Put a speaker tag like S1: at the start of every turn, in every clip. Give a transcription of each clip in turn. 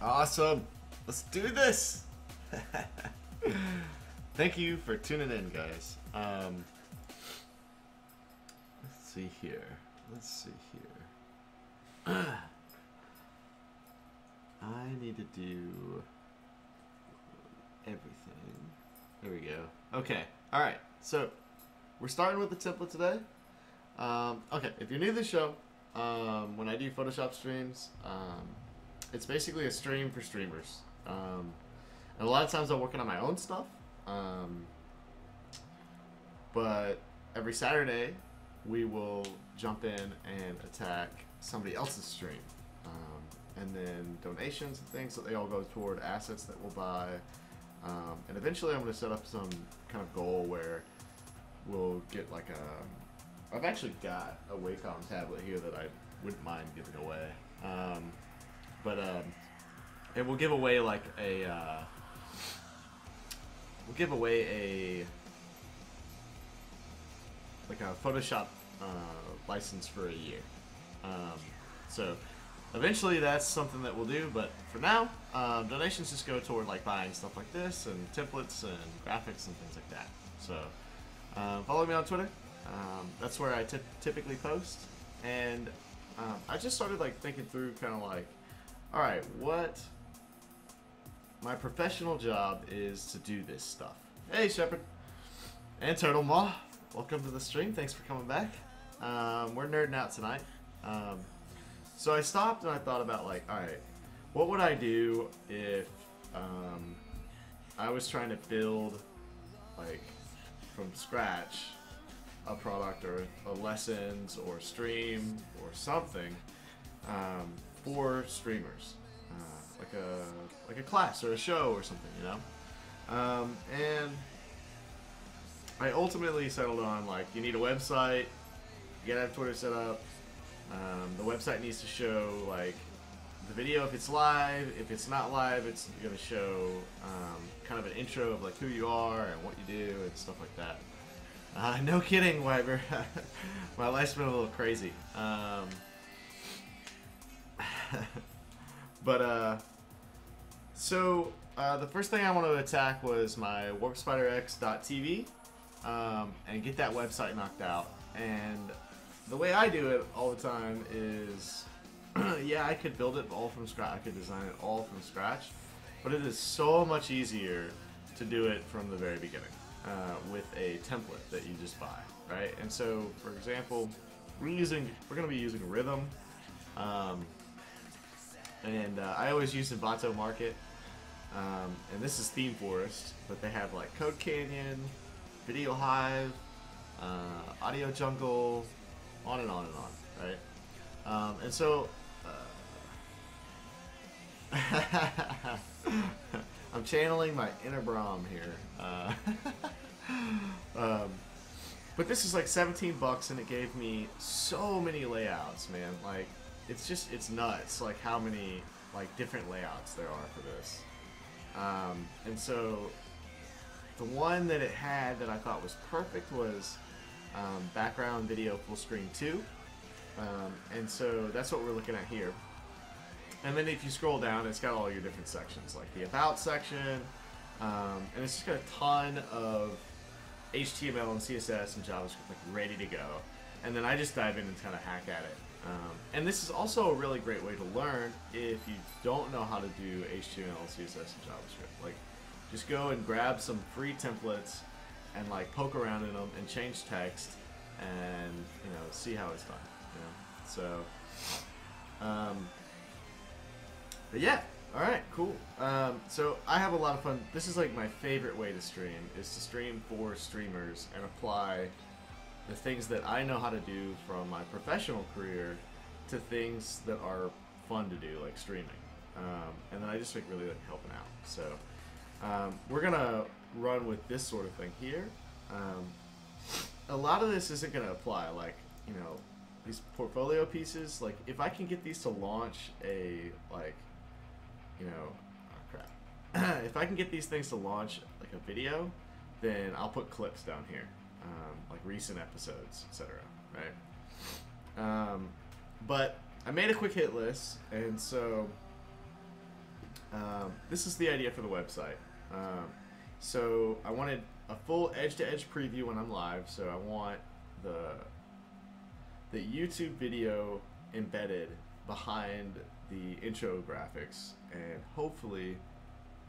S1: Awesome. Let's do this. Thank you for tuning in, guys. Let's see here. I need to do everything. There we go. Okay. All right. So we're starting with the template today. Okay. If you're new to the show, when I do Photoshop streams, it's basically a stream for streamers. And a lot of times I'm working on my own stuff. But every Saturday, we will jump in and attack somebody else's stream. And then donations and things, so they all go toward assets that we'll buy. And eventually I'm going to set up some kind of goal where we'll get like a... I've actually got a Wacom tablet here that I wouldn't mind giving away. And we'll give away like a... we'll give away a Photoshop license for a year. So eventually that's something that we'll do, but for now, donations just go toward like buying stuff like this and templates and graphics and things like that. So follow me on Twitter. That's where I typically post. And I just started like thinking through kind of like, all right, what my professional job is to do this stuff. Hey, Shepard and Turtle Maw, welcome to the stream. Thanks for coming back. We're nerding out tonight. So I stopped and I thought about like, all right, what would I do if I was trying to build like from scratch a product or a lessons or stream or something for streamers, like a class or a show or something, you know. And I ultimately settled on like you need a website, you gotta have Twitter set up. The website needs to show like the video if it's live. If it's not live, it's gonna show kind of an intro of like who you are and what you do and stuff like that. No kidding, Wyver. My life's been a little crazy. So the first thing I wanted to attack was my WarpSpiderX.tv and get that website knocked out. And the way I do it all the time is, yeah, I could build it all from scratch. I could design it all from scratch, but it is so much easier to do it from the very beginning with a template that you just buy, right? And so, for example, we're going to be using Rhythm, and I always use Envato Market, and this is Theme Forest, but they have like Code Canyon, Video Hive, Audio Jungle, on and on and on, right? And so, I'm channeling my inner Brahm here. But this is like 17 bucks and it gave me so many layouts, man. Like, it's nuts, like how many like different layouts there are for this. And so, the one that it had that I thought was perfect was background video full screen 2, and so that's what we're looking at here. And then if you scroll down, it's got all your different sections, like the about section, and it's just got a ton of HTML and CSS and JavaScript like ready to go. And then I just dive in and kind of hack at it. And this is also a really great way to learn if you don't know how to do HTML, CSS, and JavaScript. Like, just go and grab some free templates and like poke around in them and change text and, you know, see how it's done, you know. So but yeah, all right, cool. So I have a lot of fun. This is like my favorite way to stream, is to stream for streamers and apply the things that I know how to do from my professional career to things that are fun to do, like streaming. And then I just like really like helping out. So we're gonna run with this sort of thing here. A lot of this isn't gonna apply, like, you know, these portfolio pieces. Like, if I can get these to launch a, like, you know, oh crap. If I can get these things to launch like a video, then I'll put clips down here, like recent episodes, etc. Right? But I made a quick hit list, and so this is the idea for the website. Um, so I wanted a full edge-to-edge preview when I'm live. So I want the YouTube video embedded behind the intro graphics and hopefully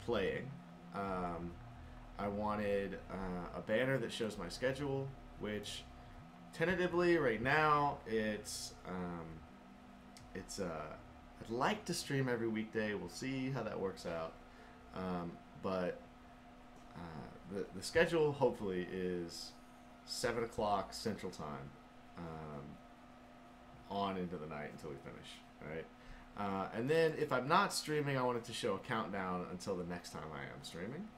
S1: playing. I wanted a banner that shows my schedule, which tentatively right now I'd like to stream every weekday. We'll see how that works out. But the schedule hopefully is 7 o'clock Central Time on into the night until we finish. All right. And then if I'm not streaming, I wanted to show a countdown until the next time I am streaming.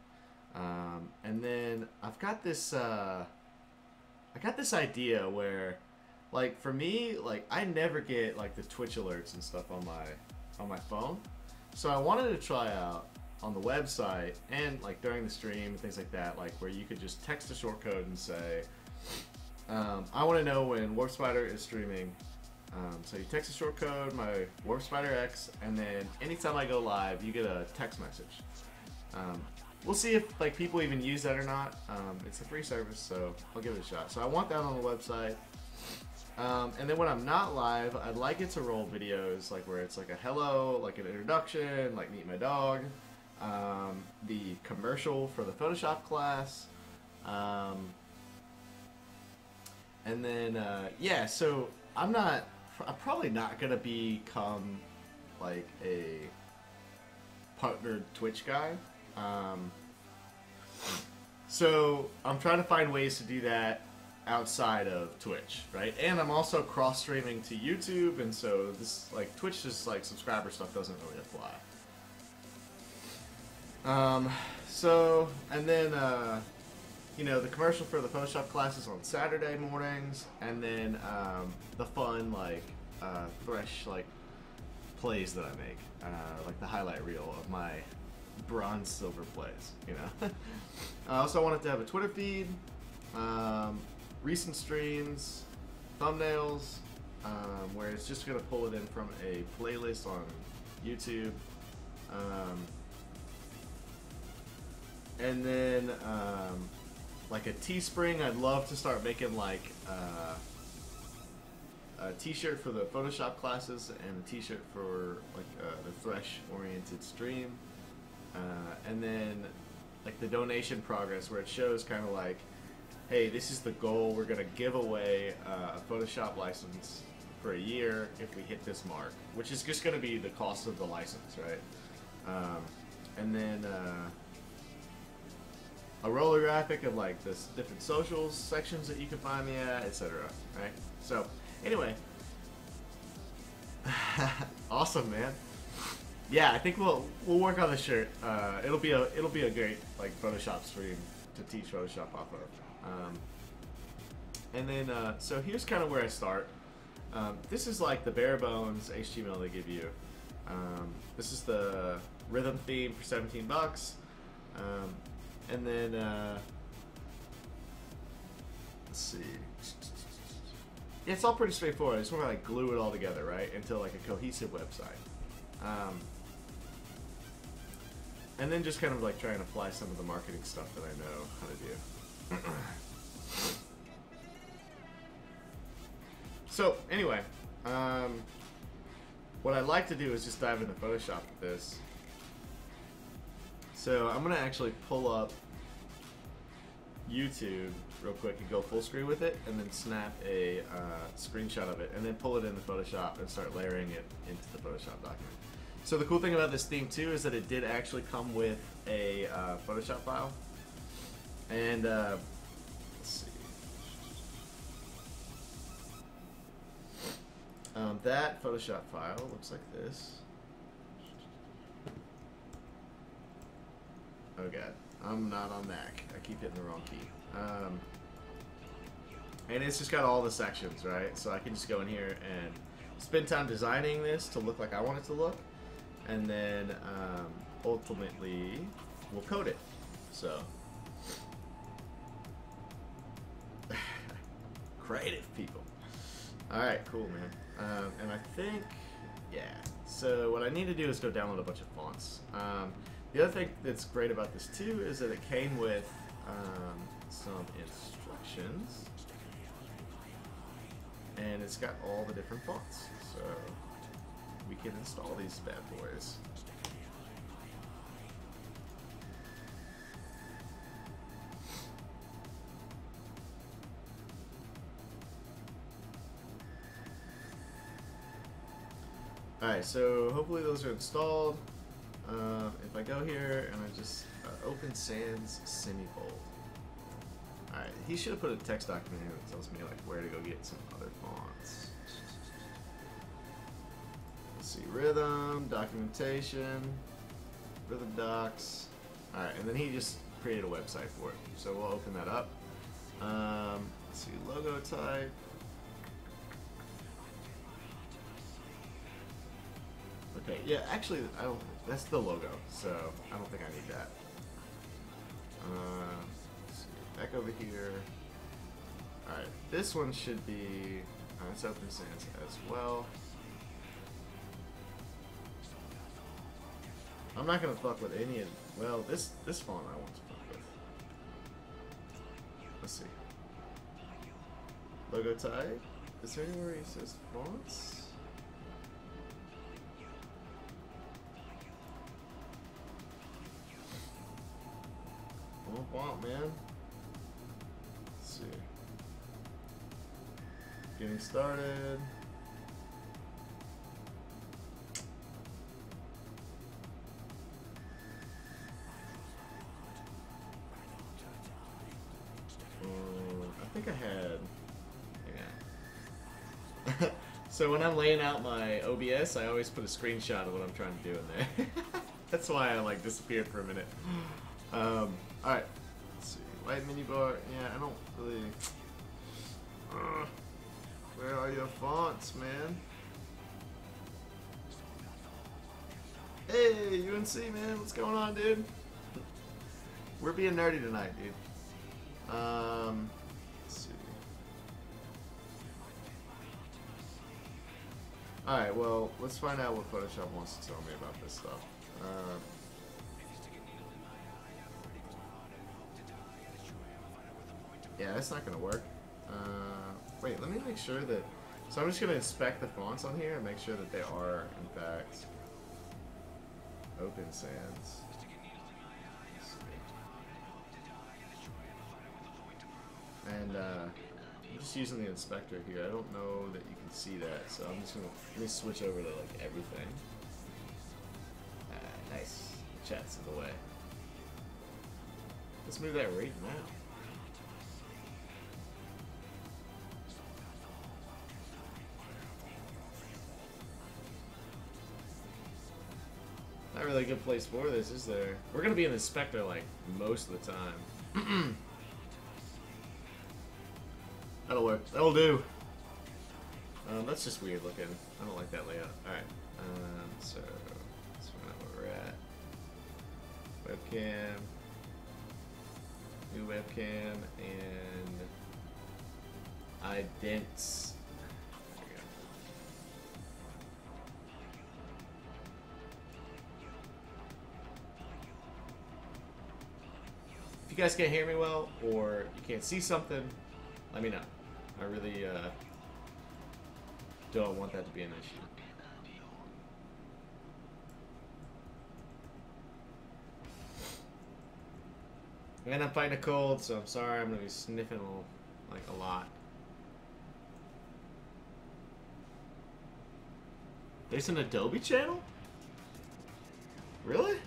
S1: And then I've got this idea where, like, for me, like, I never get like the Twitch alerts and stuff on my phone. So I wanted to try out on the website and like during the stream and things like that, like where you could just text a short code and say, I want to know when Warp Spider is streaming. So you text a short code, my Warp Spider X, and then anytime I go live, you get a text message. We'll see if like people even use that or not. It's a free service, so I'll give it a shot. So I want that on the website. And then when I'm not live, I'd like it to roll videos like where it's like a hello, like an introduction, like meet my dog, the commercial for the Photoshop class, and then yeah. So I'm probably not gonna become like a partnered Twitch guy. So I'm trying to find ways to do that outside of Twitch, right? And I'm also cross-streaming to YouTube, and so this, like, Twitch just, like, subscriber stuff doesn't really apply. So, and then, you know, the commercial for the Photoshop classes on Saturday mornings, and then, the fun, like, Thresh, like, plays that I make, like the highlight reel of my bronze silver plays, you know. I also wanted to have a Twitter feed, recent streams, thumbnails, where it's just going to pull it in from a playlist on YouTube. And then like a Teespring, I'd love to start making like a t-shirt for the Photoshop classes and a t-shirt for like the Thresh oriented stream. And then like the donation progress where it shows kind of like, hey, this is the goal. We're going to give away a Photoshop license for a year if we hit this mark, which is just going to be the cost of the license, right? And then a roller graphic of like the different socials sections that you can find me at, etc. Right? So anyway, awesome, man. Yeah, I think we'll work on the shirt. It'll be a great like Photoshop stream to teach Photoshop off of. And then so here's kind of where I start. This is like the bare bones HTML they give you. This is the rhythm theme for 17 bucks. And then let's see. Yeah, it's all pretty straightforward. I just want to like glue it all together, right, into like a cohesive website. And then just kind of like try and apply some of the marketing stuff that I know how to do. So anyway, what I'd like to do is just dive into Photoshop with this. So I'm gonna actually pull up YouTube real quick and go full screen with it, and then snap a screenshot of it, and then pull it into Photoshop and start layering it into the Photoshop document. So the cool thing about this theme too is that it did actually come with a Photoshop file, and let's see, that Photoshop file looks like this. Oh god, I'm not on Mac. I keep hitting the wrong key. And it's just got all the sections, right? So I can just go in here and spend time designing this to look like I want it to look, and then ultimately we'll code it. So creative people. All right, cool, man. And I think, yeah, So what I need to do is go download a bunch of fonts. The other thing that's great about this too is that it came with some instructions, and it's got all the different fonts. So we can install these bad boys. Alright, so hopefully those are installed. If I go here and I just open sans semifold. Alright, he should have put a text document here that tells me like where to go get some other fonts. Let's see, rhythm, documentation, rhythm docs. Alright, and then he just created a website for it. So we'll open that up. Let's see, logo type. Okay, yeah, actually, I don't. That's the logo, so I don't think I need that. Let's see, back over here. All right, this one should be. It's open sans as well. I'm not gonna fuck with any of. Well, this font I want to fuck with. Let's see. Logo type. Is there anywhere he says fonts? Font, man. Let's see. Getting started. I think I had. Yeah. So when I'm laying out my OBS, I always put a screenshot of what I'm trying to do in there. That's why I like disappeared for a minute. Alright, let's see, white mini bar, yeah, I don't really, where are your fonts, man? Hey, UNC, man, what's going on, dude? We're being nerdy tonight, dude. Let's see. Alright, well, let's find out what Photoshop wants to tell me about this stuff. Yeah, that's not gonna work. Wait, let me make sure that. So I'm just gonna inspect the fonts on here and make sure that they are, in fact, open sans. And I'm just using the inspector here. I don't know that you can see that, so I'm just gonna let me switch over to like everything. Nice. Chat's in the way. Let's move that right now. Not really a good place for this, is there? We're gonna be in the Spectre like most of the time. That'll work. That'll do. That's just weird looking. I don't like that layout. Alright. So let's find out where we're at. Webcam. New webcam and idents. If you guys can't hear me well, or you can't see something, let me know. I really don't want that to be an issue. And I'm fighting a cold, so I'm sorry. I'm gonna be sniffing a lot. There's an Adobe channel? Really?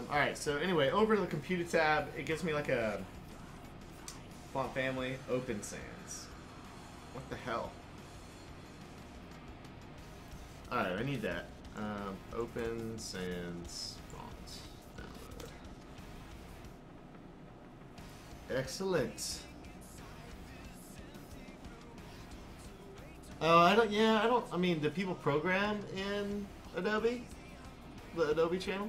S1: Alright, so anyway, over to the computer tab, it gives me like a font family, open sans. What the hell? Alright, I need that. Open sans font. Download. Excellent. Oh, I mean, do people program in Adobe? The Adobe channel?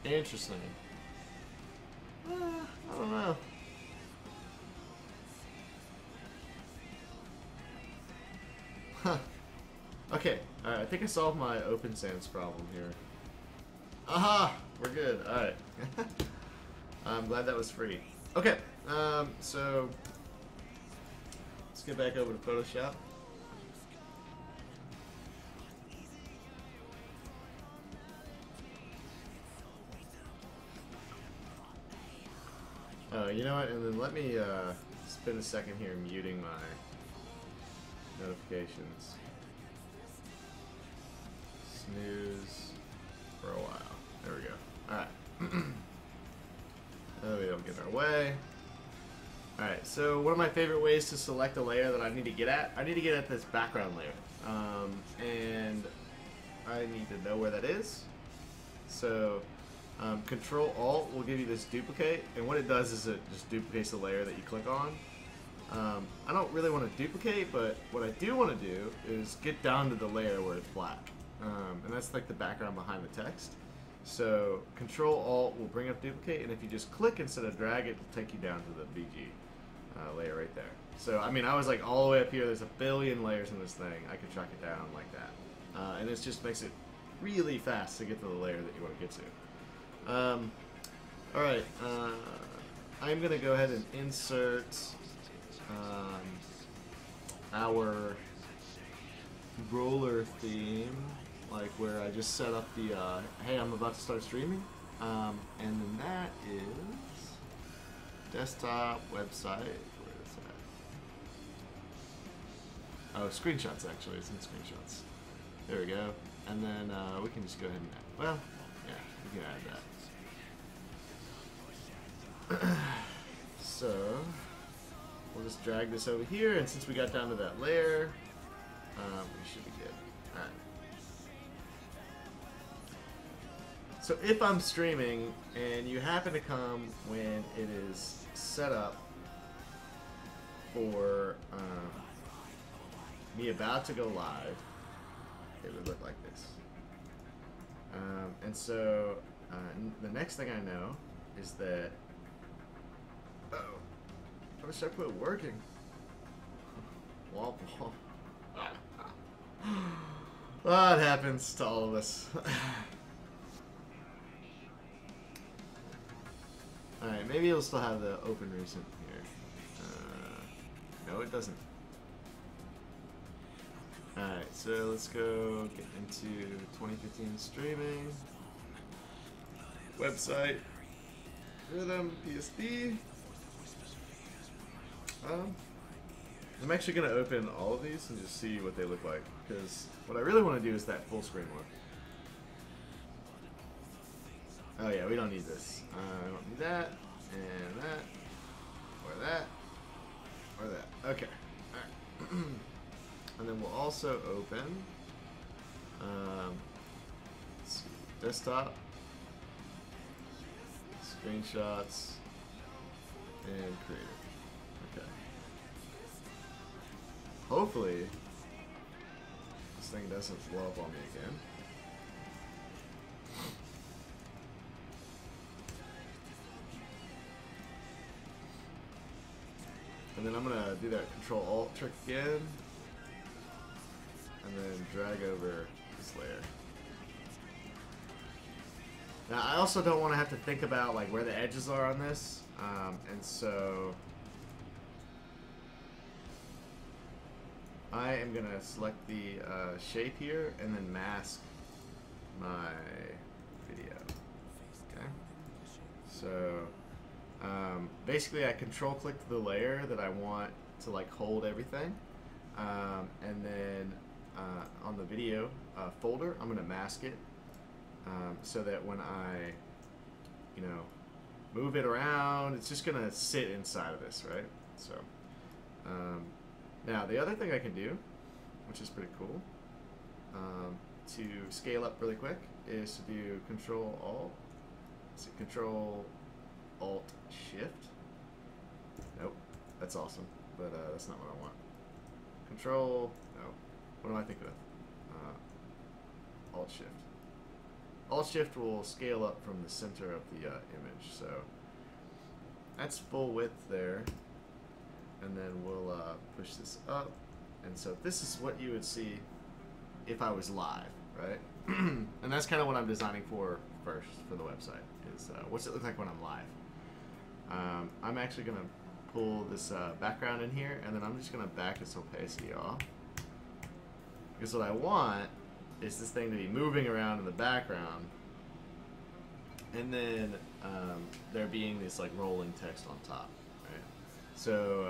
S1: Interesting. I don't know. Huh. Okay, alright, I think I solved my open sans problem here. Aha! We're good, alright. I'm glad that was free. Okay, so let's get back over to Photoshop. You know what, and then let me spend a second here muting my notifications. Snooze for a while. There we go. Alright. Oh, we don't get in our way. Alright, so one of my favorite ways to select a layer that I need to get at, I need to get at this background layer. And I need to know where that is. So Control Alt will give you this duplicate, and what it does is it just duplicates the layer that you click on. I don't really want to duplicate, but what I do want to do is get down to the layer where it's black. And that's like the background behind the text. So Control Alt will bring up duplicate, and if you just click instead of drag, it will take you down to the BG layer right there. So I mean, I was like all the way up here. There's a billion layers in this thing. I could track it down like that, and it just makes it really fast to get to the layer that you want to get to. Alright, I'm going to go ahead and insert our roller theme, like where I just set up the, hey, I'm about to start streaming. And then that is desktop, website, where is that? Oh, screenshots actually, it's in screenshots. There we go. And then we can just go ahead and, well, yeah, we can add that. So we'll just drag this over here, and since we got down to that layer, we should be good. Alright. So if I'm streaming and you happen to come when it is set up for me about to go live, it would look like this. And so the next thing I know is that, uh-oh, I wish I put working. Womp womp. Well, it happens to all of us. Alright, maybe it'll still have the open recent here. No, it doesn't. Alright, so let's go get into 2015 streaming. Website. Rhythm, PSD. I'm actually going to open all of these and just see what they look like, because what I really want to do is that full screen one. Oh yeah, we don't need this. I don't need that, and that, or that, or that. Okay. Alright. And then we'll also open let's see, desktop, screenshots, and creative. Okay. Hopefully this thing doesn't blow up on me again. And then I'm gonna do that Control Alt trick again, and then drag over this layer. Now I also don't want to have to think about like where the edges are on this, and so I am gonna select the shape here and then mask my video. Okay. So basically I control click the layer that I want to like hold everything, and then on the video folder I'm gonna mask it so that when I move it around, it's just gonna sit inside of this, right? So now the other thing I can do, which is pretty cool, to scale up really quick, is to do Control Alt. So Control Alt Shift. Nope, that's awesome, but that's not what I want. Control, no. What am I thinking of? Alt Shift. Alt-Shift will scale up from the center of the image. So that's full width there. And then we'll push this up. And so this is what you would see if I was live, right? And that's kind of what I'm designing for first for the website, is what's it look like when I'm live. I'm actually going to pull this background in here, and then I'm just going to back its opacity off. Because what I want is this thing to be moving around in the background, and then there being this like rolling text on top, right? So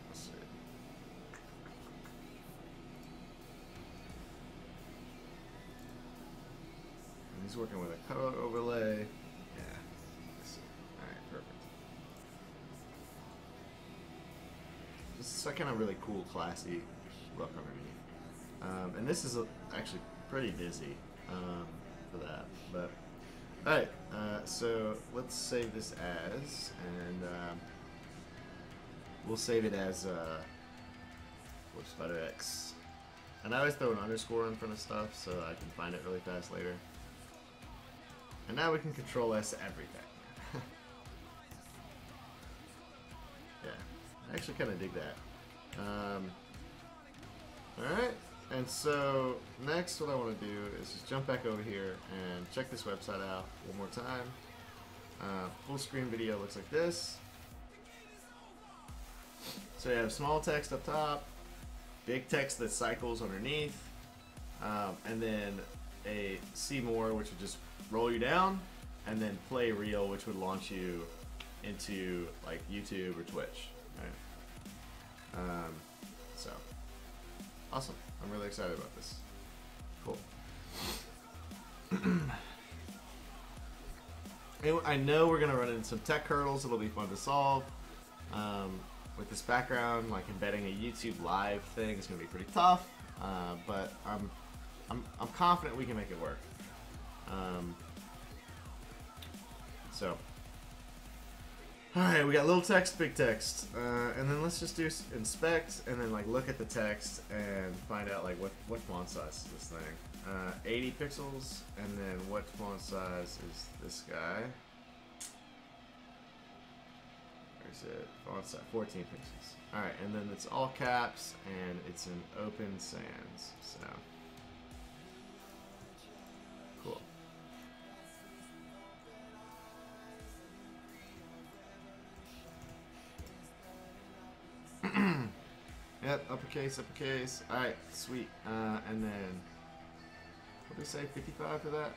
S1: let's see. And he's working with a color overlay. Yeah. Let's see. All right, perfect. This is a kind of really cool, classy look underneath. And this is actually pretty busy for that. But all right, so let's save this as, and we'll save it as WarpSpider-X. And I always throw an underscore in front of stuff so I can find it really fast later. And now we can Control S everything. Yeah, I actually kind of dig that. Alright, and so next what I want to do is just jump back over here and check this website out one more time. Full screen video looks like this. So you have small text up top, big text that cycles underneath, and then a see more, which would just roll you down, and then play reel, which would launch you into like YouTube or Twitch. Right? So awesome! I'm really excited about this. Cool. And I know we're gonna run into some tech hurdles. It'll be fun to solve. With this background, like embedding a YouTube live thing is gonna be pretty tough. But I'm confident we can make it work. So, alright, we got little text, big text, and then let's just do inspect, and then like look at the text and find out like what font size is this thing. 80 pixels, and then what font size is this guy? Where's it? Font size 14 pixels. Alright, and then it's all caps, and it's in Open Sans. So. Cool. Yep, uppercase, uppercase. Alright, sweet. And then, what did we say, 55 for that?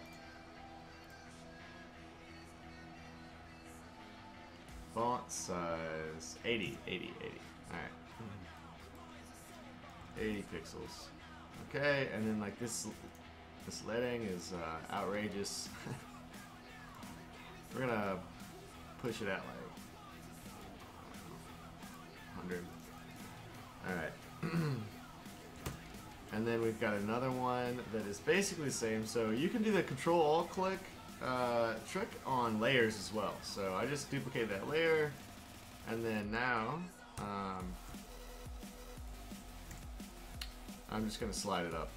S1: Font size, 80. Alright. 80 pixels. Okay, and then like this lettering is outrageous. We're gonna push it at like 100. Alright. And then we've got another one that is basically the same. So you can do the Control-Alt-Click trick on layers as well. So I just duplicate that layer, and then now I'm just going to slide it up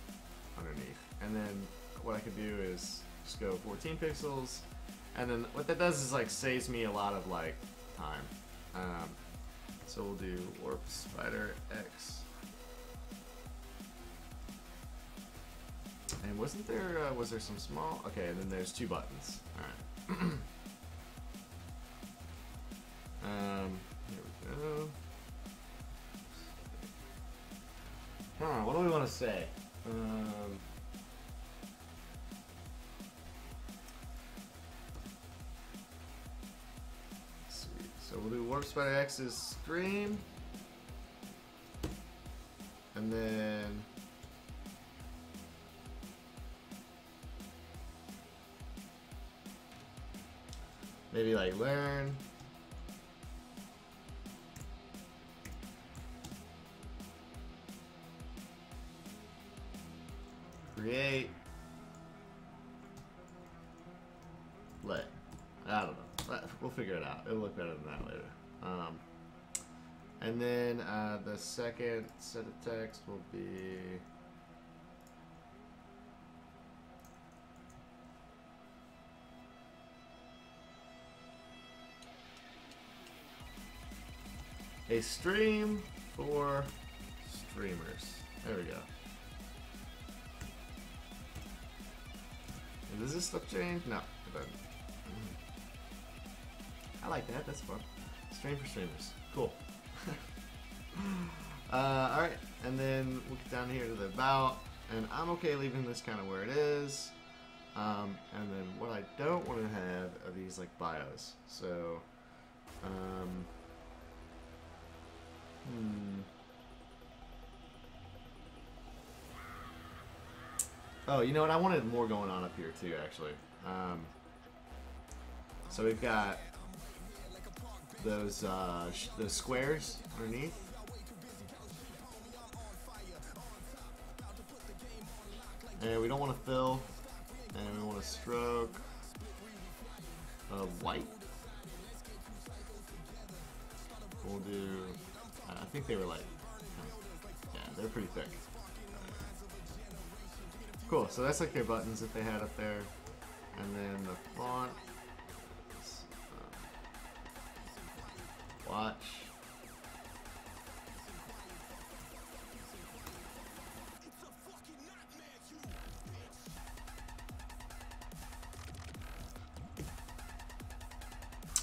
S1: underneath. And then what I can do is just go 14 pixels, and then what that does is like saves me a lot of like time. So we'll do WarpSpider-X. And was there some small? Okay, and then there's two buttons. Alright. Here we go. Huh, what do we want to say? Sweet. So we'll do WarpSpider-X's screen. And then maybe like learn. Create. Let. I don't know. We'll figure it out. It'll look better than that later. And then the second set of text will be A stream for streamers. There we go. And does this stuff change? No, it doesn't. I like that. That's fun. Stream for streamers. Cool. Alright, and then we'll get down here to the about, and I'm okay leaving this kind of where it is. And then what I don't want to have are these like bios. So, Oh, you know what? I wanted more going on up here too, actually. So we've got those squares underneath. And we don't want to fill, and we want to stroke white. We'll do, I think they were like, yeah, they're pretty thick. Cool, so that's like their buttons that they had up there. And then the font is, watch.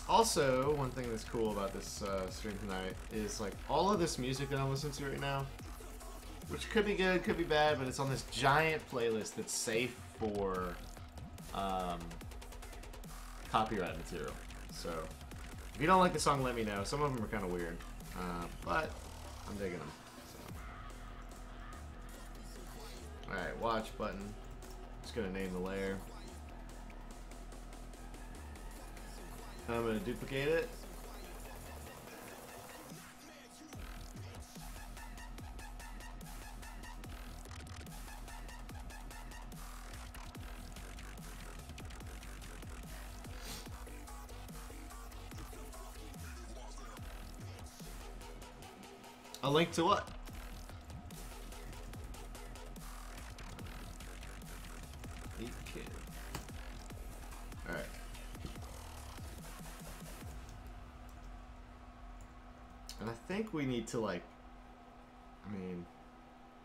S1: Also, one thing that's cool about this stream tonight is like all of this music that I'm listening to right now, which could be good, could be bad, but it's on this giant playlist that's safe for copyright material. So if you don't like the song, let me know. Some of them are kind of weird, but I'm digging them. So. Alright, watch button. Just gonna name the layer. I'm going to duplicate it. A link to what? Alright. And I think we need to like, I mean,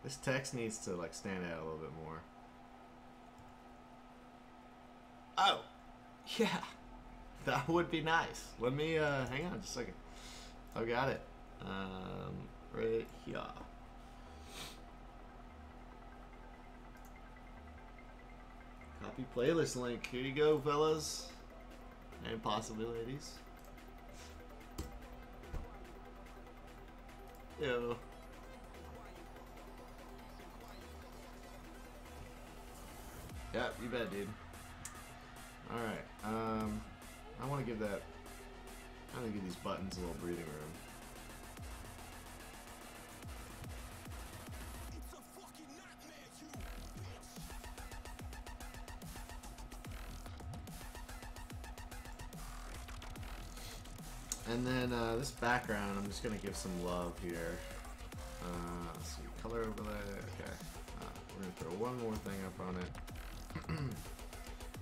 S1: this text needs to like stand out a little bit more. Oh, yeah, that would be nice. Let me, hang on just a second. I got it. Right here. Copy playlist link. Here you go, fellas. And possibly ladies. Yo. Yep, you bet, dude. Alright, I want to give that, I want to give these buttons a little breathing room. And then this background, I'm just going to give some love here. Let's see, color overlay, okay. We're going to throw one more thing up on it.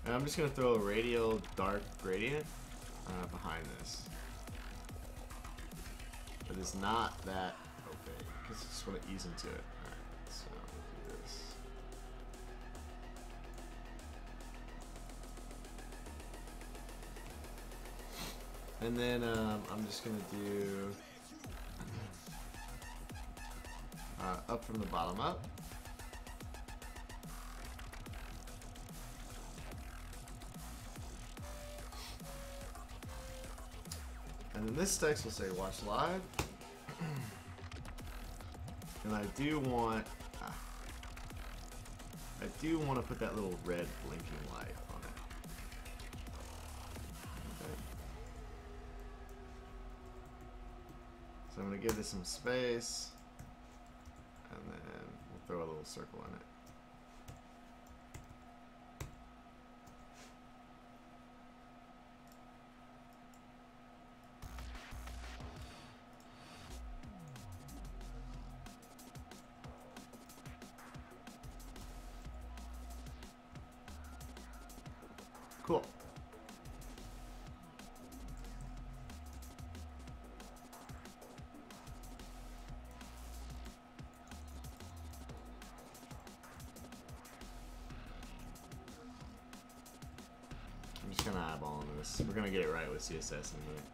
S1: And I'm just going to throw a radial dark gradient behind this. But it's not that opaque, because I just want to ease into it. Alright, so do this. And then I'm just going to do up from the bottom up. And then this text will say watch live. And I do want to put that little red blinking light on it. Okay. So I'm going to give this some space, and then we'll throw a little circle in it. Cool. kind of eyeballing this. We're gonna get it right with CSS in a minute.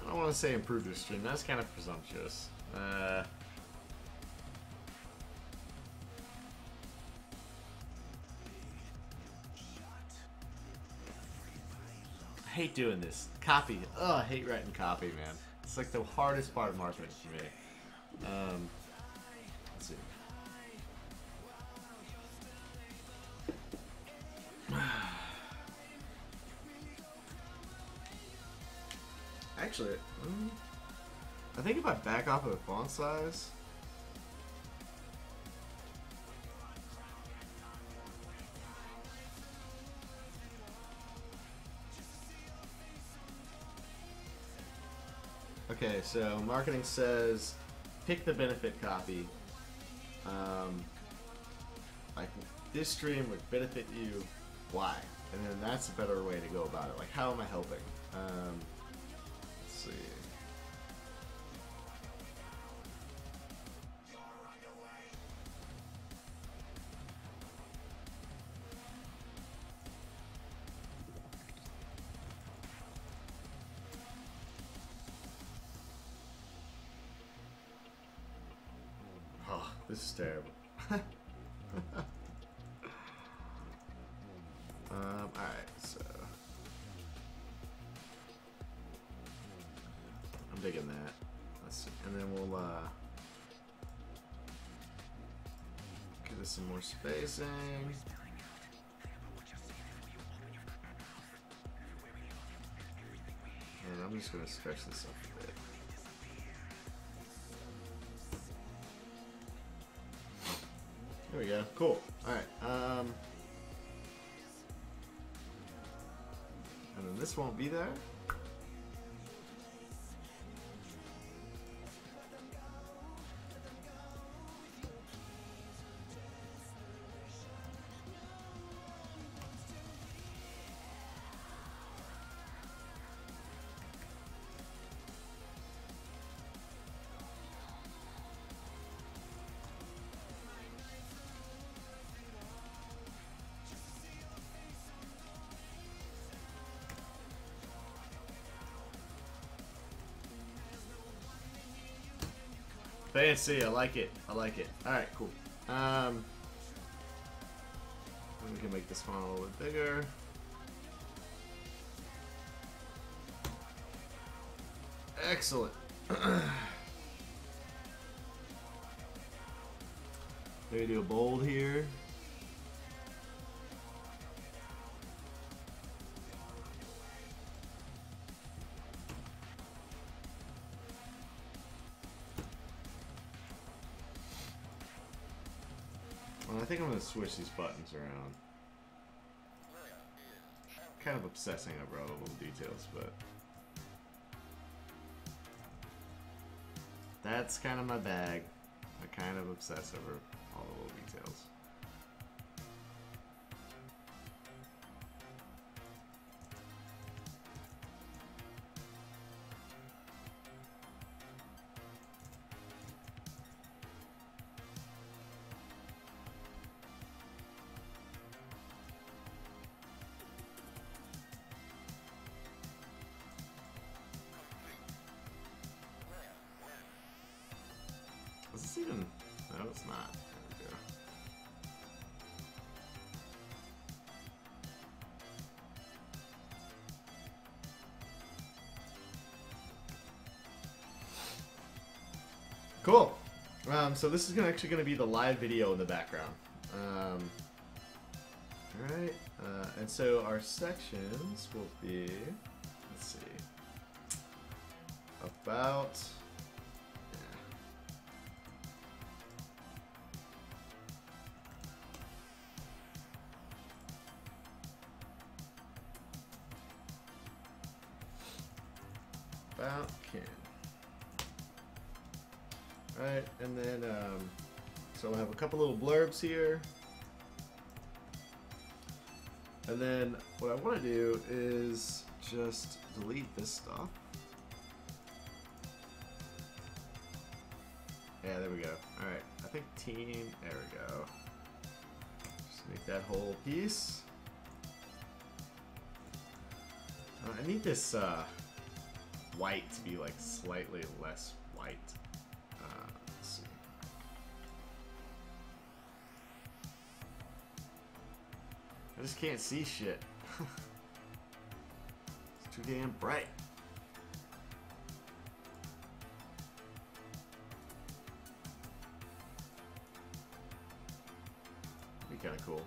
S1: I don't want to say improve your stream. That's kind of presumptuous. I hate doing this. Copy. Ugh, I hate writing copy, man. It's like the hardest part of marketing for me. Let's see. Actually, I think if I back off of the font size, okay, so marketing says pick the benefit copy. Like this stream would benefit you, why? And then that's a better way to go about it. Like, how am I helping? Let's see. Oh, this is terrible. Alright, so I'm digging that. Let's see. And then we'll give this some more spacing. And I'm just gonna stretch this up a bit. There we go. Cool. Alright. And then this won't be there. Fancy, I like it. I like it. Alright, cool. We can make this font a little bit bigger. Excellent. Maybe do a bold here. I think I'm going to switch these buttons around. Kind of obsessing over all the little details, but that's kind of my bag. I kind of obsess over all the little details. Is this even? No, it's not. There we go. Cool. So this is actually going to be the live video in the background. so our sections will be, let's see, about, about Ken. Alright, and then, so we'll have a couple little blurbs here. And then what I want to do is just delete this stuff. Yeah, there we go. Alright, I think team, there we go. Just make that whole piece. I need this white to be like slightly less white. Let's see. I just can't see shit. It's too damn bright. Be kind of cool.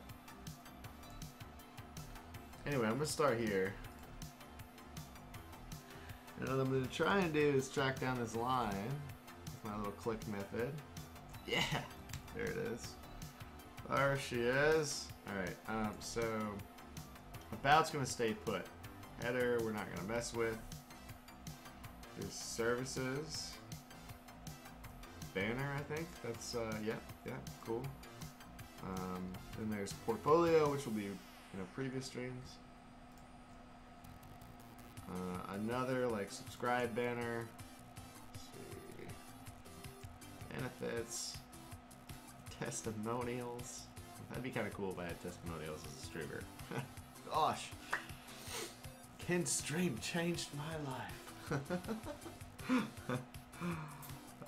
S1: Anyway, I'm gonna start here. And what I'm gonna try and do is track down this line with my little click method. Yeah, there it is. There she is. Alright, so about's gonna stay put. Header, we're not gonna mess with. There's services. Banner, I think. That's, yeah, cool. Then there's portfolio, which will be, previous streams. Another, like, subscribe banner. Let's see. Benefits. Testimonials. That'd be kind of cool if I had testimonials as a streamer. Gosh. Ken's stream changed my life.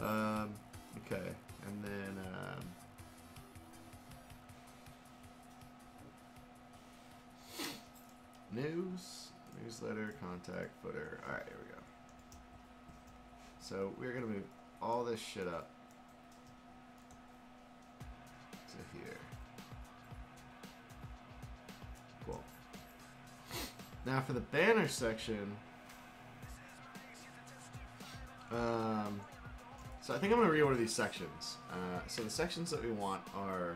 S1: Okay. And then, news, newsletter, contact, footer. Alright, here we go. So we're going to move all this shit up to here. Cool. Now for the banner section, so I think I'm going to reorder these sections. So the sections that we want are,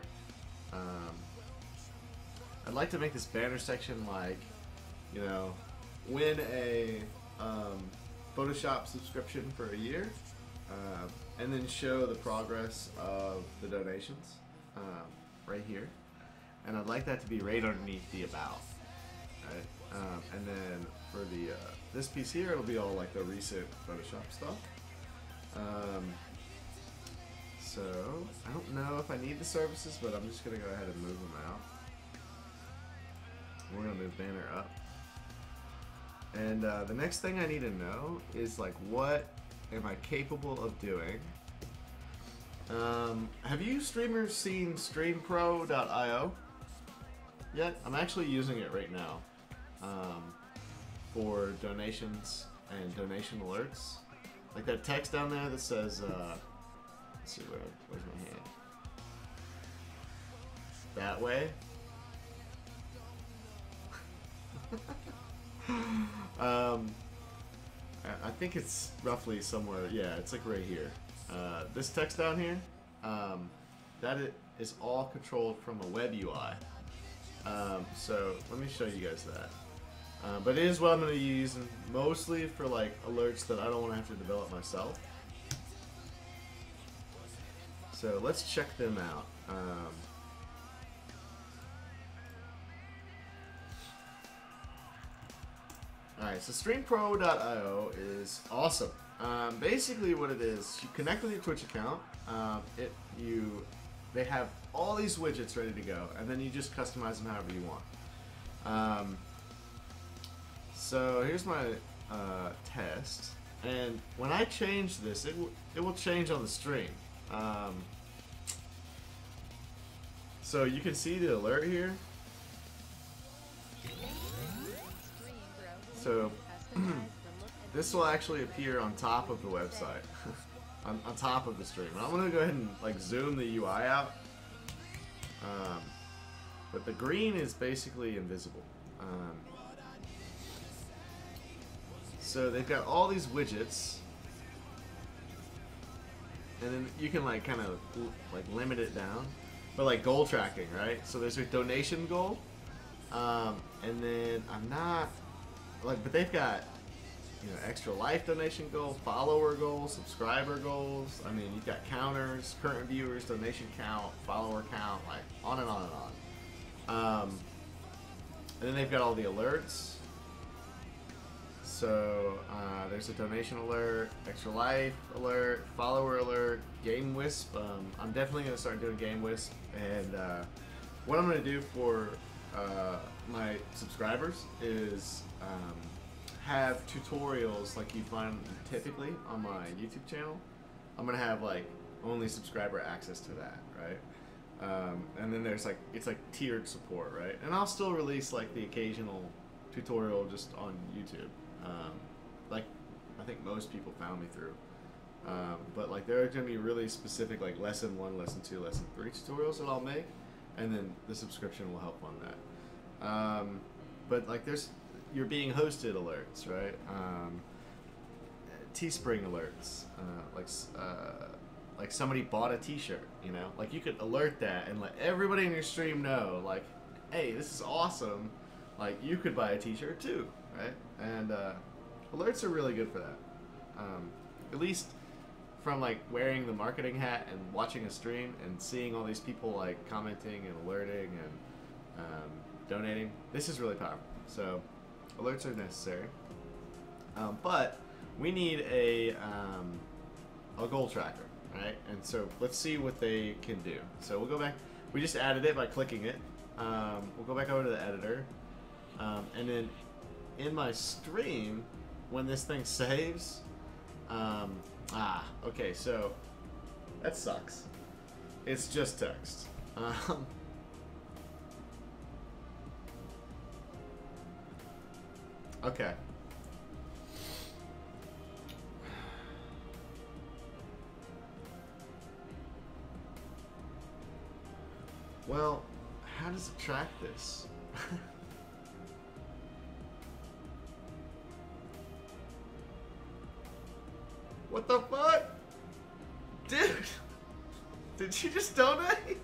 S1: I'd like to make this banner section like, win a Photoshop subscription for a year, and then show the progress of the donations right here. And I'd like that to be right underneath the about. Right? And then for the this piece here, it'll be all like the recent Photoshop stuff. So I don't know if I need the services, but I'm just gonna go ahead and move them out. We're gonna move banner up. And the next thing I need to know is like, what am I capable of doing? Have you streamers seen StreamPro.io yet? I'm actually using it right now for donations and donation alerts. Like that text down there that says, let's see, where's my hand? That way. I think it's roughly somewhere, yeah, it's like right here. This text down here, that is all controlled from a web UI. So let me show you guys that. But it is what I'm going to be using mostly for like alerts that I don't want to have to develop myself. So let's check them out. Alright, so StreamPro.io is awesome. Basically what it is, you connect with your Twitch account, they have all these widgets ready to go, and then you just customize them however you want. So here's my test, and when I change this, it will change on the stream. So you can see the alert here. So this will actually appear on top of the website, on top of the stream. I'm gonna go ahead and like zoom the UI out, but the green is basically invisible. Um, so they've got all these widgets, and then you can like kind of like limit it down, but like goal tracking, right? So there's a donation goal, and then I'm not like, but they've got, you know, extra life donation goal, follower goals, subscriber goals. I mean, you've got counters, current viewers, donation count, follower count, like on and on and on. And then they've got all the alerts. So there's a donation alert, extra life alert, follower alert, game wisp. I'm definitely going to start doing game wisp. And what I'm going to do for my subscribers is have tutorials like you find typically on my YouTube channel. I'm going to have like only subscriber access to that, right? And then there's like, it's like tiered support, right? And I'll still release like the occasional tutorial just on YouTube. Like I think most people found me through. But like there are going to be really specific like lesson 1, lesson 2, lesson 3 tutorials that I'll make, and then the subscription will help on that. But like there's, you're being hosted alerts, right? Teespring alerts, like somebody bought a t-shirt, you know? Like you could alert that and let everybody in your stream know, like, hey, this is awesome. Like you could buy a t-shirt too, right? And alerts are really good for that. At least from like wearing the marketing hat and watching a stream and seeing all these people like commenting and alerting and donating. This is really powerful. So alerts are necessary. But we need a goal tracker, right? And so let's see what they can do. So we'll go back. We just added it by clicking it. We'll go back over to the editor. And then in my stream, when this thing saves, okay, so that sucks. It's just text. Okay. Well, how does it track this? What the fuck? Dude! Did you just donate?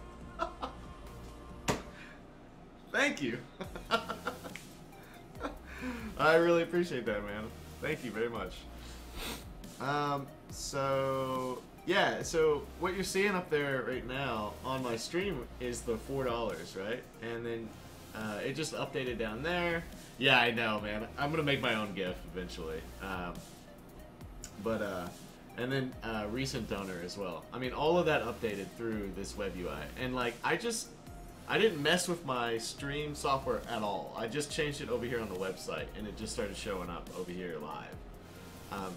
S1: Thank you. I really appreciate that, man. Thank you very much. So yeah, so what you're seeing up there right now on my stream is the $4, right? And then it just updated down there. Yeah, I know, man. I'm gonna make my own GIF eventually. And then recent donor as well. I mean, all of that updated through this web UI. And like, I didn't mess with my stream software at all. I just changed it over here on the website, and it just started showing up over here live.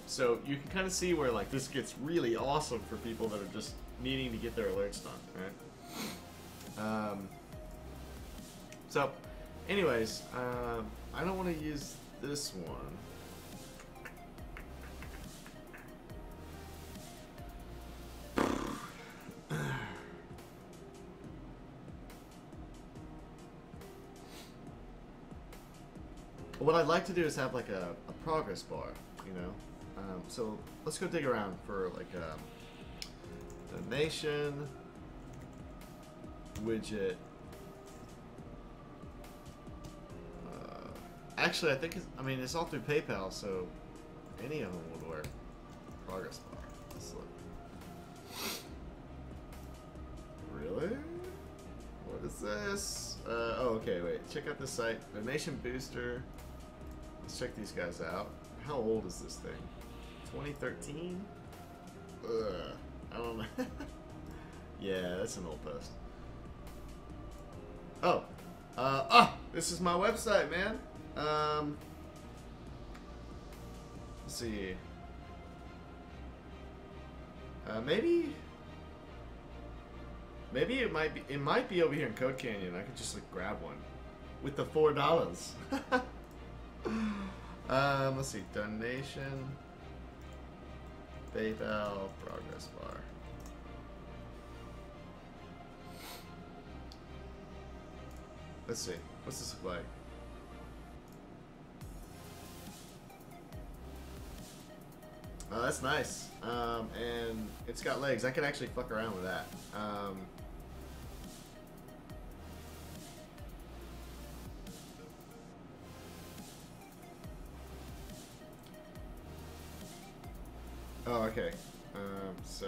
S1: So you can kind of see where like this gets really awesome for people that are just needing to get their alerts done, right? So, anyways, I don't want to use this one. What I'd like to do is have like a progress bar, you know? So let's go dig around for like a donation widget. Actually, I think it's all through PayPal, so any of them would work. Progress bar. Let's look. Really? What is this? Oh, okay, wait. Check out this site. Donation Booster. Let's check these guys out. How old is this thing? 2013? Ugh. I don't know. Yeah, that's an old post. Oh. This is my website, man. Let's see. Maybe it might be over here in Code Canyon. I could just like grab one with the $4. Let's see, donation, PayPal, progress bar. Let's see, what's this look like? Oh, that's nice. And it's got legs. I can actually fuck around with that. Oh, okay. So,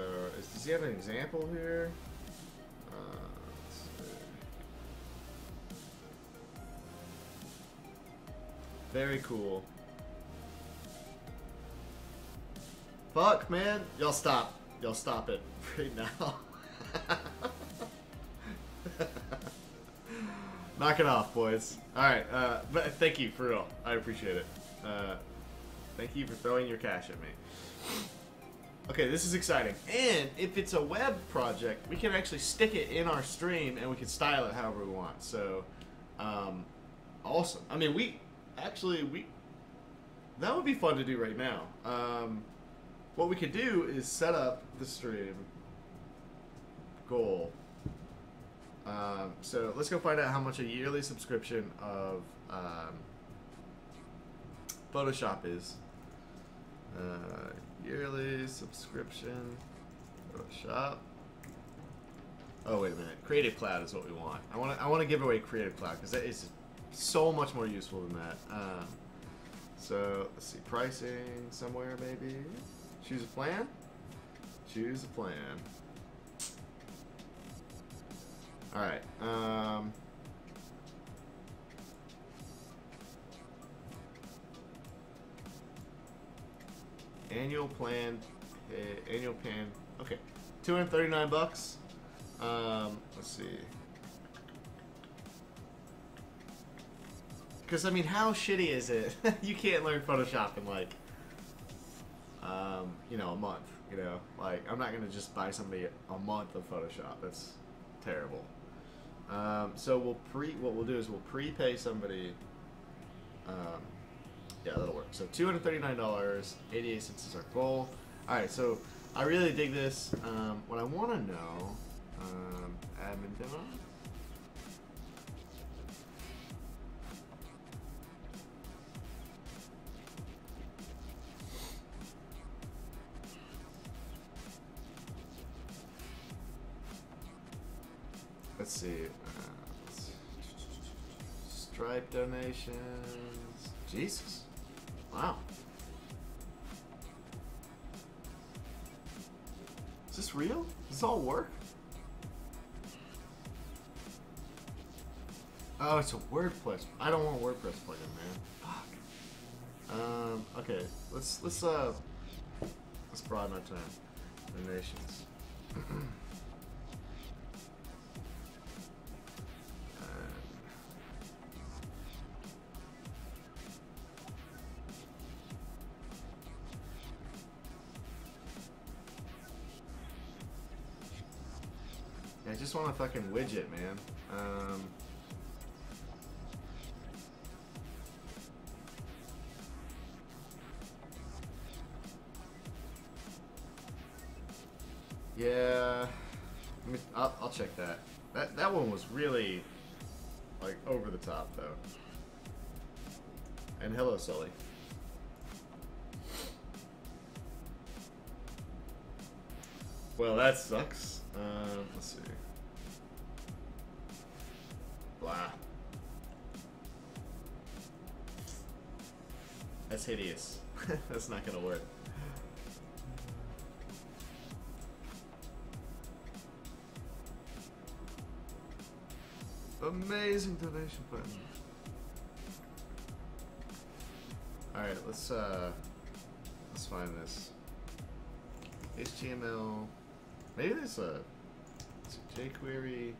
S1: does he have an example here? Let's see. Very cool. Fuck, man. Y'all stop. Y'all stop it right now. Knock it off, boys. Alright, but thank you, for real. I appreciate it. Thank you for throwing your cash at me. Okay, this is exciting. And if it's a web project, we can actually stick it in our stream and we can style it however we want. So, awesome. I mean, that would be fun to do right now. What we could do is set up the stream goal. So let's go find out how much a yearly subscription of Photoshop is. Yearly subscription Photoshop. Oh wait a minute, Creative Cloud is what we want. I want to give away Creative Cloud because that is so much more useful than that. So let's see, pricing somewhere maybe. Choose a plan. Choose a plan. All right. Annual plan. Annual plan. Okay. $239. Let's see. Because I mean, how shitty is it? You can't learn Photoshop in like, you know, a month. You know, like I'm not gonna just buy somebody a month of Photoshop. That's terrible. So what we'll do is we'll prepay somebody. Yeah, that'll work. So $239, 88 cents is our goal. All right, so I really dig this. What I want to know, admin demo. Let's see. Stripe donations. Jesus. Wow. Is this real? Does this all work? Oh, it's a WordPress. I don't want a WordPress plugin, man. Fuck. Okay. Let's broaden our time. Donations. I just want a fucking widget, man. Yeah, I'll check that. That one was really like over the top though. And hello, Sully. Well, that sucks. Let's see. Blah. That's hideous. That's not gonna work. Amazing donation button. Alright, let's find this. HTML. Maybe there's a jQuery,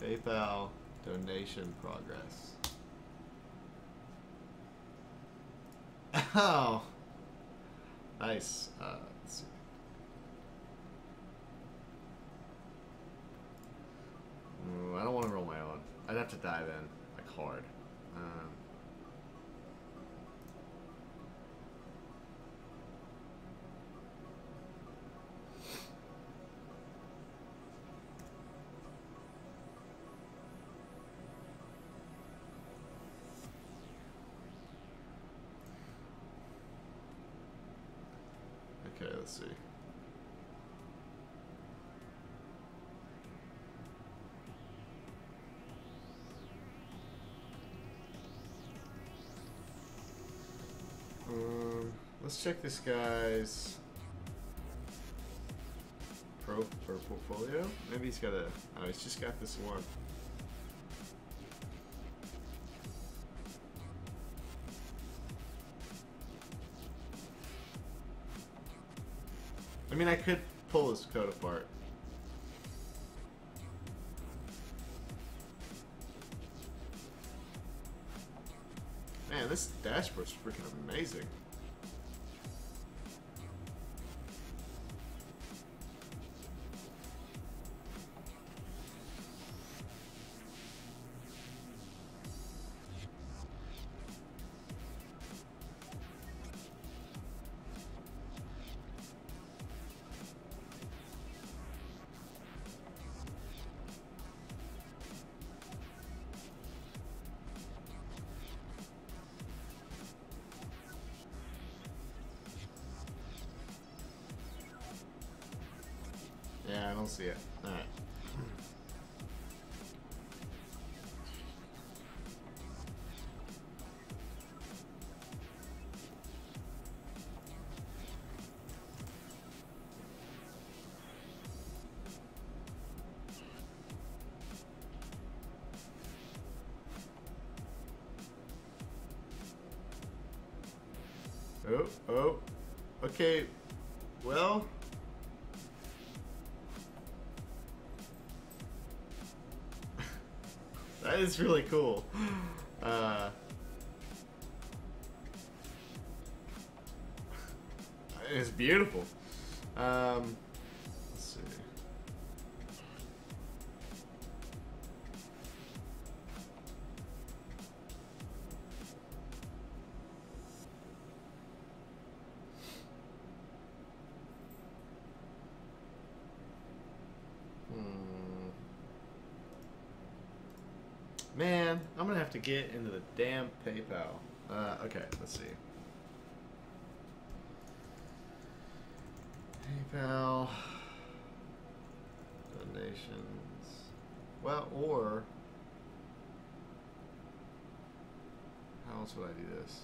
S1: PayPal, donation progress. Oh, nice. Let's see. Ooh, I don't want to roll my own. I'd have to die then, like hard. let's see. Let's check this guy's portfolio. Maybe he's got a. Oh, he's just got this one. I mean, I could pull his code apart. Man, this dashboard's freaking amazing. Yeah, I don't see it. Alright. Oh. Okay. Well. That is really cool. It's beautiful. Let's see. Man, I'm gonna have to get into the damn PayPal. Okay, let's see. PayPal donations. Well, or how else would I do this?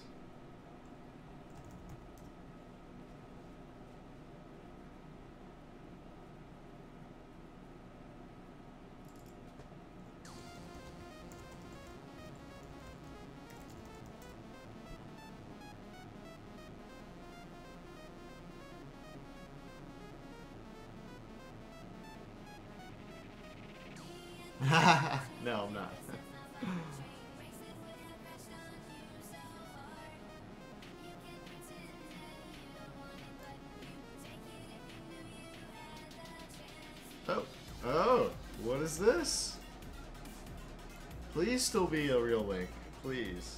S1: No, I'm not. Oh, what is this? Please still be a real link, please.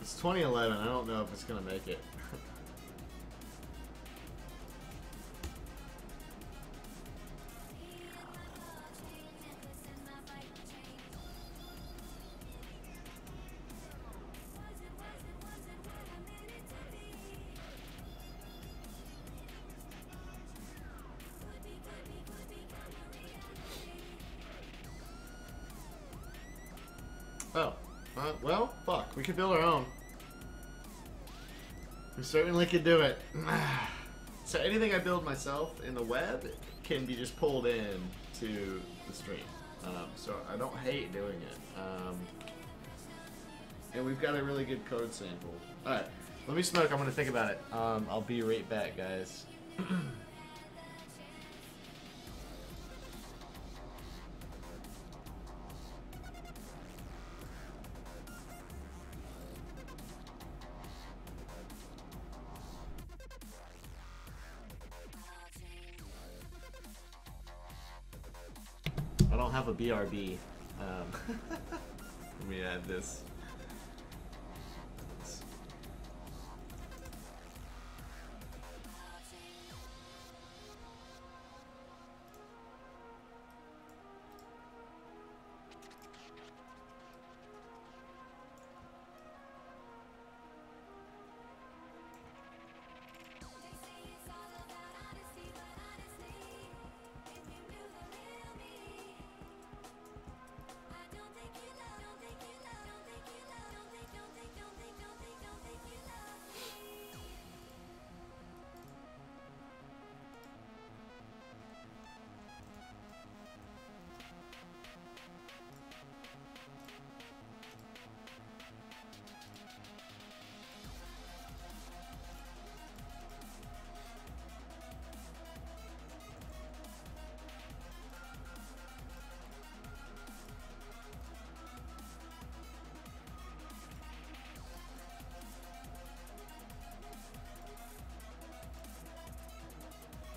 S1: It's 2011. I don't know if it's gonna make it. Oh, well, fuck. We could build our own. We certainly could do it. So anything I build myself in the web can be just pulled in to the stream. So I don't hate doing it. And we've got a really good code sample. Alright, let me smoke. I'm going to think about it. I'll be right back, guys. I don't have a BRB. Let me add this.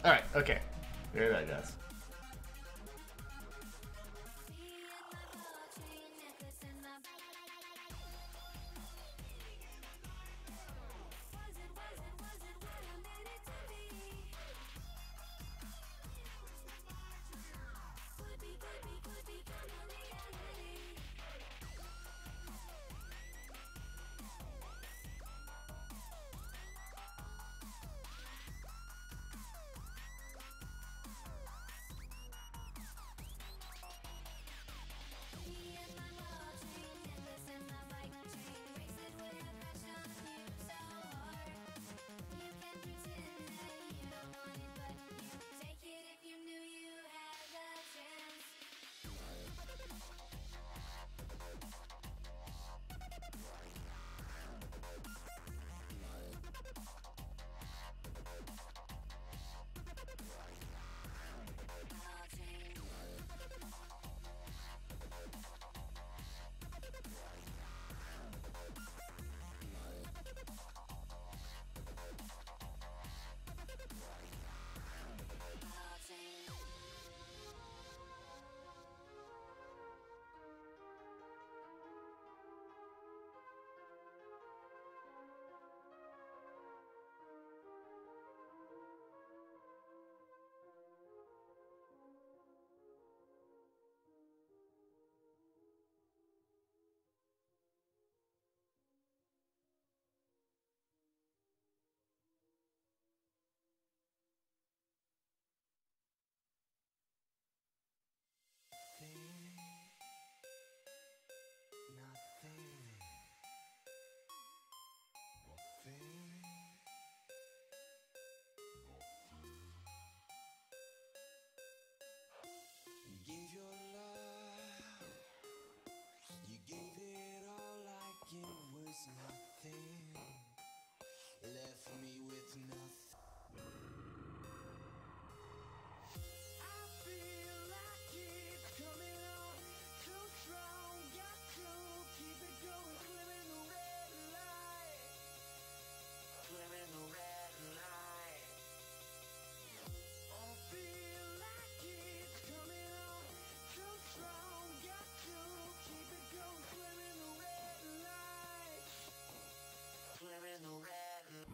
S1: All right. Okay. There that goes.
S2: Gave your love, you gave it all like it was nothing, left me with nothing. I feel like it's coming on, too strong, got to keep it going, clearing the red light, clearing the red light. I feel like it's coming on, too strong, got to keep it going, clearing the red light, clearing the red light.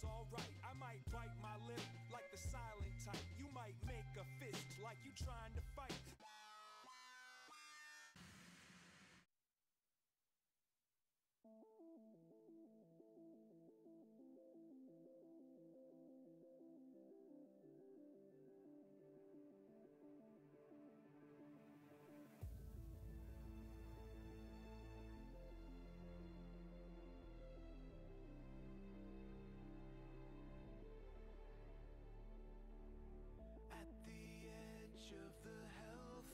S3: it's alright. I might bite my lip like the silent type. You might make a fist like you trying to fight.
S2: At the edge of the hellfire,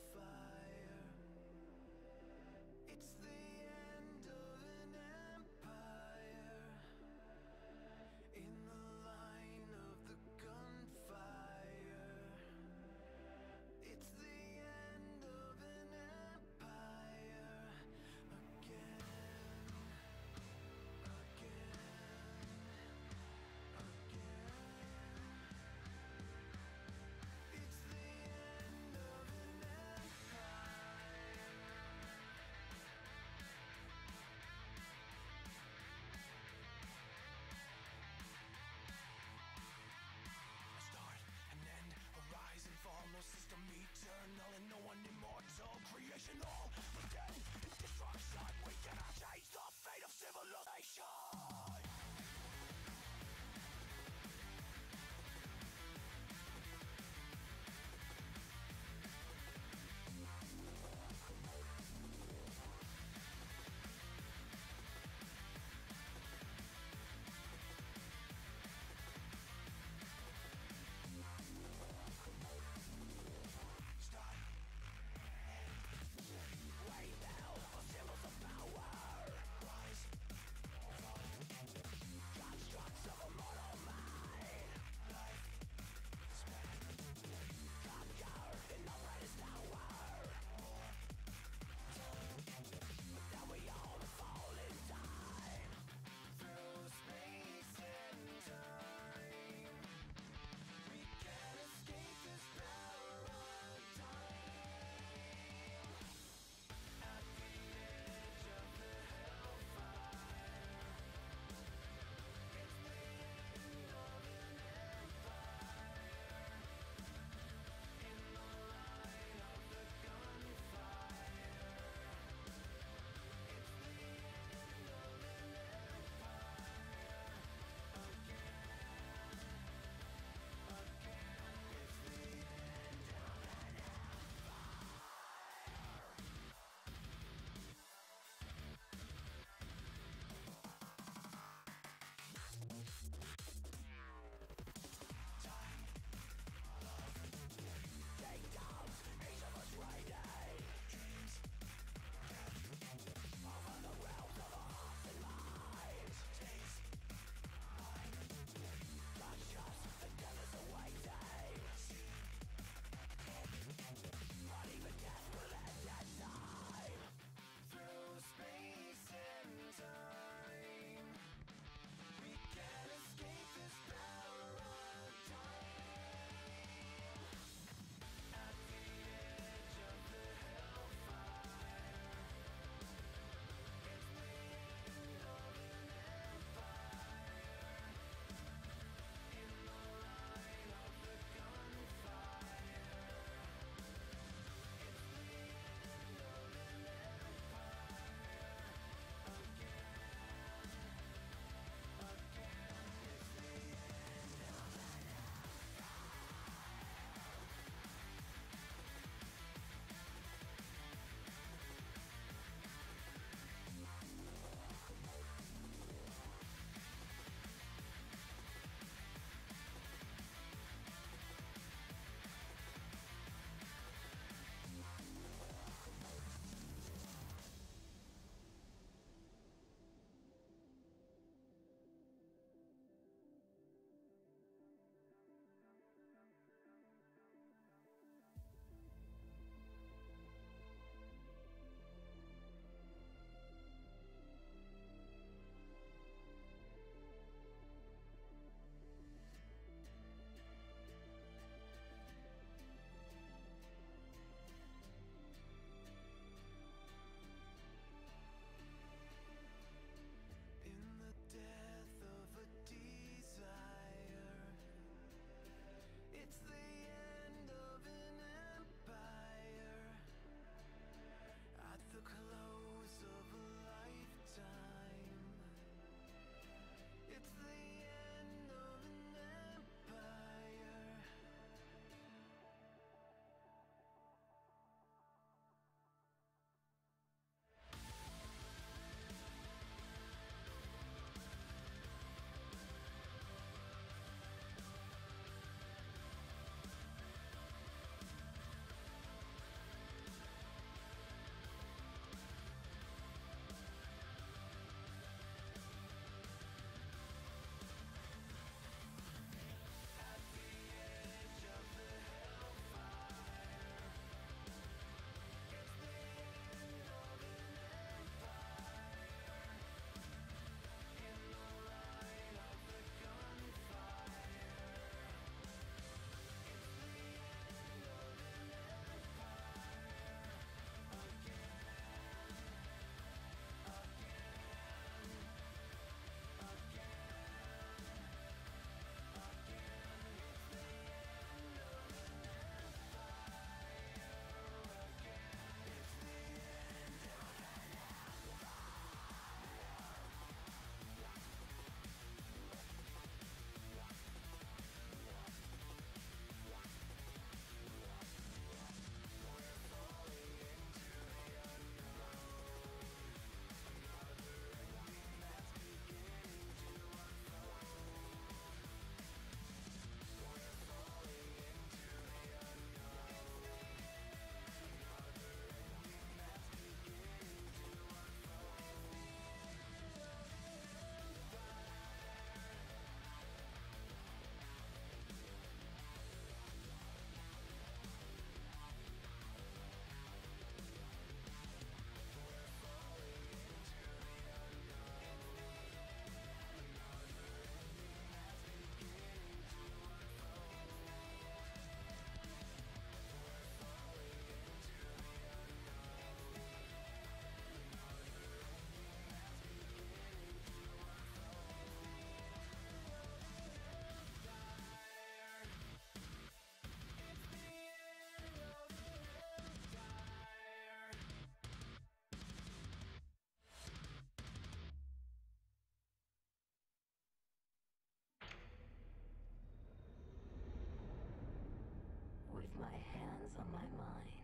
S4: on my mind.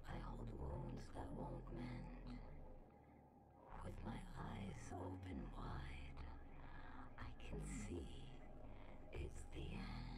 S4: I hold wounds that won't mend. With my eyes open wide, I can see it's the end.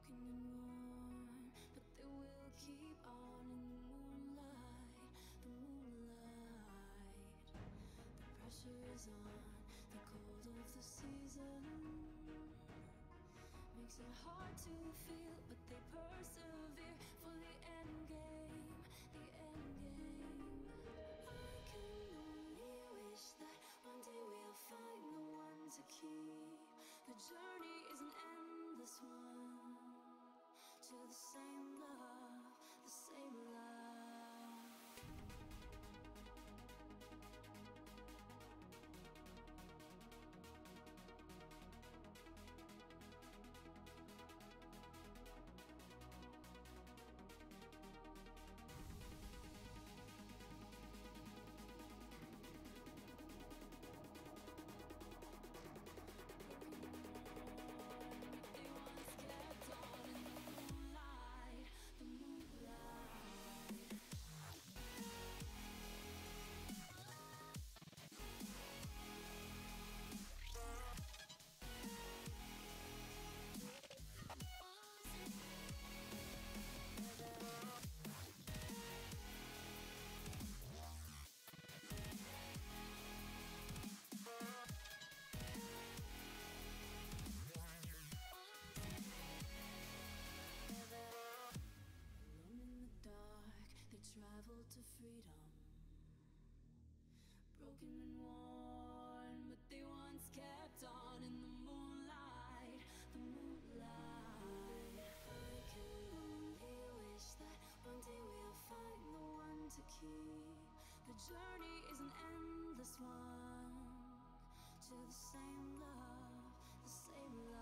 S5: broken and worn, but they will keep on in the moonlight, the moonlight. The pressure is on, the cold of the season makes it hard to feel, but they persevere for the end game, the end game. I can only wish that one day we'll find the one to keep. The journey is an endless one to the same love, the same love. They once kept on in the moonlight, the moonlight. Alone in the dark, they travel to freedom. Broken and worn, but they once kept on in the moonlight, the moonlight. I can only wish that one day we'll find the one to keep. The journey is an endless one to the same love, the same love.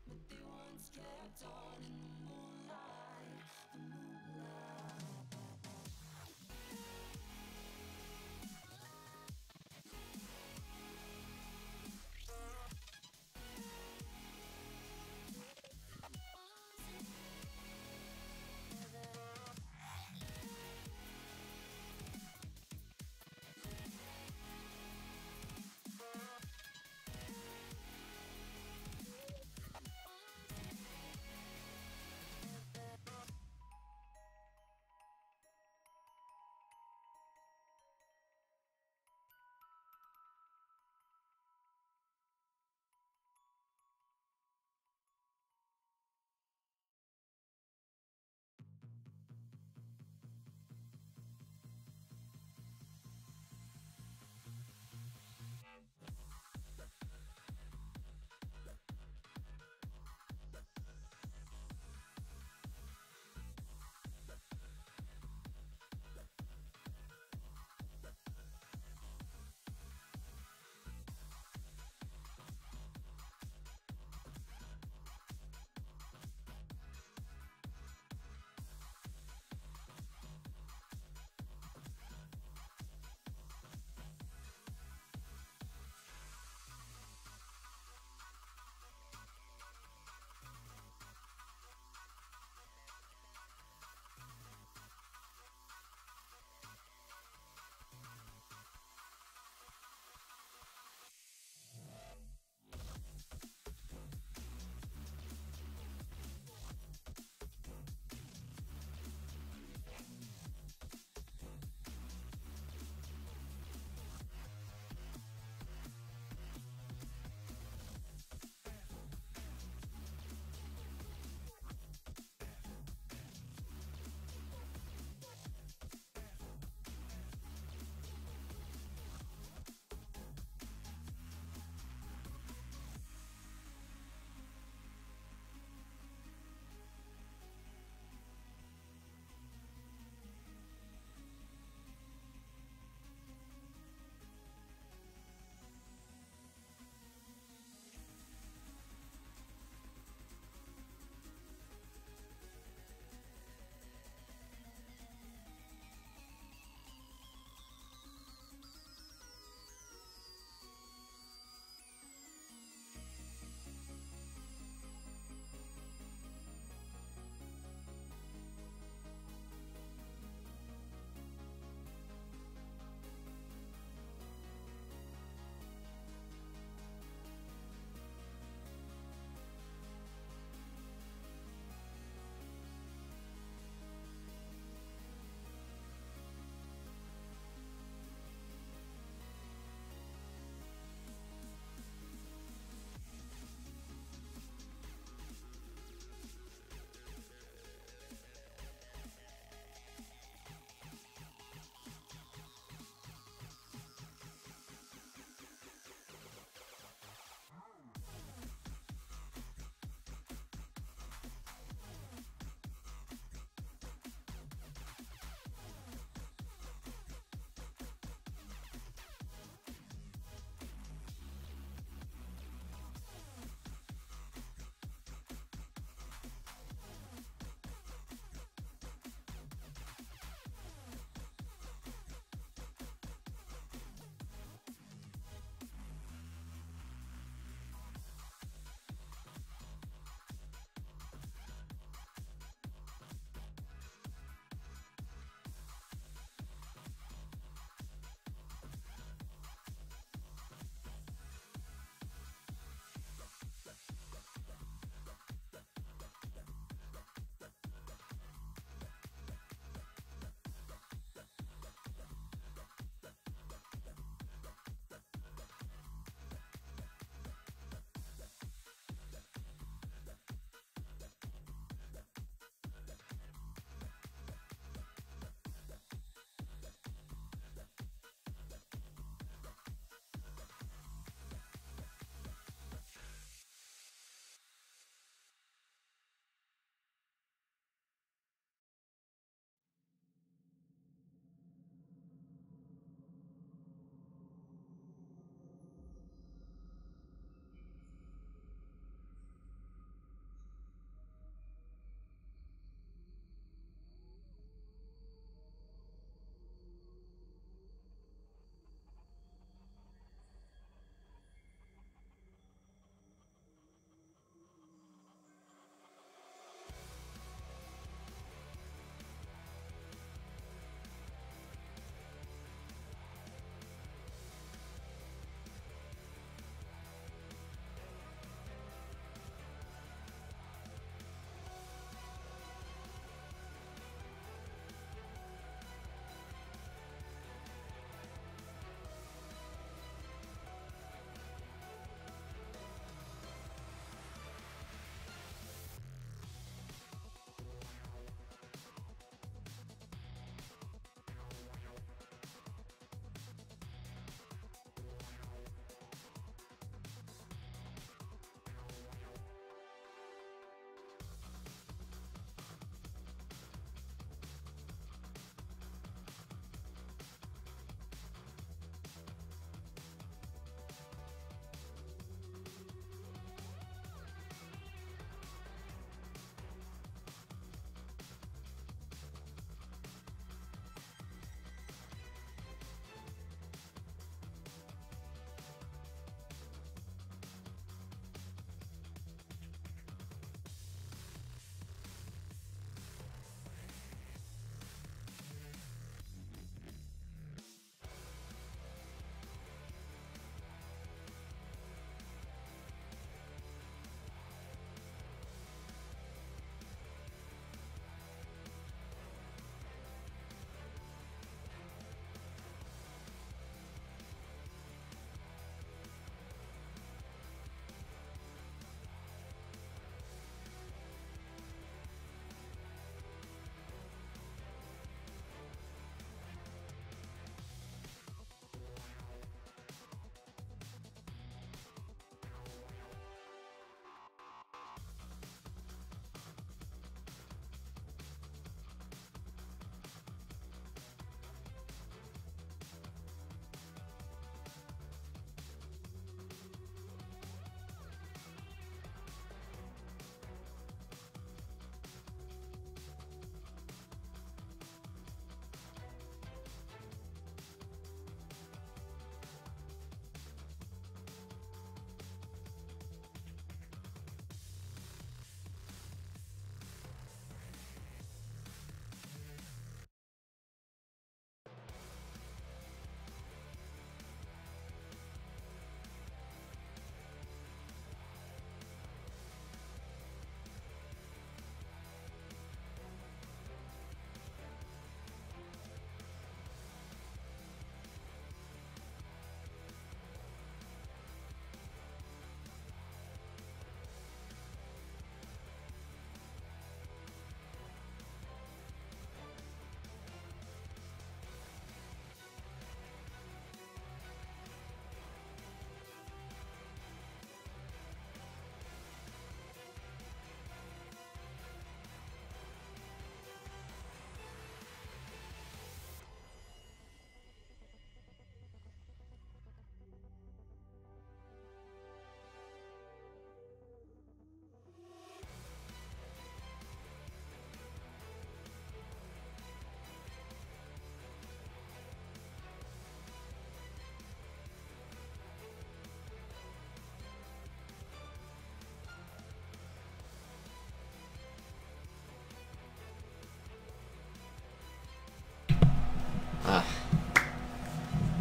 S5: But they once kept on in the moonlight, the moonlight.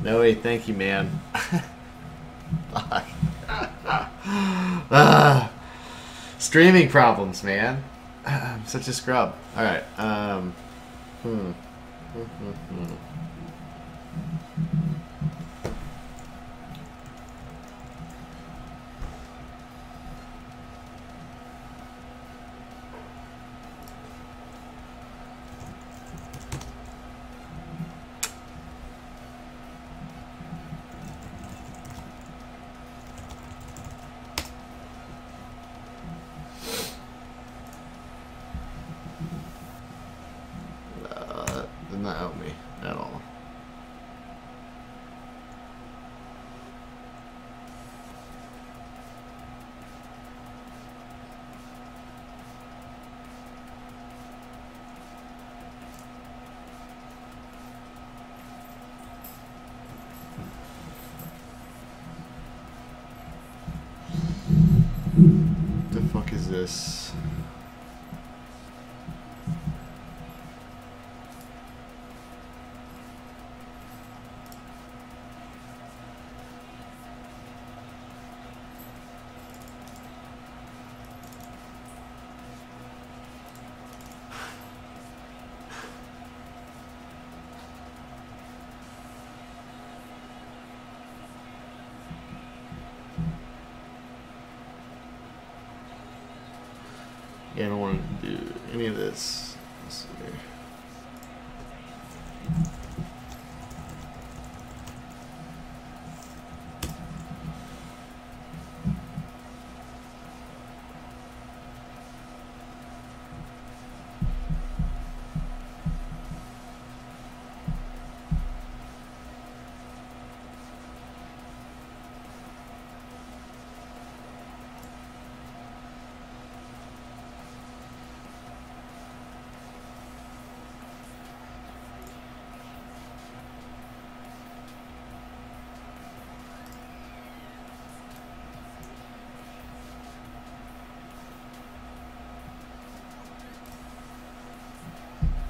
S1: Noe, thank you, man. Fuck. Ah, streaming problems, man. I'm such a scrub. All right. Did not help me at all. The fuck is this? Yeah, I don't want to do any of this. Let's see here.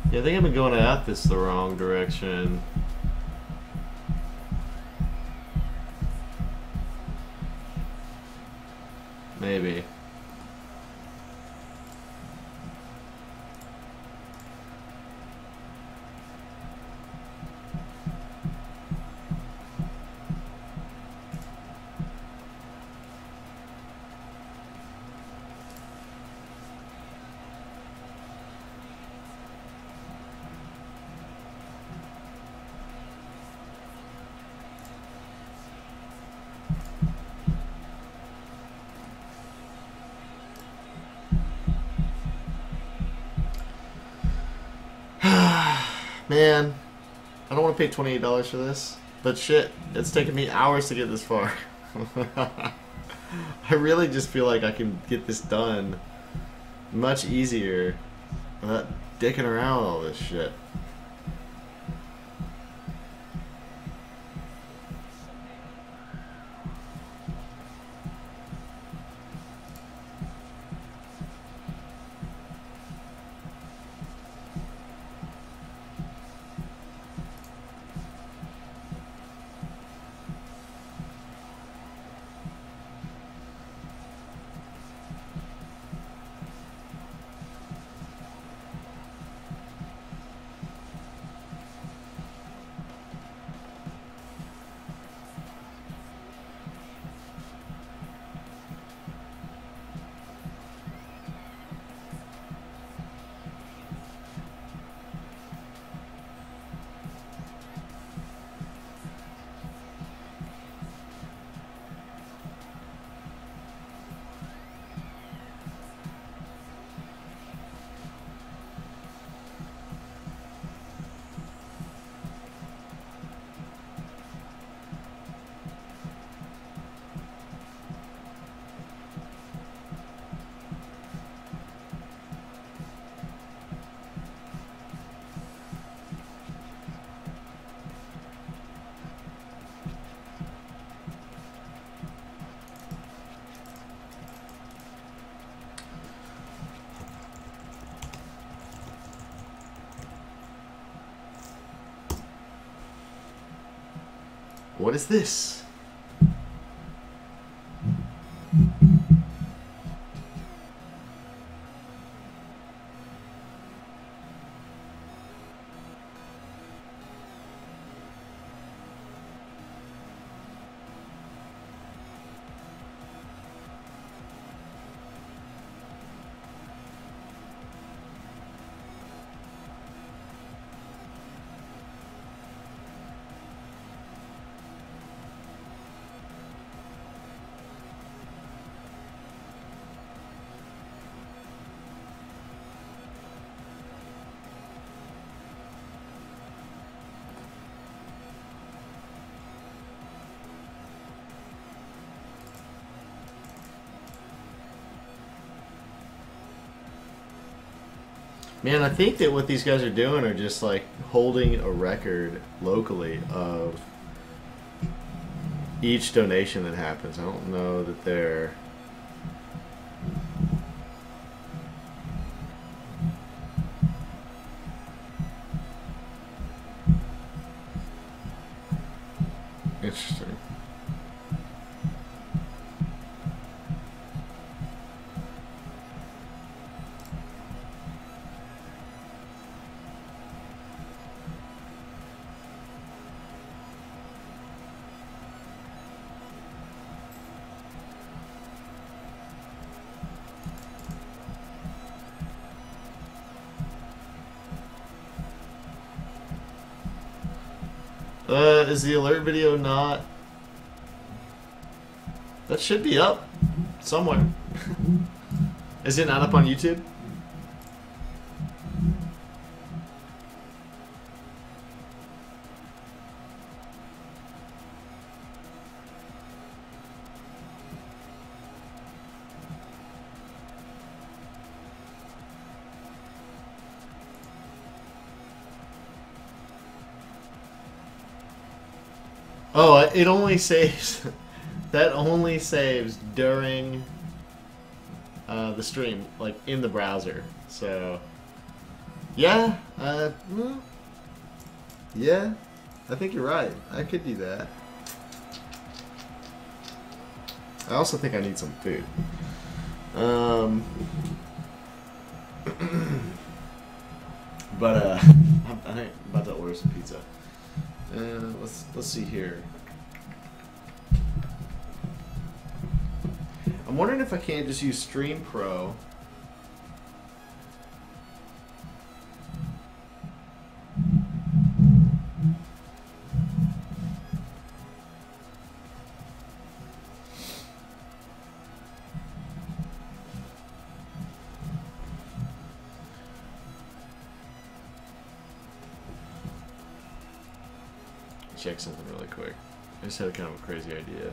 S1: Yeah, I think I've been going at this the wrong direction. Maybe. Man, I don't want to pay $28 for this, but shit, it's taken me hours to get this far. I really just feel like I can get this done much easier without dicking around with all this shit. What is this? Man, I think that what these guys are doing are just like holding a record locally of each donation that happens. I don't know that they're... Interesting. Is the alert video not... That should be up somewhere. Is it not up on YouTube? Oh, it only saves... That only saves during the stream, like in the browser. So, yeah, yeah, I think you're right. I could do that. I also think I need some food. But I'm about to order some pizza. Let's see here. I'm wondering if I can't just use Stream Pro. Check something really quick. I just had a kind of a crazy idea.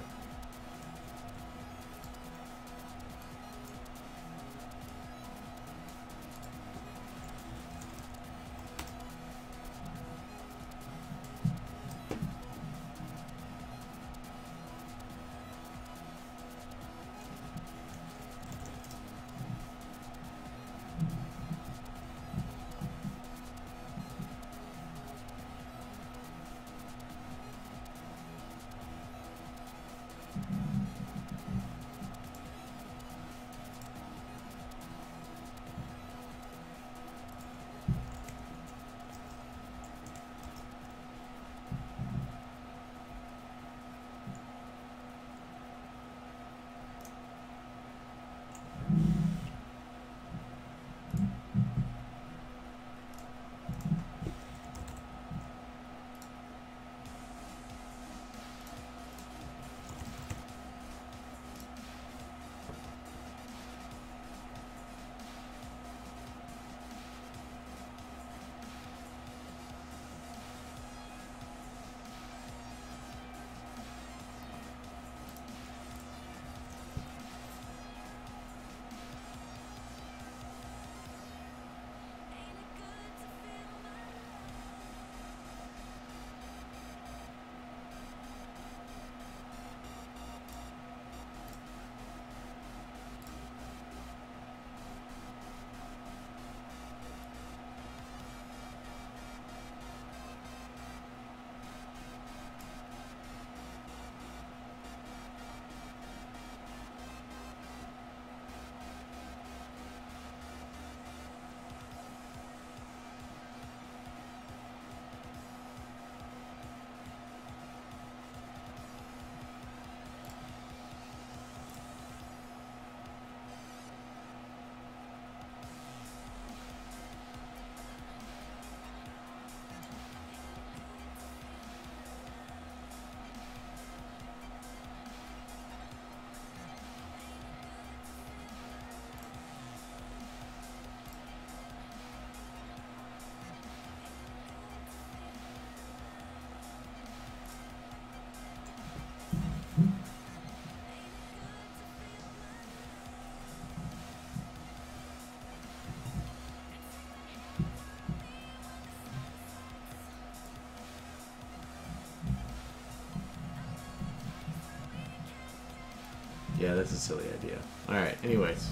S1: Yeah, that's a silly idea. Alright, anyways.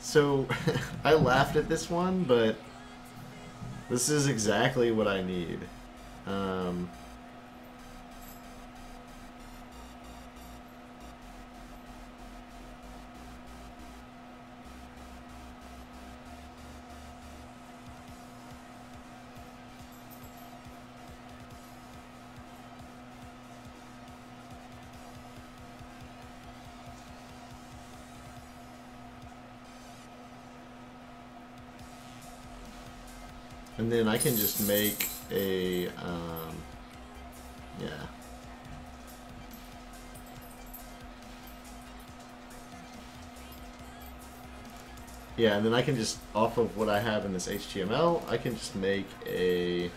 S1: So, I laughed at this one, but this is exactly what I need. And then I can just make a, yeah. Yeah, and then I can just, off of what I have in this HTML, I can just make a,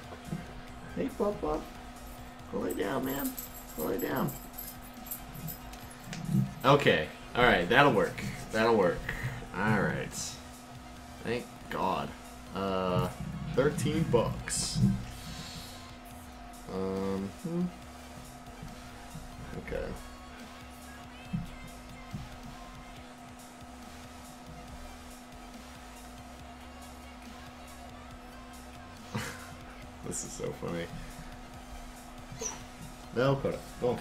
S1: hey, Pop Pop, go lay down, man, go lay down. Okay, alright, that'll work, that'll work. Alright, thank God. 13 bucks. Okay. This is so funny. No, Coda, go on.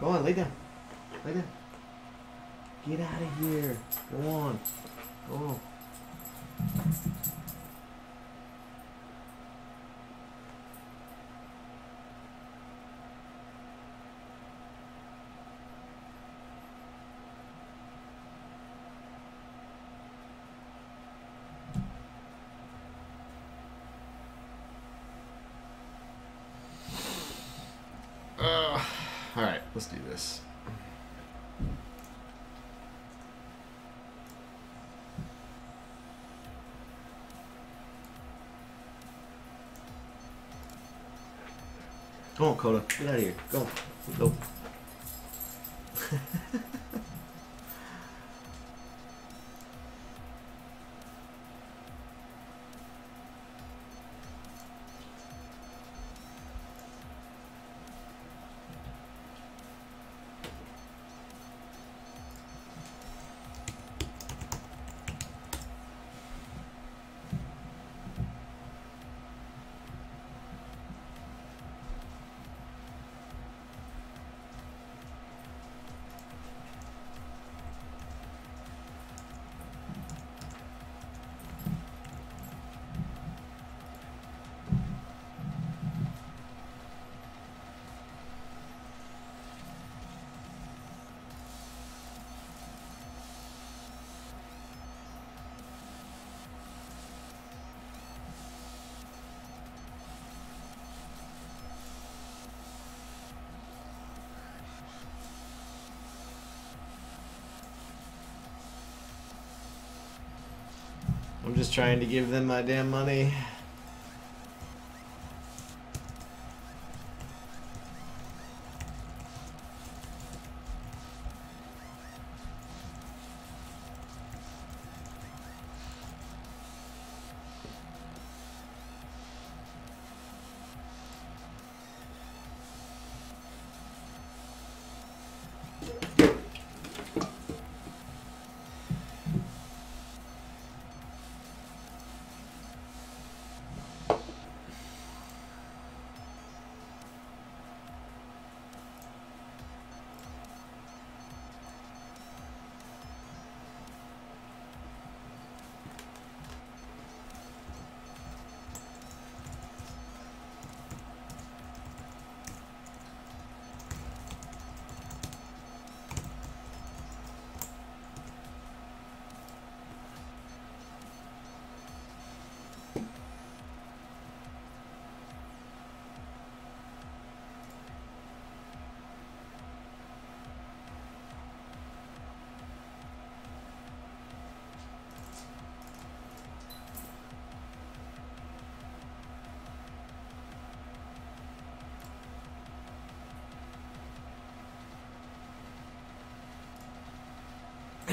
S1: Go on, lay down. Lay down. Get out of here. Go on. Go on. Alright, let's do this. Go on, Coda. Get out of here. Go. Go. I'm just trying to give them my damn money.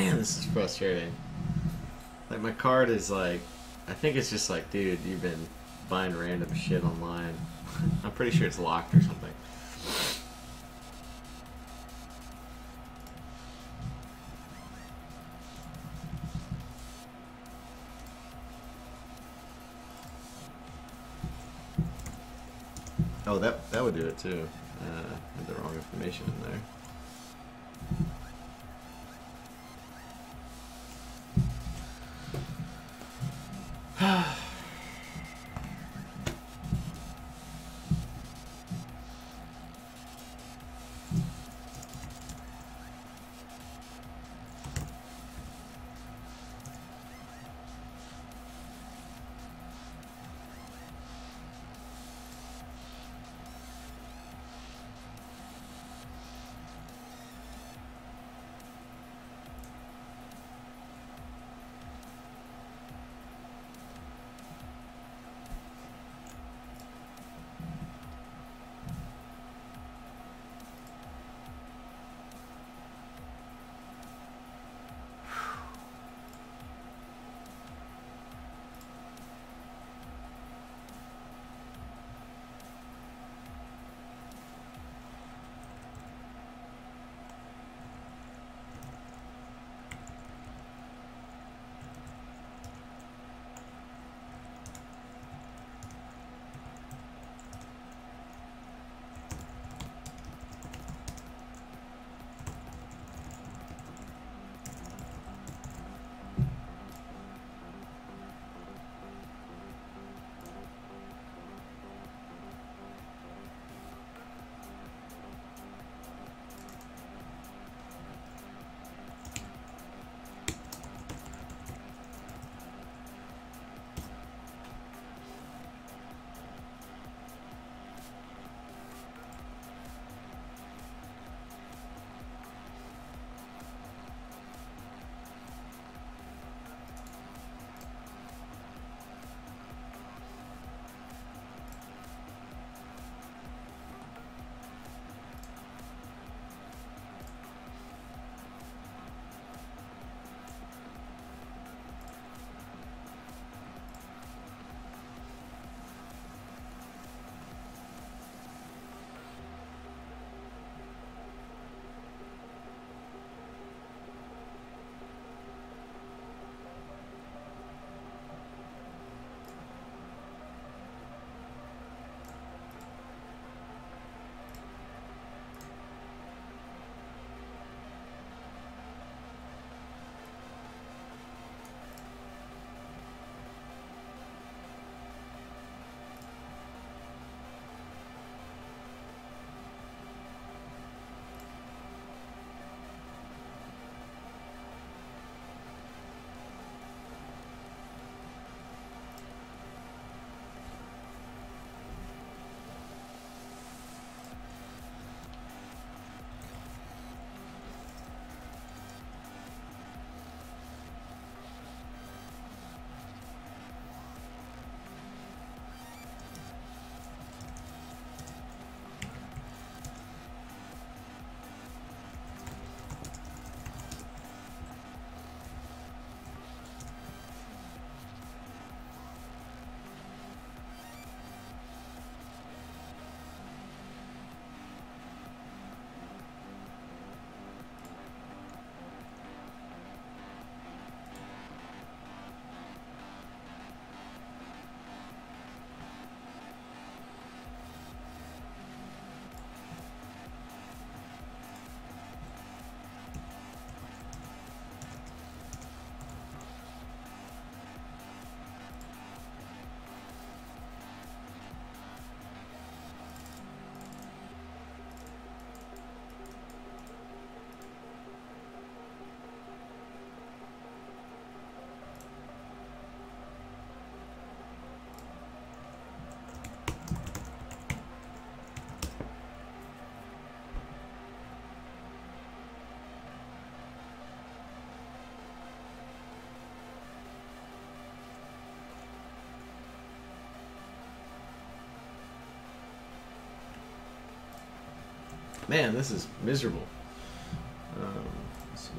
S1: Man, this is frustrating. Like, my card is like, I think it's just like, dude, you've been buying random shit online. I'm pretty sure it's locked or something. Oh, that would do it too. Had the wrong information in there. Man, this is miserable. Let's see.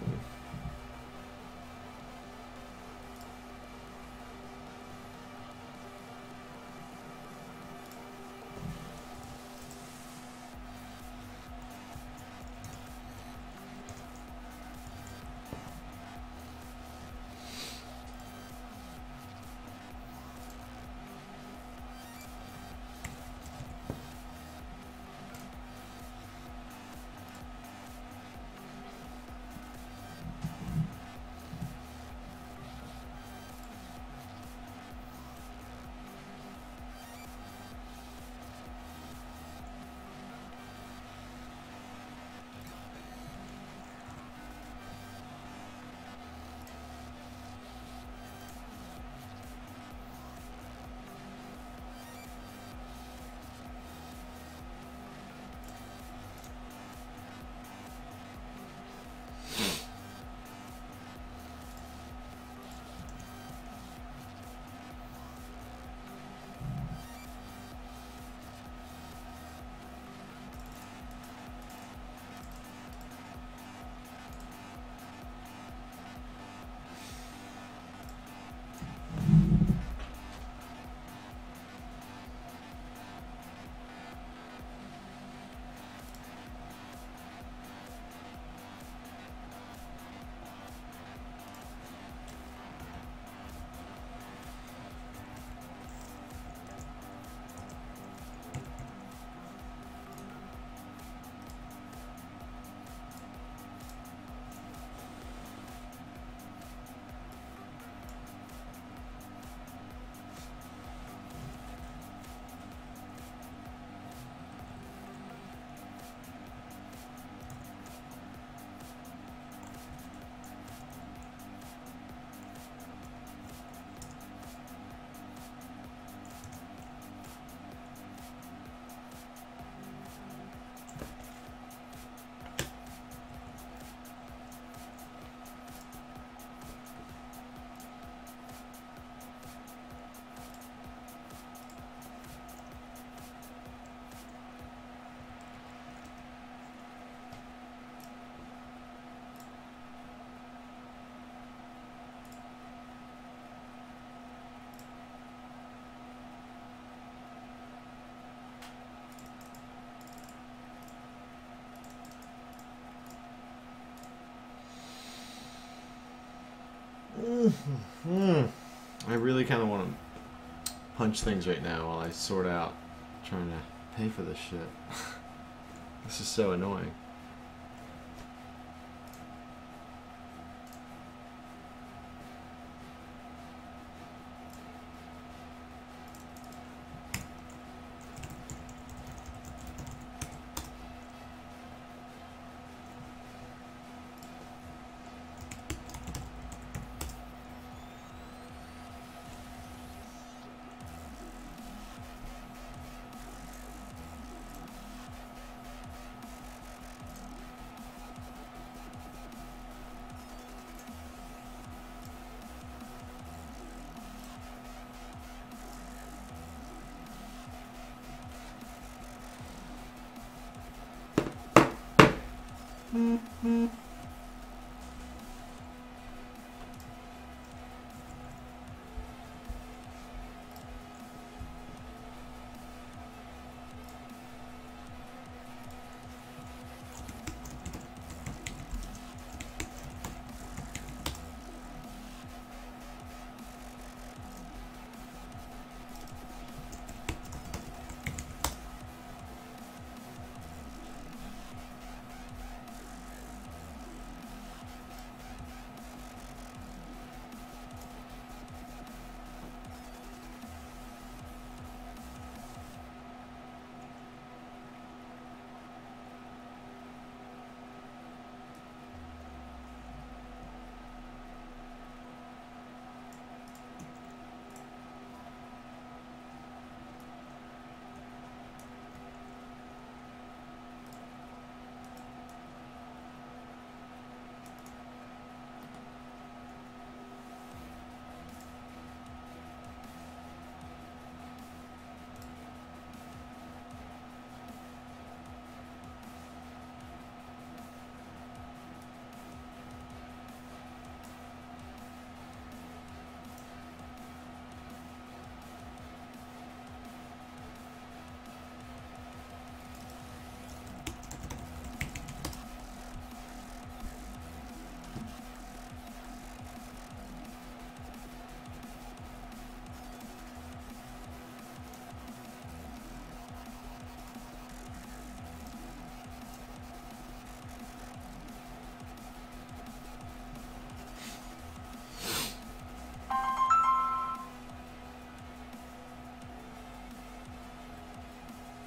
S1: I really kind of want to punch things right now while I sort out trying to pay for this shit. This is so annoying.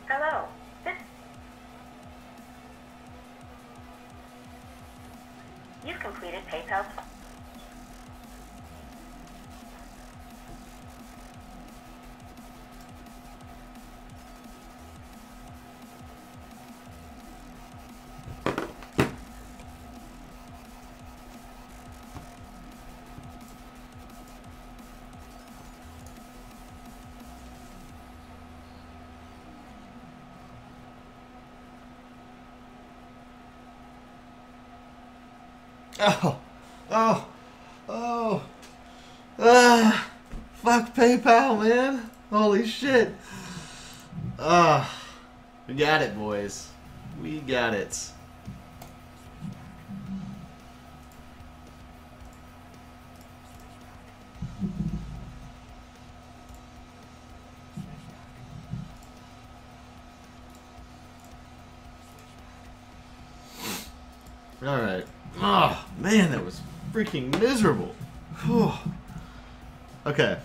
S6: Hello. You've completed PayPal.
S1: Oh, oh, oh, ah, fuck PayPal, man. Holy shit. Ah, we got it, boys. We got it. Alright. Oh, man, that was freaking miserable. Whew. Okay.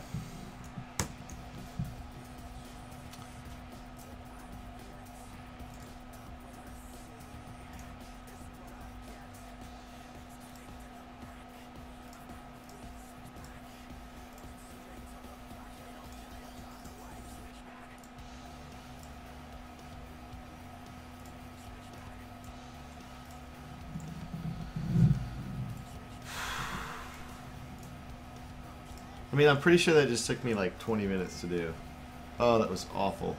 S1: I mean, I'm pretty sure that just took me like 20 minutes to do. Oh, that was awful.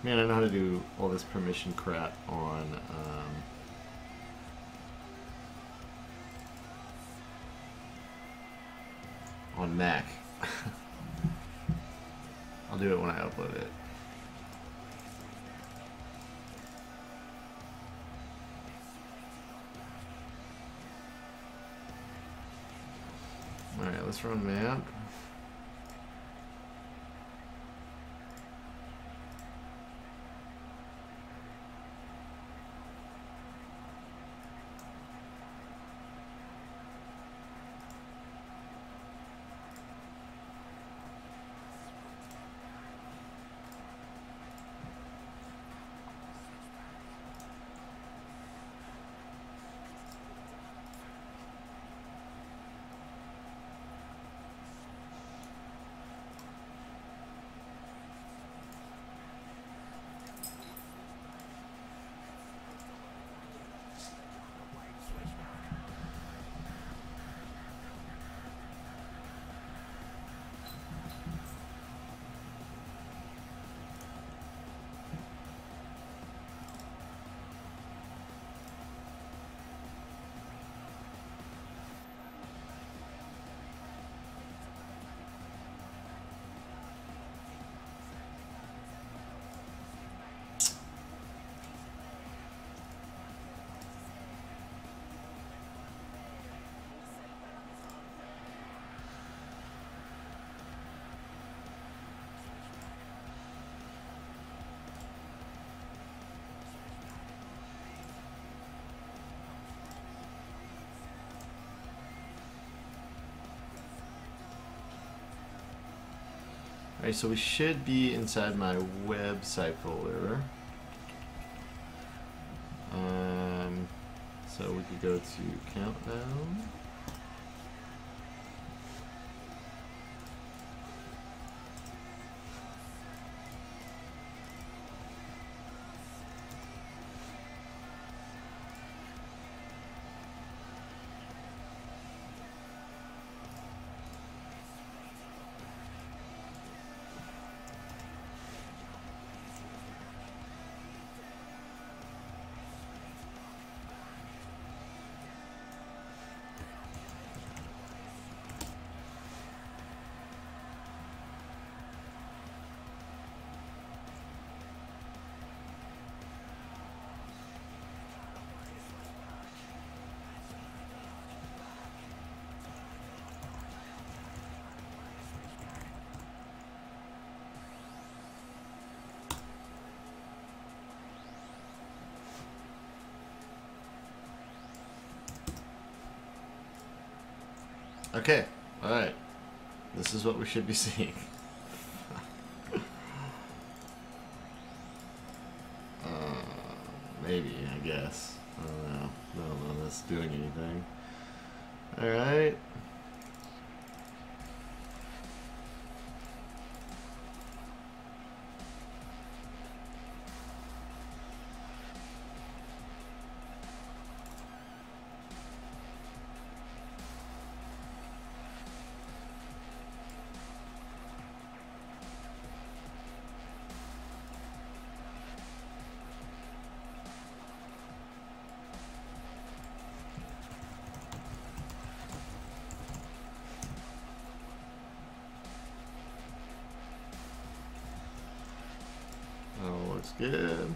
S1: Man, I know how to do all this permission crap on Mac. I'll do it when I upload it. Alright, let's run map. Alright, so we should be inside my website folder. So we could go to Countdown. Okay, alright. This is what we should be seeing. Maybe, I guess. I don't know. I don't know if that's doing anything. Alright. Oh, looks good.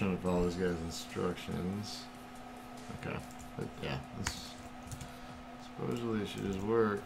S1: trying to follow this guy's instructions. Okay. But yeah, this supposedly should just work.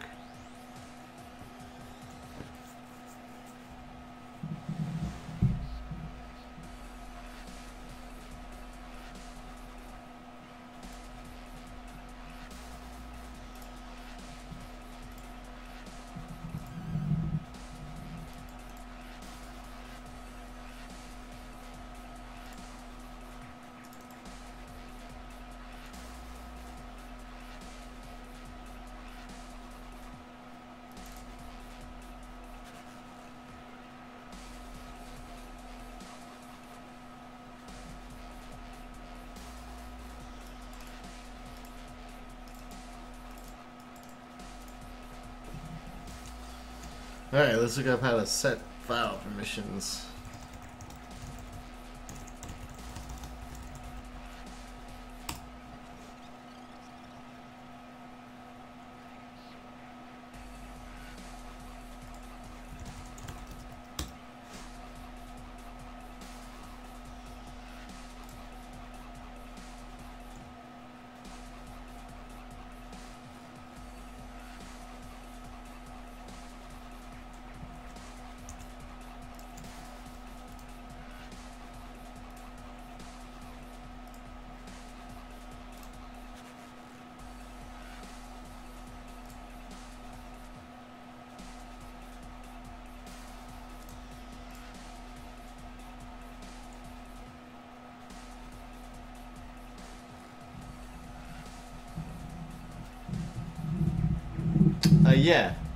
S1: Alright, let's look up how to set file permissions.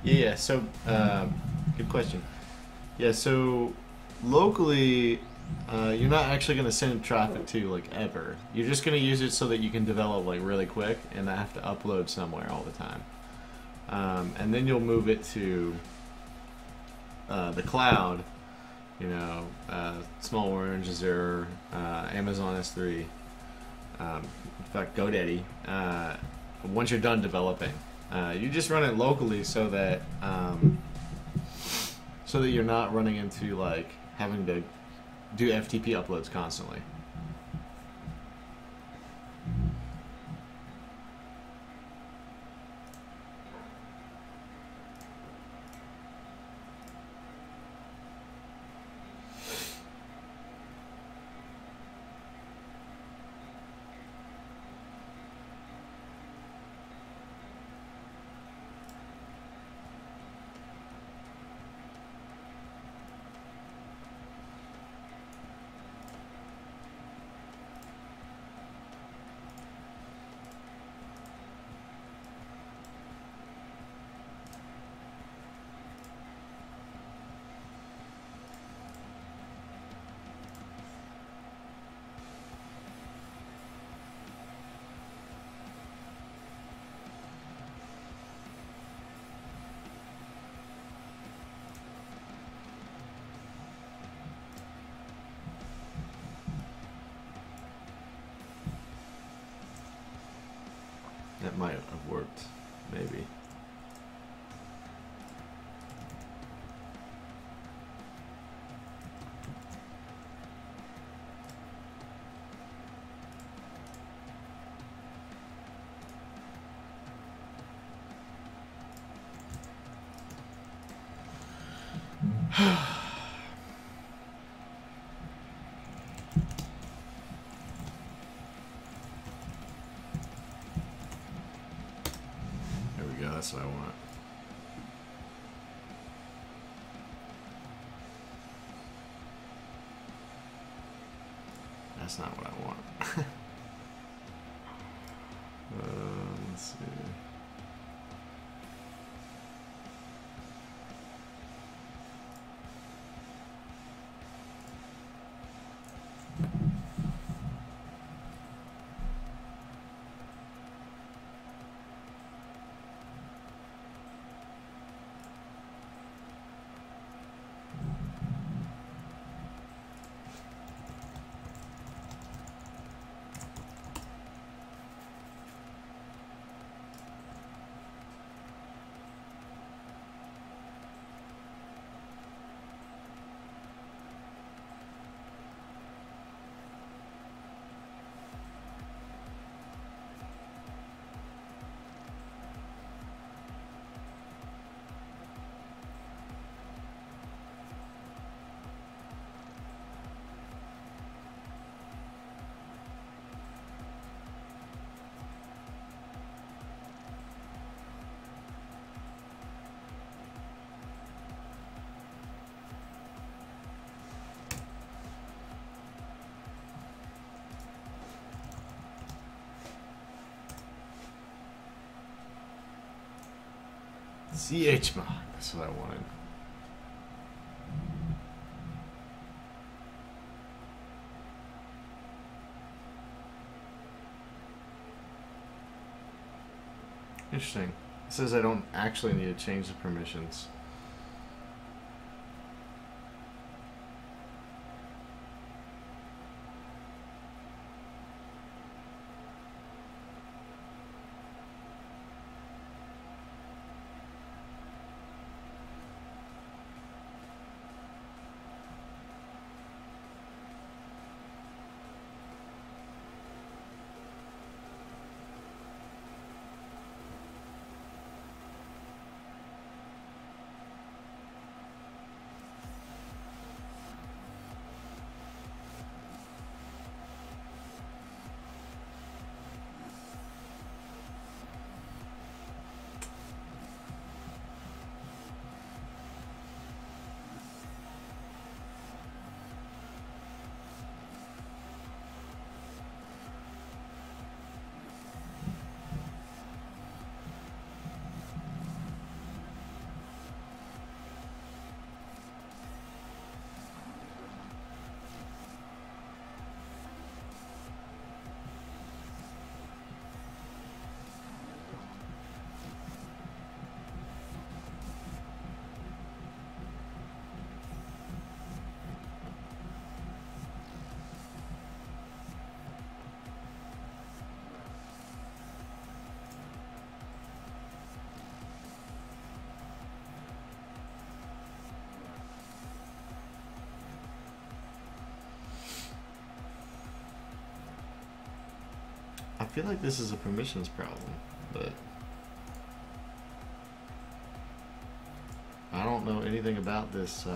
S1: Yeah. So, good question. Yeah, so locally, you're not actually going to send traffic to like ever. You're just going to use it so that you can develop like really quick and not have to upload somewhere all the time. And then you'll move it to the cloud. You know, Small Orange, Azure, Amazon S3. In fact, GoDaddy. Once you're done developing. You just run it locally so that you're not running into like having to do FTP uploads constantly. That might have worked, maybe. There we go, that's what I want. That's not what I want. Let's see. CH mod. That's what I wanted. Interesting. It says I don't actually need to change the permissions. I feel like this is a permissions problem, but I don't know anything about this.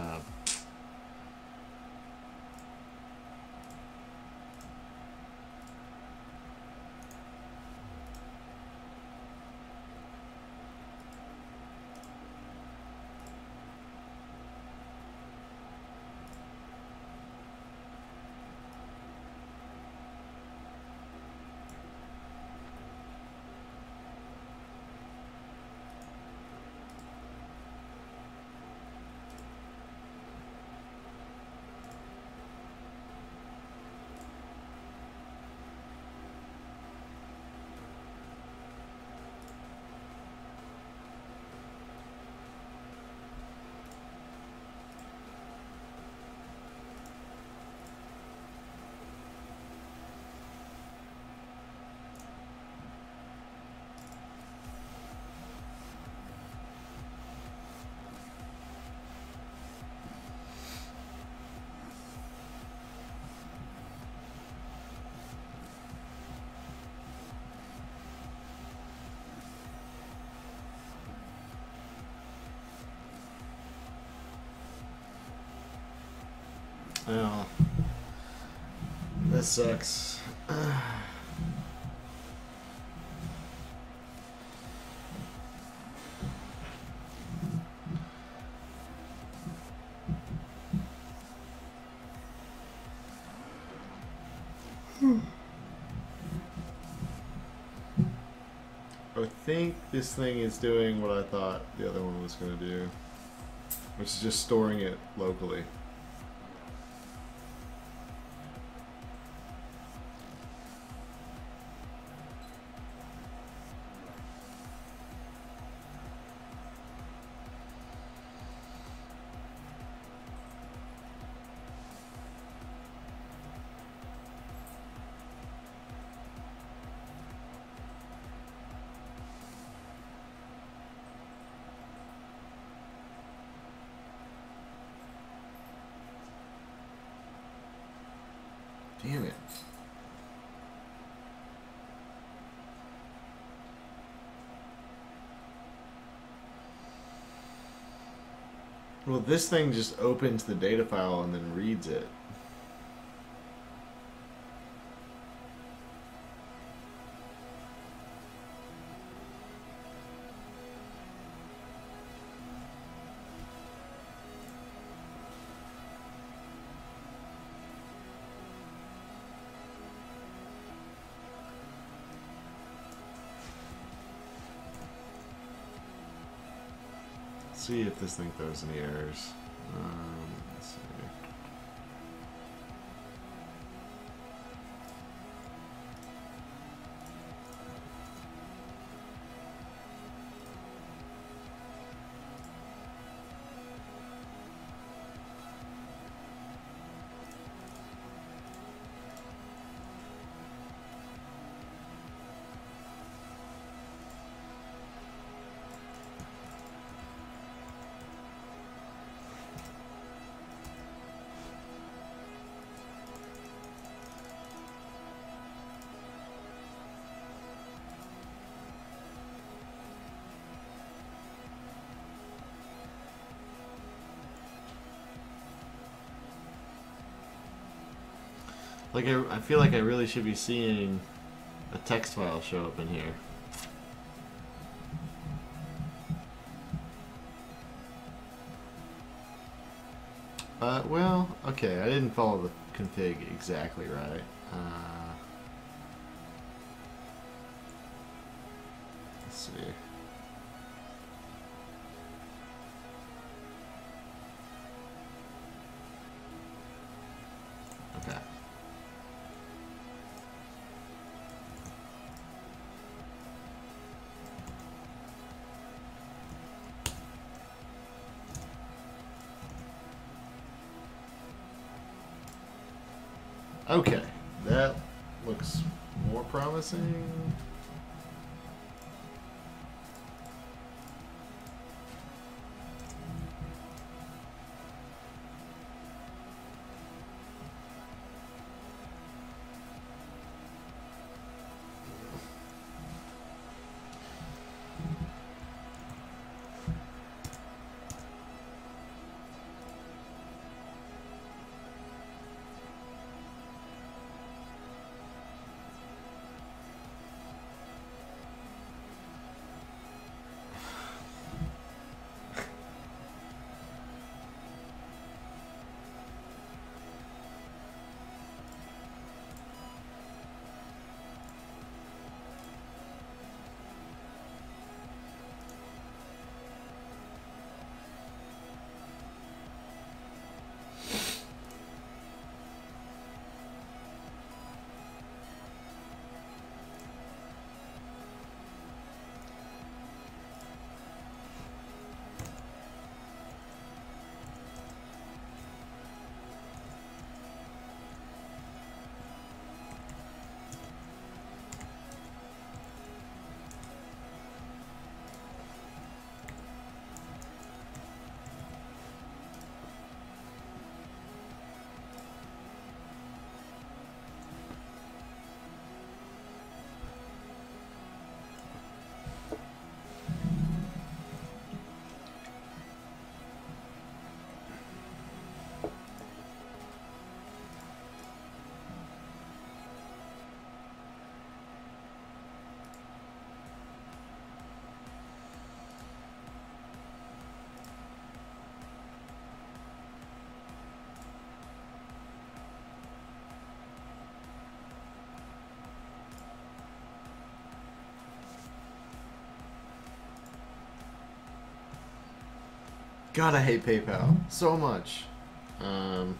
S1: Oh, that sucks. I think this thing is doing what I thought the other one was going to do, which is just storing it locally. Damn it. Well, this thing just opens the data file and then reads it. see if this thing throws any errors. Let's see. Like, I feel like I really should be seeing a text file show up in here. Well, okay, I didn't follow the config exactly right. Let's see. Okay. Okay, that looks more promising. God, I hate PayPal so much. Hmm.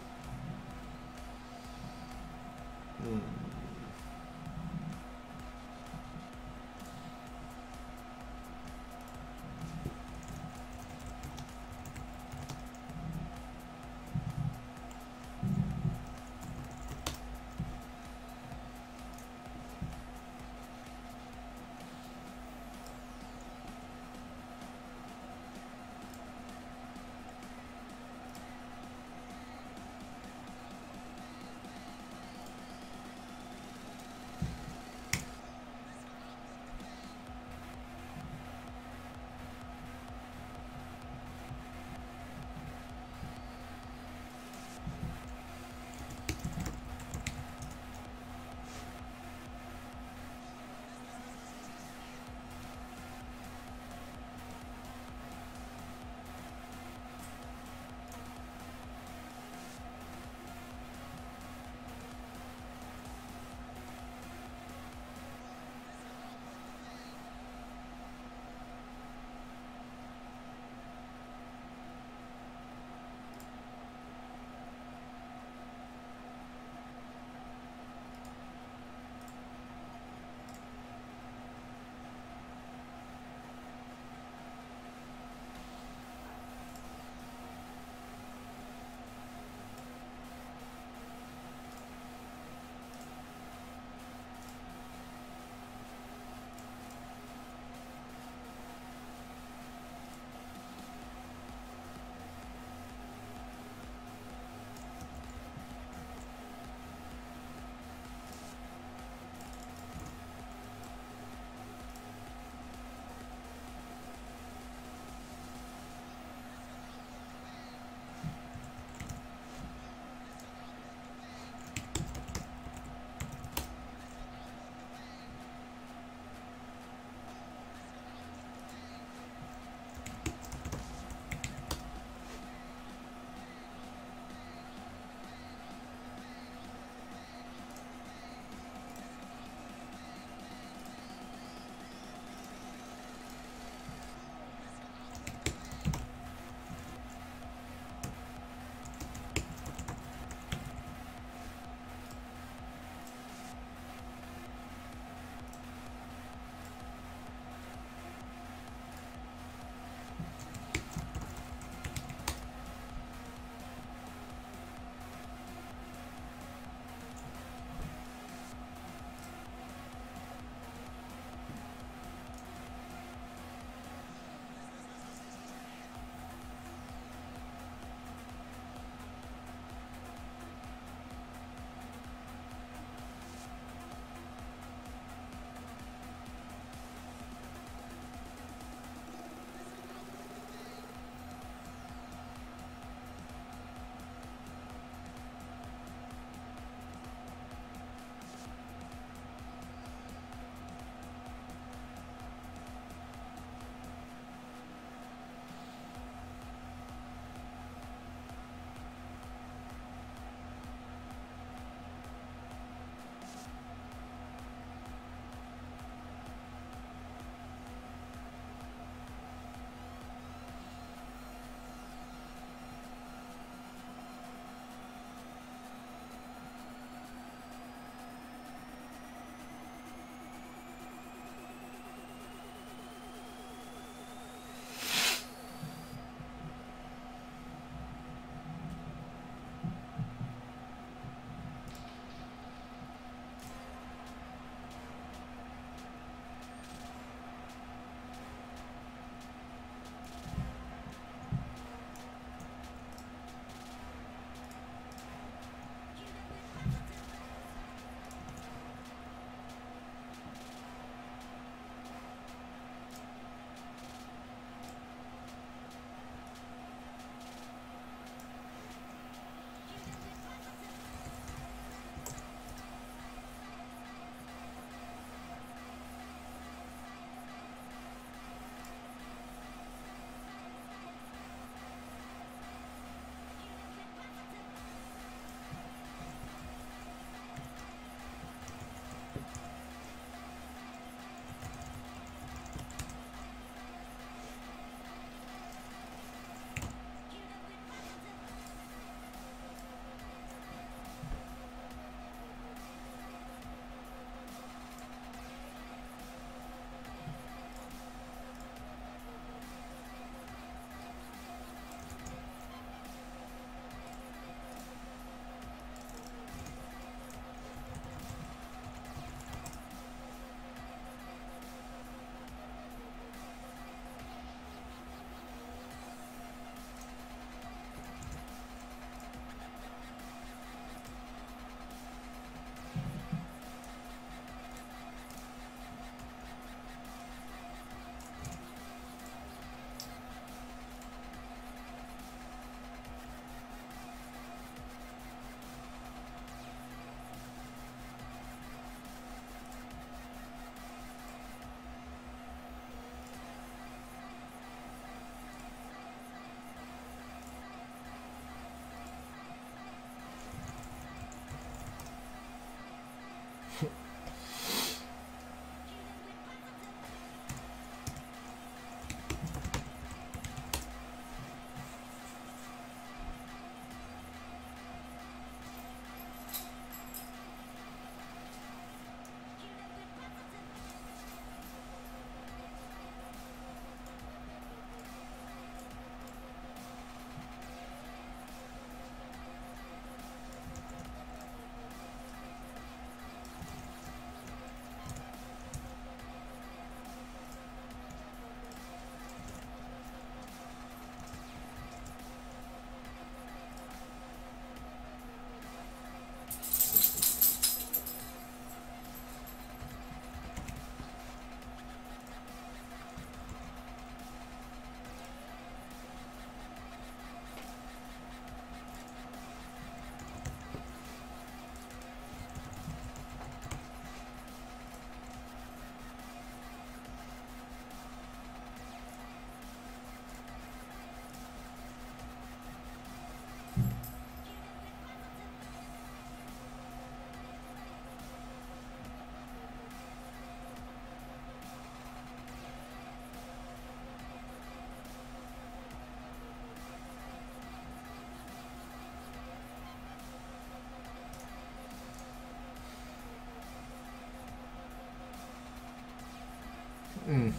S1: Dude.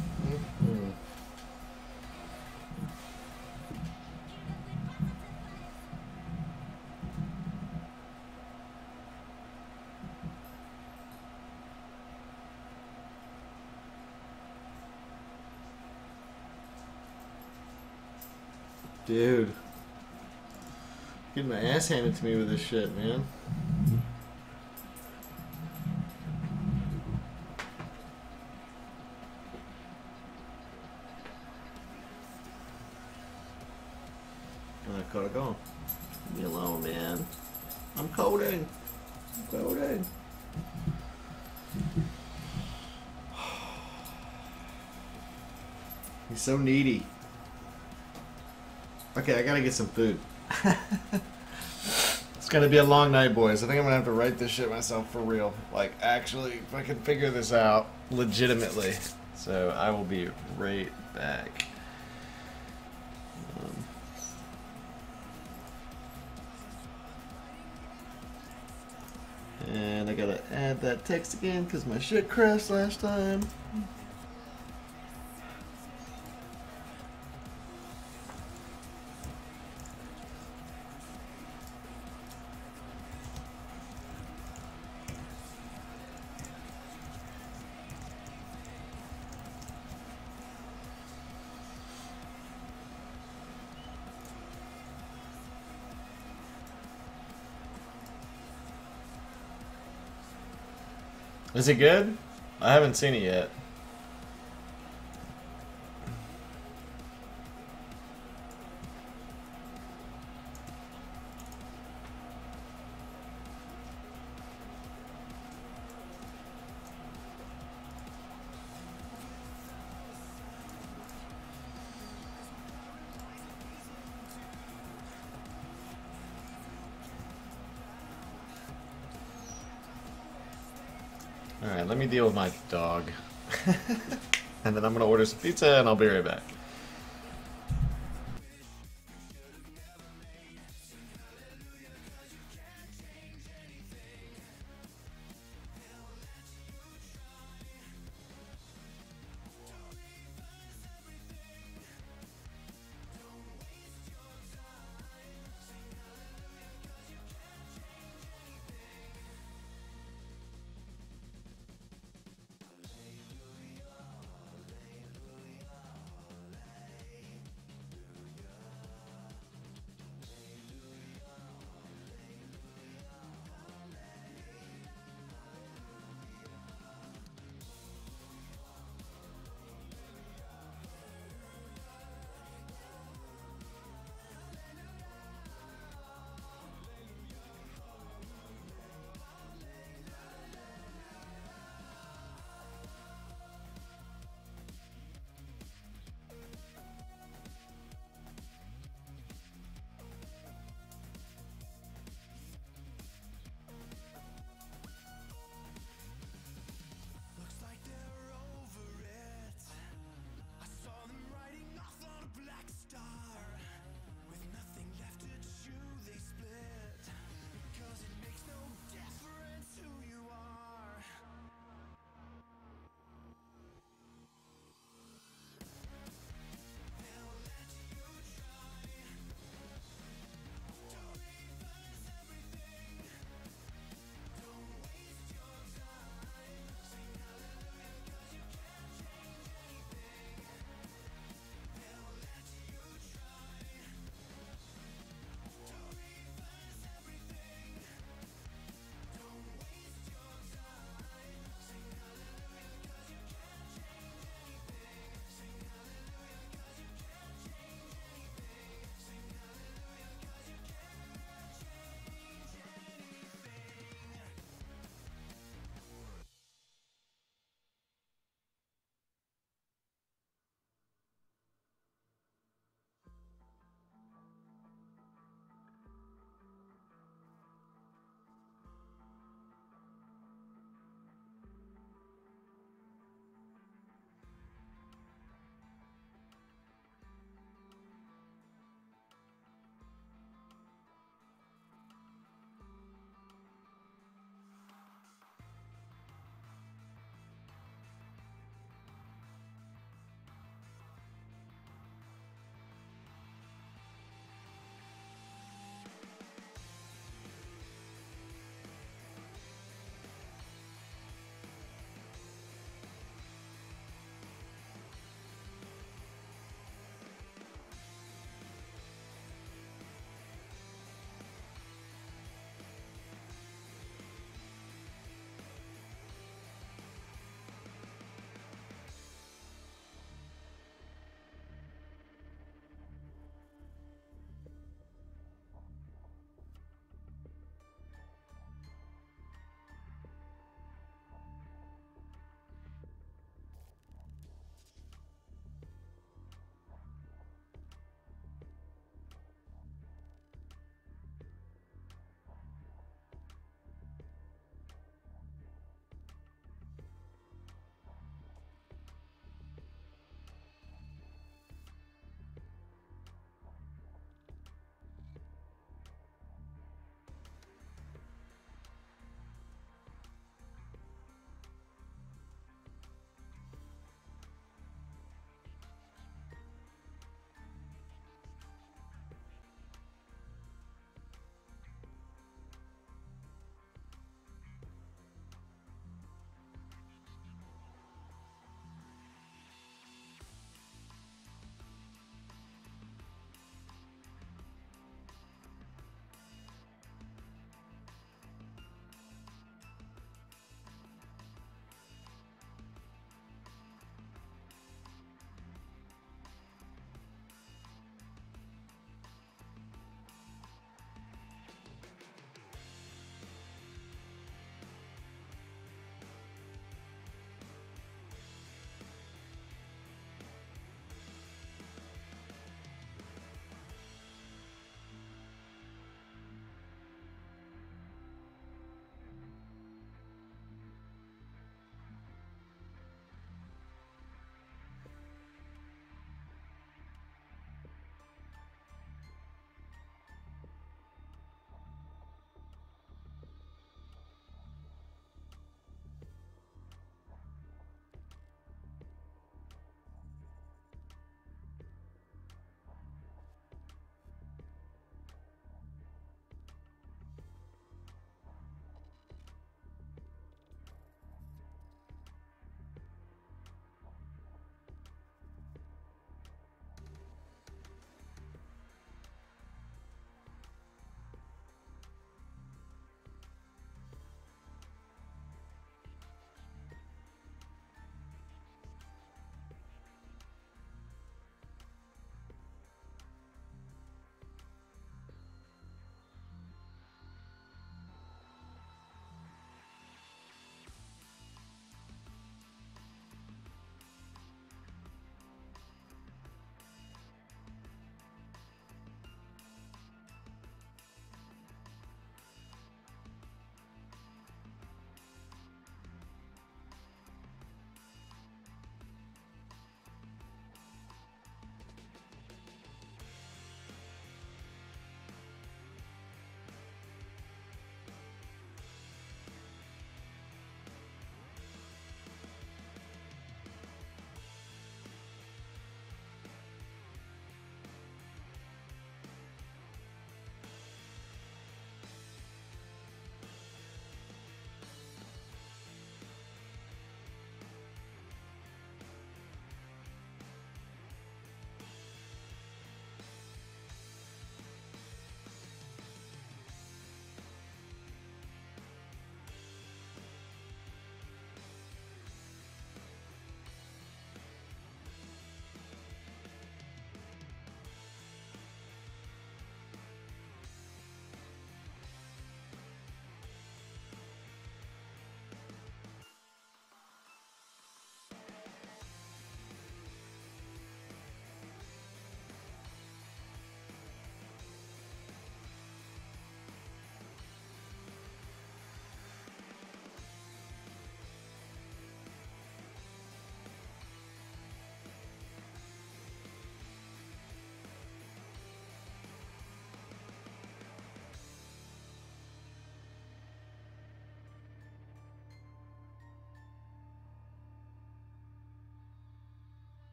S1: Getting my ass handed to me with this shit, man. Gotta go. Leave me alone, man. I'm coding. I'm coding. He's so needy. Okay, I gotta get some food. It's gonna be a long night, boys. I think I'm gonna have to write this shit myself for real. Like, actually, if I can figure this out legitimately. So, I will be right back. And I gotta add that text again because my shit crashed last time. Is it good? I haven't seen it yet. Alright, let me deal with my dog. And then I'm gonna order some pizza and I'll be right back.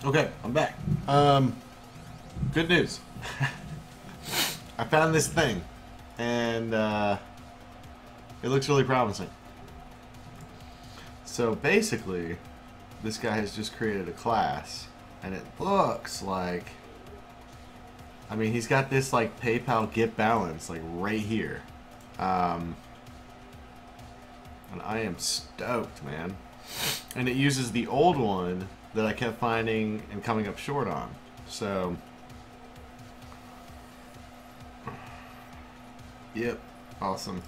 S1: Okay, I'm back. Good news. I found this thing, and it looks really promising. So basically, this guy has just created a class, and it looks like, I mean, he's got this like PayPal Get Balance like right here, and I am stoked, man. And it uses the old one that I kept finding and coming up short on. So, yep, awesome.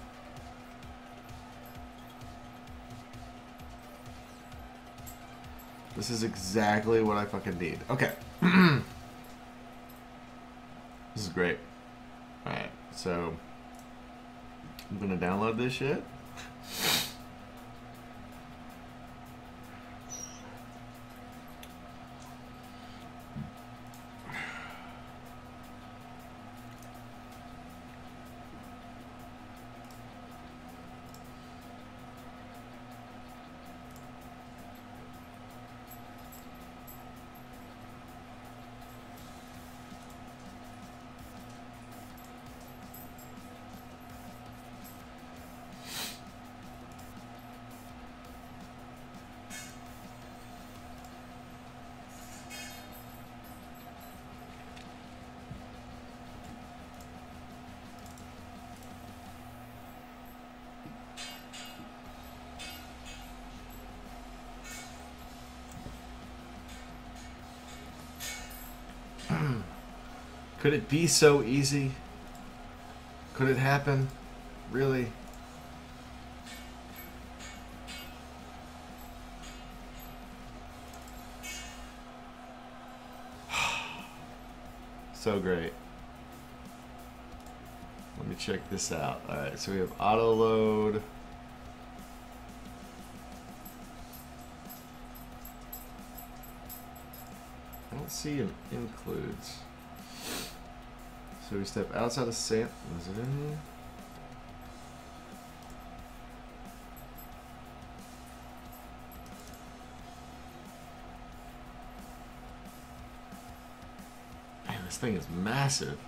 S1: This is exactly what I fucking need. Okay. This is great. Alright, so I'm gonna download this shit. Could it be so easy? Could it happen? Really? So great. Let me check this out. Alright, so we have auto load. I don't see an includes. So we step outside of sample. Is it in here? Man, this thing is massive.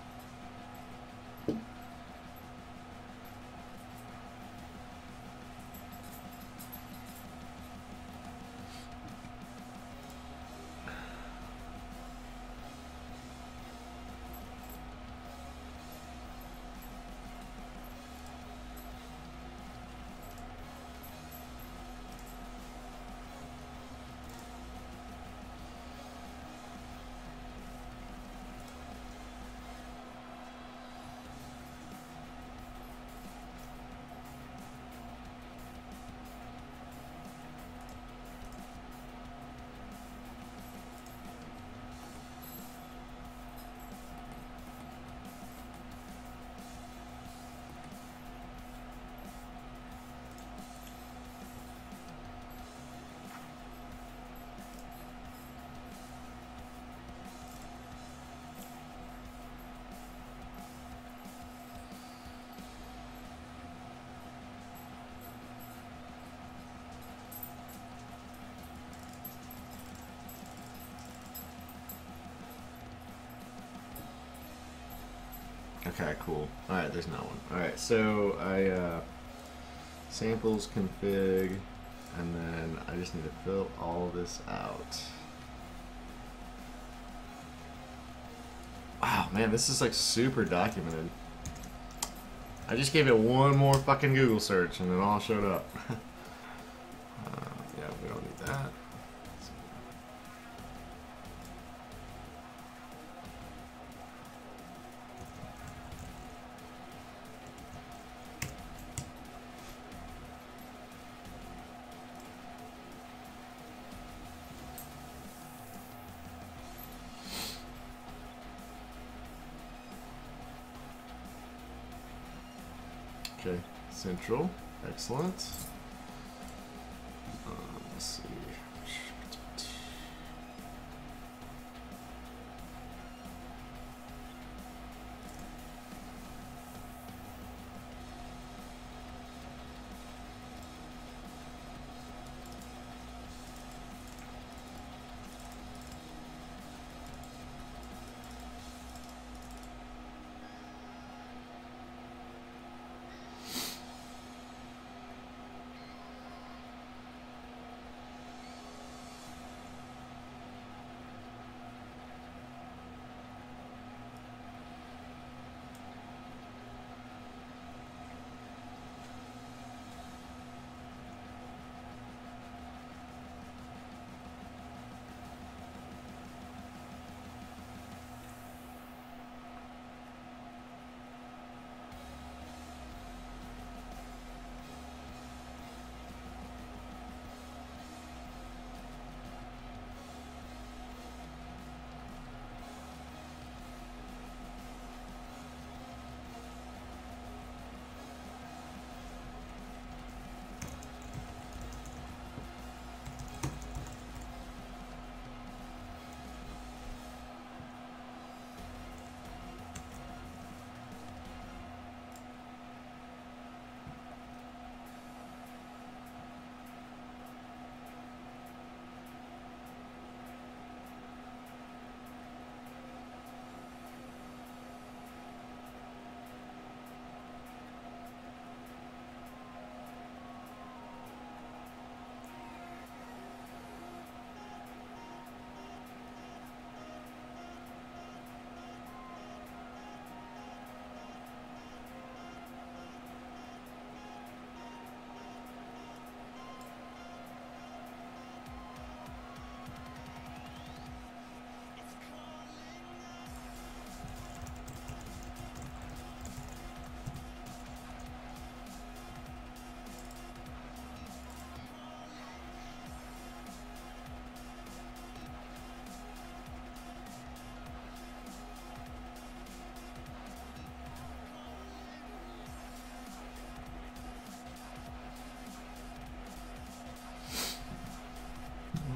S1: Okay, cool. Alright, there's not one. Alright, so I samples config, and then I just need to fill all this out. Wow, man, this is like super documented. I just gave it one more fucking Google search and it all showed up. Yeah, we don't need that. Okay, central, excellent. Let's see.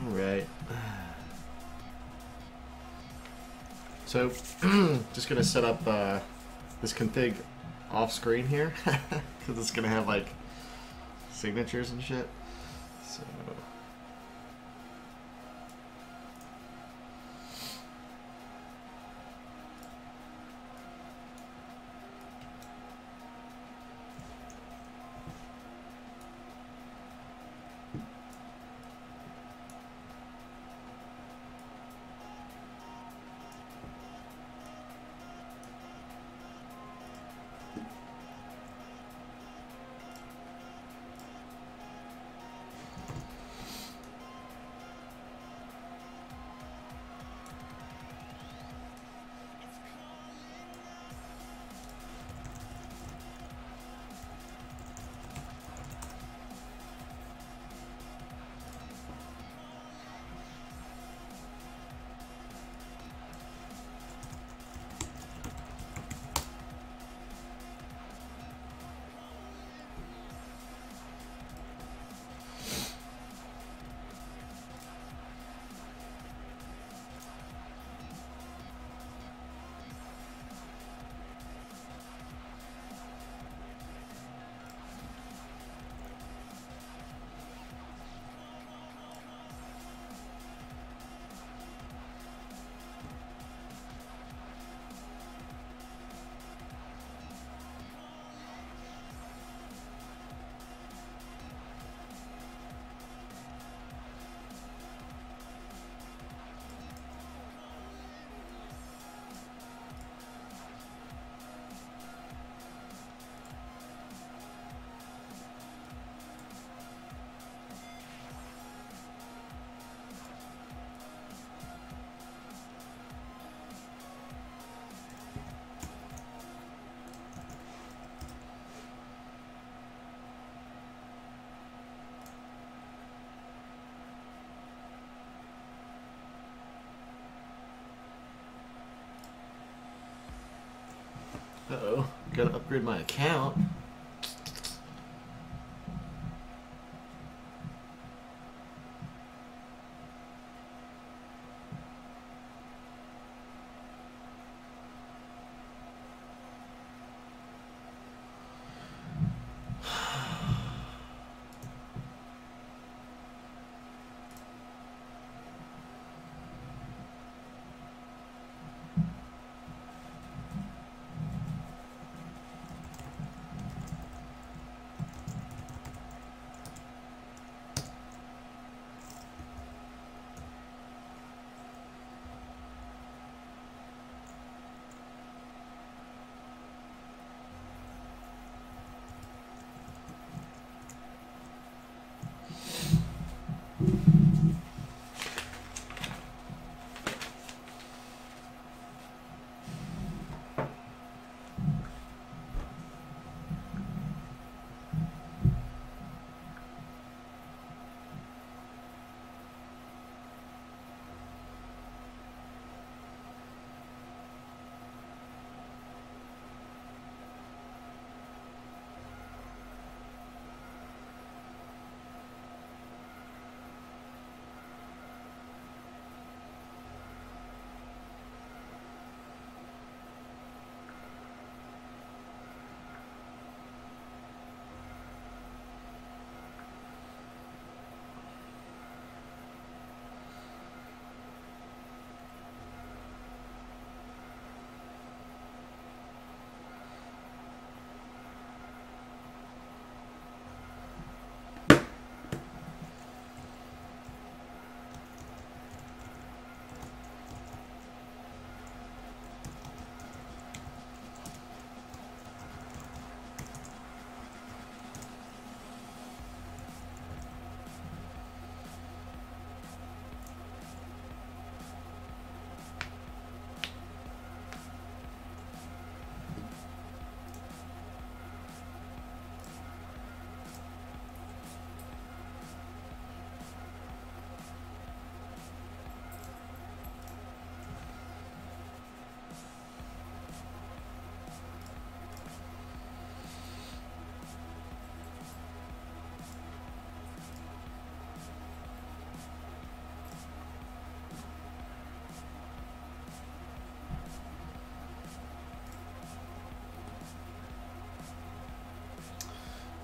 S1: Alright. So, just gonna set up this config off screen here, because it's gonna have like signatures and shit. So. Uh-oh. Gotta upgrade my account.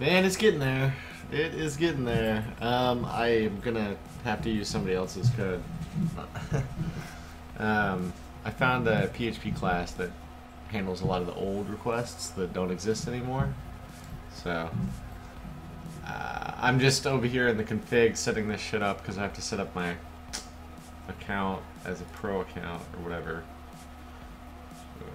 S1: Man, it's getting there. It is getting there. I am gonna have to use somebody else's code. I found a PHP class that handles a lot of the old requests that don't exist anymore. So I'm just over here in the config setting this shit up because I have to set up my account as a pro account or whatever. So.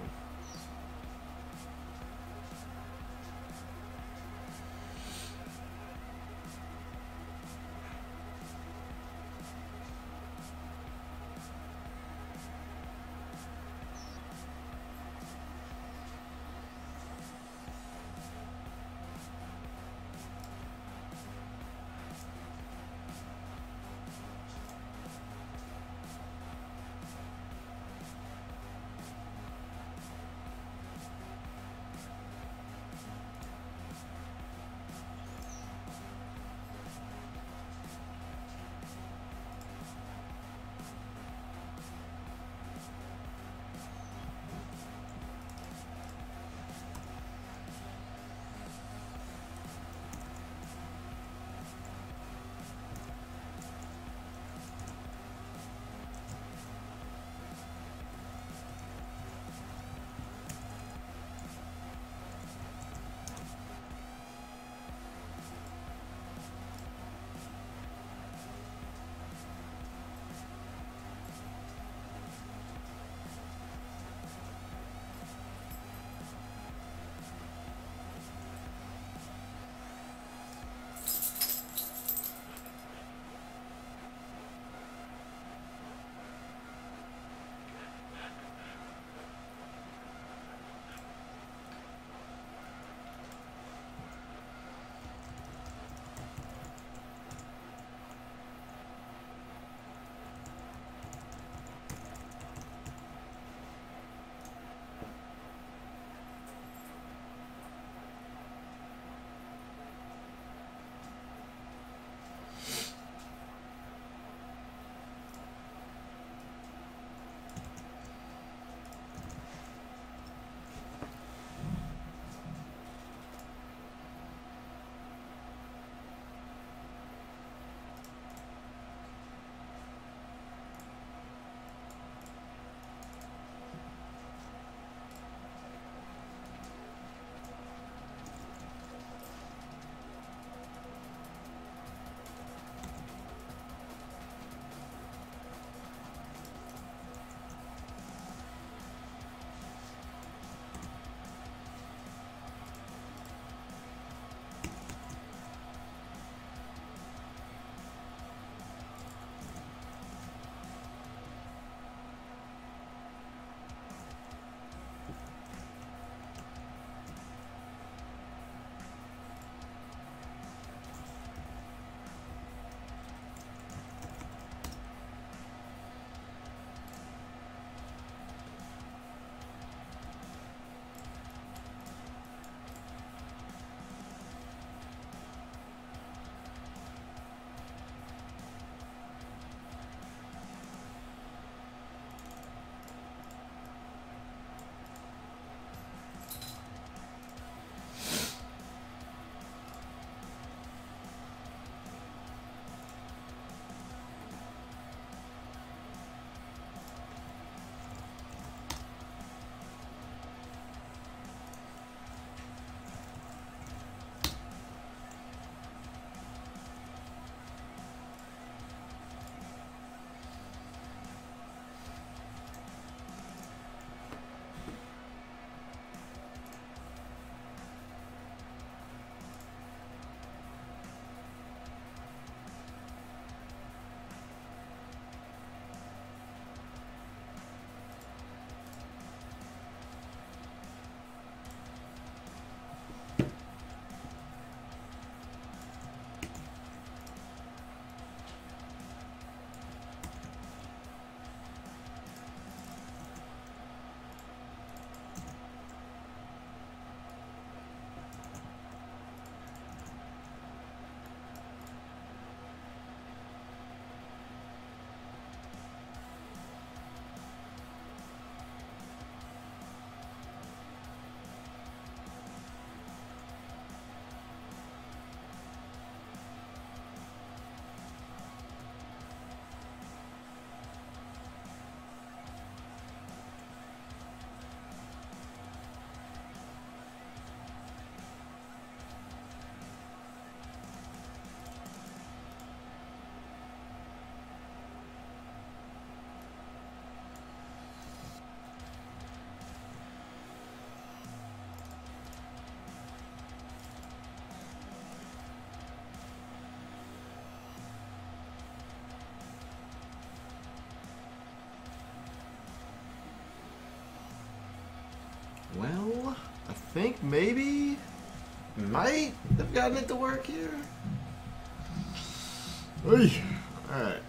S1: Well, I think maybe might have gotten it to work here. Alright.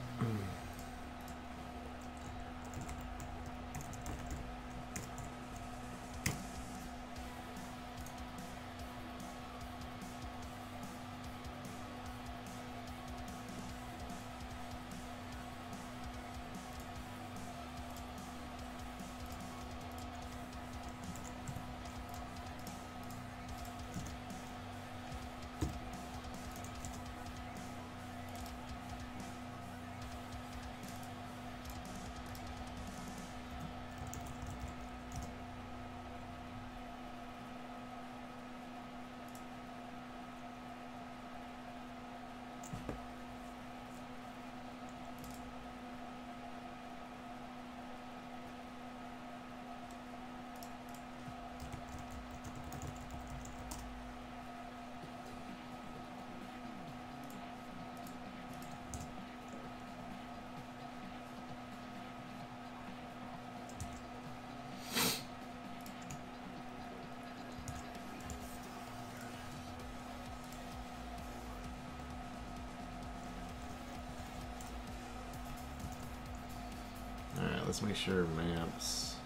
S1: Let's make sure maps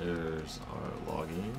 S1: errors are logging.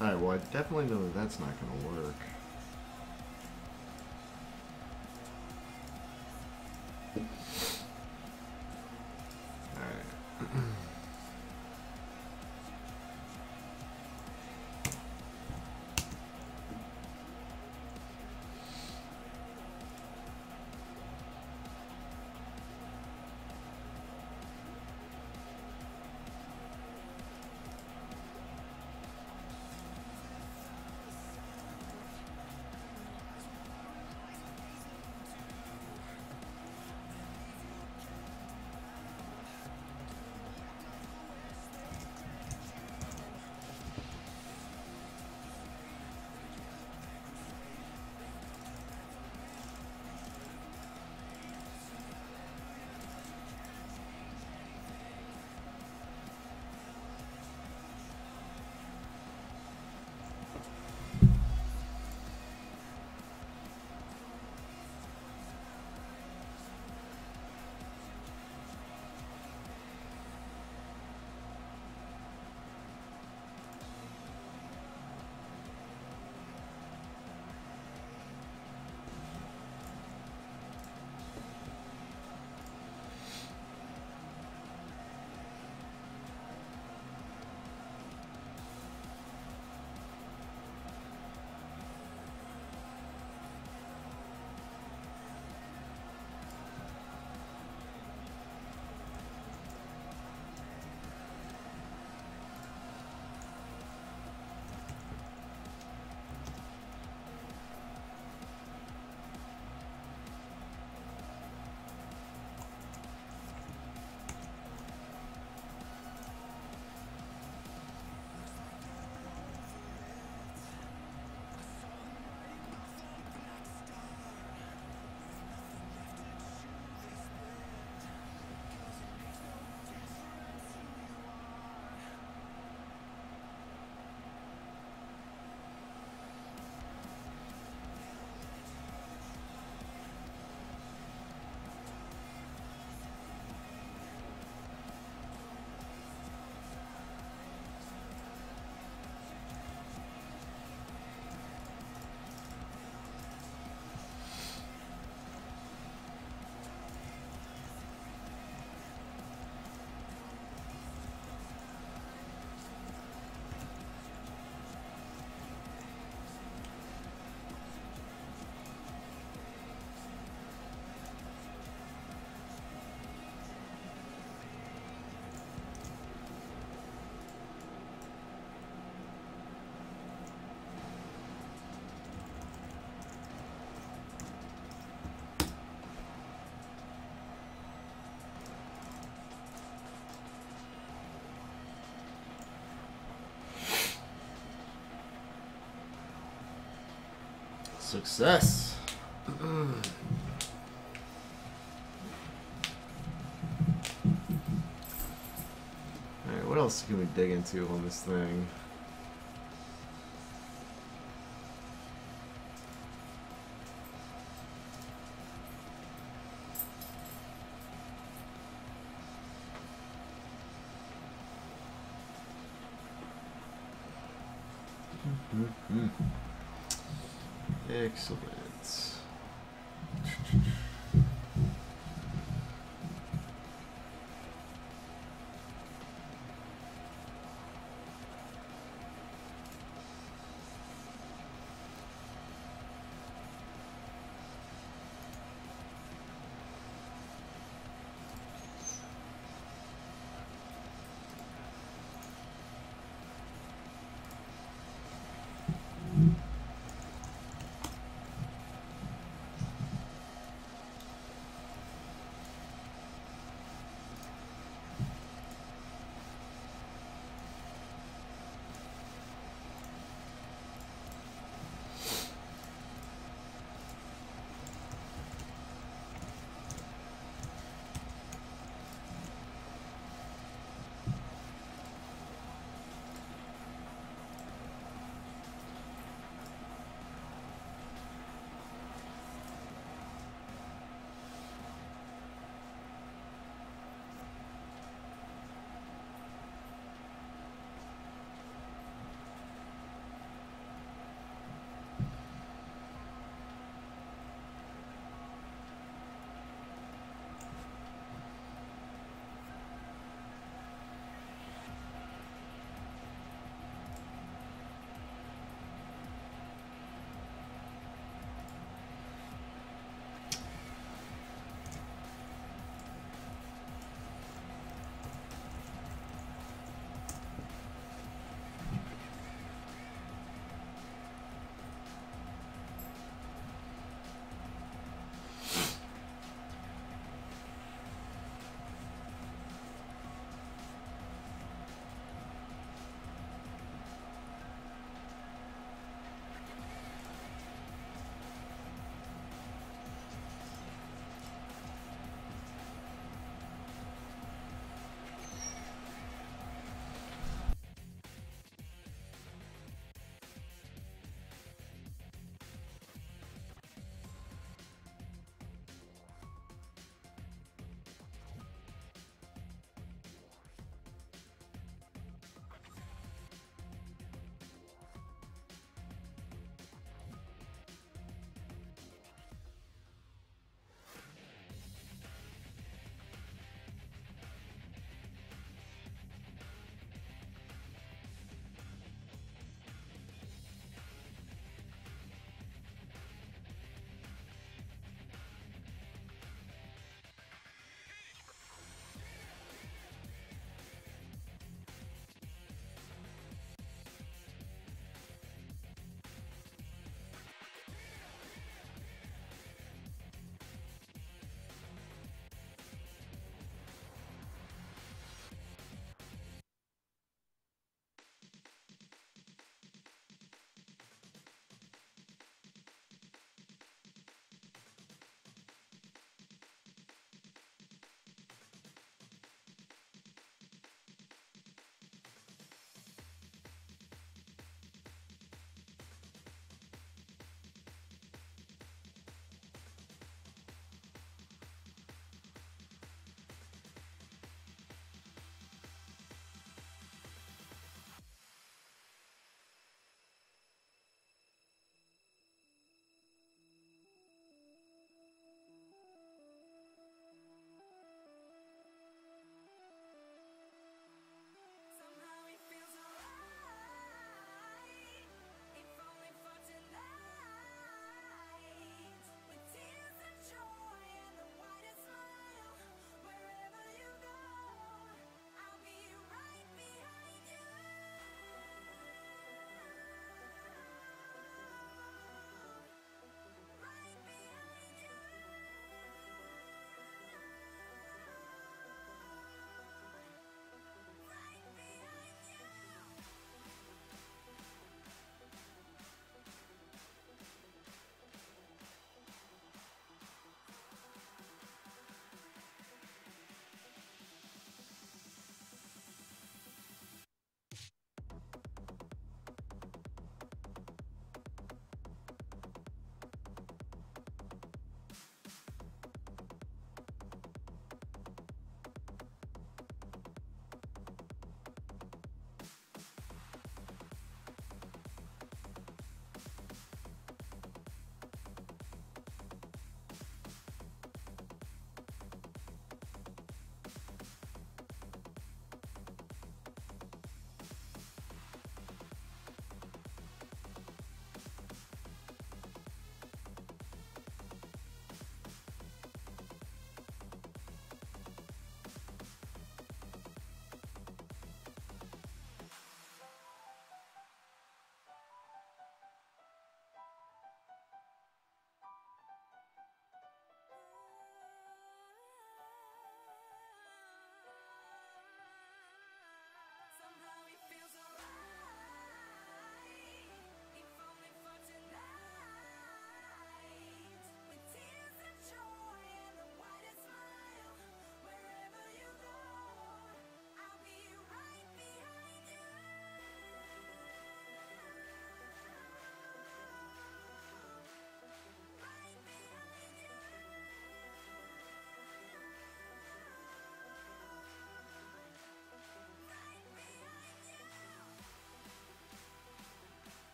S1: Alright, well I definitely know that that's not going to work. Alright. Success. Alright, what else can we dig into on this thing? Excellent.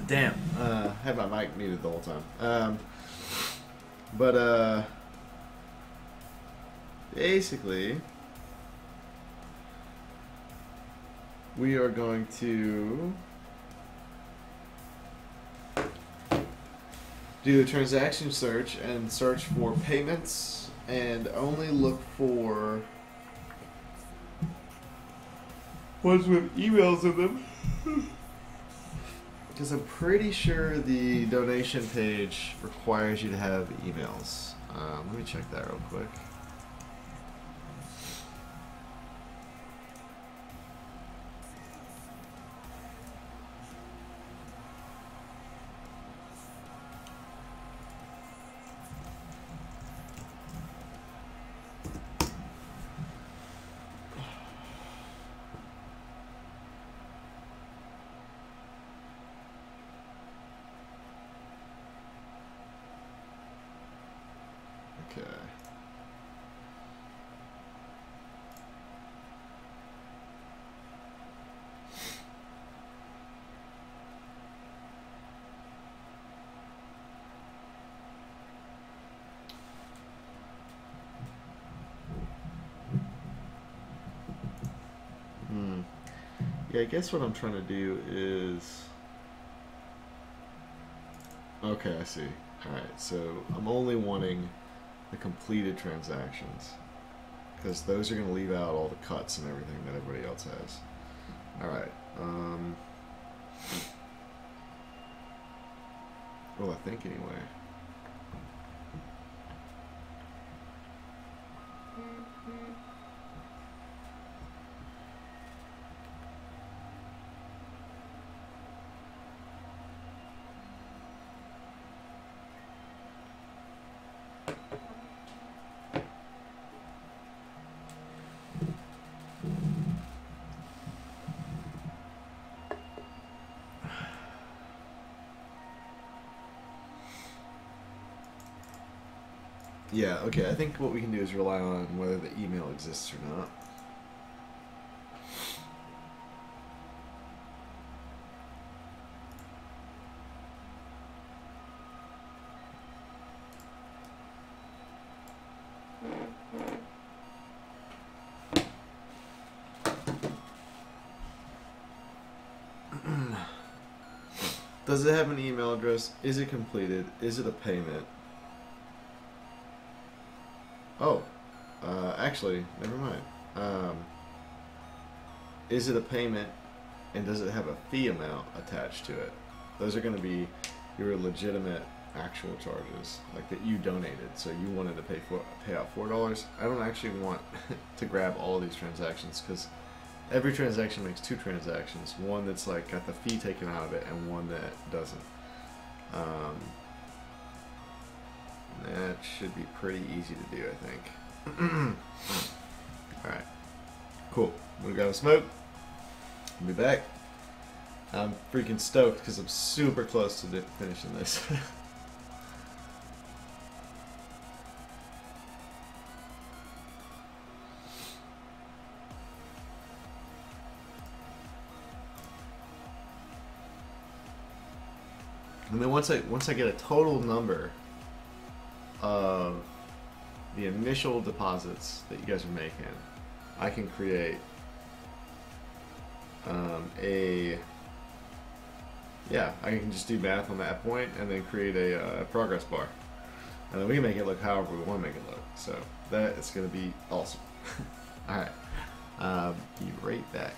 S1: Damn, had my mic muted the whole time. But basically, we are going to do a transaction search and search for payments and only look for ones with emails in them. Because I'm pretty sure the donation page requires you to have emails. Let me check that real quick. Okay. Yeah, I guess what I'm trying to do is... Okay, I see. Alright, so I'm only wanting the completed transactions, because those are going to leave out all the cuts and everything that everybody else has. Alright, well, I think anyway. Yeah, okay, I think what we can do is rely on whether the email exists or not. Does it have an email address? Is it completed? Is it a payment? Oh, actually, never mind. Is it a payment, and does it have a fee amount attached to it? Those are going to be your legitimate actual charges, like that you donated. So you wanted to pay out $4. I don't actually want to grab all of these transactions, because every transaction makes two transactions. One that's like got the fee taken out of it, and one that doesn't. That should be pretty easy to do, I think. Alright. Cool. I'm gonna grab a smoke. I'll be back. I'm freaking stoked because I'm super close to finishing this. And then once I get a total number of the initial deposits that you guys are making, I can create I can just do math on that point and then create a progress bar, and then we can make it look however we want to make it look. So that is going to be awesome. All right, be right back.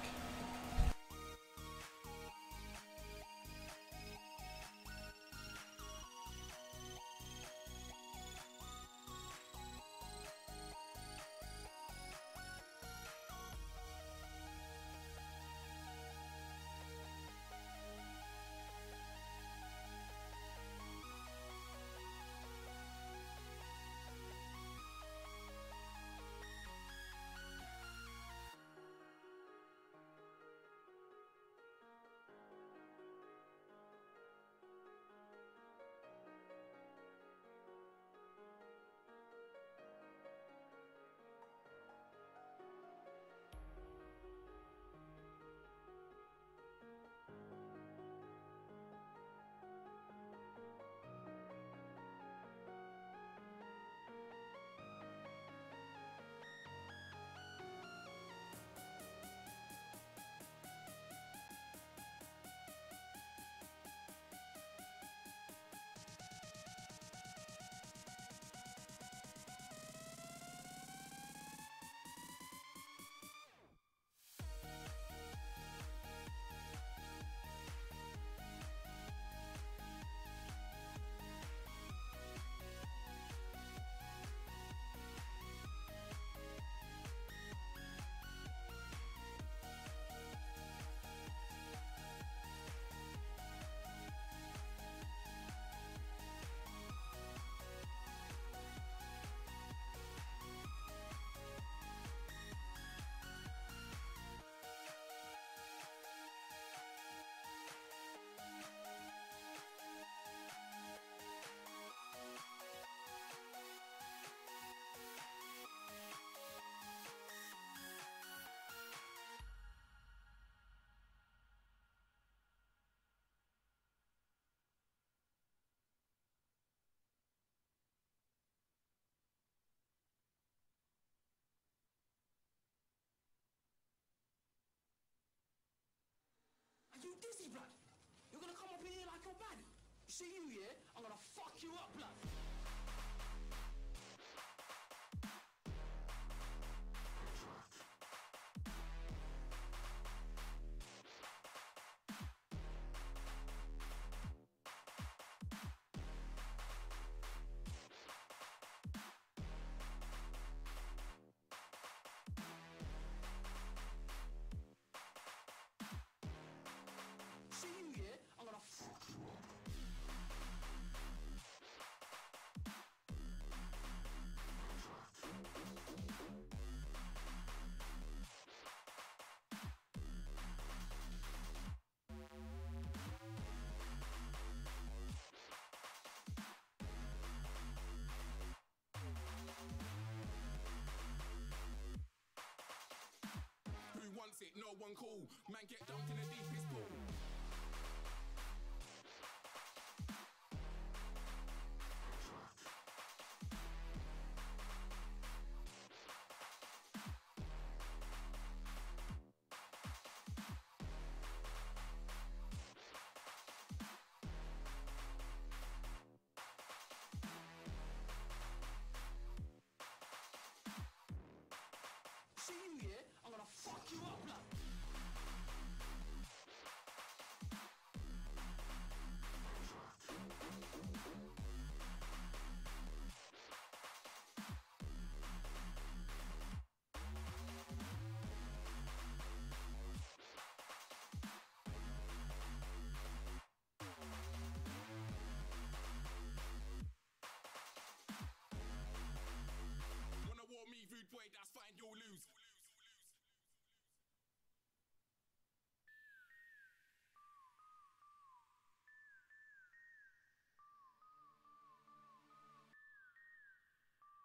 S2: See you, yeah? I'm gonna fuck you up, blood. See you, yeah? I'm gonna fuck you up.
S3: Who wants it? No one cool. Man, get dumped in the deepest pool.
S2: See you, yeah? I'm gonna fuck you up, blood.
S3: Wanna war me, rude boy, that's fine, you'll lose.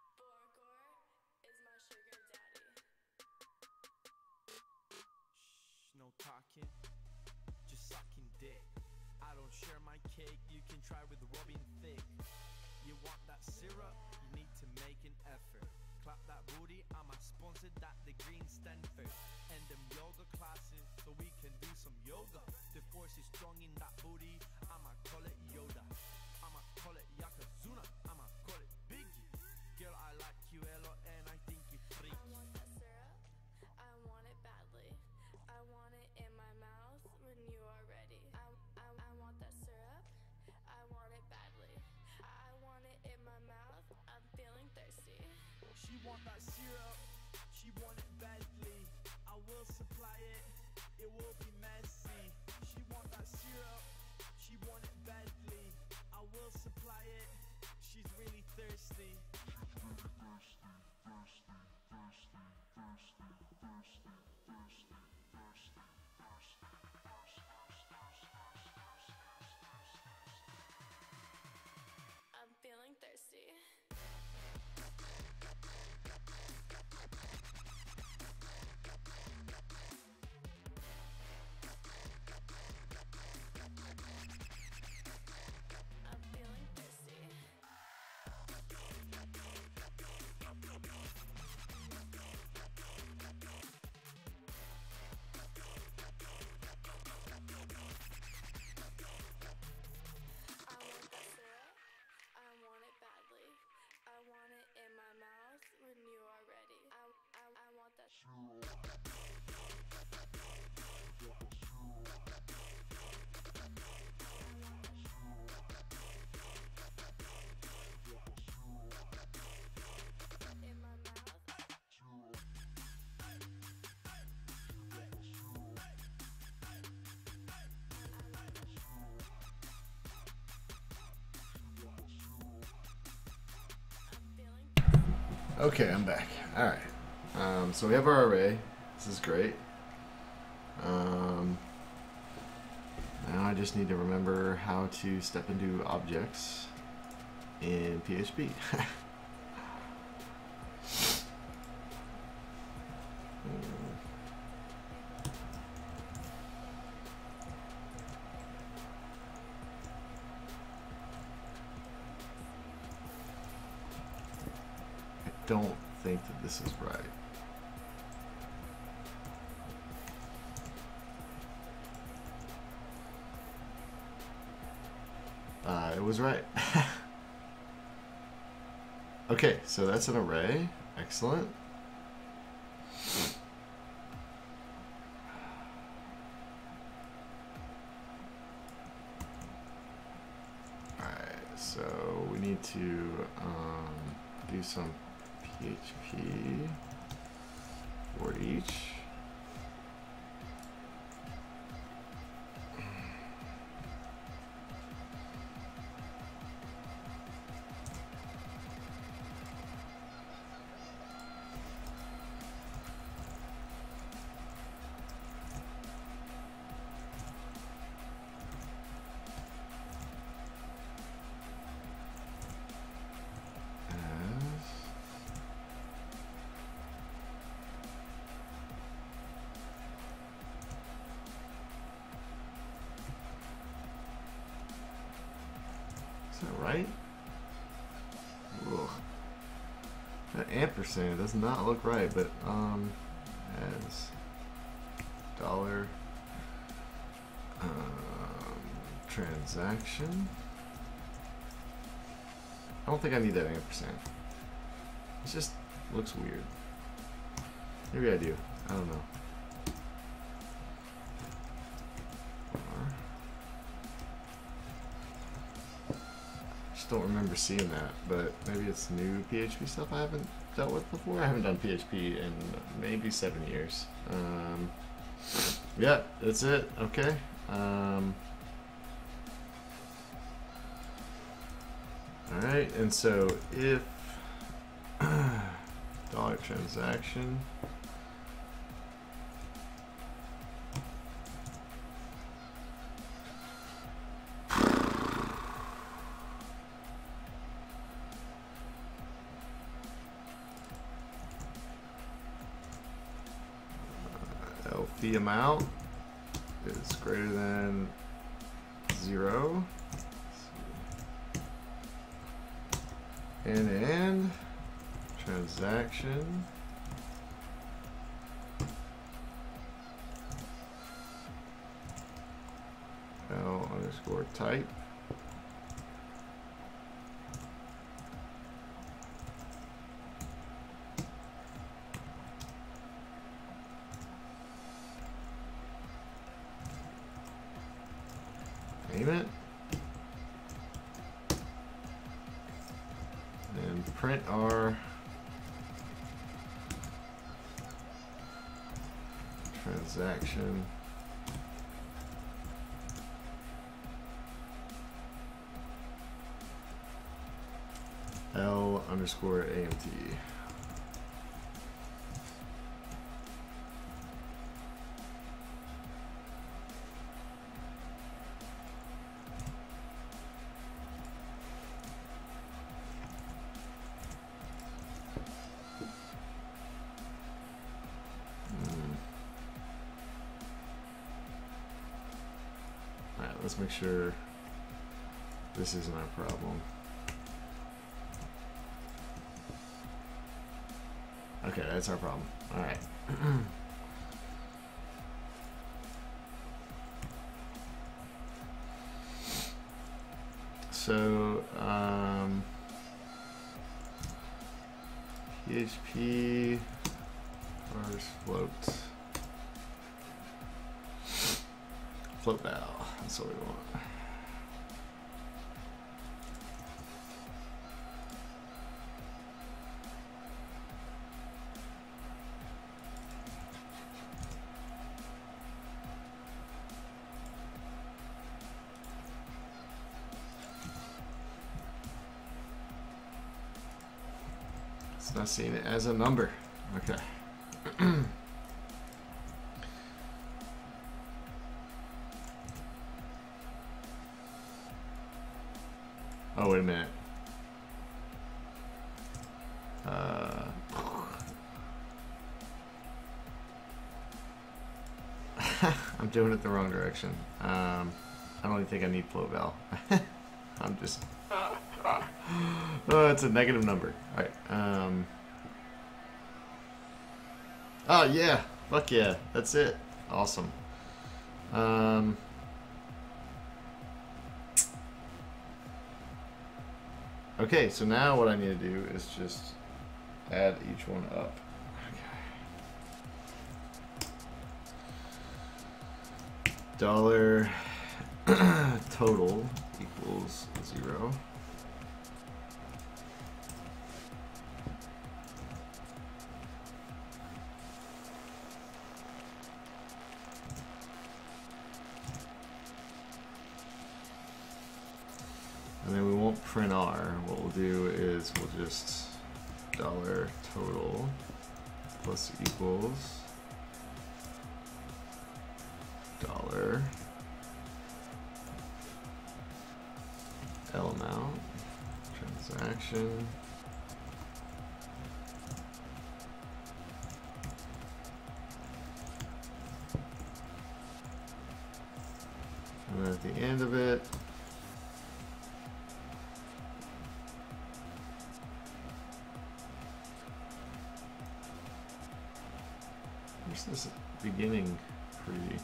S5: Borgor is my sugar daddy.
S7: Shh, no talking, just sucking dick. I don't share my cake, you can try with Robin Thicke. You want that syrup, you need to make an effort. Clap that booty, I'ma sponsor that degree in Stanford. And them yoga classes, so we can do some yoga. The force is strong in that booty, I'ma call it Yoda. I'ma call it Yakazuna, I'ma call it Biggie. Girl, I like you a lot and I think you
S5: I
S7: freaky.
S5: want that syrup. I want it badly. I want it in my mouth when you are ready. I want that syrup. I want it badly. I want it in my mouth. I'm feeling thirsty.
S7: She want that syrup, she want it badly. I will supply it, it will be messy. She want that syrup, she want it badly. I will supply it, she's really thirsty.
S5: I'm feeling thirsty. I'm feeling thirsty. I want that syrup. I want it badly. I want it in my mouth when you are ready. I want that in my mouth. I'm feeling thirsty.
S1: Okay, I'm back. All right. So we have our array. This is great. Now I just need to remember how to step into objects in PHP. I don't think that this is right. It was right. Okay, so that's an array. Excellent. Alright, so we need to do some PHP for each. Is that right? Ugh. That ampersand does not look right, but as dollar transaction. I don't think I need that ampersand. It just looks weird. Maybe I do. I don't know. Don't remember seeing that, but maybe it's new PHP stuff I haven't dealt with before. I haven't done PHP in maybe 7 years. Yeah, that's it. Okay. Alright, and so if dollar transaction the amount is greater than 0 and transaction L underscore type payment and print our transaction L underscore AMT. Let's make sure this isn't our problem. Okay, that's our problem. All right. So, PHP parse float. Float val, that's what we want. It's not seeing it as a number. Okay. Oh, wait a minute. I'm doing it the wrong direction. I don't even think I need float val. I'm just... Oh, it's a negative number. Alright. Oh, yeah. Fuck yeah. That's it. Awesome. Okay, so now what I need to do is just add each one up. Okay. Dollar total equals 0. And then we won't print R. What we'll do is we'll just dollar total plus equals dollar L amount transaction and then at the end of it where's this beginning pretty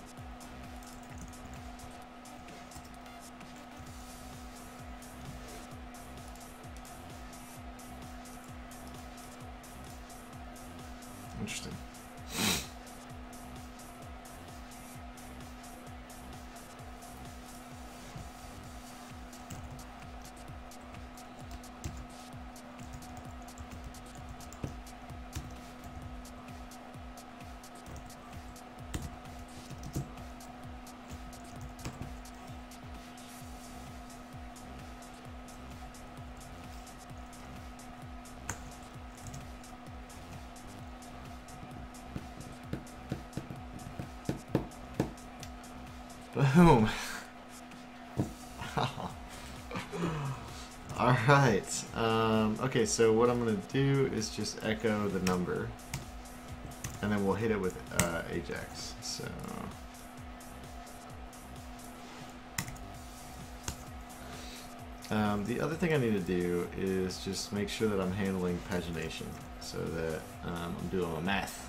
S1: interesting. Boom. All right. Okay, so what I'm going to do is just echo the number, and then we'll hit it with Ajax. So the other thing I need to do is just make sure that I'm handling pagination, so that I'm doing my math.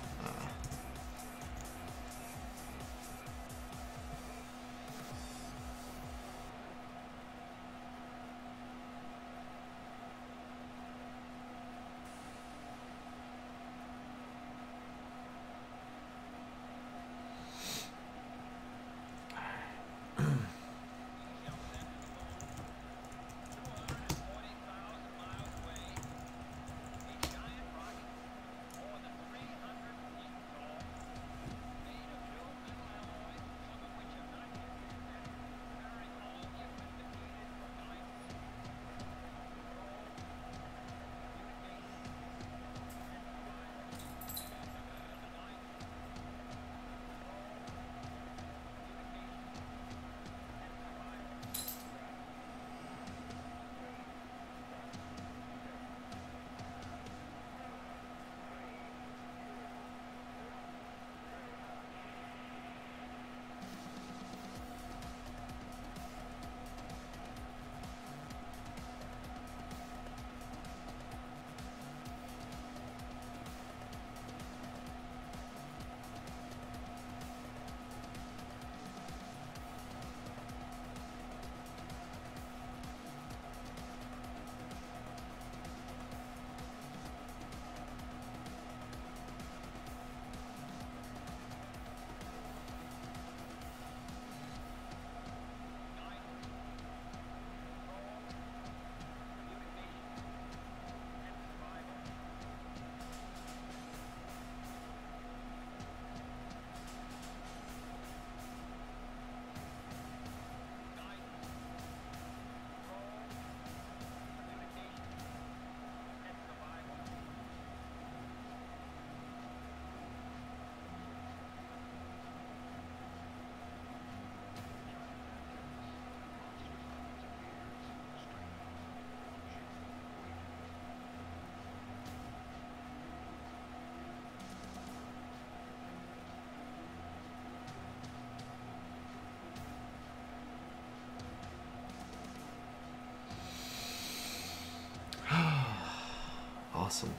S1: Awesome.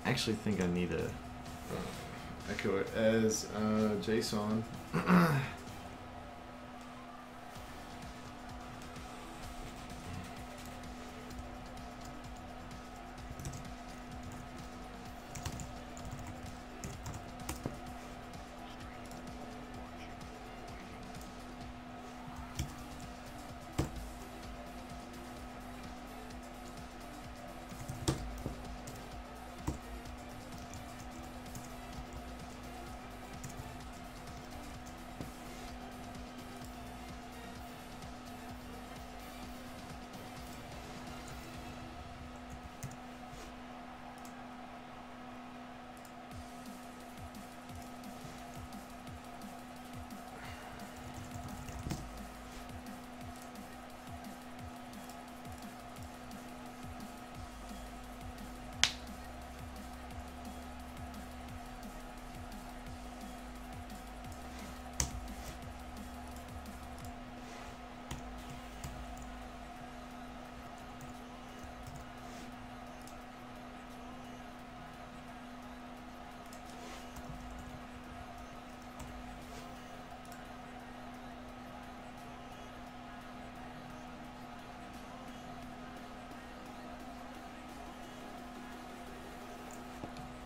S1: I actually think I need a echo it as JSON.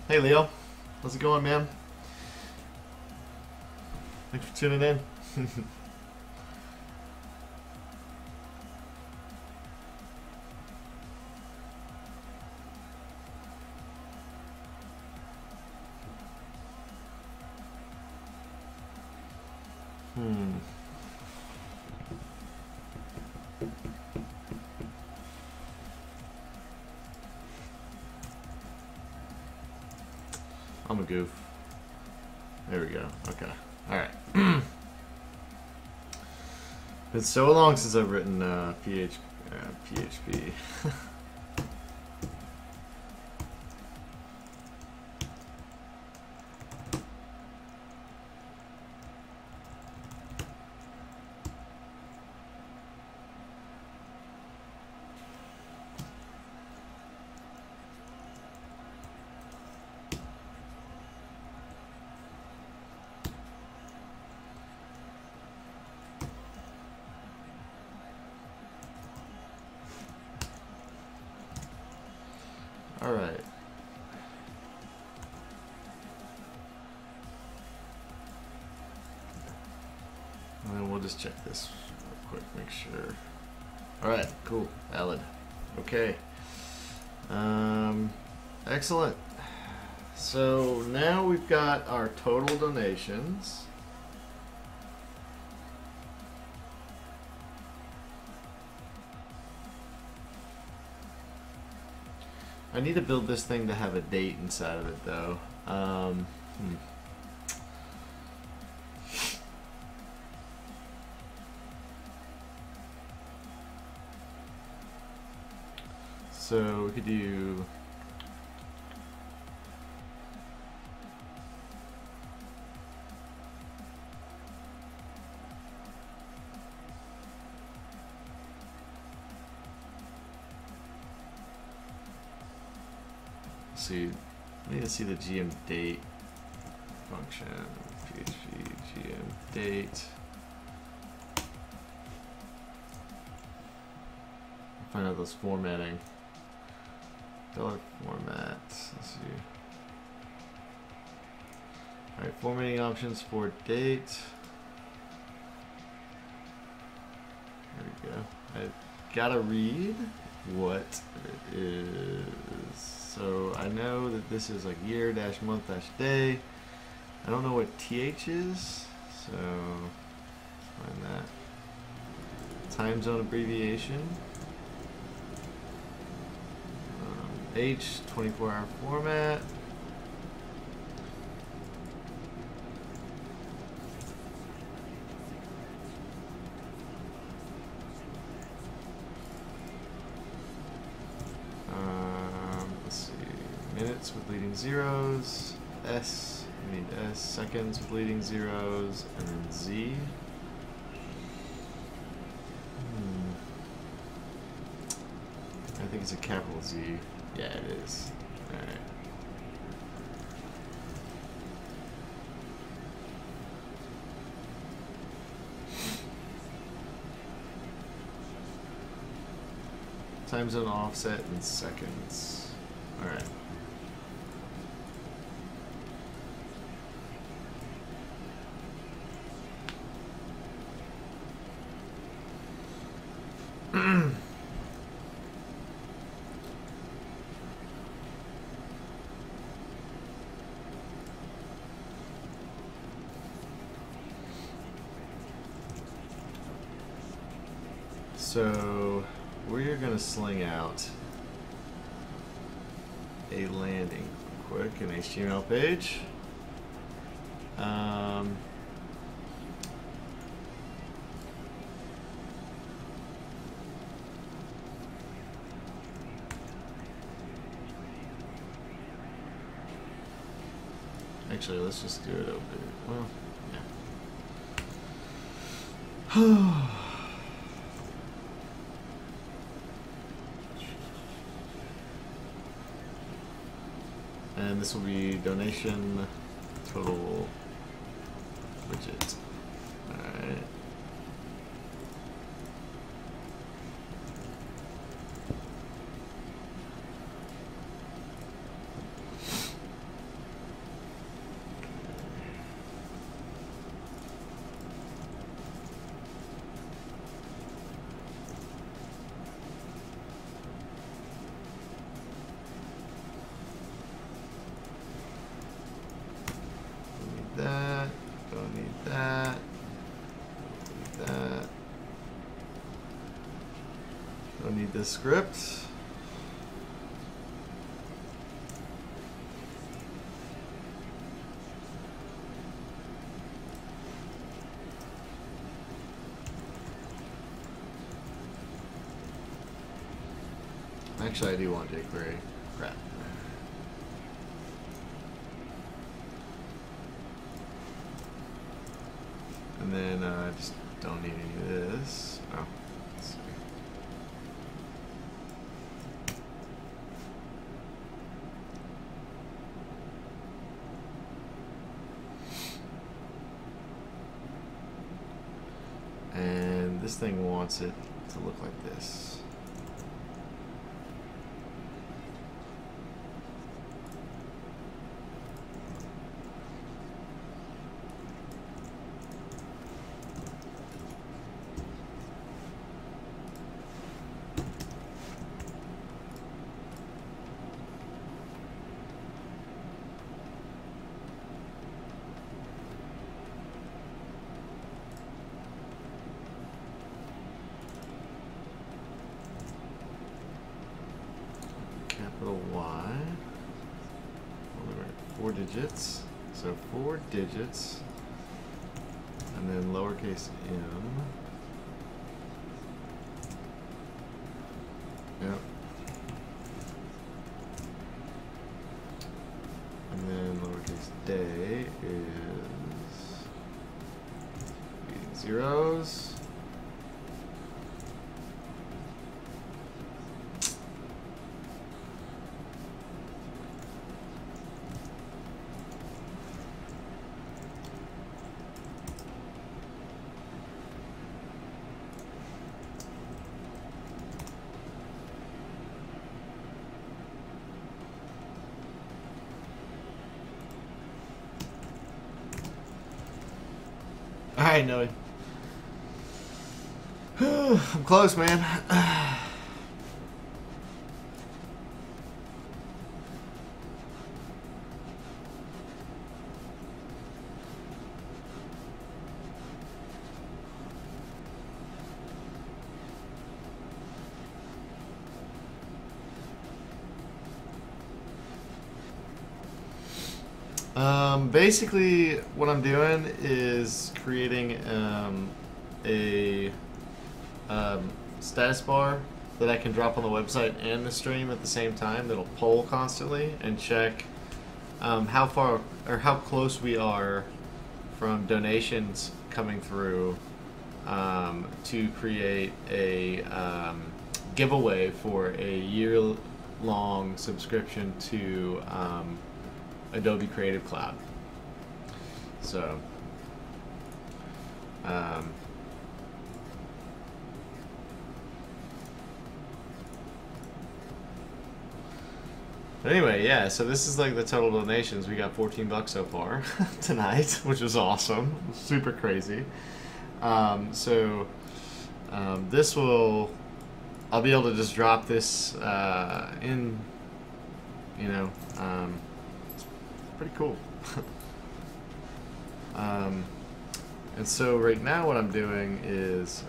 S1: Hey Leo, how's it going, man? Thanks for tuning in. I'm a goof. There we go. Okay. Alright. It's so long since I've written PHP. Alright. And then we'll just check this real quick, make sure. Alright, cool. Valid. Okay. Excellent. So now we've got our total donations. I need to build this thing to have a date inside of it, though. So we could do... see, I need to see the GM date function. PHP GM date. Find out those formatting. Dollar format. Let's see. Alright, formatting options for date. There we go. I gotta read what it is. So I know that this is like year dash month dash day. I don't know what TH is, so let's find that. Time zone abbreviation. H 24-hour format. Let's see. Minutes with leading zeros. S. We need S. Seconds with leading zeros, and then Z. I think it's a capital Z. Yeah, it is. Alright. time zone offset in seconds. Alright. So we're gonna sling out a landing quick, an HTML page. Actually, let's just do it over. Well, yeah. And this will be donation total widget. Alright. That, don't need that, don't need that, don't need this script. Actually, I do want jQuery. Crap. And then I just don't need any of this. Oh, let's see. And this thing wants it to look like this. Capital Y. Only right, 4 digits. So 4 digits. And then lowercase m. Yep. And then lowercase day is zeros. Alright, Noe. I'm close, man. Basically, what I'm doing is creating a status bar that I can drop on the website and the stream at the same time. That'll poll constantly and check how far or how close we are from donations coming through to create a giveaway for a year-long subscription to Adobe Creative Cloud. So, But anyway, yeah, so this is like the total donations. We got $14 so far tonight, which is awesome. Super crazy. This will, I'll be able to just drop this in, you know, it's pretty cool. And so right now what I'm doing is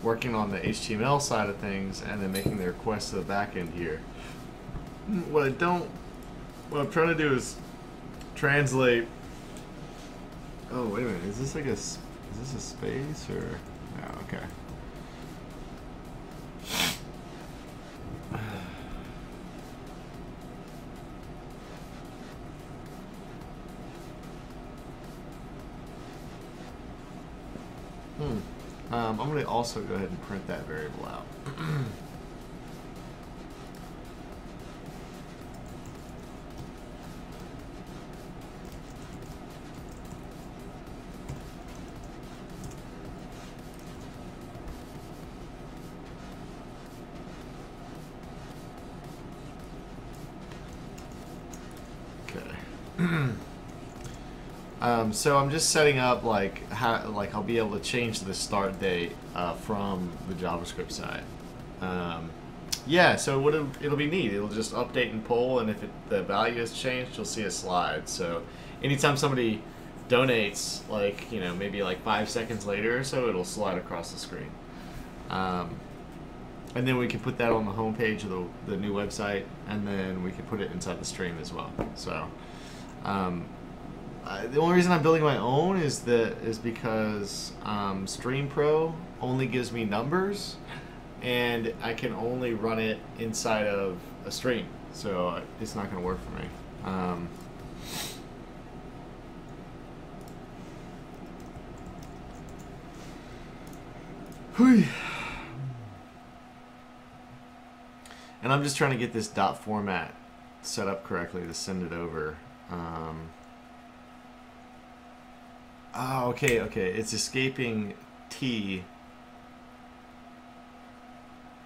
S1: working on the HTML side of things and then making the requests to the back end here. What I'm trying to do is translate. Oh, wait a minute. Is this like is this a space or? No, okay. I'm going to also go ahead and print that variable out. So I'm just setting up like how I'll be able to change the start date from the JavaScript side. Yeah, so it'll be neat. It'll just update and pull, and if the value has changed, you'll see a slide. So anytime somebody donates, like, you know, maybe like 5 seconds later or so, it'll slide across the screen. And then we can put that on the home page of the new website, and then we can put it inside the stream as well. So the only reason I'm building my own is because Stream Pro only gives me numbers, and I can only run it inside of a stream, so it's not going to work for me. And I'm just trying to get this dot format set up correctly to send it over. Oh, okay. It's escaping T.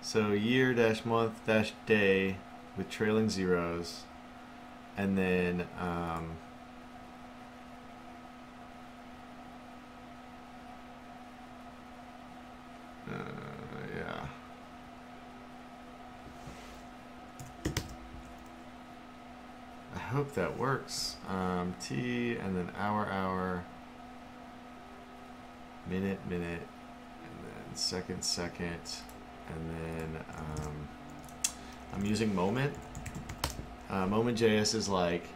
S1: So year-month-day with trailing zeros, and then yeah. I hope that works. T and then hour, minute, and then second, and then I'm using Moment. Moment.js is like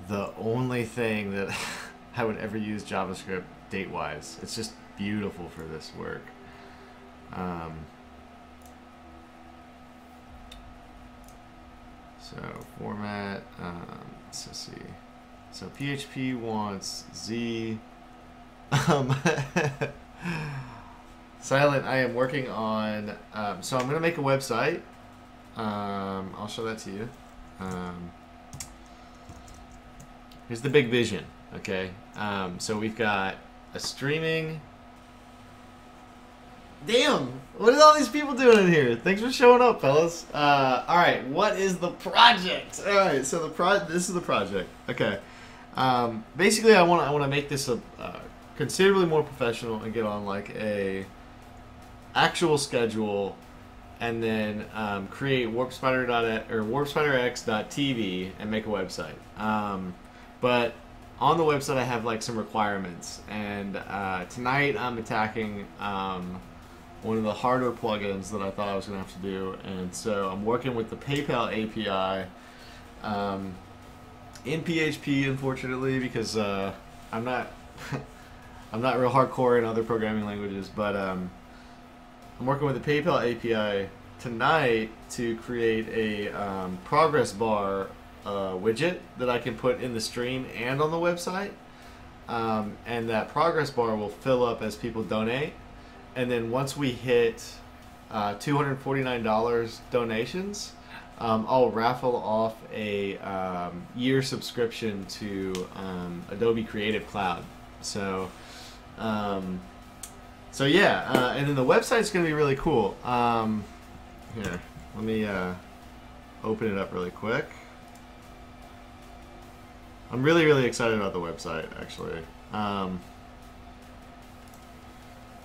S1: the only thing that I would ever use JavaScript date-wise. It's just beautiful for this work. So format, let's see. So PHP wants Z. Silent, I am working on, so I'm going to make a website. I'll show that to you. Here's the big vision, okay? So we've got a streaming... Damn! What are all these people doing in here? Thanks for showing up, fellas. Alright, what is the project? Alright, so this is the project. Okay. Basically, I want to make this a considerably more professional and get on like a actual schedule, and then create warpspiderx.tv and make a website. But on the website I have like some requirements, and tonight I'm attacking one of the harder plugins that I thought I was going to have to do, and so I'm working with the PayPal API in PHP, unfortunately, because I'm not I'm not real hardcore in other programming languages, but I'm working with the PayPal API tonight to create a progress bar widget that I can put in the stream and on the website, and that progress bar will fill up as people donate, and then once we hit $249 donations, I'll raffle off a year subscription to Adobe Creative Cloud. So yeah, and then the website's going to be really cool. Here, Let me open it up really quick. I'm really, really excited about the website, actually.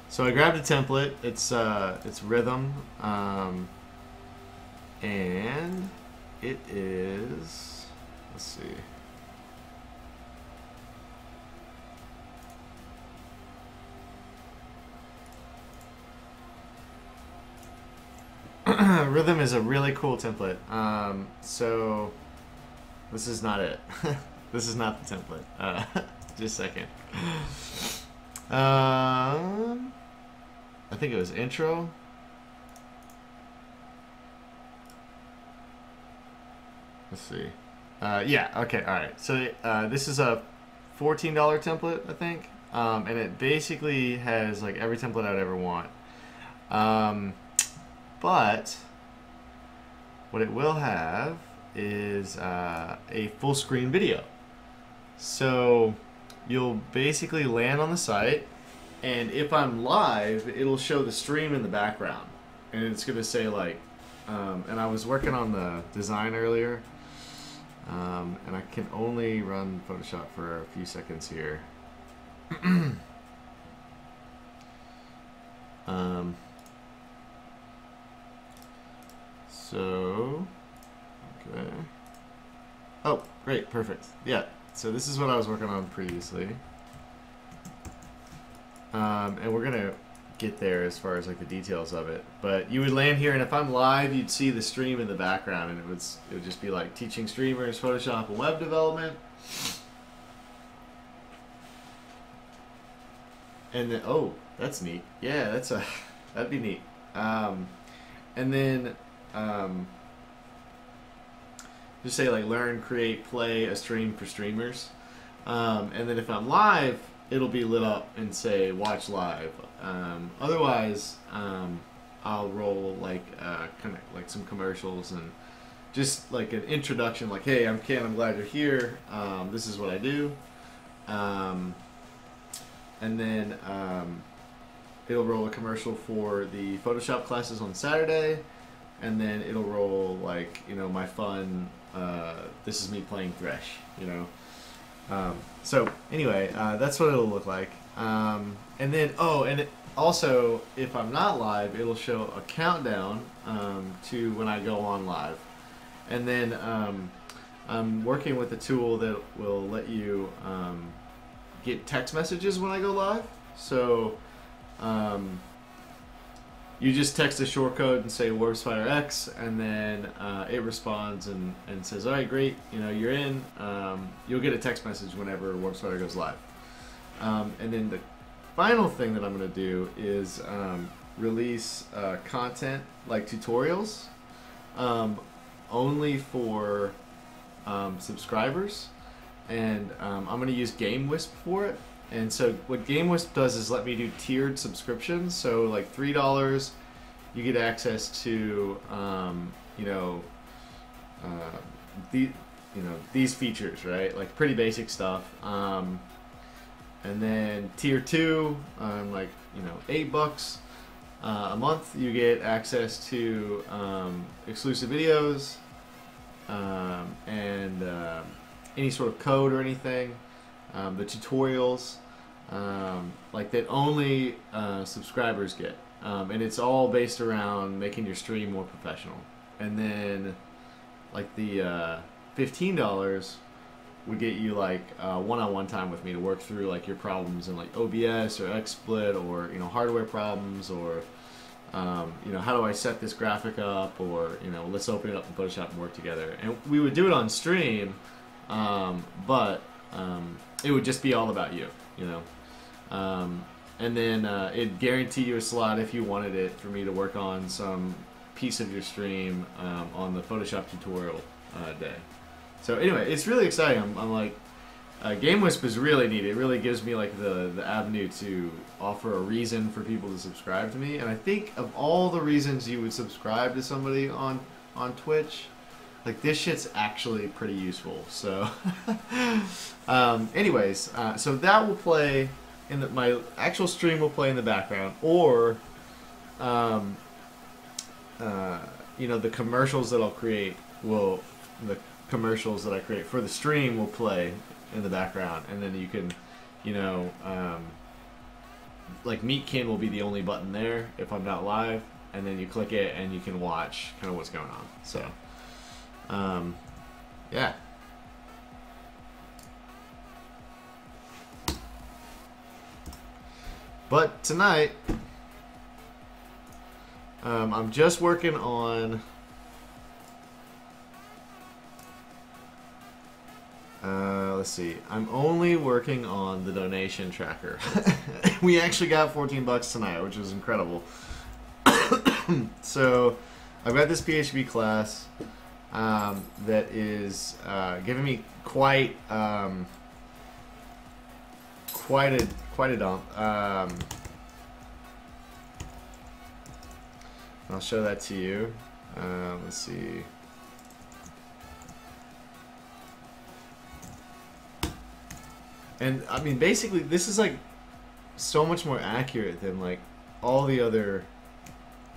S1: So I grabbed a template. It's Rhythm, and it is. Let's see. Rhythm is a really cool template. So this is not it. This is not the template. Just a second. I think it was intro. Let's see. Yeah. Okay. All right. So this is a $14 template, I think, and it basically has like every template I'd ever want. But what it will have is a full screen video. So you'll basically land on the site, and if I'm live, it'll show the stream in the background, and it's gonna say like, and I was working on the design earlier, and I can only run Photoshop for a few seconds here. So, okay. Oh, great, perfect. Yeah, so this is what I was working on previously. And we're gonna get there as far as like the details of it. But you would land here, and if I'm live, you'd see the stream in the background, and it would just be like teaching streamers Photoshop and web development. And then, oh, that's neat. Yeah, that'd be neat. And then just say like learn, create, play a stream for streamers. And then if I'm live, it'll be lit up and say watch live. Otherwise, I'll roll like kind of like some commercials and just like an introduction, like, hey, I'm Ken, I'm glad you're here. This is what I do. And then it'll roll a commercial for the Photoshop classes on Saturday, and then it'll roll like, you know, my fun, this is me playing Thresh, you know. So anyway, that's what it'll look like. And then, oh, and it also, if I'm not live, it'll show a countdown to when I go on live. And then I'm working with a tool that will let you get text messages when I go live. So you just text a short code and say WarpSpider X, and then it responds and says, all right, great, you know, you're in. You'll get a text message whenever WarpSpider goes live. And then the final thing that I'm going to do is release content like tutorials only for subscribers. And I'm going to use GameWisp for it. And so what GameWisp does is let me do tiered subscriptions. So like $3, you get access to these features, right? Like pretty basic stuff. And then tier 2, like, you know, $8 a month, you get access to exclusive videos and any sort of code or anything. The tutorials, like that only subscribers get, and it's all based around making your stream more professional. And then, like the $15 would get you like one-on-one time with me to work through like your problems in like OBS or XSplit, or, you know, hardware problems, or you know, how do I set this graphic up, or, you know, let's open it up in Photoshop and work together. And we would do it on stream, but it would just be all about you, you know. And then it'd guarantee you a slot if you wanted it for me to work on some piece of your stream on the Photoshop tutorial day. So anyway, it's really exciting. I'm like, GameWisp is really neat. It really gives me like the avenue to offer a reason for people to subscribe to me. And I think of all the reasons you would subscribe to somebody on Twitch, like this shit's actually pretty useful. So anyways, so that will play in my actual stream will play in the background, or you know, the commercials that I'll create will, the commercials that I create for the stream will play in the background, and then you can, you know, like Meatkin will be the only button there if I'm not live, and then you click it and you can watch kind of what's going on. So, yeah. But tonight, I'm just working on let's see. I'm only working on the donation tracker. We actually got 14 bucks tonight, which is incredible. So I've got this PHP class that is giving me quite a dump. I'll show that to you. Let's see. And I mean, basically, this is like so much more accurate than like all the other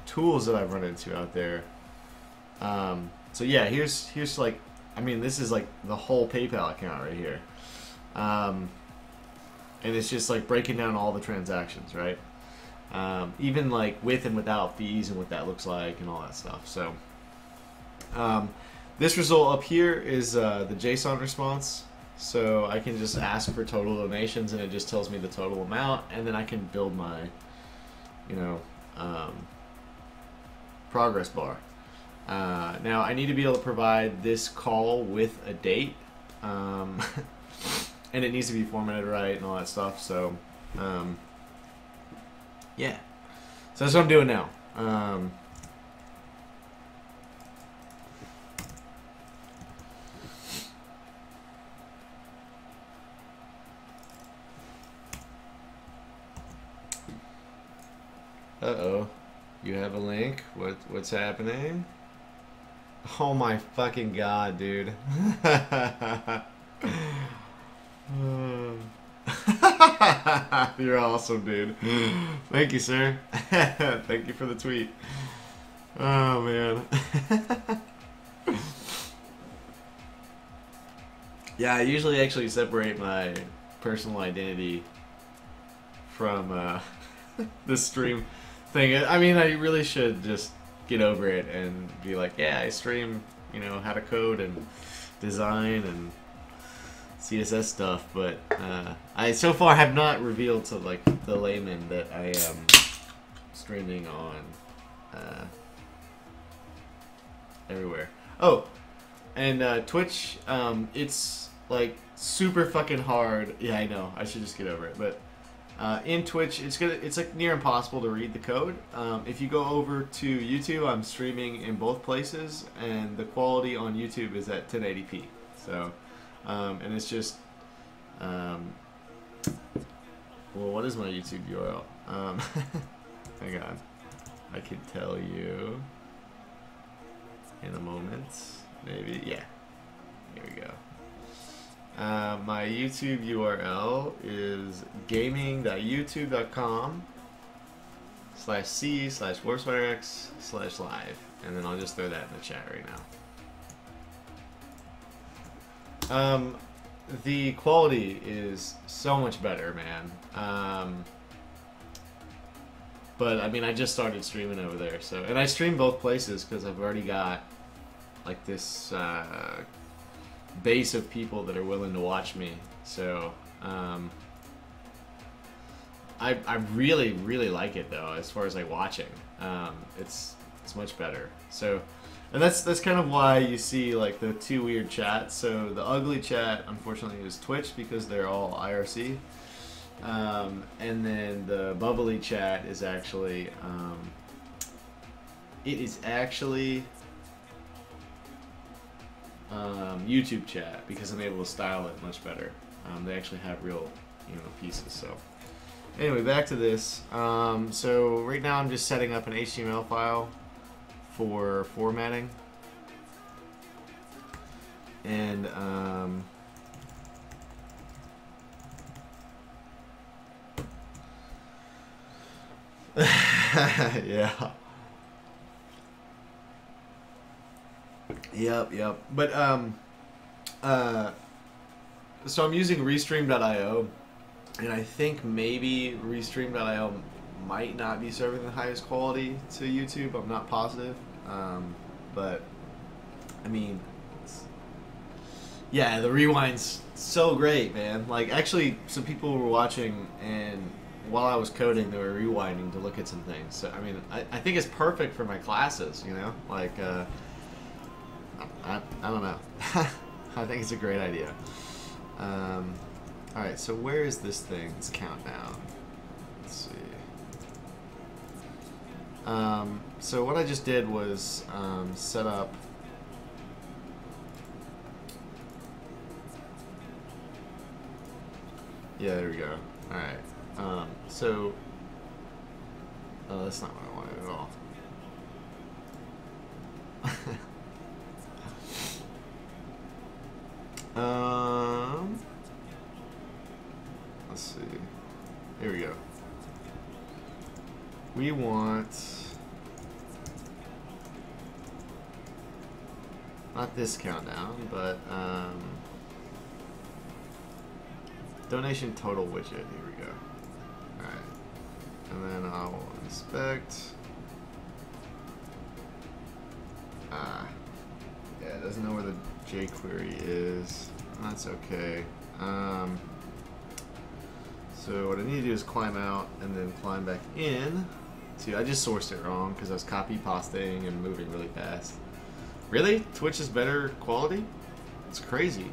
S1: tools that I've run into out there. So yeah, here's like, I mean, this is like the whole PayPal account right here. And it's just like breaking down all the transactions, right? Even like with and without fees and what that looks like and all that stuff. So this result up here is the JSON response. So I can just ask for total donations and it just tells me the total amount, and then I can build my, you know, progress bar. Now I need to be able to provide this call with a date, and it needs to be formatted right and all that stuff. So yeah, so that's what I'm doing now. Uh-oh. You have a link? What's happening? Oh my fucking god, dude. You're awesome, dude. Thank you, sir. Thank you for the tweet. Oh, man. Yeah, I usually actually separate my personal identity from the stream thing. I mean, I really should just get over it and be like, yeah, I stream, you know, how to code and design and CSS stuff, but I so far have not revealed to like the layman that I am streaming on everywhere. Oh, and Twitch, it's like super fucking hard. Yeah, I know. I should just get over it, but in Twitch, it's like near impossible to read the code. If you go over to YouTube, I'm streaming in both places, and the quality on YouTube is at 1080p. So, and it's just, well, what is my YouTube URL? Hang on, I can tell you in a moment. Maybe, yeah. Here we go. My YouTube URL is gaming.youtube.com/c/WarpSpiderX/live, and then I'll just throw that in the chat right now. The quality is so much better, man. But I mean, I just started streaming over there, so, and I stream both places because I've already got like this base of people that are willing to watch me. So I really like it though, as far as like watching. It's much better. So, and that's kind of why you see like the two weird chats. So the ugly chat unfortunately is Twitch because they're all IRC, and then the bubbly chat is actually YouTube chat, because I'm able to style it much better. They actually have real, you know, pieces. So anyway, back to this. So right now I'm just setting up an HTML file for formatting, and yeah. Yep. But so I'm using Restream.io, and I think maybe Restream.io might not be serving the highest quality to YouTube. I'm not positive, but I mean, yeah, the rewind's so great, man. Like, actually, some people were watching, and while I was coding, they were rewinding to look at some things. So, I mean, I think it's perfect for my classes, you know? Like, I don't know. I think it's a great idea. Alright, so where is this thing? It's countdown. Let's see. So what I just did was set up... Yeah, there we go. Alright. So... Oh, that's not what I wanted at all. Let's see. Here we go. We want... Not this countdown, but donation total widget. Here we go. Alright. And then I'll inspect. Yeah, it doesn't know where the jQuery is. That's okay. So what I need to do is climb out and then climb back in. See, I just sourced it wrong because I was copy pasting and moving really fast. Really? Twitch is better quality? It's crazy.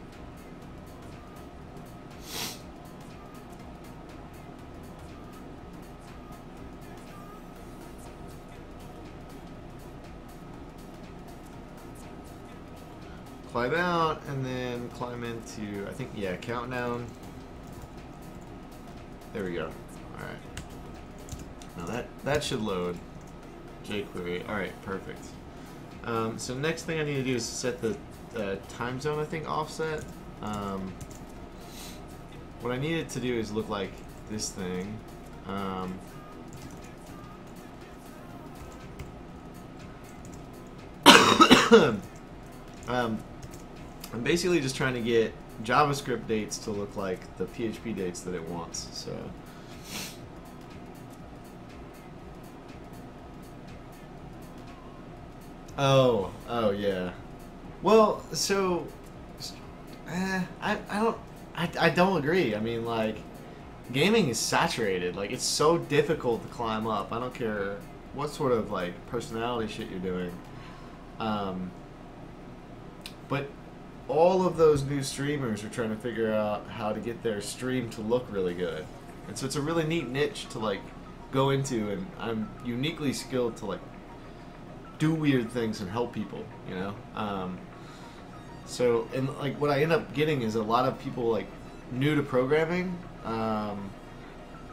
S1: Climb out and then climb into, I think, yeah, countdown. There we go. Alright. Now that should load jQuery. Alright, perfect. So next thing I need to do is set the time zone, I think, offset. What I need it to do is look like this thing. I'm basically just trying to get JavaScript dates to look like the PHP dates that it wants. So. Oh yeah. Well, so I don't agree. I mean, like, gaming is saturated. Like, it's so difficult to climb up. I don't care what sort of like personality shit you're doing. But all of those new streamers are trying to figure out how to get their stream to look really good. And so it's a really neat niche to like go into, and I'm uniquely skilled to like do weird things and help people, you know? So, and like what I end up getting is a lot of people like new to programming,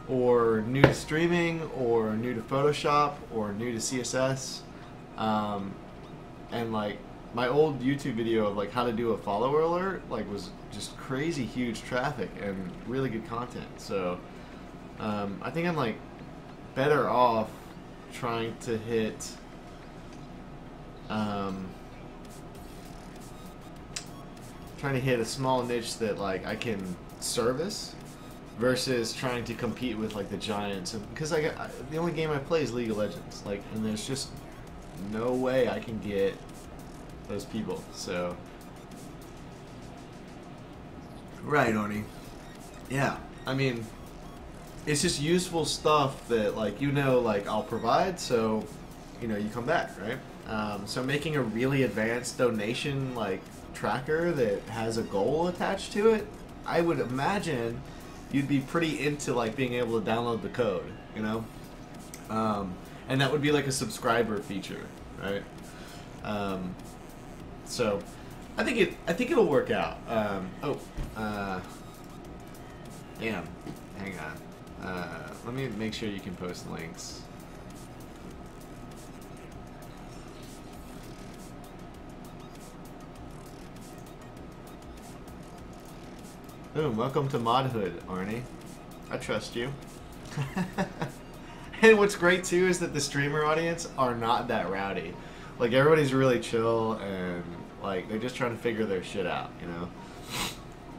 S1: or new to streaming, or new to Photoshop, or new to CSS, and like my old YouTube video of like how to do a follower alert like was just crazy huge traffic and really good content. So I think I'm like better off trying to hit a small niche that like I can service versus trying to compete with like the giants. And because the only game I play is League of Legends, like, and there's just no way I can get those people. So right, Arnie. Yeah, I mean, it's just useful stuff that like, you know, like I'll provide, so you know you come back, right? So making a really advanced donation like tracker that has a goal attached to it, I would imagine you'd be pretty into like being able to download the code, you know, and that would be like a subscriber feature, right? So I think it'll work out. Damn, hang on. Let me make sure you can post links. Boom, welcome to Modhood, Arnie. I trust you. And what's great too is that the streamer audience are not that rowdy. Like, everybody's really chill and Like, they're just trying to figure their shit out, you know?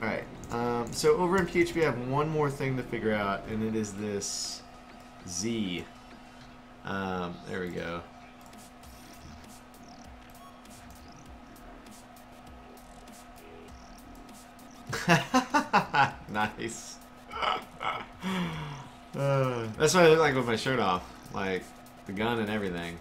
S1: Alright, so over in PHP I have one more thing to figure out, and it is this Z. There we go. Nice. That's what I look like with my shirt off. Like, the gun and everything.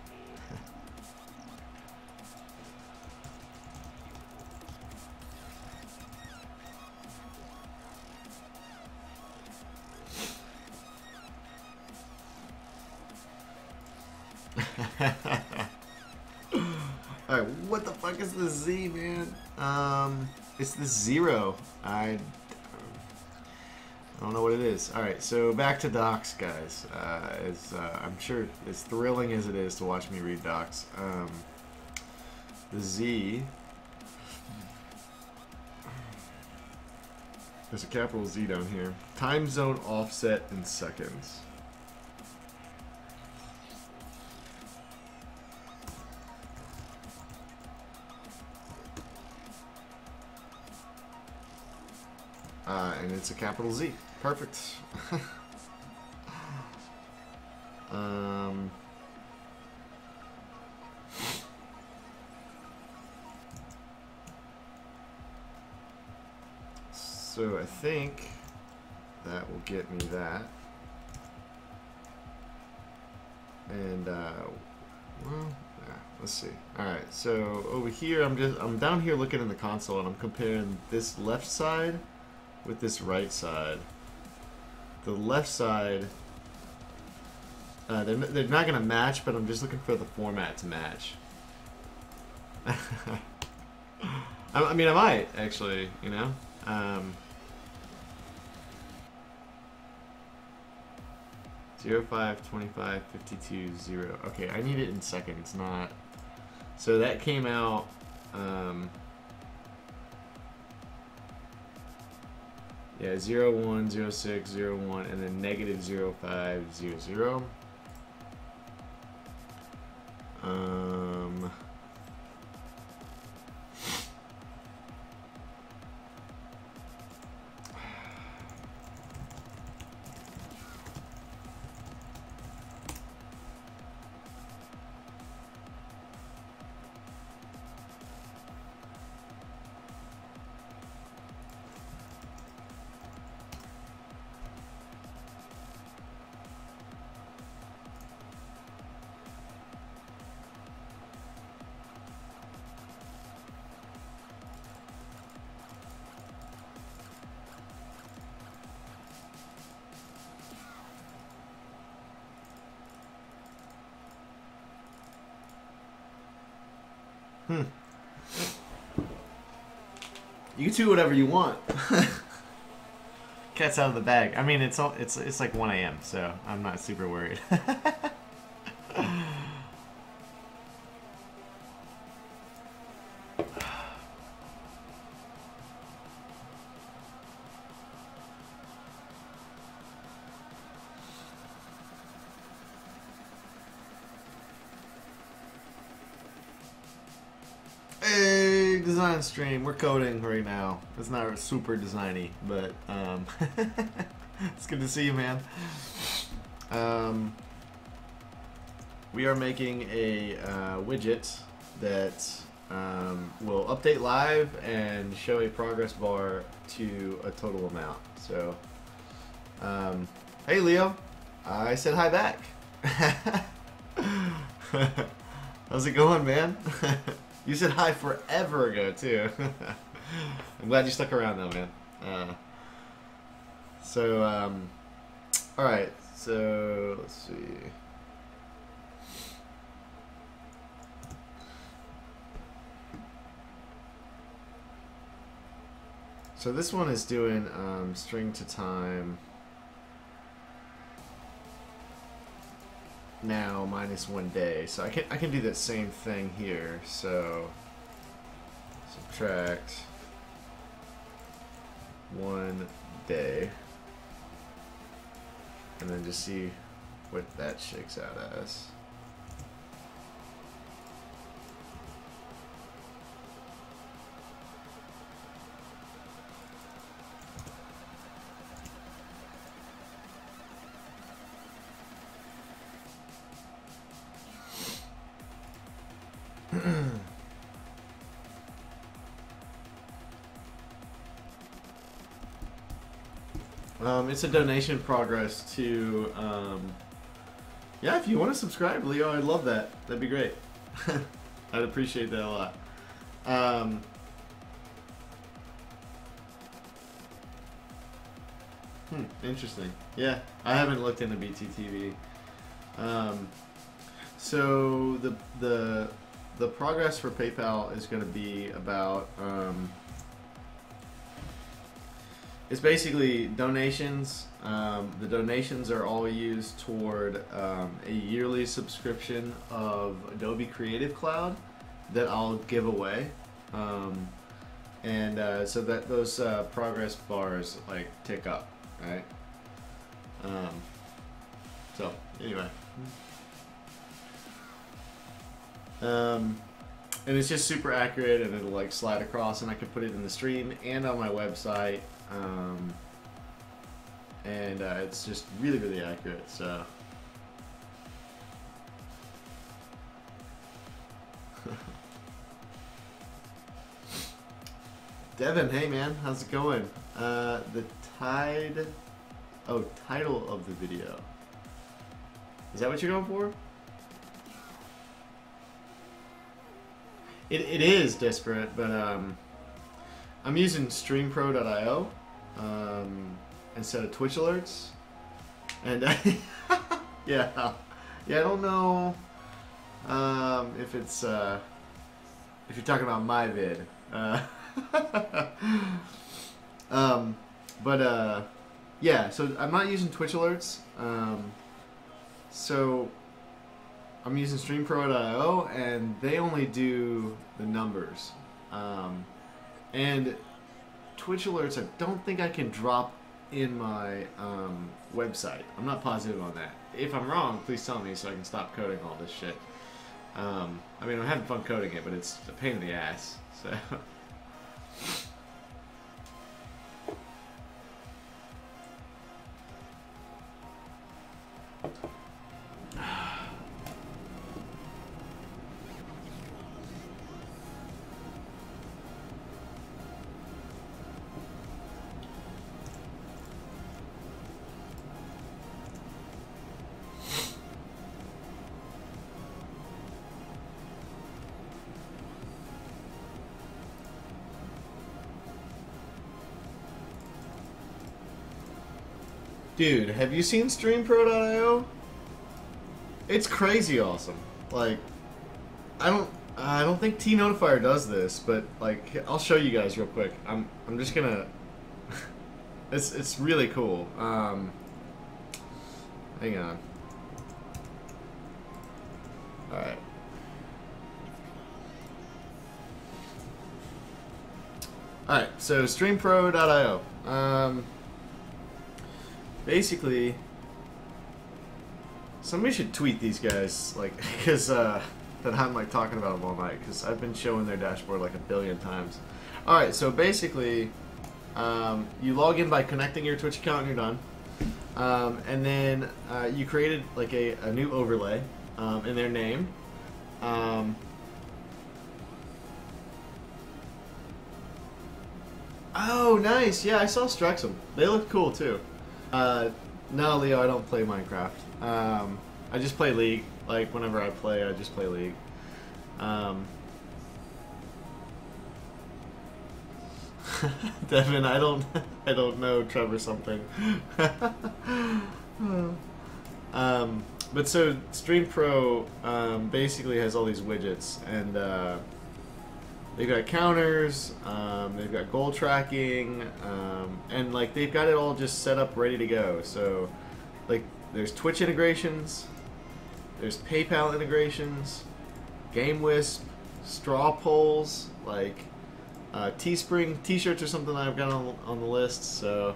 S1: Alright, what the fuck is the Z, man? It's the 0. I don't know what it is. Alright, so back to docs, guys. I'm sure as thrilling as it is to watch me read docs, the Z, there's a capital Z down here. Time zone offset in seconds. And it's a capital Z. Perfect. So I think that will get me that. And well, yeah, let's see. All right, so over here, I'm down here looking in the console, and I'm comparing this left side with this right side. The left side, they're not gonna match, but I'm just looking for the format to match. I mean, I might actually, you know. 05, 25, 52, 0. Okay, I need it in seconds, not. So that came out. Yeah, 01, 06, 01, and then negative 05, 00. You can do whatever you want. Cat's out of the bag. I mean, it's like 1 a.m., so I'm not super worried. Hey, design stream. We're coding right now. It's not super designy, but it's good to see you, man. We are making a widget that will update live and show a progress bar to a total amount. So, hey, Leo. I said hi back. How's it going, man? You said hi forever ago, too. I'm glad you stuck around, though, man. Alright, so, let's see. So this one is doing string to time now minus 1 day. So I can do that same thing here. So subtract 1 day, and then just see what that shakes out as. It's a donation progress to, yeah, if you want to subscribe, Leo, I'd love that. That'd be great. I'd appreciate that a lot. Interesting. Yeah, I haven't looked into BTTV. So the progress for PayPal is going to be about it's basically donations. The donations are all used toward a yearly subscription of Adobe Creative Cloud that I'll give away. So that those progress bars like tick up, right? So anyway, and it's just super accurate, and it'll like slide across, and I can put it in the stream and on my website, and it's just really, really accurate. So. Devin, hey man, how's it going? The title of the video. Is that what you're going for? It is disparate, but I'm using StreamPro.io instead of Twitch alerts, and yeah, I don't know if it's if you're talking about my vid. Yeah, so I'm not using Twitch alerts. So I'm using StreamPro.io, and they only do the numbers. And Twitch alerts, I don't think I can drop in my website. I'm not positive on that. If I'm wrong, please tell me so I can stop coding all this shit. I mean, I'm having fun coding it, but it's a pain in the ass. So. Dude, have you seen StreamPro.io? It's crazy awesome. Like, I don't think T-Notifier does this, but like, I'll show you guys real quick. I'm just gonna. It's really cool. Hang on. All right. All right. So StreamPro.io. Basically, somebody should tweet these guys, like, because that I'm like talking about them all night, because I've been showing their dashboard like 1 billion times. All right, so basically, you log in by connecting your Twitch account, and you're done. And then you created like a new overlay in their name. Oh, nice! Yeah, I saw Strexum. They look cool too. No, Leo, I don't play Minecraft. I just play League. Like, whenever I play, I just play League. Devin, I don't know Trevor something. But so StreamPro basically has all these widgets, and they've got counters, they've got goal tracking, and like they've got it all just set up ready to go. So like there's Twitch integrations, there's PayPal integrations, GameWisp, straw polls, like Teespring t-shirts or something I've got on the list. So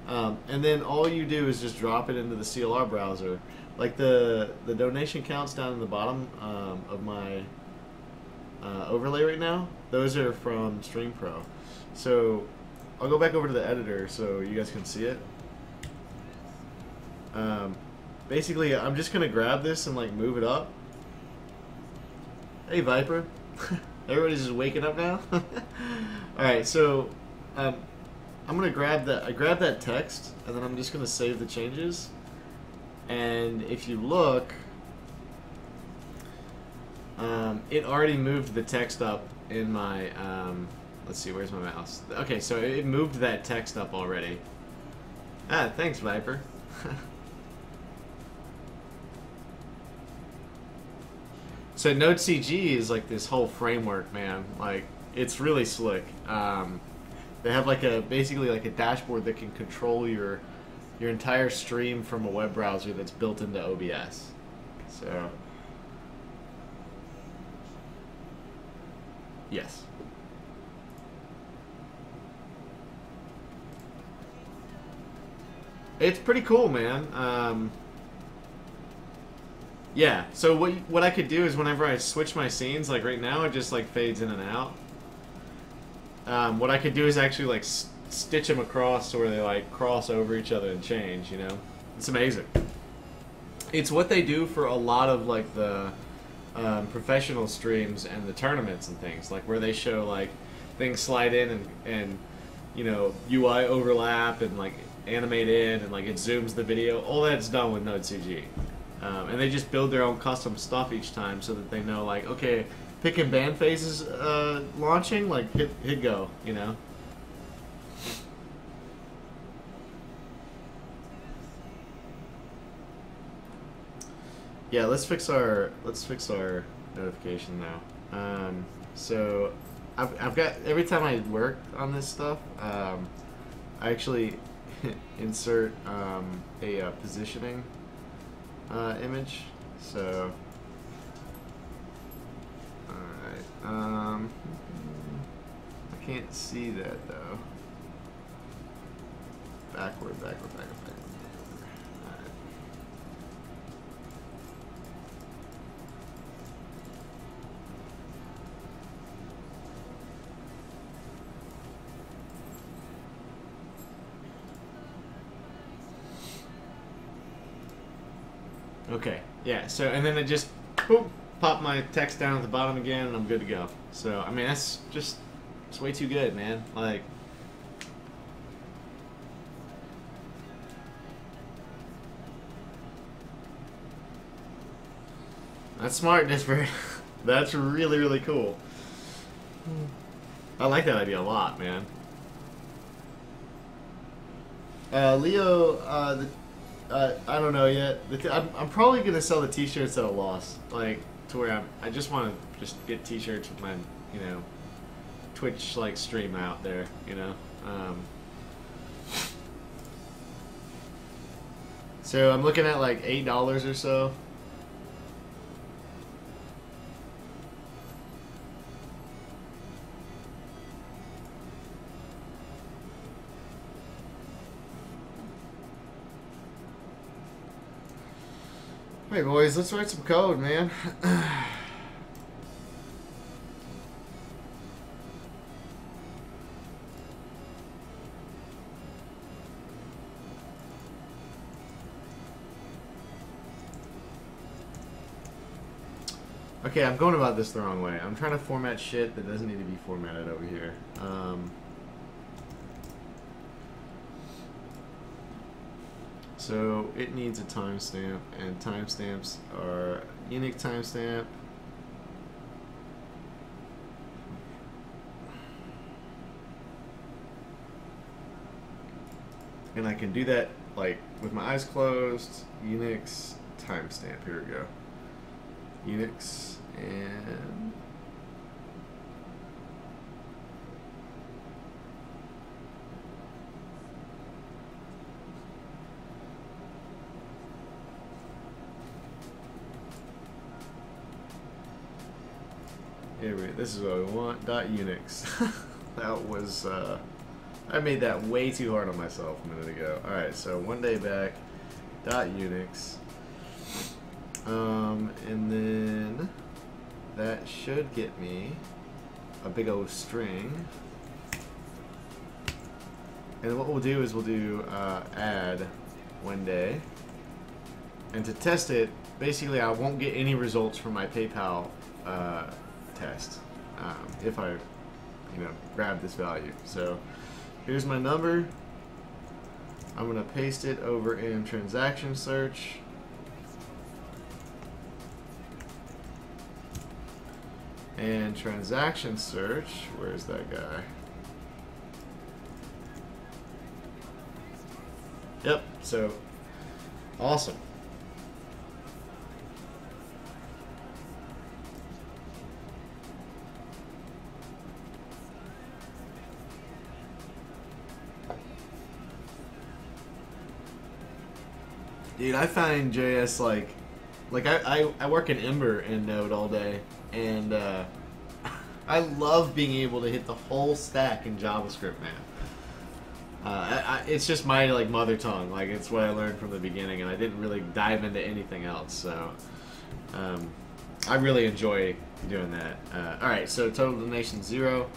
S1: and then all you do is just drop it into the CLR browser. Like the donation counts down in the bottom of my overlay right now, those are from StreamPro. So I'll go back over to the editor so you guys can see it. Basically, I'm just gonna grab this and like move it up. Hey Viper, everybody's just waking up now. All right, so I'm gonna grab that. I grab that text, and then I'm just gonna save the changes. And if you look, it already moved the text up in my. Let's see, where's my mouse? Okay, so it moved that text up already. Ah, thanks, Viper. So NodeCG is like this whole framework, man. Like, it's really slick. They have like basically like a dashboard that can control your entire stream from a web browser that's built into OBS. So, yes. It's pretty cool, man. Yeah, so what I could do is whenever I switch my scenes, like right now, it just like fades in and out. What I could do is actually like stitch them across so where they like cross over each other and change, you know? It's amazing. It's what they do for a lot of like the professional streams and the tournaments and things, like where they show like things slide in and you know, UI overlap and like animate in and like it zooms the video. All that's done with NodeCG. And they just build their own custom stuff each time so that they know, like, okay, pick and ban phase is launching, like, hit go, you know? Yeah, let's fix our notification now. So I've got, every time I work on this stuff, I actually insert a positioning image. So, alright, I can't see that though. Backward. Alright. Okay, yeah, so, and then it just, boop, pop my text down at the bottom again, and I'm good to go. So, I mean, that's just, it's way too good, man. Like, that's smart, Disper. That's really, really cool. I like that idea a lot, man. Leo, I don't know yet. I'm probably gonna sell the T-shirts at a loss, like to where I just want to just get T-shirts with my, you know, Twitch like stream out there, you know. So I'm looking at like $8 or so. Hey boys, let's write some code, man. Okay, I'm going about this the wrong way. I'm trying to format shit that doesn't need to be formatted over here. So it needs a timestamp, and timestamps are unique timestamp. And I can do that like with my eyes closed. Unix timestamp. Here we go. Unix and here we, this is what we want. .unix. That was I made that way too hard on myself a minute ago. All right, so one day back. .unix. And then that should get me a big old string. And what we'll do is we'll do add one day. And to test it, basically I won't get any results from my PayPal test if I, you know, grab this value. So Here's my number. I'm gonna paste it over in transaction search. And transaction search, where's that guy? Yep, so awesome. Dude, I find JS like I work in Ember and Node all day, and I love being able to hit the whole stack in JavaScript, man. It's just my like mother tongue, like it's what I learned from the beginning, and I didn't really dive into anything else. So I really enjoy doing that. All right, so total donation 0,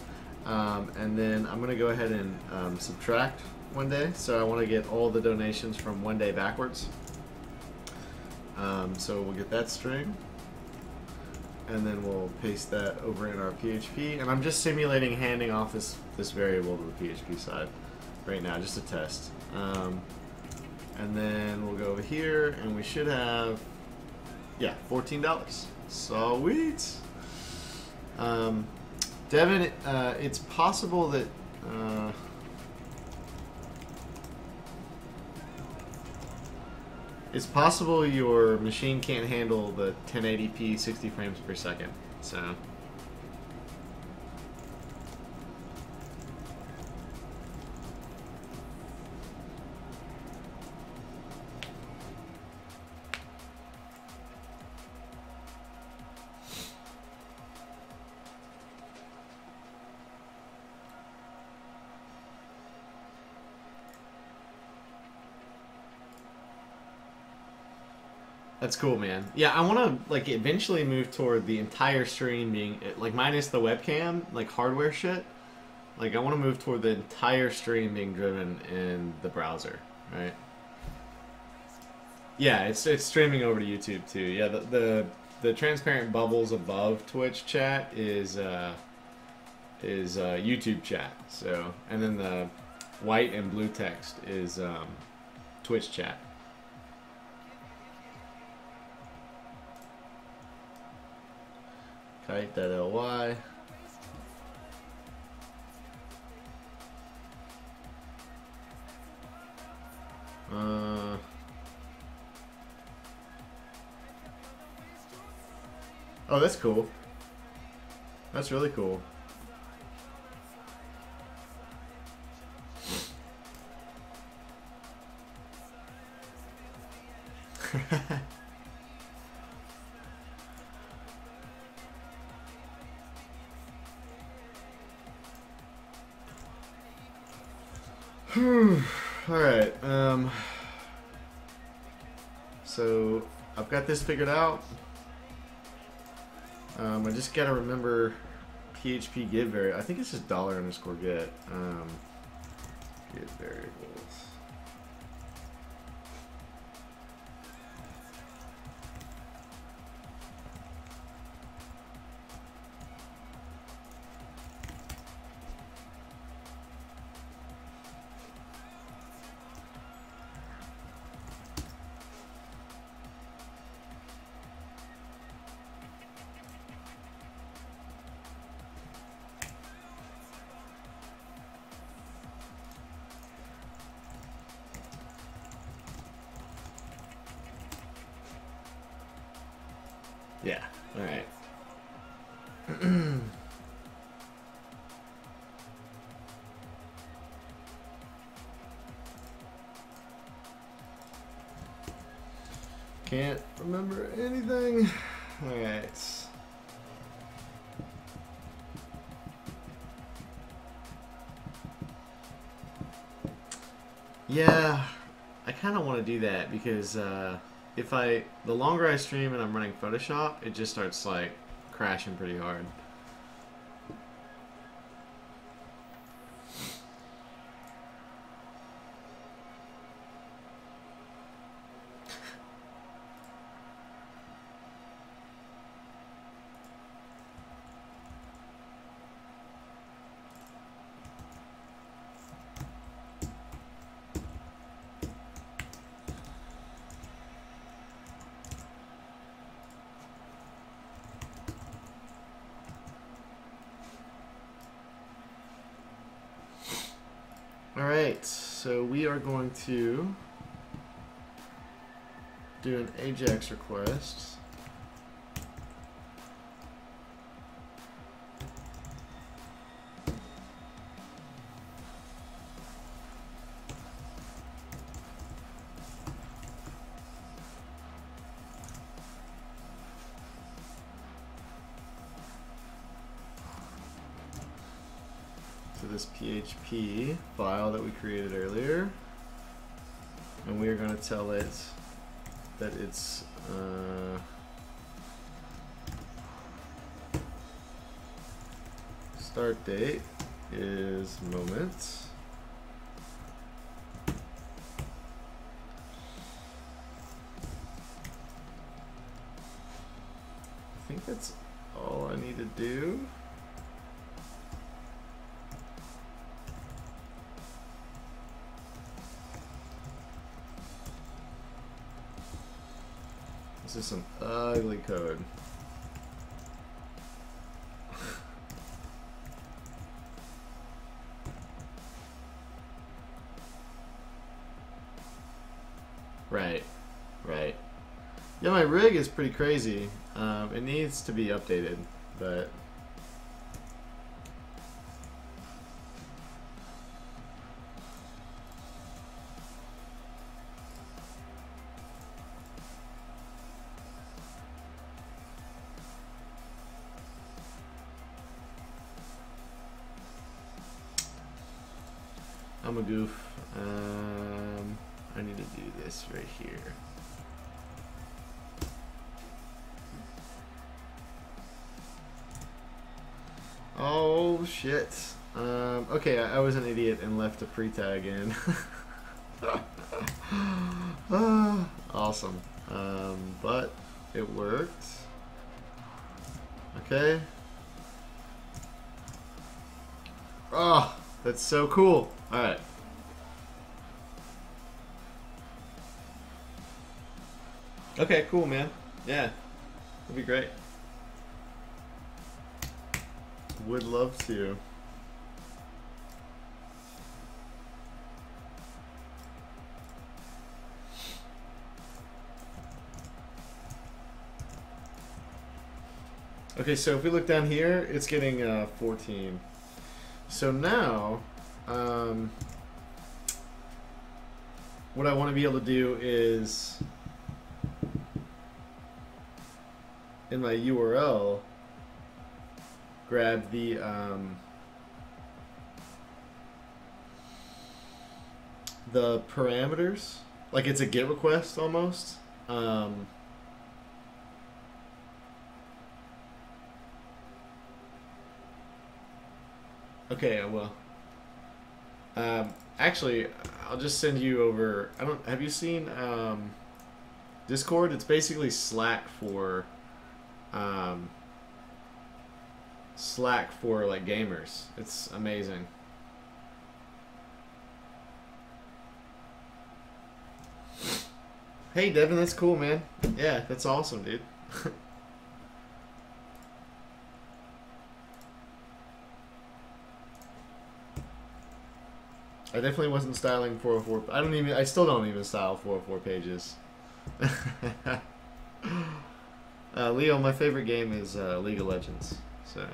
S1: and then I'm gonna go ahead and subtract one day. So I want to get all the donations from one day backwards. So we'll get that string, and then we'll paste that over in our PHP. And I'm just simulating handing off this variable to the PHP side right now, just to test. And then we'll go over here, and we should have, yeah, $14. Sweet. Devin, it's possible that it's possible your machine can't handle the 1080p 60 frames per second. So. That's cool, man. Yeah, I want to like eventually move toward the entire stream being like minus the webcam, like hardware shit. Like I want to move toward the entire stream being driven in the browser, right? Yeah, it's streaming over to YouTube too. Yeah, the transparent bubbles above Twitch chat is YouTube chat. So, and then the white and blue text is Twitch chat. Kite.ly. Oh, that's cool. That's really cool. Alright, so I've got this figured out. I just gotta remember PHP get variable. I think it's just $_get. Get variables. Yeah, alright. Can't remember anything. Alright. Yeah, I kind of want to do that because the longer I stream and I'm running Photoshop, it just starts like crashing pretty hard. we are going to do an AJAX request. To this PHP file that we created earlier, and we are going to tell it that its start date is moment. I think that's all I need to do. This is some ugly code. Right, right. Yeah, my rig is pretty crazy. It needs to be updated, but I'm a goof. I need to do this right here. Oh shit. Okay, I was an idiot and left a pre-tag in. Awesome. But it worked. Okay. Oh, that's so cool. Alright. Okay, cool, man. Yeah. That'd be great. Would love to. Okay, so if we look down here, it's getting 14. So now, what I want to be able to do is, in my URL, grab the parameters, like it's a GET request almost. Okay, I will. Actually, I'll just send you over. Have you seen Discord? It's basically Slack for like gamers. It's amazing. Hey Devin, that's cool, man. Yeah, that's awesome, dude. I definitely wasn't styling 404. I still don't even style 404 pages. Leo, my favorite game is League of Legends. So,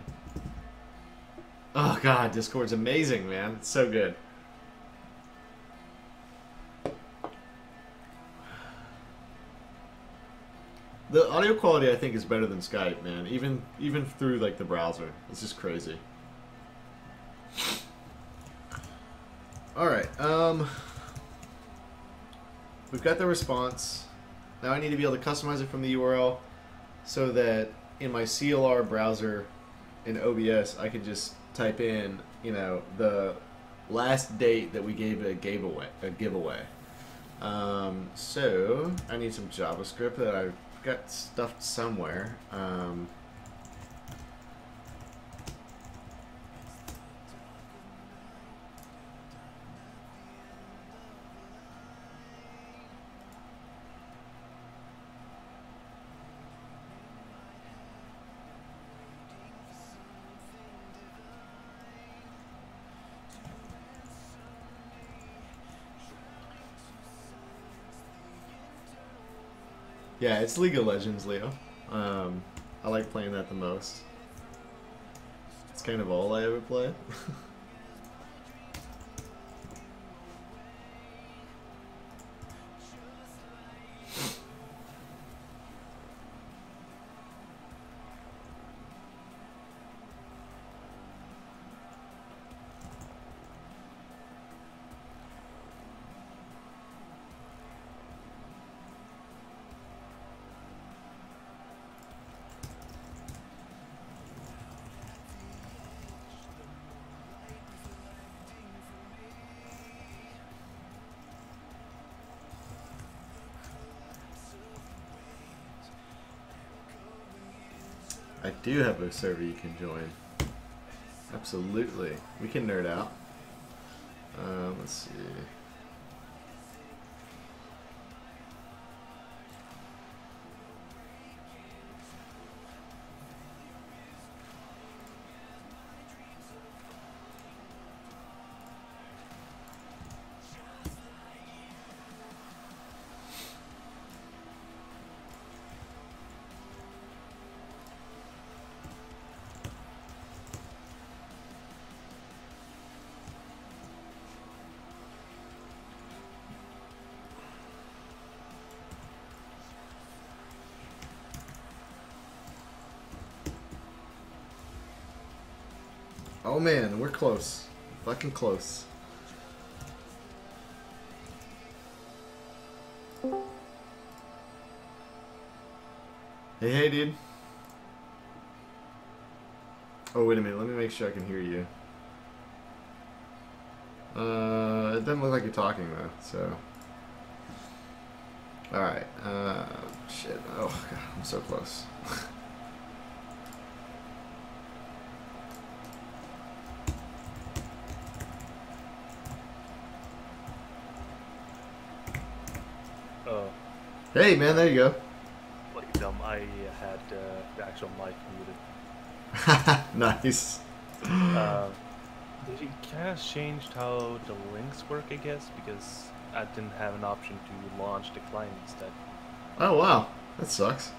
S1: oh god, Discord's amazing, man. It's so good. The audio quality, I think, is better than Skype, man. Even through like the browser, it's just crazy. All right, we've got the response. Now I need to be able to customize it from the URL so that in my CLR browser in OBS, I can just type in, you know, the last date that we gave a giveaway. So I need some JavaScript that I've got stuffed somewhere. Yeah, it's League of Legends, Leo. I like playing that the most. It's kind of all I ever play. I do have a server you can join. Absolutely. We can nerd out. Let's see. Oh man, we're close. Fucking close. Hey, dude. Oh, wait a minute. Let me make sure I can hear you. It doesn't look like you're talking, though, so... Alright, shit. Oh, God, I'm so close. Hey, man, there you go.
S8: Like dumb, I had the actual mic muted.
S1: Nice.
S8: They kind of changed how the links work, I guess, because I didn't have an option to launch the client instead.
S1: Oh, wow. That sucks.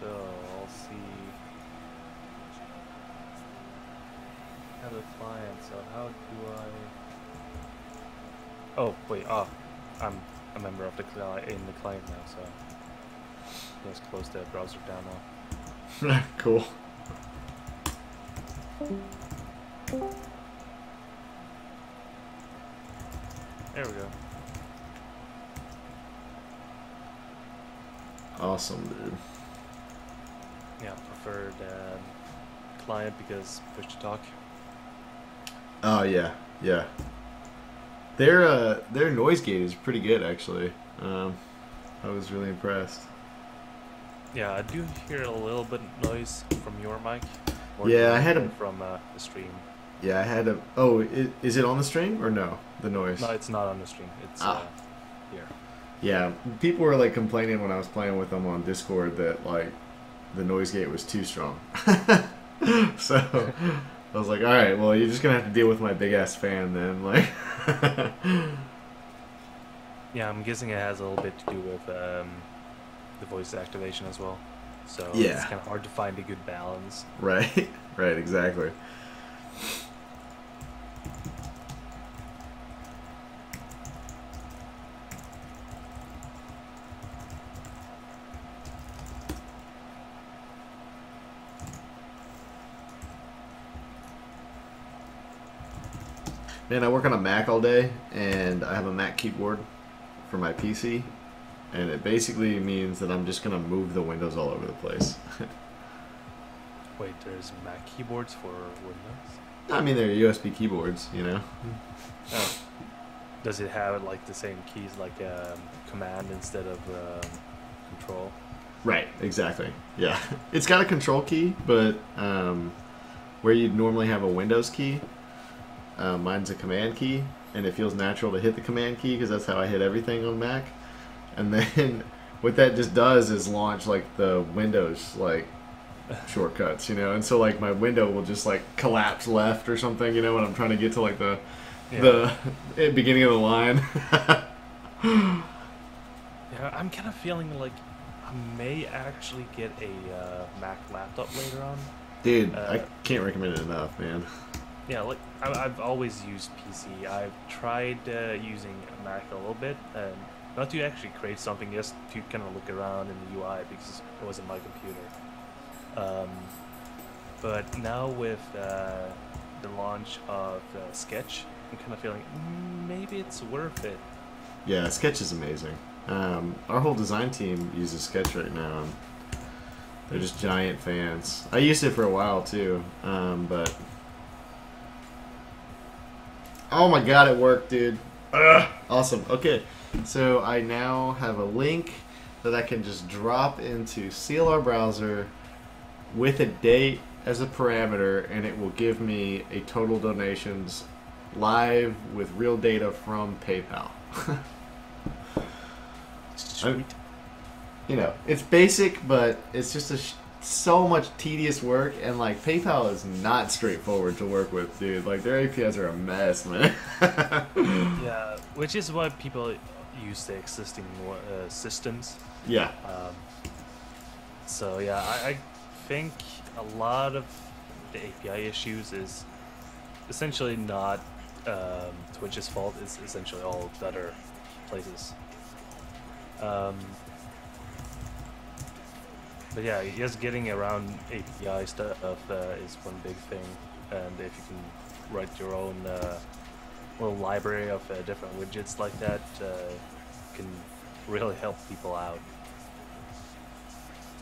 S8: So I'll see. Have a client. So how do I? Oh wait. I'm a member of the in the client now, so let's close the browser down now.
S1: Cool.
S8: There we go.
S1: Awesome, dude.
S8: Yeah, preferred client because push to talk.
S1: Oh yeah, yeah. Their noise gate is pretty good, actually. I was really impressed.
S8: Yeah, I do hear a little bit of noise from your mic.
S1: Yeah, I had a
S8: from the stream.
S1: Yeah, I had a. Oh, is it on the stream or no? The noise.
S8: No, it's not on the stream. It's here.
S1: Yeah, people were like complaining when I was playing with them on Discord that like the noise gate was too strong. So I was like, all right, well, you're just gonna have to deal with my big ass fan then, like.
S8: Yeah, I'm guessing it has a little bit to do with the voice activation as well. So
S1: yeah,
S8: it's kind of hard to find a good balance.
S1: Right, right, exactly. Man, I work on a Mac all day, and I have a Mac keyboard for my PC, and it basically means that I'm just going to move the windows all over the place.
S8: Wait, there's Mac keyboards for Windows?
S1: I mean, they're USB keyboards, you know?
S8: Oh. Does it have like the same keys like command instead of control?
S1: Right, exactly. Yeah. It's got a control key, but where you'd normally have a Windows key, mine's a command key, and it feels natural to hit the command key because that's how I hit everything on Mac. And then what that just does is launch like the Windows like shortcuts, you know. And so like my window will just like collapse left or something, you know, when I'm trying to get to like the beginning of the line.
S8: Yeah, I'm kind of feeling like I may actually get a Mac laptop later on.
S1: Dude, I
S8: Uh,
S1: can't recommend it enough, man.
S8: Yeah, like I've always used PC. I've tried using a Mac a little bit, and not to actually create something, just to kind of look around in the UI because it wasn't my computer. But now with the launch of Sketch, I'm kind of feeling maybe it's worth it.
S1: Yeah, Sketch is amazing. Our whole design team uses Sketch right now. And they're just giant fans. I used it for a while too, but oh my god, it worked, dude. Ugh, awesome. Okay, so I now have a link that I can just drop into CLR browser with a date as a parameter, and it will give me a total donations live with real data from PayPal.
S8: Sweet.
S1: You know, it's basic, but it's just so much tedious work, and like PayPal is not straightforward to work with, dude. Like their APIs are a mess, man.
S8: Yeah, which is why people use the existing systems.
S1: Yeah.
S8: So yeah, I think a lot of the API issues is essentially not Twitch's fault. It's essentially all the other places. But yeah, just getting around API stuff is one big thing, and if you can write your own little library of different widgets like that, can really help people out.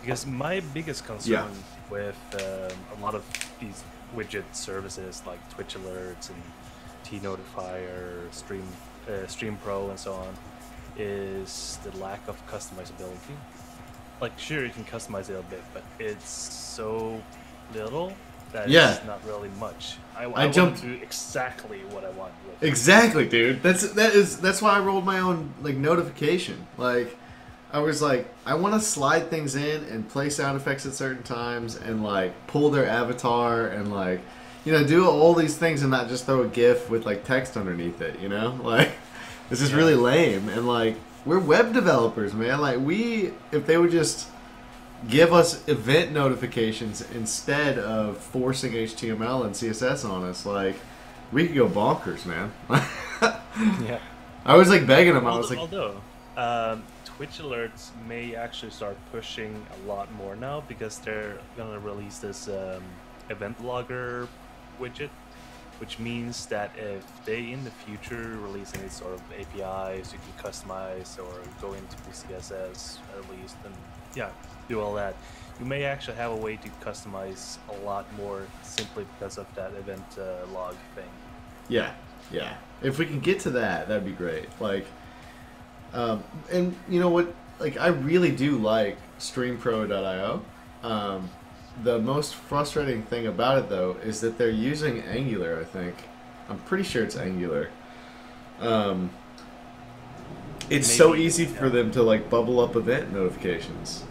S8: Because my biggest concern with a lot of these widget services like Twitch Alerts and T-Notifier, Stream Pro, and so on, is the lack of customizability. Like, sure, you can customize it a bit, but it's so little that it's not really much. I
S1: jumped
S8: want to do exactly what I want with
S1: Exactly, dude. That's why I rolled my own like notification. Like, I was like, I want to slide things in and play sound effects at certain times, and like pull their avatar, and like, you know, do all these things and not just throw a GIF with like text underneath it. You know, like this is really lame. And like, we're web developers, man. Like if they would just give us event notifications instead of forcing HTML and CSS on us, like we could go bonkers, man.
S8: Yeah.
S1: I was like begging them. I was like,
S8: although Twitch Alerts may actually start pushing a lot more now because they're gonna release this event logger widget, which means that if they in the future release any sort of APIs you can customize or go into CSS at least and yeah, do all that, you may actually have a way to customize a lot more simply because of that event log thing.
S1: yeah. If we can get to that, that'd be great. Like, and you know what? Like, I really do like StreamPro.io. The most frustrating thing about it, though, is that they're using Angular, I think. I'm pretty sure it's Angular. It's so easy for them to, like, bubble up event notifications.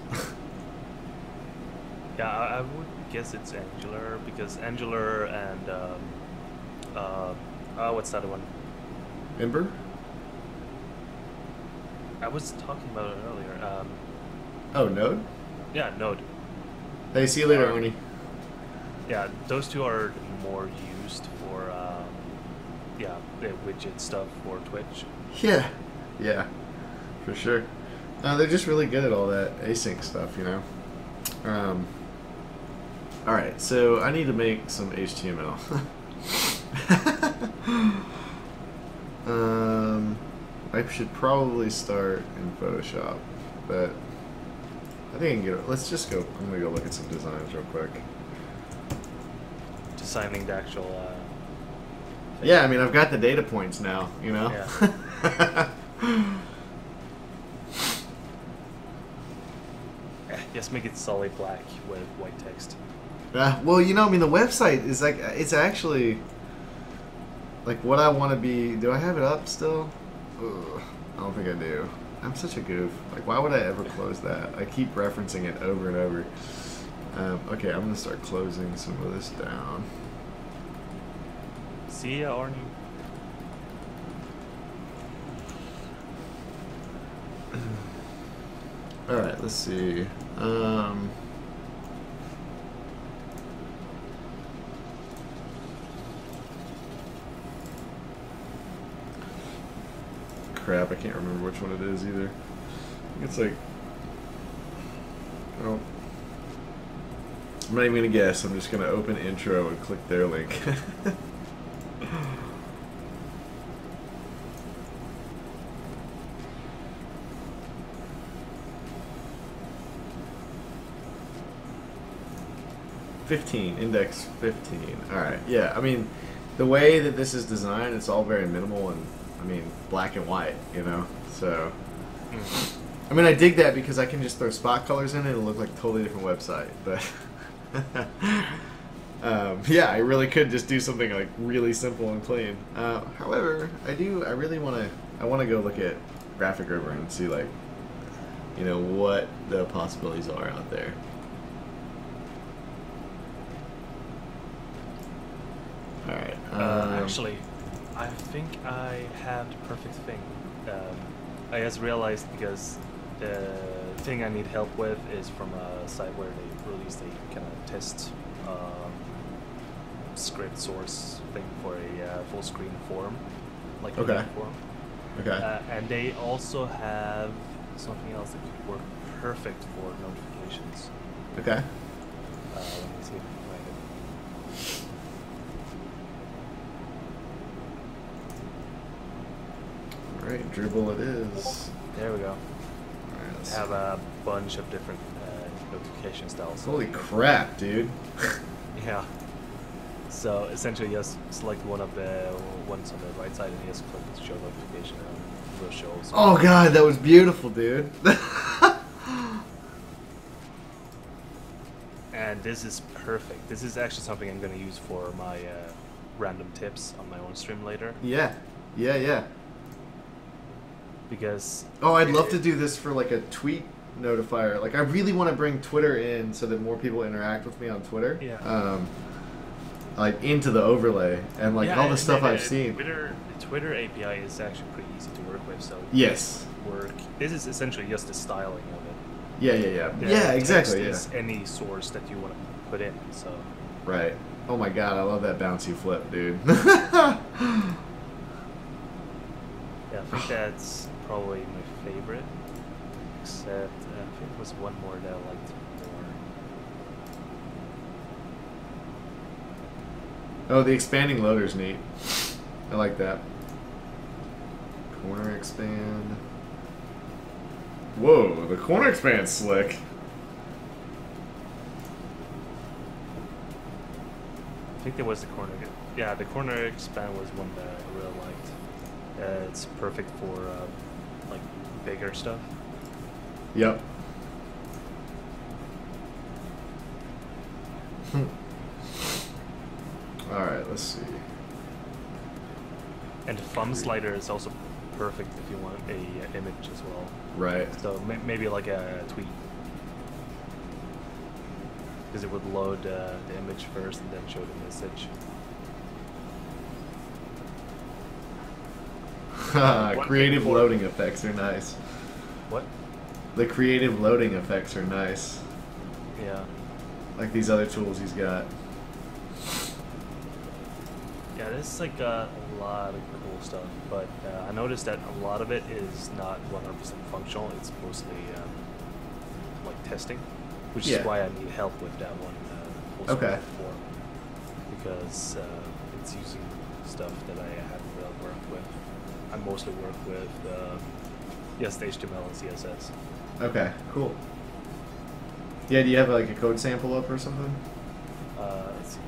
S8: Yeah, I would guess it's Angular, because Angular and, what's the other one?
S1: Ember?
S8: I was talking about it earlier.
S1: Oh, Node?
S8: Yeah, Node.
S1: Hey, see you later, Arnie.
S8: Yeah, those two are more used for, yeah, the widget stuff for Twitch.
S1: Yeah, for sure. They're just really good at all that async stuff, you know? Alright, so I need to make some HTML. I should probably start in Photoshop, but I think I can get it. Let's just go. I'm gonna go look at some designs real quick.
S8: Designing the actual,
S1: Yeah, I mean, I've got the data points now, you know?
S8: Yeah. Just make it solid black with white text.
S1: Well, you know, I mean, the website is like, it's actually like what I want to be. Do I have it up still? Ugh, I don't think I do. I'm such a goof. Like, why would I ever close that? I keep referencing it over and over. Okay, I'm gonna start closing some of this down.
S8: See ya, Arnie.
S1: All right, let's see. Crap, I can't remember which one it is either. I think it's like, oh, I'm not even gonna guess. I'm just gonna open intro and click their link. Index 15. All right, yeah. I mean, the way that this is designed, it's all very minimal and, I mean, black and white. You know, so. I mean, I dig that because I can just throw spot colors in it and it'll look like a totally different website. But yeah, I really could just do something like really simple and clean. However, I really want to go look at Graphic River and see, like, you know, what the possibilities are out there. All right.
S8: Actually, I think I have the perfect thing. I just realized because the thing I need help with is from a site where they released a kind of test script source thing for a full screen forum, like
S1: Okay.
S8: a forum.
S1: Okay.
S8: And they also have something else that could work perfect for notifications.
S1: Okay.
S8: Let me see if I can find it.
S1: All right, Dribble it is.
S8: There we go.
S1: All right, let's
S8: Have a bunch of different notification styles.
S1: Holy crap, dude.
S8: Yeah. So essentially, just select one of the ones on the right side and just click show notification and it will show.
S1: Oh god, that was beautiful, dude.
S8: And this is perfect. This is actually something I'm going to use for my random tips on my own stream later.
S1: Yeah. Yeah.
S8: Because
S1: Oh, I'd love to do this for like a tweet notifier. Like, I really want to bring Twitter in so that more people interact with me on Twitter.
S8: Yeah.
S1: Like into the overlay and like
S8: yeah,
S1: all the
S8: and
S1: stuff
S8: the
S1: I've seen.
S8: The Twitter API is actually pretty easy to work with. So
S1: Yes.
S8: This is essentially just the styling of it.
S1: Yeah.
S8: The
S1: Yeah, exactly. Yeah.
S8: text is any source that you want to put in. So
S1: Right. Oh my god, I love that bouncy flip, dude.
S8: yeah, I think that's probably my favorite. Except I think there was one more that I liked more.
S1: Oh, the expanding loader's neat. I like that. Corner expand. Whoa, the corner expand's slick.
S8: I think there was the corner. Yeah, the corner expand was one that I really liked. It's perfect for like bigger stuff.
S1: Yep. Alright, let's see.
S8: And the thumb slider is also perfect if you want a image as well.
S1: Right.
S8: So maybe like a tweet. Because it would load the image first and then show the message.
S1: Creative loading effects are nice.
S8: What?
S1: The creative loading effects are nice.
S8: Yeah.
S1: Like these other tools he's got.
S8: Yeah, this is like a lot of cool stuff, but I noticed that a lot of it is not 100% functional. It's mostly like testing, which
S1: Yeah.
S8: is why I need help with that one.
S1: Okay.
S8: Form, because it's using stuff that I haven't really worked with. I mostly work with just HTML and CSS.
S1: Okay, cool. Yeah, do you have like a code sample up or something?
S8: Let's see.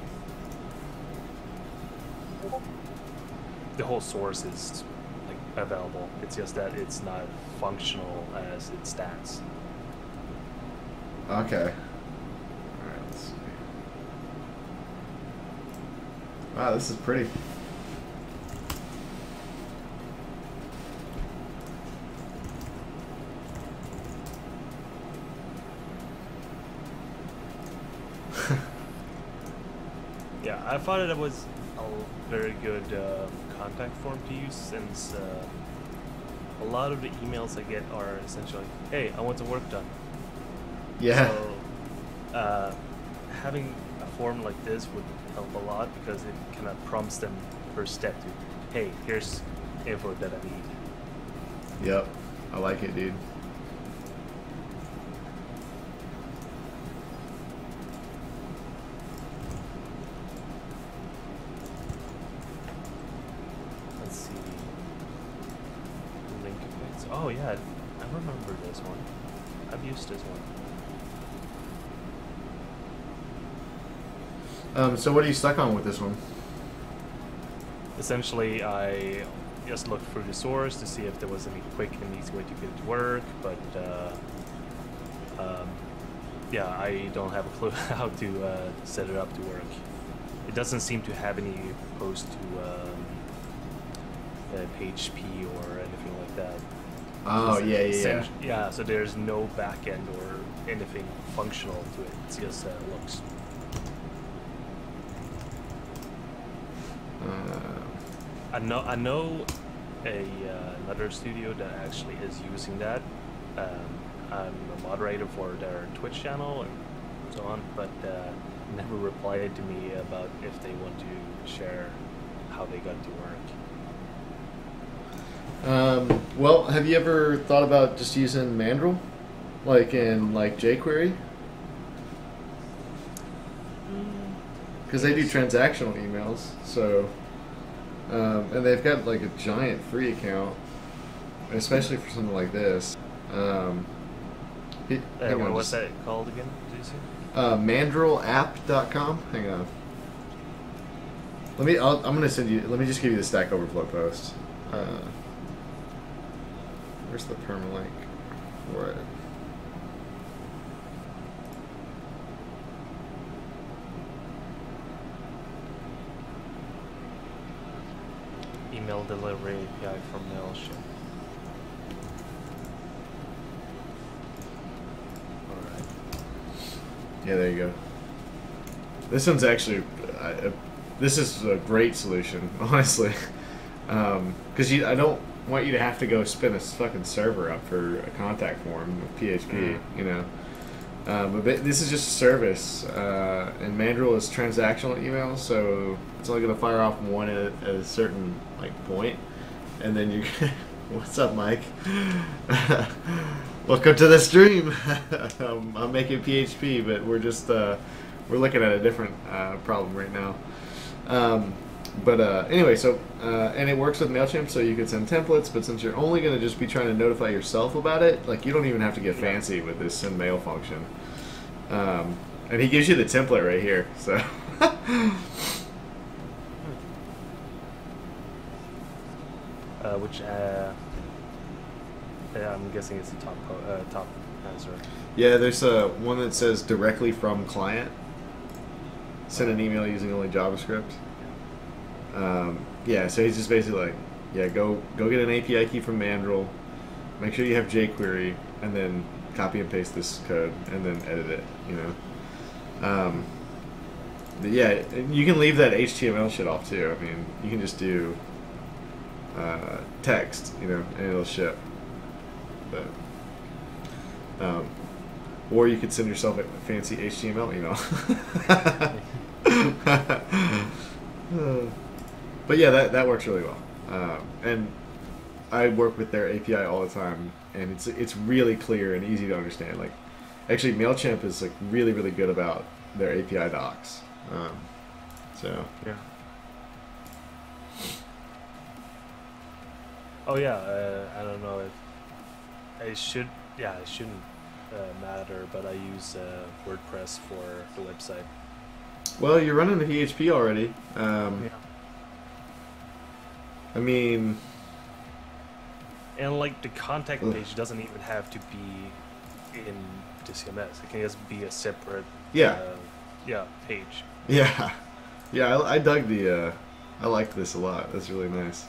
S8: The whole source is like available. It's just that it's not functional as it stands.
S1: Okay. Alright, let's see. Wow, this is pretty.
S8: Yeah, I thought it was a very good contact form to use since a lot of the emails I get are essentially, "Hey, I want the work done."
S1: Yeah.
S8: So, having a form like this would help a lot because it kind of prompts them first step to, "Hey, here's info that I need."
S1: Yep. I like it, dude.
S8: Let's see. Link effects. Oh yeah, I remember this one. I've used this one.
S1: So what are you stuck on with this one?
S8: Essentially, I just looked through the source to see if there was any quick and easy way to get it to work, but yeah, I don't have a clue how to set it up to work. It doesn't seem to have any post to PHP or anything like that.
S1: Oh, yeah.
S8: Yeah, so there's no backend or anything functional to it. It's just looks. I know another studio that actually is using that. I'm a moderator for their Twitch channel and so on, but never replied to me about if they want to share how they got to work.
S1: Well, have you ever thought about just using Mandrill, like in jQuery? Because they do transactional emails, so and they've got like a giant free account, especially for something like this.
S8: What's that called again? Did you say?
S1: Mandrillapp.com. Hang on. I'm gonna send you. Let me just give you the Stack Overflow post. Where's the permalink for it?
S8: Email delivery API from Mailchimp. Alright.
S1: Yeah, there you go. This one's actually, this is a great solution, honestly. Because I don't want you to have to go spin a fucking server up for a contact form with PHP, you know. But this is just a service, and Mandrill is transactional email, so it's only going to fire off one at a certain point, and then you. What's up, Mike? Welcome to the stream. I'm making PHP, but we're just we're looking at a different problem right now. Anyway, so and it works with Mailchimp, so you can send templates. But since you're only going to just be trying to notify yourself about it, you don't even have to get fancy with this send mail function. And he gives you the template right here. So.
S8: Which I'm guessing is the top answer.
S1: Yeah, there's one that says directly from client. Send an email using only JavaScript. Yeah, so he's just basically go get an API key from Mandrill, make sure you have jQuery, and then copy and paste this code, and then edit it, you know. But yeah, you can leave that HTML shit off too. I mean, you can just do text, you know, and it'll ship. But or you could send yourself a fancy HTML email. But yeah, that works really well. And I work with their API all the time, and it's really clear and easy to understand. Actually, Mailchimp is really, really good about their API docs. So
S8: yeah. Oh yeah, I don't know if it shouldn't matter, but I use WordPress for the website.
S1: Well, you're running the PHP already.
S8: Yeah.
S1: I mean,
S8: and the contact page doesn't even have to be in the CMS. It can just be a separate page.
S1: Yeah, I dug the. I like this a lot. That's really nice.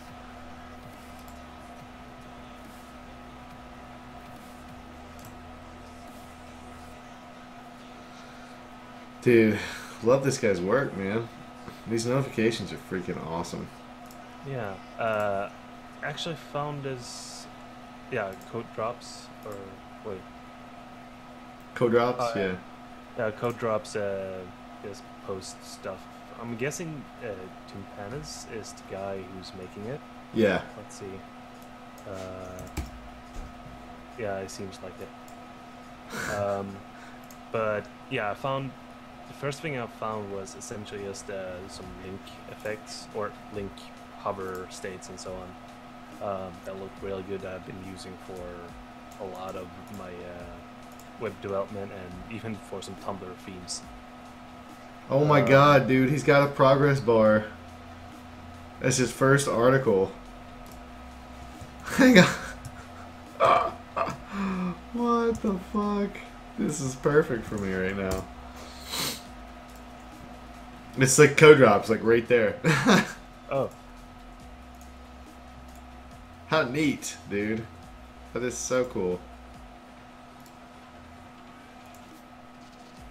S1: Dude, love this guy's work, man. These notifications are freaking awesome.
S8: Yeah. Actually found this yeah, code drops or wait,
S1: Code drops,
S8: Oh,
S1: yeah.
S8: yeah, code drops. Just post stuff. I'm guessing Tympanis is the guy who's making it.
S1: Yeah.
S8: Let's see. Yeah, it seems like it. But yeah, I found the first thing I found was essentially just some link effects or link hover states and so on that looked really good. That I've been using for a lot of my web development and even for some Tumblr themes.
S1: Oh my god, dude, he's got a progress bar. That's his first article. Hang on. What the fuck? This is perfect for me right now. It's like code drops, like right there.
S8: Oh,
S1: How neat, dude. That is so cool.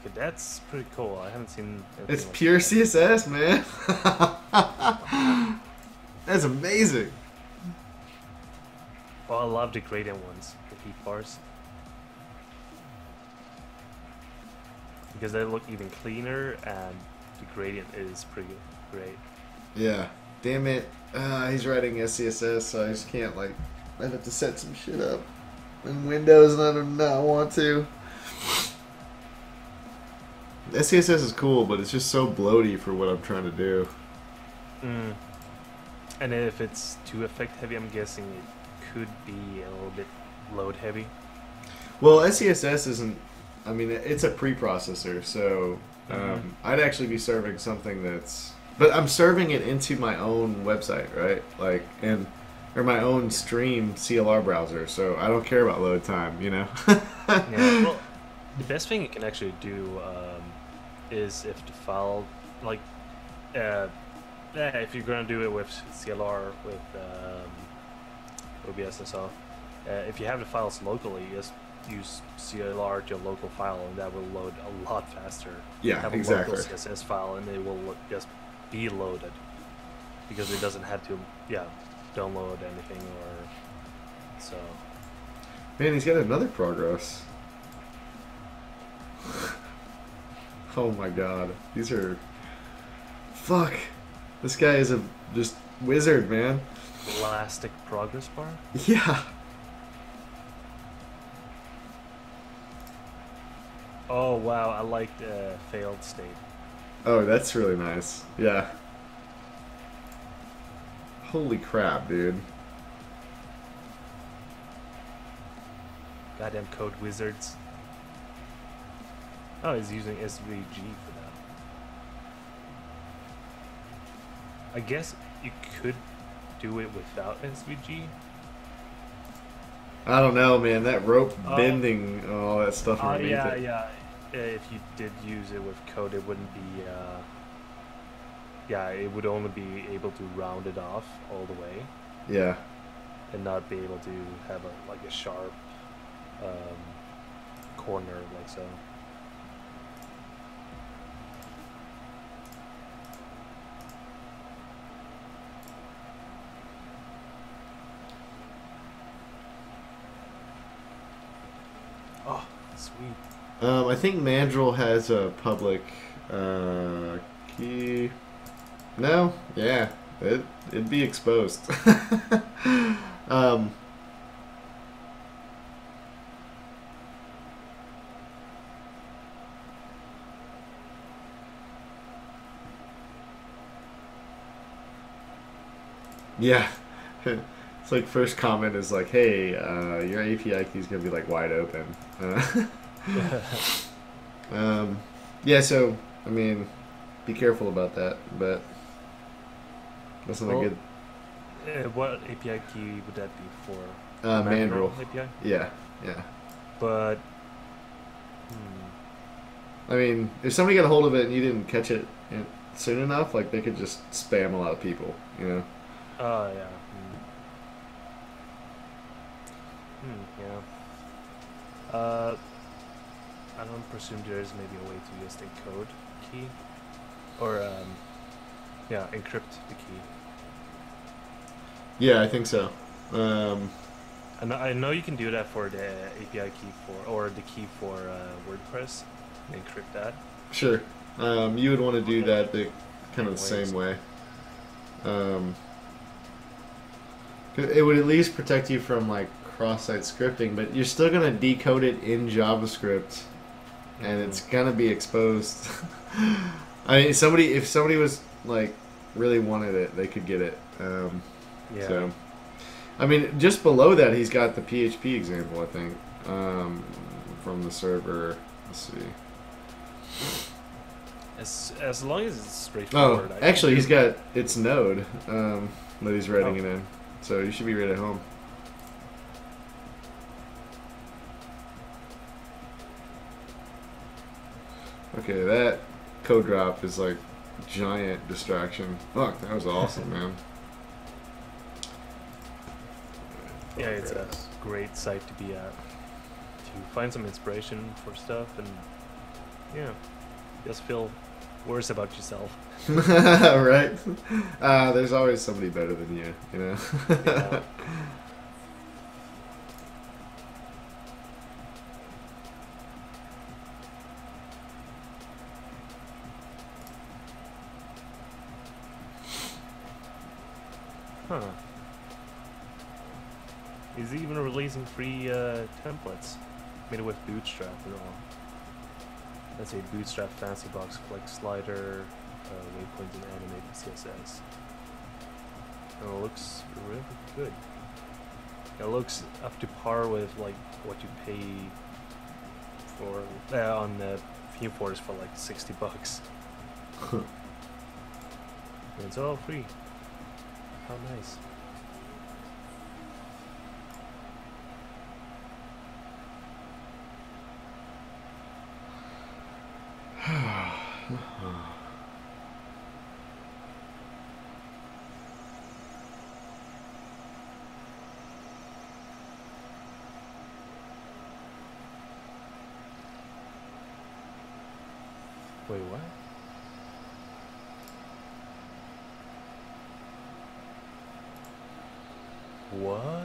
S8: okay, that's pretty cool. I haven't seen. anything
S1: It's
S8: like
S1: pure
S8: that.
S1: CSS, man. That's amazing.
S8: Well, I love the gradient ones, the heat bars. Because they look even cleaner and the gradient is pretty great.
S1: Yeah. Damn it. He's writing SCSS, so I just can't, like, I have to set some shit up in Windows and I do not want to. SCSS is cool, but it's just so bloaty for what I'm trying to do.
S8: Mm. And if it's too effect heavy, I'm guessing it could be a little bit load heavy.
S1: Well, SCSS isn't, I mean, it's a preprocessor, so I'd actually be serving something that's, but I'm serving it into my own website, right? Like, or my own stream CLR browser, so I don't care about load time, you know?
S8: Yeah, well, the best thing you can actually do is if the file, like, if you're gonna do it with CLR with OBS and so, if you have the files locally, just use CLR to a local file, and that will load a lot faster.
S1: Yeah,
S8: have
S1: exactly.
S8: a local CSS file, and it will just be loaded because it doesn't have to, download anything or so.
S1: Man, he's got another progress. Oh my god. These are... Fuck. This guy is a just wizard, man.
S8: Elastic progress bar.
S1: Yeah.
S8: Oh wow, I like the failed state.
S1: Oh, that's really nice. Yeah. Holy crap, dude.
S8: Goddamn code wizards. Oh, he's using SVG for that. I guess you could do it without SVG.
S1: I don't know, man. That rope bending and all that stuff underneath it.
S8: Yeah. If you did use it with code, it wouldn't be. It would only be able to round it off all the way,
S1: Yeah.
S8: and not be able to have a sharp corner like so. Oh, sweet.
S1: I think Mandrill has a public key. No? Yeah. It'd be exposed. Yeah. It's like first comment is like, hey, your API key is going to be like wide open. Yeah, so, I mean, be careful about that, but that's not
S8: Well,
S1: good.
S8: What API key would that be for?
S1: Mandrill.
S8: API?
S1: Yeah.
S8: But
S1: I mean, if somebody got a hold of it and you didn't catch it soon enough, like, they could just spam a lot of people, you know?
S8: oh yeah. Yeah. I don't presume there is maybe a way to just encode key, or encrypt the key.
S1: Yeah, I think so.
S8: And I know you can do that for the API key for, or the key for WordPress, and encrypt that.
S1: Sure. You would want to do that the kind of the
S8: Ways.
S1: same way. It would at least protect you from like cross-site scripting, but you're still gonna decode it in JavaScript, and it's gonna be exposed. I mean, if somebody was like really wanted it, they could get it.
S8: Yeah.
S1: So, I mean, just below that, he's got the PHP example, I think, from the server. Let's see.
S8: As long as it's
S1: Oh,
S8: straightforward. I
S1: actually,
S8: think
S1: he's got it's Node that he's writing it in, so you should be right at home. Okay, that code drop is like giant distraction. Fuck, that was awesome, man.
S8: Yeah, it's a great site to be at, to find some inspiration for stuff, and yeah, just feel worse about yourself.
S1: Right? There's always somebody better than you, you know?
S8: Yeah. Huh. He's even releasing free templates made with Bootstrap and all. Let's say Bootstrap Fancy Box Flex Slider, waypoints and animated CSS. And it looks really good. It looks up to par with like what you pay for on ThemeForest for like $60. And it's all free. How nice. Wait, what? What?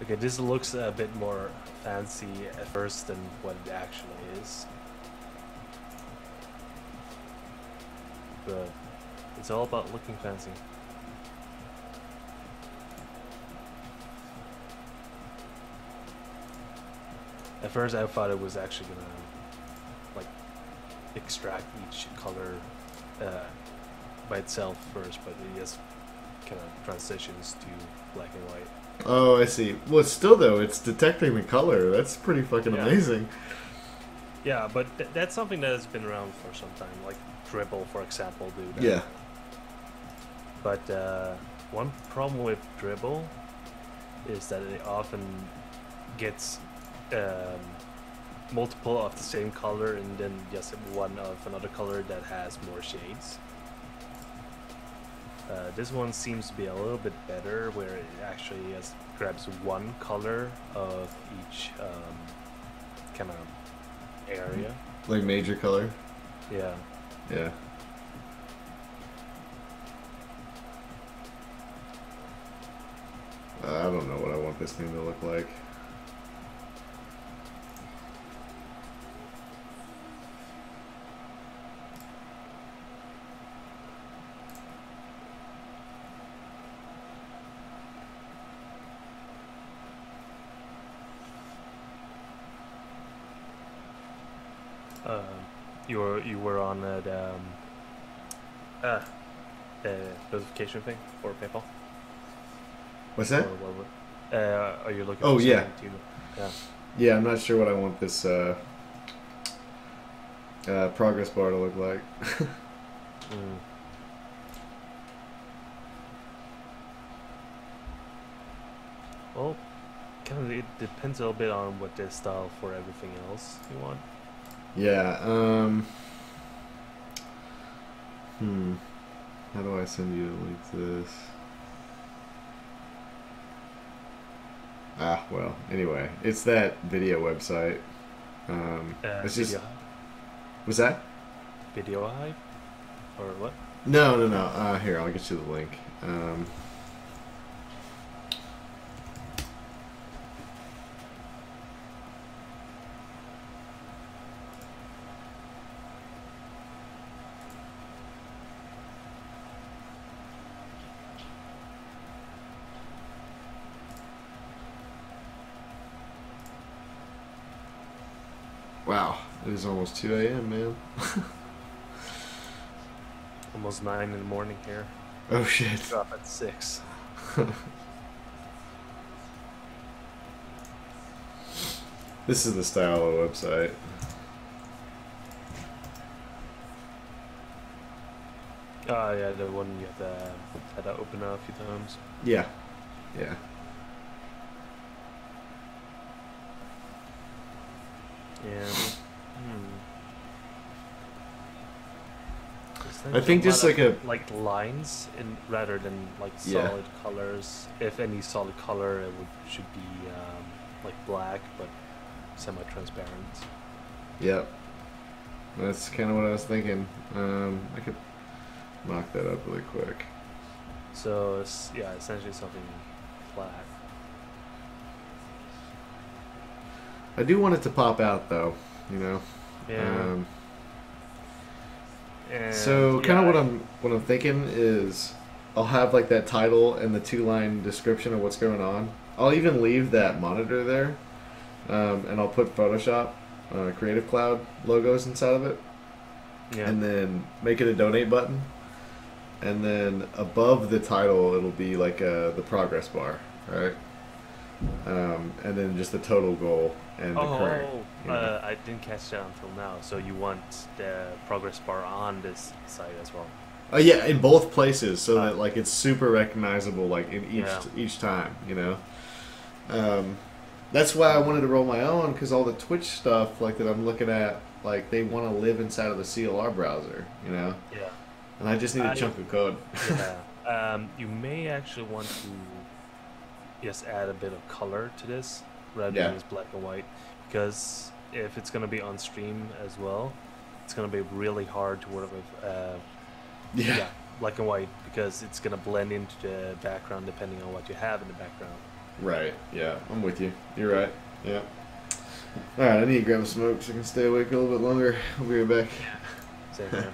S8: Okay, this looks a bit more fancy at first than what it actually is. But it's all about looking fancy. At first I thought it was actually gonna like extract each color by itself first, but it just kind of transitions to black and white.
S1: Oh, I see. Well, still though, it's detecting the color. That's pretty fucking
S8: Yeah.
S1: amazing.
S8: Yeah, but that's something that has been around for some time, like Dribble, for example, do that.
S1: Yeah.
S8: But one problem with Dribble is that it often gets multiple of the same color and then just one of another color that has more shades. This one seems to be a little bit better, where it actually just grabs one color of each kind of area.
S1: Like major color.
S8: Yeah.
S1: Yeah. I don't know what I want this thing to look like.
S8: You were on the notification thing for PayPal.
S1: What's that?
S8: Or what are you looking?
S1: Oh,
S8: for
S1: yeah.
S8: something to- yeah.
S1: Yeah, I'm not sure what I want this progress bar to look like.
S8: Mm. Well, kind of it depends a little bit on what the style for everything else you want.
S1: Yeah. How do I send you a link to this? Ah, well, anyway, it's that video website. It's just.
S8: Video,
S1: Was that?
S8: Video Hive? Or what?
S1: No, no, no. Here, I'll get you the link. Wow, it is almost 2 a.m., man.
S8: Almost 9 in the morning here.
S1: Oh shit.
S8: Drop at 6.
S1: This is the style of website.
S8: Yeah, the one you had to open a few times.
S1: Yeah. Yeah.
S8: And
S1: I think just like
S8: like lines in rather than like
S1: Yeah.
S8: solid colors. If any solid color, it should be like black, but semi-transparent.
S1: Yep. That's kind of what I was thinking. I could mock that up really quick.
S8: So it's, yeah, essentially something flat.
S1: I do want it to pop out though, you know.
S8: Yeah. And
S1: So kind
S8: yeah,
S1: of what I'm thinking is I'll have like that title and the 2-line description of what's going on. I'll even leave that monitor there, and I'll put Photoshop, Creative Cloud logos inside of it,
S8: yeah.
S1: and then make it a donate button, and then above the title it'll be like the progress bar, right? And then just the total goal and the current. You know?
S8: I didn't catch that until now. So you want the progress bar on this side as well?
S1: Oh yeah, in both places, so that like it's super recognizable, like in each time, you know. That's why I wanted to roll my own, because all the Twitch stuff like that I'm looking at, like they want to live inside of the CLR browser, you know.
S8: Yeah.
S1: And I just need a chunk of code.
S8: Yeah. You may actually want to just add a bit of color to this rather than just black and white, because if it's going to be on stream as well, it's going to be really hard to work with black and white, because it's going to blend into the background depending on what you have in the background.
S1: Right, yeah, I'm with you. You're right, yeah. Alright, I need to grab a smoke so I can stay awake a little bit longer. I'll be right back.
S8: Same here.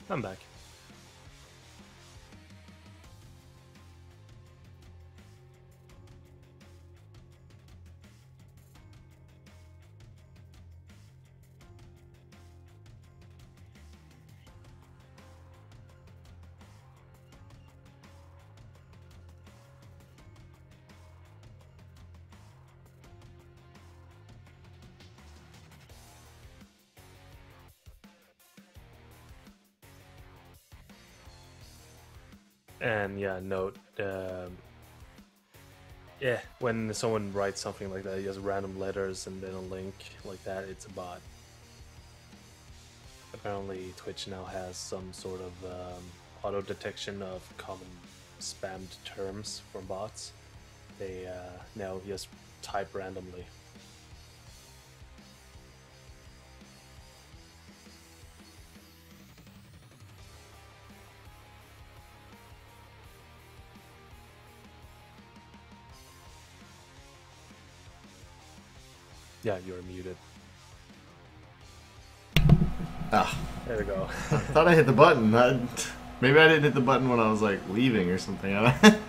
S8: I'm back. And yeah, note, yeah, when someone writes something like that, just random letters and then a link like that, it's a bot. Apparently, Twitch now has some sort of auto detection of common spammed terms from bots. They now just type randomly. Yeah, you're muted.
S1: Ah,
S8: There we go.
S1: I thought I hit the button. Maybe I didn't hit the button when I was like leaving or something. Alright,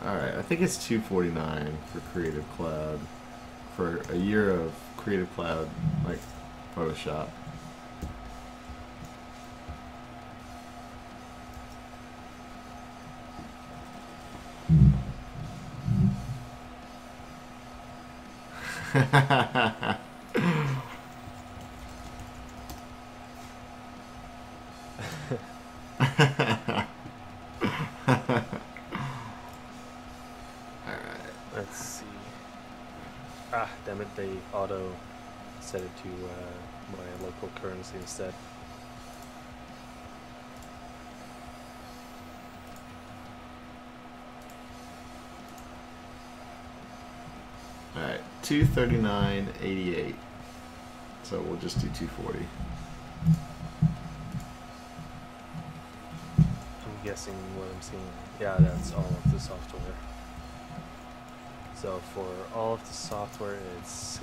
S1: I think it's $249 for Creative Cloud for a year of Creative Cloud, like Photoshop.
S8: Let's see. Ah, damn it, they auto set it to my local currency instead.
S1: Alright, $239.88. So we'll just do $240.
S8: I'm guessing what I'm seeing. Yeah, that's all of the software. So for all of the software, it's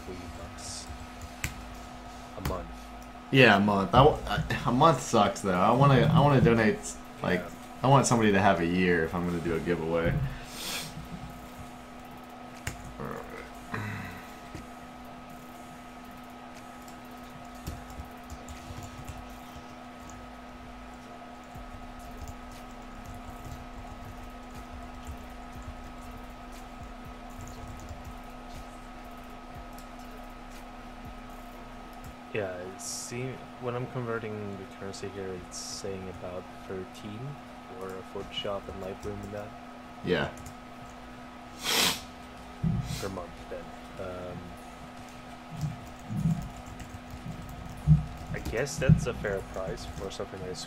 S8: $63 a month.
S1: Yeah, a month. A month sucks though. I want to donate, like,
S8: Yeah.
S1: I want somebody to have a year if I'm going to do a giveaway.
S8: Yeah, see, when I'm converting the currency here, it's saying about 13 for Photoshop and Lightroom and that
S1: Yeah.
S8: per month. Then, I guess that's a fair price for something that is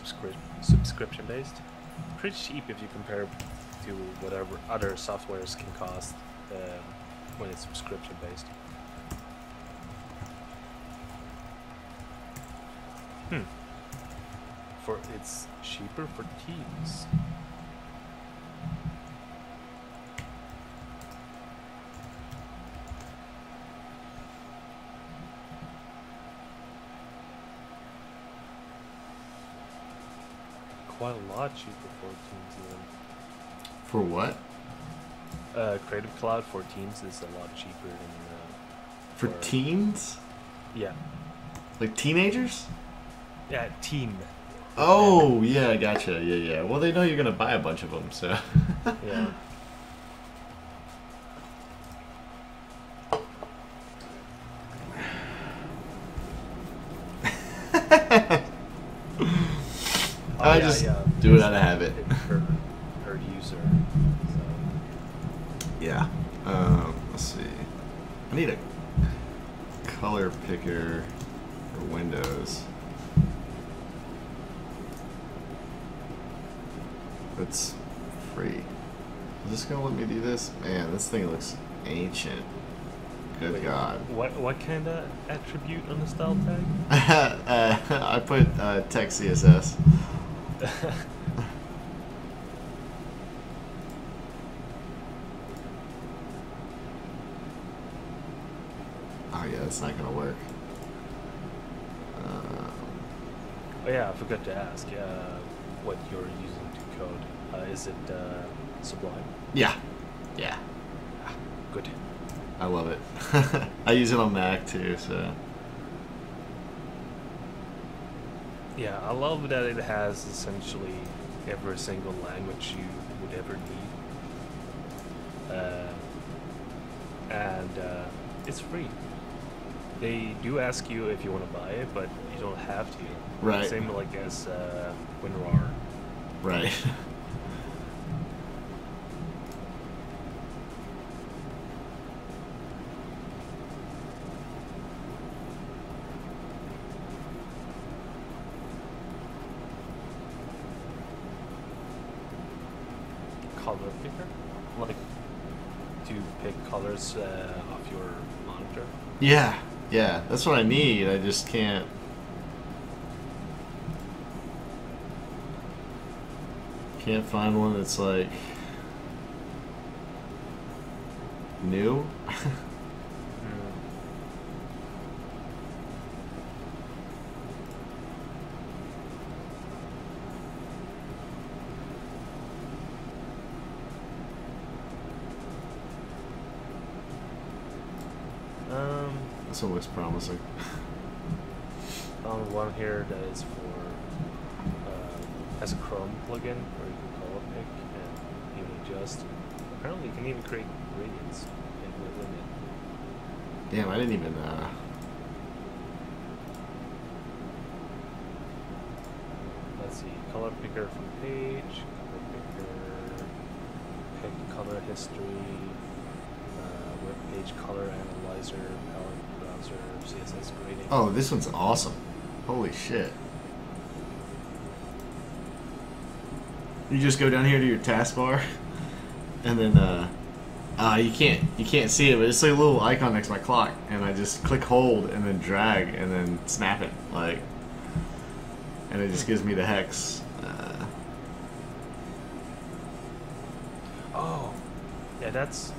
S8: subscription based. Pretty cheap if you compare to whatever other softwares can cost when it's subscription based. For it's cheaper for teams. Quite a lot cheaper for teams even.
S1: For what?
S8: Creative Cloud for teams is a lot cheaper than
S1: For teens?
S8: yeah.
S1: Like teenagers?
S8: Yeah, team.
S1: Oh, yeah, gotcha. Yeah, yeah. Well, they know you're going to buy a bunch of them, so.
S8: Yeah.
S1: I just do it out of habit.
S8: Per user. So.
S1: Yeah. Let's see. I need a color picker for Windows. That's free. Is this gonna let me do this? Man, this thing looks ancient. Good
S8: Wait,
S1: God.
S8: What kind of attribute on the style tag?
S1: I put text CSS. Oh yeah, that's not gonna work.
S8: Oh yeah, I forgot to ask what you're using to code. Is it Sublime?
S1: Yeah. Yeah.
S8: Good.
S1: I love it. I use it on Mac too, so.
S8: Yeah, I love that it has essentially every single language you would ever need. And it's free. They do ask you if you want to buy it, but you don't have to.
S1: Right.
S8: Same like as WinRAR.
S1: Right.
S8: Color picker? Like to pick colors off your monitor?
S1: Yeah. Yeah. That's what I need. I just can't. Can't find one that's like new. This one looks promising.
S8: Found one here that is for has a Chrome plugin where you can color pick and even adjust. Apparently, you can even create gradients within it.
S1: Damn, I didn't even.
S8: Let's see, color picker from page, color picker, pick color history, web page color analyzer, palette browser, CSS grading.
S1: Oh, this one's awesome! Holy shit! You just go down here to your taskbar, and then you can't see it, but it's like a little icon next to my clock, and I just click hold and then drag and then snap it like, and it just gives me the hex.
S8: Oh, yeah, that's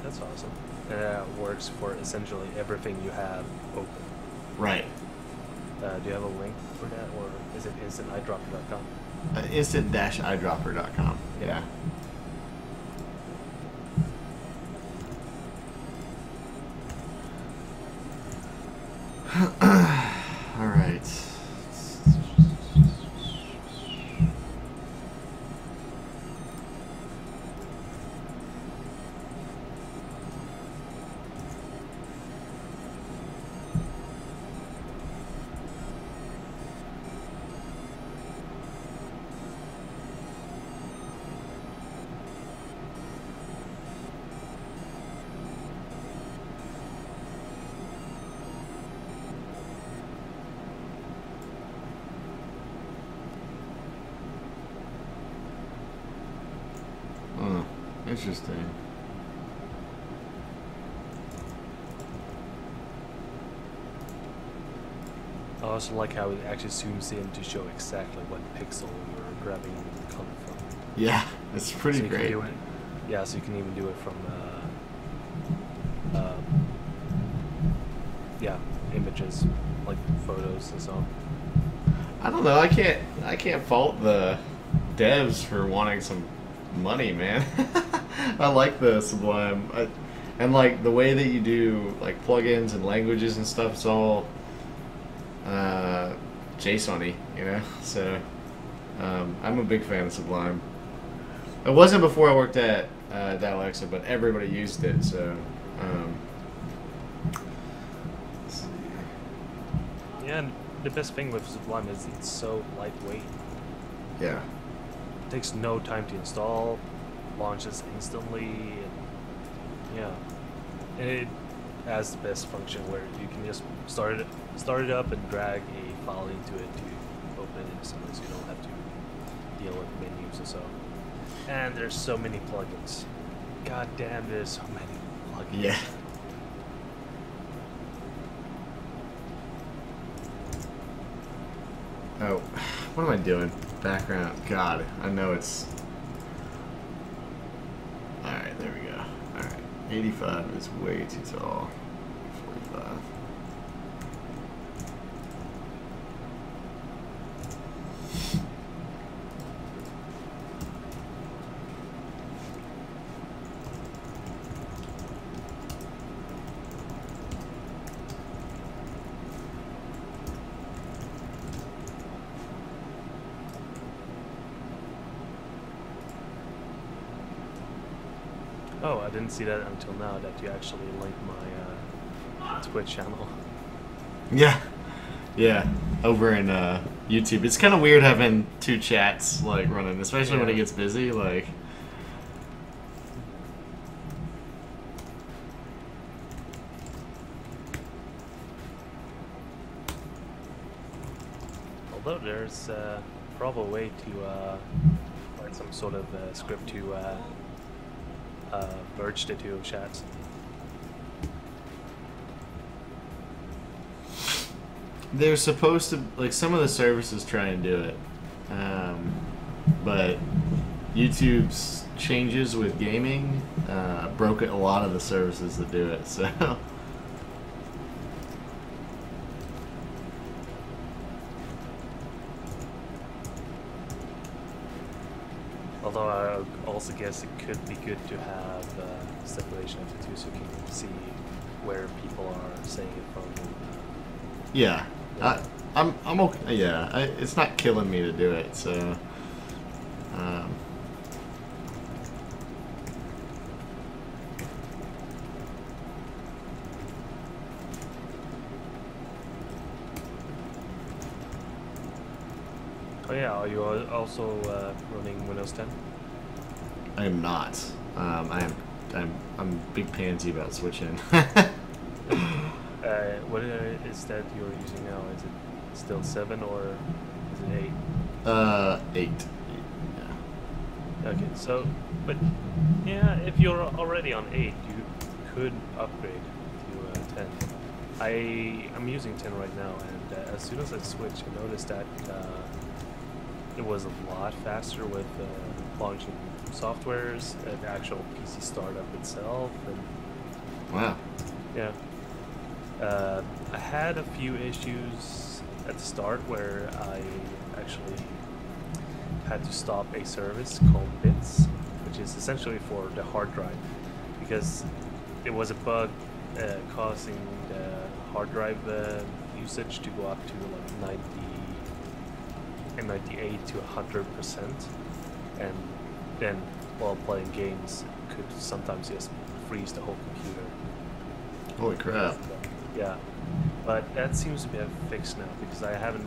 S8: awesome. And that works for essentially everything you have open.
S1: Right.
S8: Do you have a link for that, or is it instanteyedropper.com?
S1: Instant-eyedropper.com. Yeah. All right. Interesting.
S8: I also like how it actually zooms in to show exactly what pixel you're grabbing the color from.
S1: Yeah, it's pretty
S8: So you can
S1: great.
S8: do it- yeah, so you can even do it from images like photos and so on.
S1: I don't know. I can't fault the devs for wanting some money, man. I like the Sublime, and like the way that you do like plugins and languages and stuff. It's all JSON-y, you know. So I'm a big fan of Sublime. It wasn't before I worked at Dialexa, but everybody used it. So let's see.
S8: Yeah, and the best thing with Sublime is it's so lightweight.
S1: Yeah.
S8: It takes no time to install, launches instantly, and yeah. And it has the best function where you can just start it up and drag a file into it to open it instantly, so you don't have to deal with menus and so. And there's so many plugins. God damn, there's so many plugins.
S1: Yeah. Oh, what am I doing? Background. God, I know it's. Alright, there we go. Alright. 85 is way too tall. 45.
S8: Oh, I didn't see that until now that you actually linked my Twitch channel.
S1: Yeah. Yeah. Over in YouTube. It's kind of weird having two chats like running, especially when it gets busy. Like.
S8: Although there's probably a way to find some sort of script to merge the two chats.
S1: They're supposed to, like, some of the services try and do it, but YouTube's changes with gaming broke a lot of the services that do it. So.
S8: Although I also guess it could be good to have separation of the two, so you can see where people are saying it from.
S1: Yeah, I'm okay. Yeah, it's not killing me to do it. So,
S8: Oh yeah, are you also running Windows 10?
S1: I am not. I'm big pansy about switching.
S8: What is that you're using now? Is it still 7 or is it 8?
S1: 8. Yeah.
S8: Okay, so, but yeah, if you're already on 8, you could upgrade to 10. I'm using 10 right now, and as soon as I switched, I noticed that it was a lot faster with launching softwares, the actual PC startup itself, and
S1: Wow.
S8: yeah. I had a few issues at the start where I actually had to stop a service called Bits, which is essentially for the hard drive, because it was a bug causing the hard drive usage to go up to like 90 and 98 to 100%, and then while playing games could sometimes just freeze the whole computer.
S1: Holy crap.
S8: Yeah, but that seems to be fixed now, because I haven't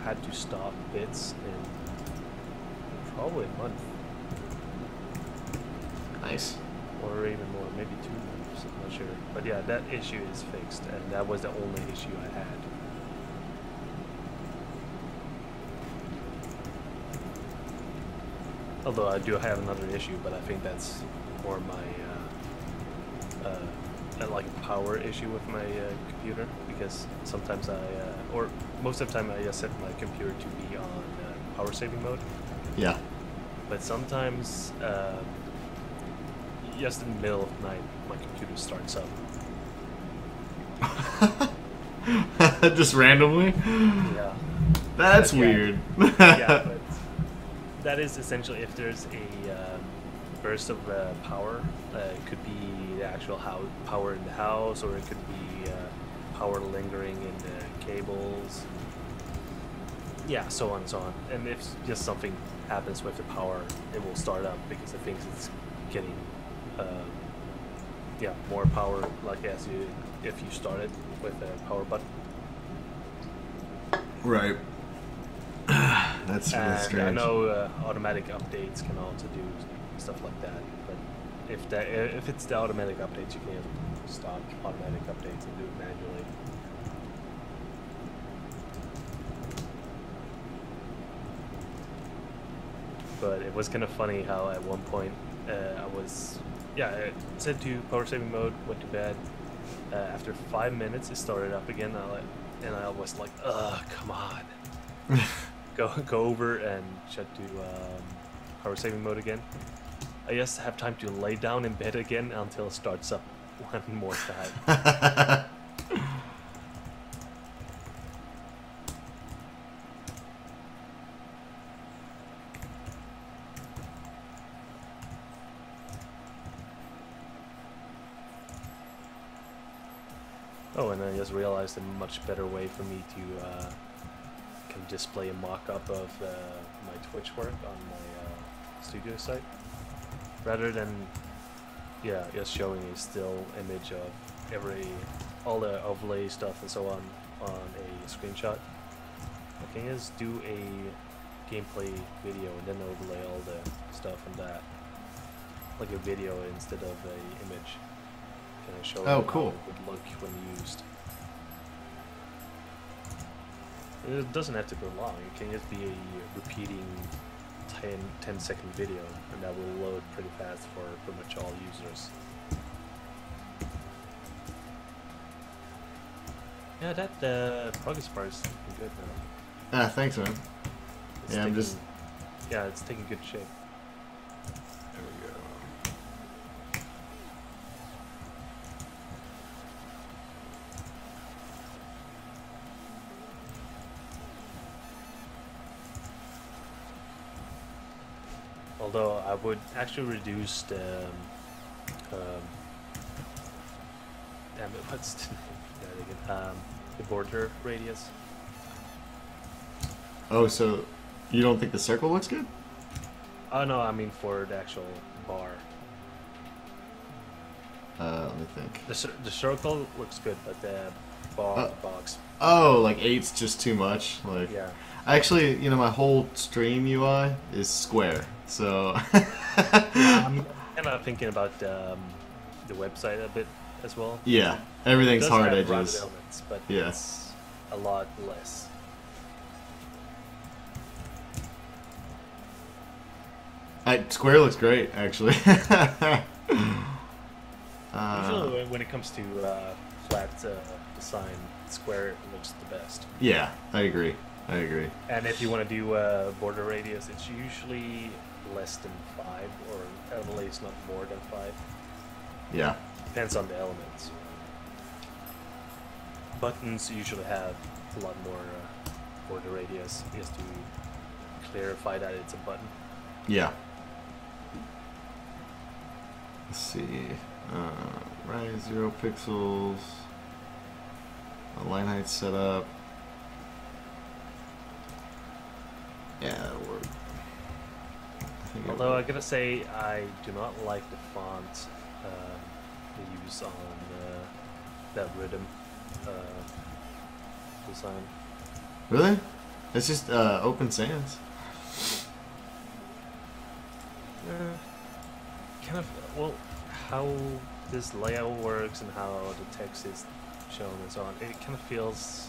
S8: had to stop Bits in probably a month.
S1: Nice.
S8: Or even more, maybe 2 months, I'm not sure. But yeah, that issue is fixed, and that was the only issue I had. Although I do have another issue, but I think that's more my like a power issue with my computer, because sometimes or most of the time I just set my computer to be on power saving mode.
S1: Yeah.
S8: But sometimes, just in the middle of the night, my computer starts
S1: up. Just randomly?
S8: Yeah.
S1: That's
S8: yeah.
S1: weird.
S8: Yeah, but that is essentially if there's a burst of power. It could be the actual power in the house, or it could be power lingering in the cables. Yeah, so on and so on. And if just something happens with the power, it will start up because it thinks it's getting more power, like if you start it with a power button.
S1: Right. That's
S8: And
S1: strange.
S8: I know automatic updates can also do stuff like that, but if it's the automatic updates, you can stop automatic updates and do it manually. But it was kind of funny how at one point I was, it set to power saving mode, went to bed. After 5 minutes, it started up again, and I was like, ugh, come on. Go over and shut to power saving mode again. I just have time to lay down in bed again until it starts up one more time. Oh, and I just realized a much better way for me to can display a mock-up of my Twitch work on my studio site, rather than yeah, just showing a still image of all the overlay stuff and so on a screenshot. I can just do a gameplay video and then overlay all the stuff on that, like a video instead of a image. Kind of show
S1: Oh,
S8: how
S1: cool.
S8: it would look when used. It doesn't have to go long. It can just be a repeating 10-second video, and that will load pretty fast for pretty much all users. Yeah, that progress bar is looking good now.
S1: Thanks, man.
S8: It's
S1: Yeah, I'm
S8: taking-
S1: just.
S8: Yeah, it's taking good shape.
S1: There we go.
S8: Although I would actually reduce the damn it, what's the name? Again? The border radius.
S1: Oh, so you don't think the circle looks good?
S8: Oh no, I mean for the actual bar.
S1: Let me think.
S8: The circle looks good, but the bar box.
S1: Oh, like 8's just too much. Like,
S8: Yeah.
S1: actually, you know, my whole stream UI is square, so.
S8: Yeah, I'm kind of thinking about the website a bit as well.
S1: Yeah, everything's
S8: It does
S1: hard
S8: have rounded
S1: edges.
S8: elements, but
S1: Yeah.
S8: it's a lot less.
S1: Square looks great, actually.
S8: Usually, when it comes to flat design, square looks the best.
S1: Yeah, I agree. I agree.
S8: And if you want to do border radius, it's usually less than 5, or at least not more than 5.
S1: Yeah.
S8: Depends on the elements. Buttons usually have a lot more border radius, just to clarify that it's a button.
S1: Yeah. Let's see. Right, 0 pixels. Line height set up. Yeah, that'll work.
S8: Although I gotta say, I do not like the font they use on that rhythm design.
S1: Really? It's just Open Sans.
S8: Kind of, well, how this layout works and how the text is shown and so on, it kind of feels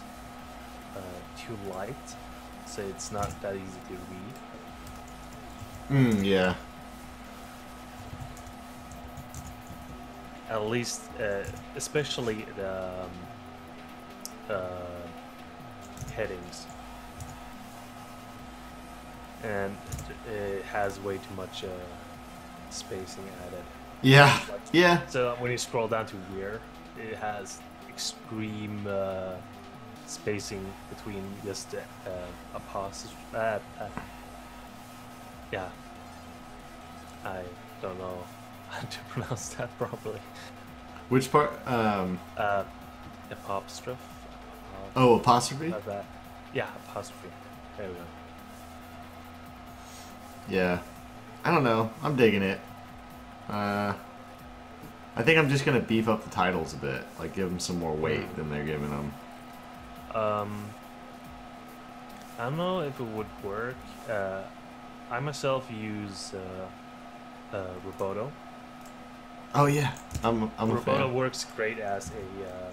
S8: too light, so it's not that easy to read.
S1: Yeah.
S8: At least, especially the headings. And it has way too much spacing added.
S1: Yeah. Yeah.
S8: So when you scroll down to where, it has extreme spacing between just apostrophe. Yeah. I don't know how to pronounce that properly.
S1: Which part?
S8: Apostrophe.
S1: Oh, apostrophe?
S8: Like that. Yeah, apostrophe. There we go.
S1: Yeah. I don't know. I'm digging it. I think I'm just gonna beef up the titles a bit, like give them some more weight than they're giving them.
S8: I don't know if it would work. I myself use Roboto.
S1: Oh yeah, I'm a
S8: Roboto
S1: fan.
S8: works great as a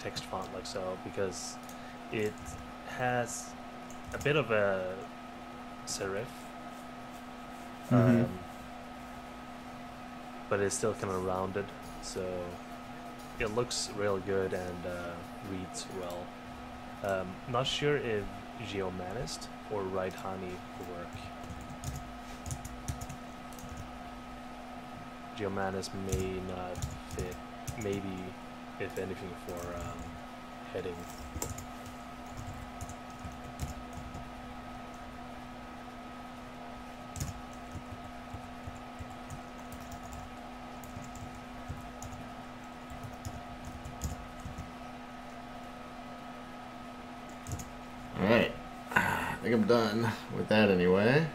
S8: text font like so because it has a bit of a serif, but it's still kind of rounded, so it looks real good and reads well. Not sure if Geomanist or Right Honey will work. Geomanist may not fit, maybe if anything for heading.
S1: Alright. I think I'm done with that anyway.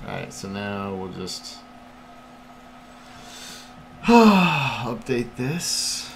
S1: Alright, so now we'll just update this.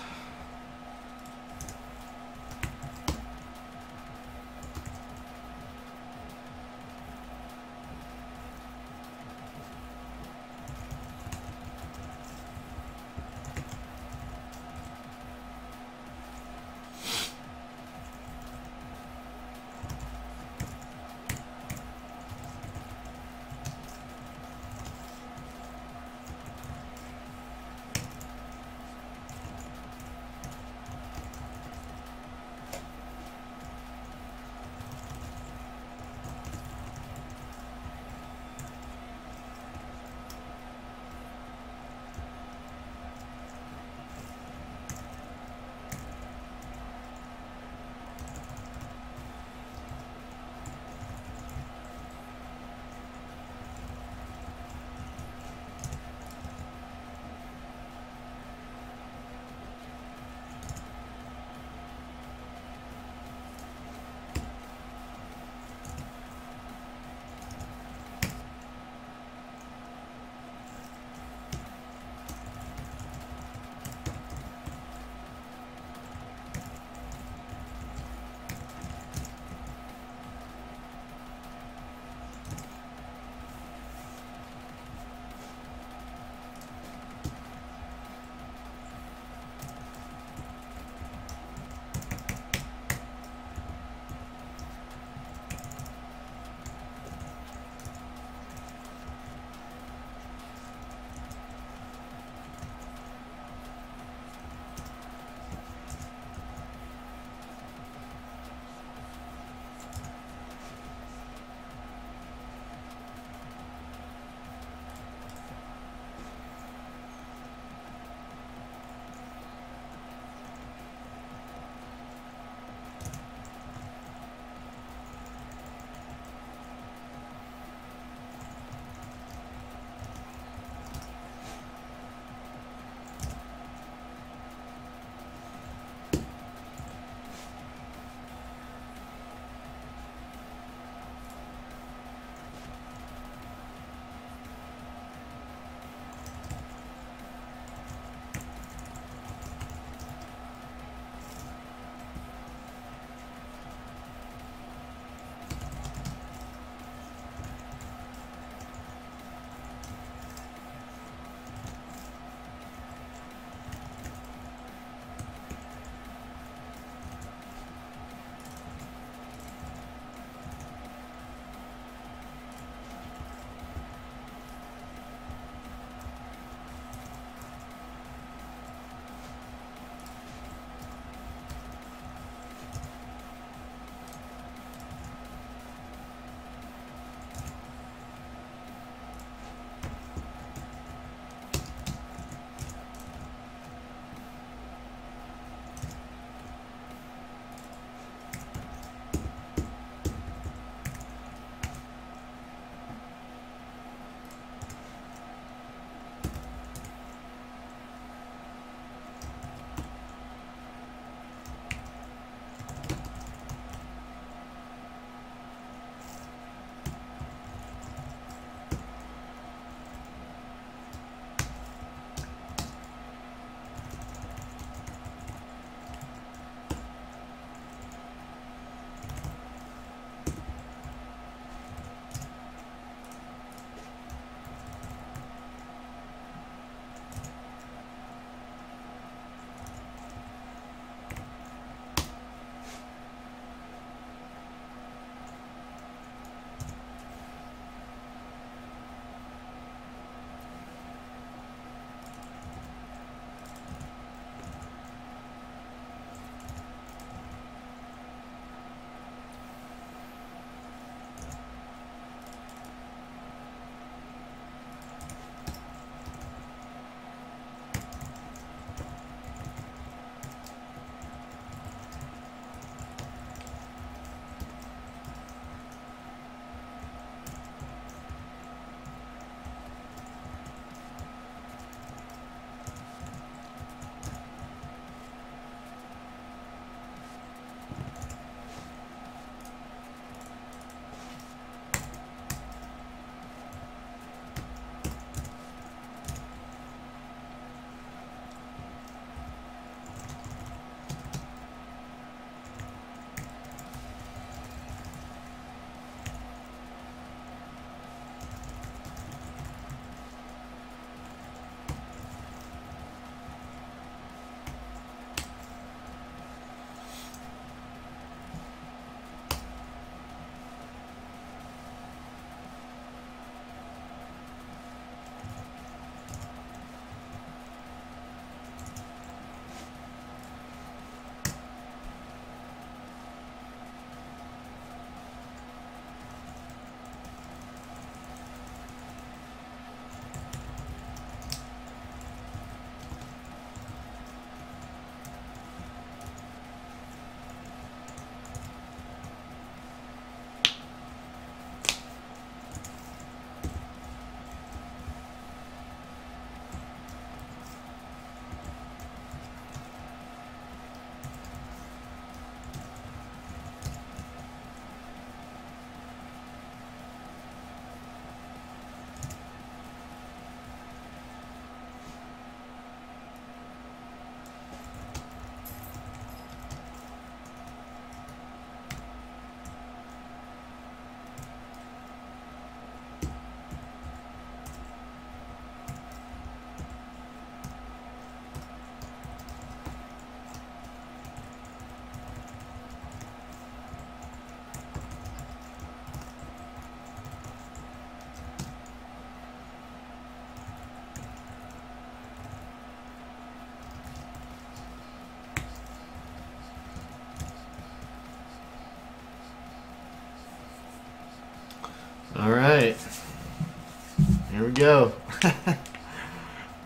S1: go.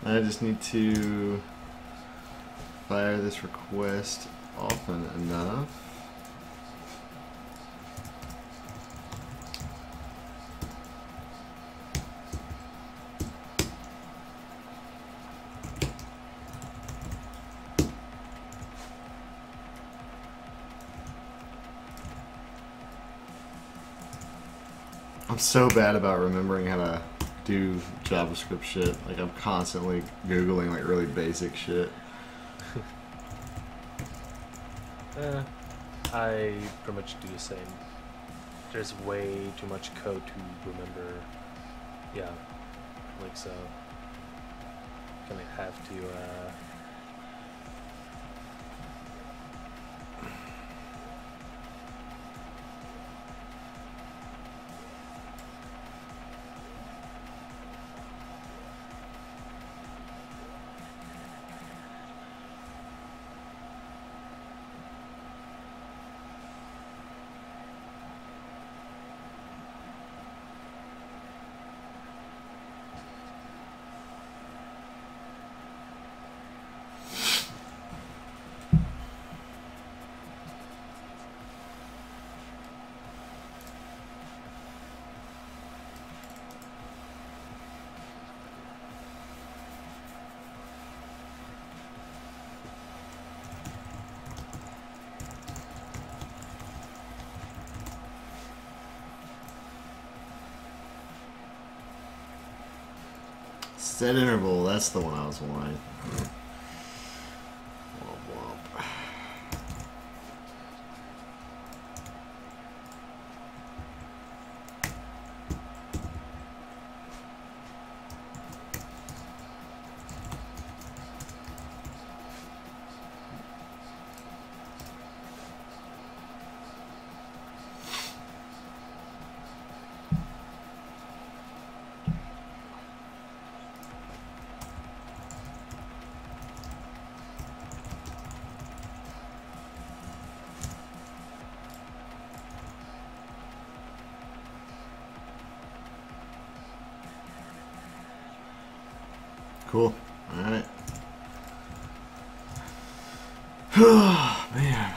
S1: I just need to fire this request often enough. I'm so bad about remembering how to do JavaScript shit. Like, I'm constantly Googling like really basic shit.
S8: I pretty much do the same. There's way too much code to remember. Yeah, like so. Gonna have to.
S1: Set interval, that's the one I was wanting. Womp womp. Cool. Alright. Man.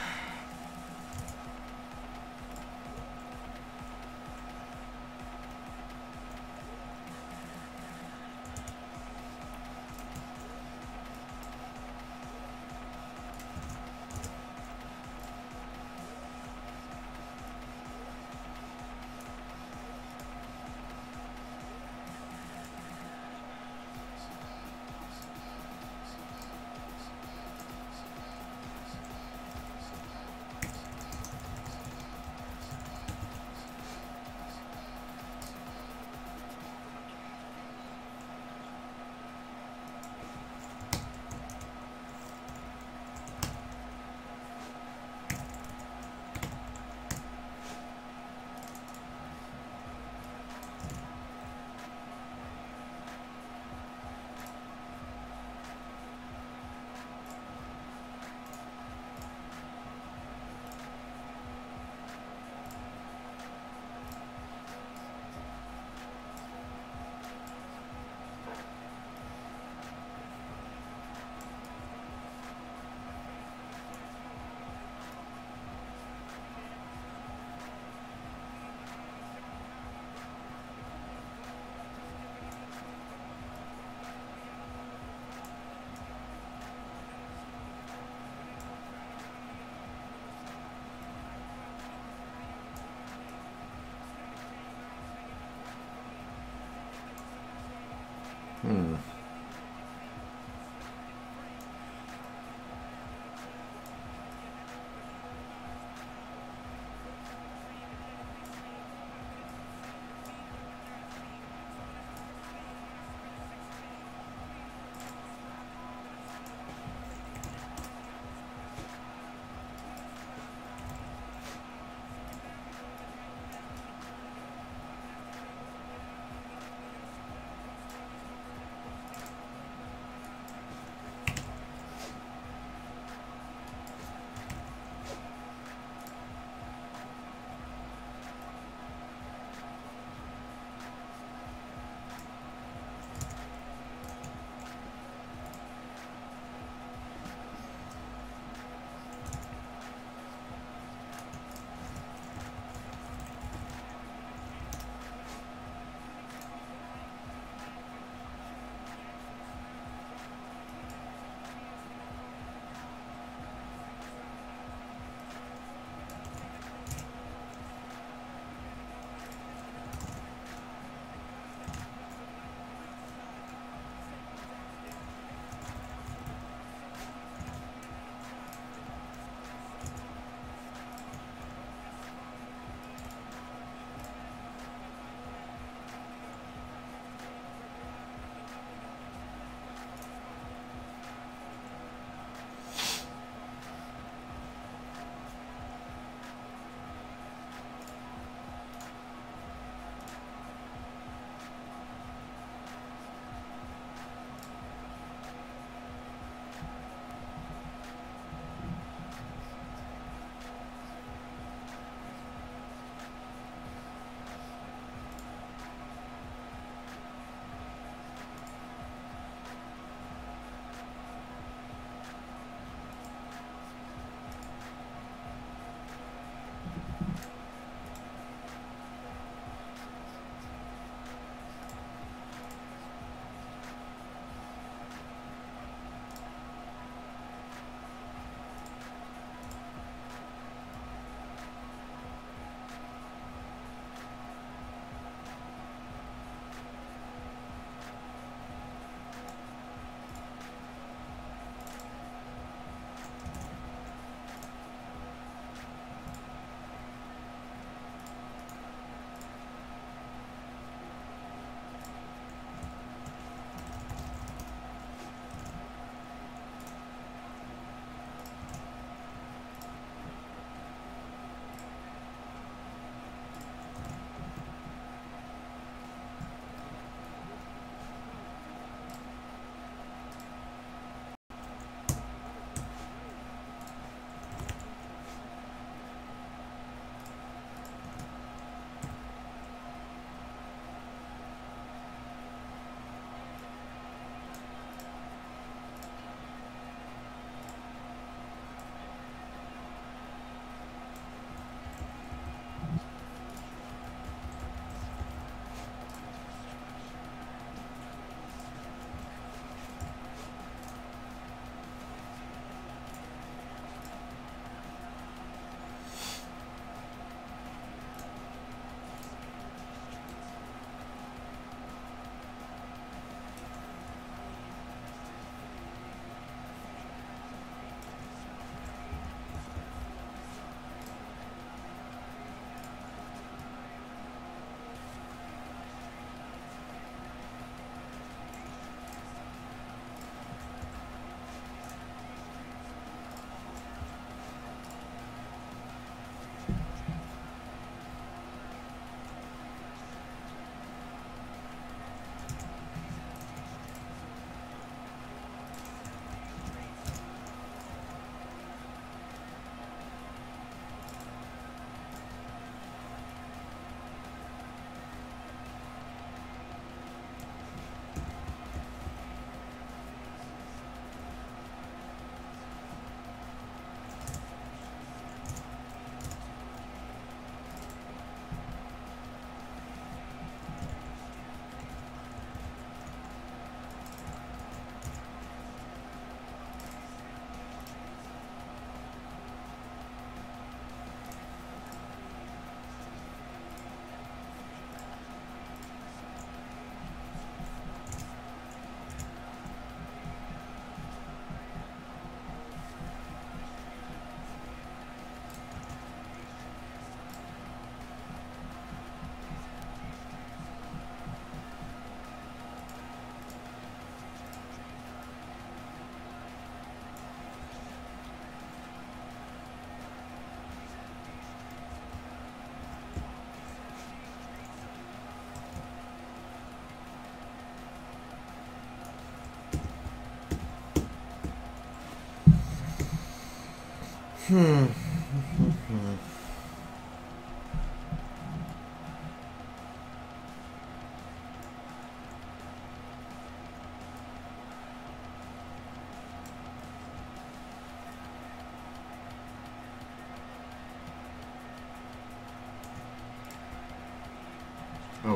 S1: Oh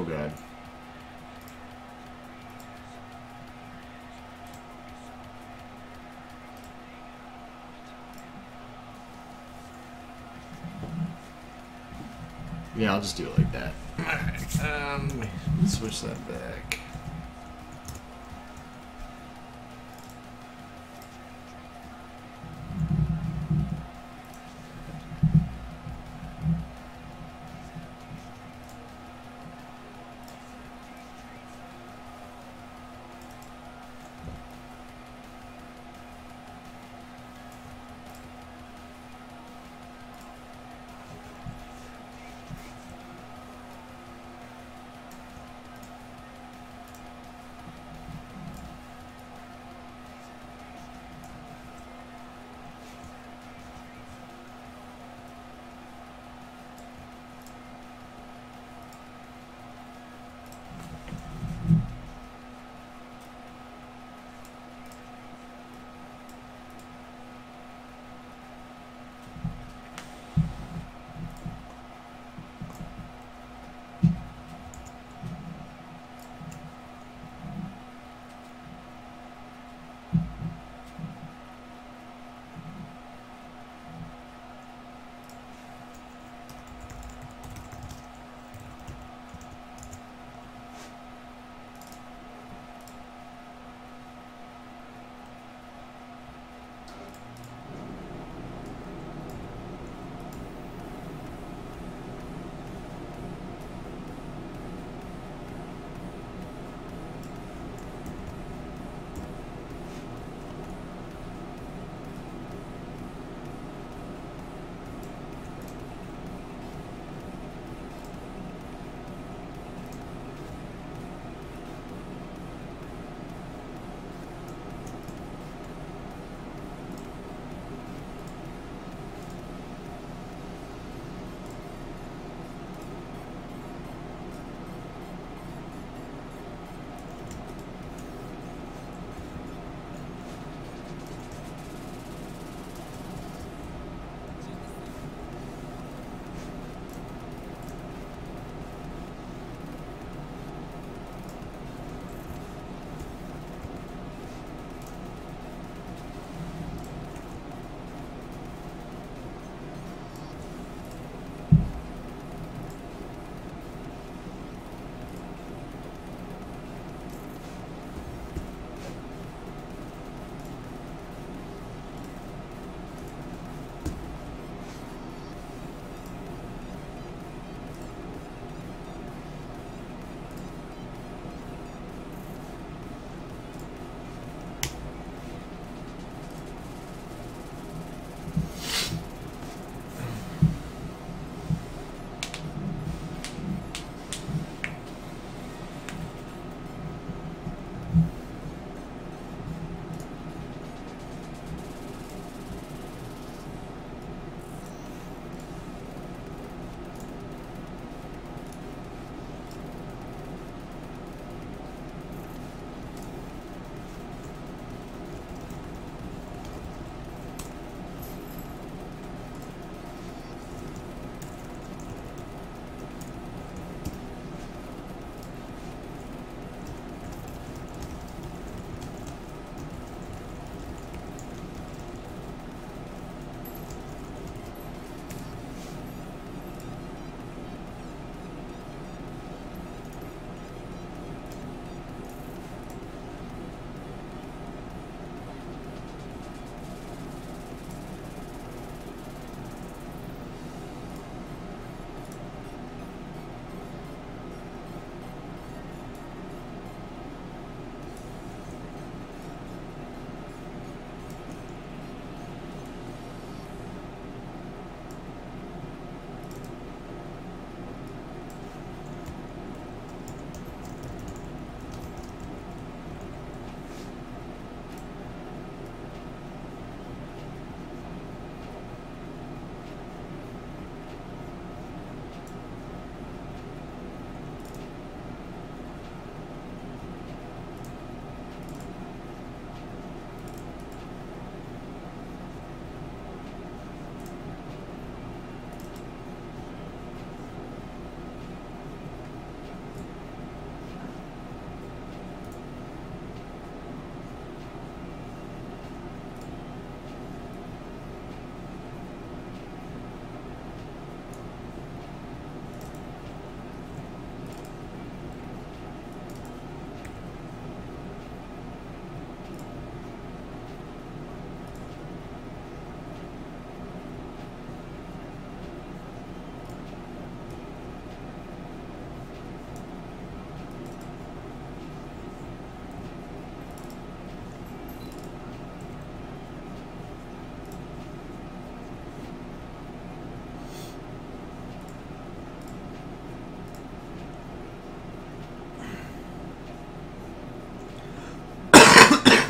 S1: god. Yeah, I'll just do it like that. Alright, switch that back.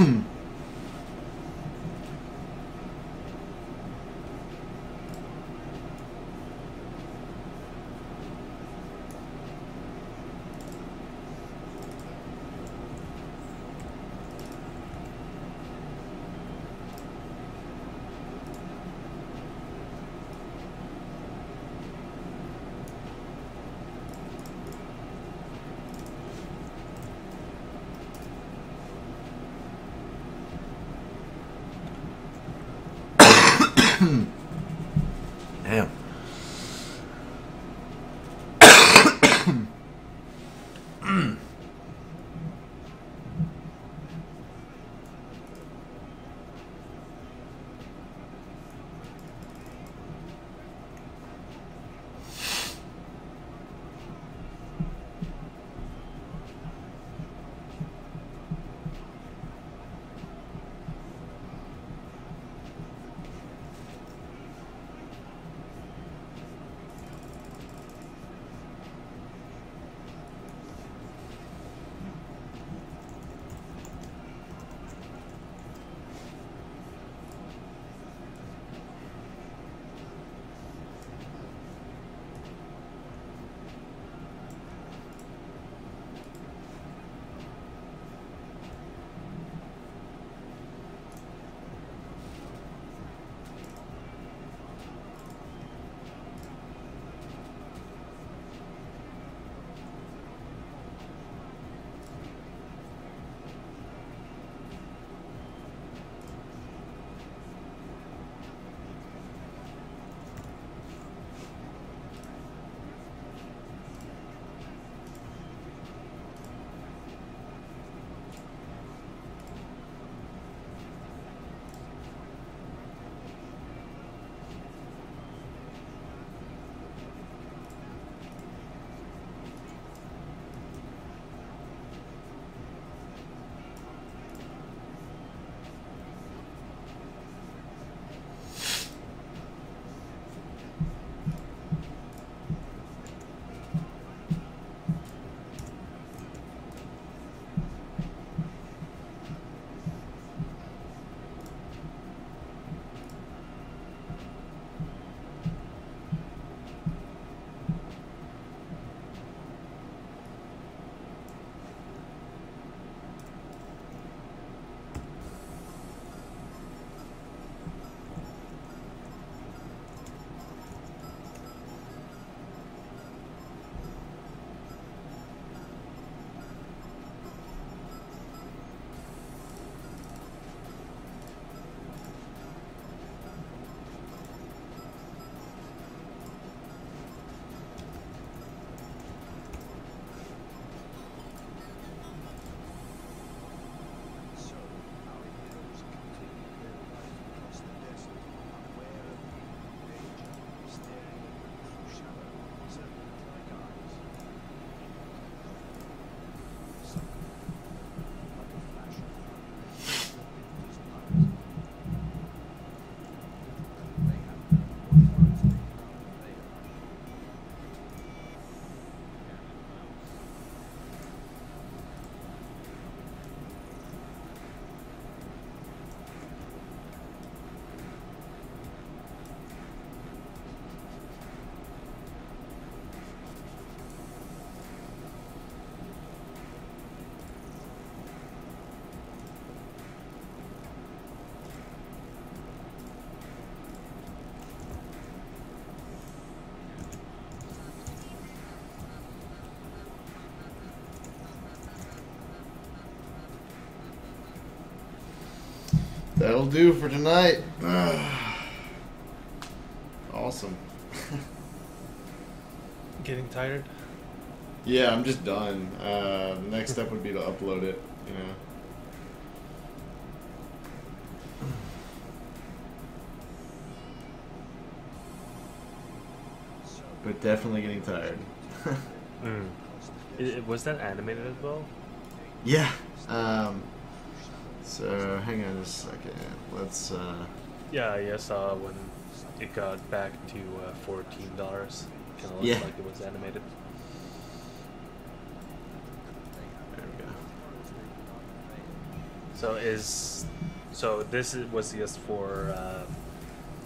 S1: Damn. That'll do for tonight. Awesome.
S8: Getting tired?
S1: Yeah, I'm just done. The next step would be to upload it, you know. But definitely getting tired.
S8: Was that animated as well?
S1: Yeah. So hang on just a second. Let's.
S8: Yeah, I saw when it got back to $14. Kind of looked
S1: Yeah.
S8: like it was animated.
S1: There we go.
S8: So this was just for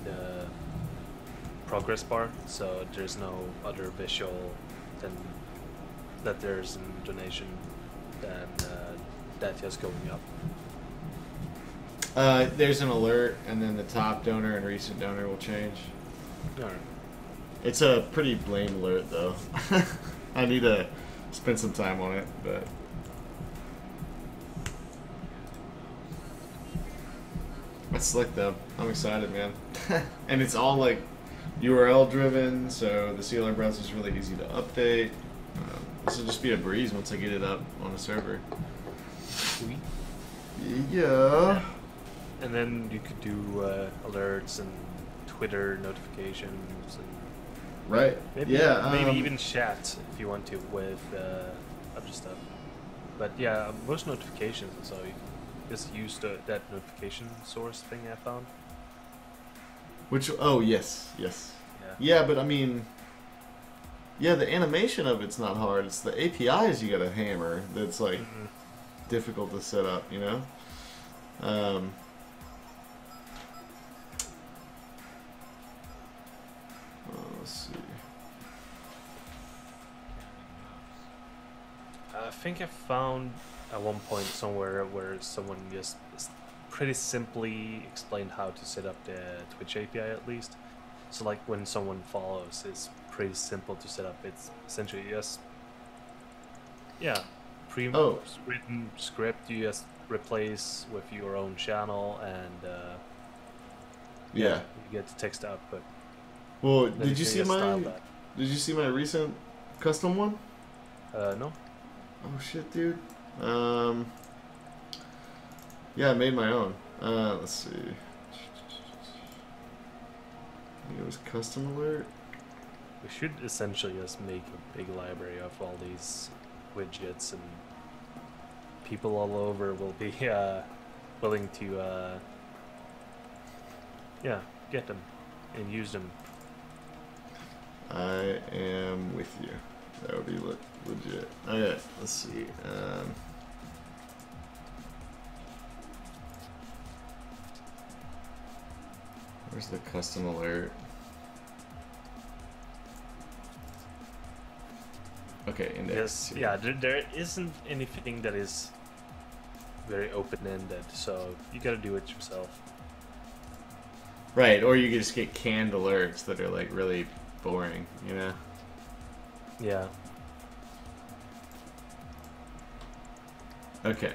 S8: the progress bar. So there's no other visual than that there's a donation than that just going up.
S1: There's an alert, and then the top donor and recent donor will change.
S8: Alright.
S1: It's a pretty lame alert, though. I need to spend some time on it, but... That's slick, though. I'm excited, man. And it's all, like, URL driven, so the CLR browser is really easy to update. This will just be a breeze once I get it up on a server.
S8: Sweet.
S1: Yeah.
S8: And then you could do alerts and Twitter notifications and
S1: Right.
S8: maybe even chat if you want to with other stuff. But yeah, most notifications. So you just use that notification source thing I found.
S1: Which? Oh yes.
S8: Yeah.
S1: Yeah, but I mean, yeah, the animation of it's not hard. It's the APIs you gotta hammer that's like difficult to set up. You know. Let's see.
S8: I think I found at one point somewhere where someone just pretty simply explained how to set up the Twitch API at least. So like when someone follows, it's pretty simple to set up. It's essentially just pre-written script you just replace with your own channel, and
S1: Yeah.
S8: you get the text output.
S1: Well,
S8: Then
S1: did you
S8: can
S1: see
S8: just style
S1: my?
S8: that.
S1: Did you see my recent custom one?
S8: No.
S1: Oh shit, dude. Yeah, I made my own. Let's see. I think it was custom alert.
S8: We should essentially just make a big library of all these widgets, and people all over will be willing to get them and use them.
S1: I am with you. That would be legit. Okay, let's see. Where's the custom alert? Okay, index.
S8: Yes, yeah, there isn't anything that is very open-ended, so you gotta do it yourself.
S1: Right, or you can just get canned alerts that are like really boring, you know?
S8: Yeah.
S1: Okay,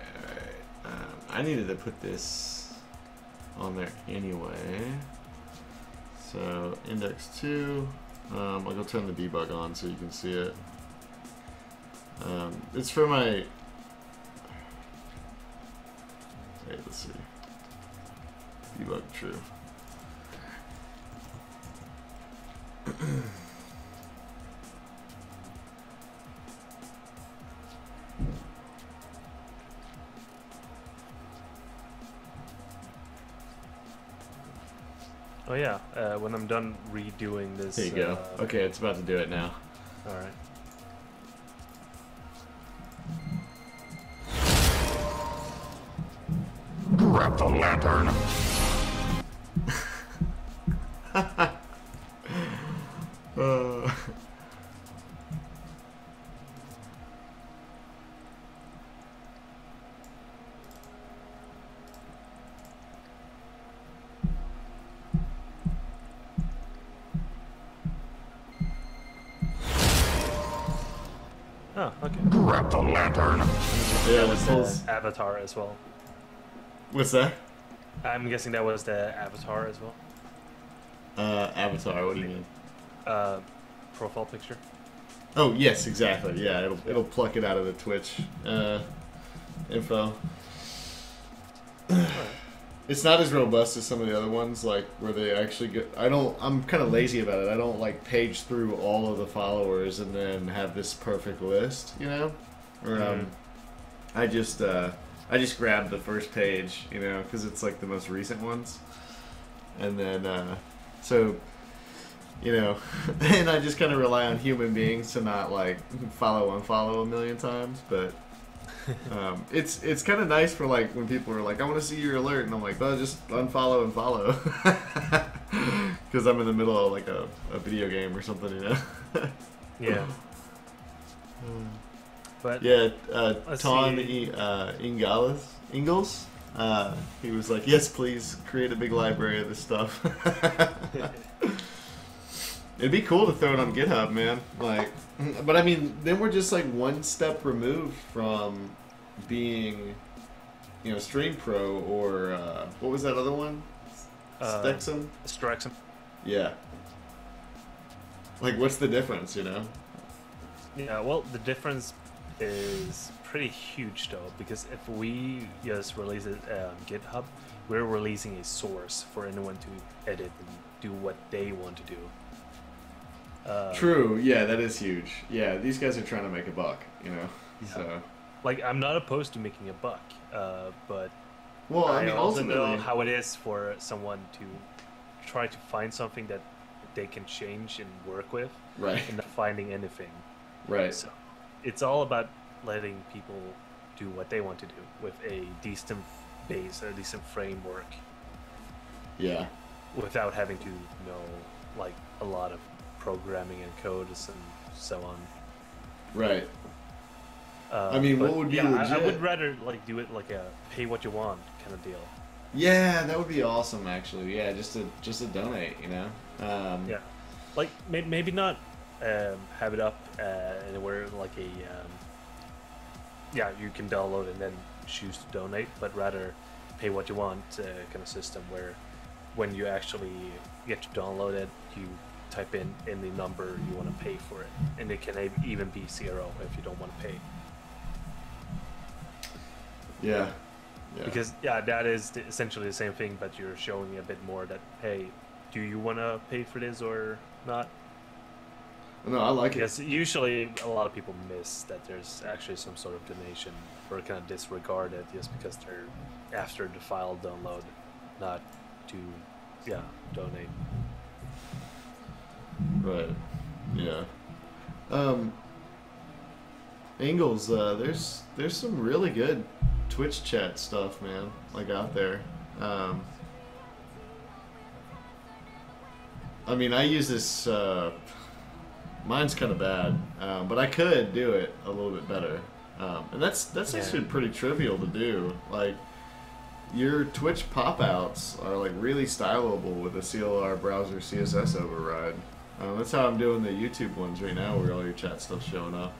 S1: alright. I needed to put this on there anyway. So, index 2. I'll go turn the debug on so you can see it. It's for my... Wait, let's see. Debug true.
S8: Oh yeah, when I'm done redoing this...
S1: There you go. Okay, it's about to do it now.
S8: Alright.
S9: Grab the lantern.
S8: Oh, okay.
S9: Grab the lantern.
S1: Yeah,
S8: That was
S1: this
S8: the avatar as well.
S1: What's that?
S8: I'm guessing that was the avatar as well.
S1: Avatar, what do you mean?
S8: Profile picture.
S1: Oh, yes, exactly. Yeah, it'll pluck it out of the Twitch info. It's not as robust as some of the other ones, like where they actually get. I'm kind of lazy about it. I don't like page through all of the followers and then have this perfect list, you know. Or I just grab the first page, you know, because it's like the most recent ones, and then so, you know, and I just kind of rely on human beings to not like follow unfollow a million times, but It's kind of nice for like when people are like, I want to see your alert, and I'm like, well, just unfollow and follow, because I'm in the middle of like a video game or something, you know.
S8: Yeah. But
S1: Yeah,
S8: let's
S1: Ton
S8: see.
S1: Ingalls, he was like, yes, please create a big library of this stuff. It'd be cool to throw it on GitHub, man. Like, but I mean, then we're just like one step removed from being, you know, Stream Pro or what was that other one? Stexum?
S8: Strexum.
S1: Yeah. Like, what's the difference, you know?
S8: Yeah, well, the difference is pretty huge though, because if we just release it on GitHub, we're releasing a source for anyone to edit and do what they want to do.
S1: True. Yeah, that is huge. Yeah, these guys are trying to make a buck, you know.
S8: Yeah.
S1: So,
S8: Like, I'm not opposed to making a buck, but
S1: well, I mean,
S8: also
S1: ultimately,
S8: know how it is for someone to try to find something that they can change and work with,
S1: right,
S8: and not finding anything.
S1: right.
S8: So it's all about letting people do what they want to do with a decent base, a decent framework,
S1: Yeah.
S8: without having to know like a lot of programming and codes and so on.
S1: Right. I mean, what would be
S8: yeah, I
S1: legit?
S8: would rather like do it like a pay what you want kind of deal.
S1: Yeah, that would be awesome, actually. Yeah, just to donate, you know.
S8: Yeah, like maybe not have it up anywhere like a yeah, you can download and then choose to donate, but rather pay what you want kind of system where when you actually get to download it, you type in the number you want to pay for it, and it can even be 0 if you don't want to pay.
S1: Yeah. Yeah.
S8: Because yeah, that is essentially the same thing, but you're showing a bit more that, hey, do you want to pay for this or not?
S1: No, I like it.
S8: Because usually a lot of people miss that there's actually some sort of donation, or kind of disregard it just because they're after the file download, not to donate.
S1: Right. Yeah. Ingalls, there's some really good Twitch chat stuff, man. Like out there. I mean, I use this. Mine's kind of bad, but I could do it a little bit better. And that's actually pretty trivial to do. Like, your Twitch pop-outs are like really stylable with a CLR browser CSS override. That's how I'm doing the YouTube ones right now, where all your chat stuff's showing up.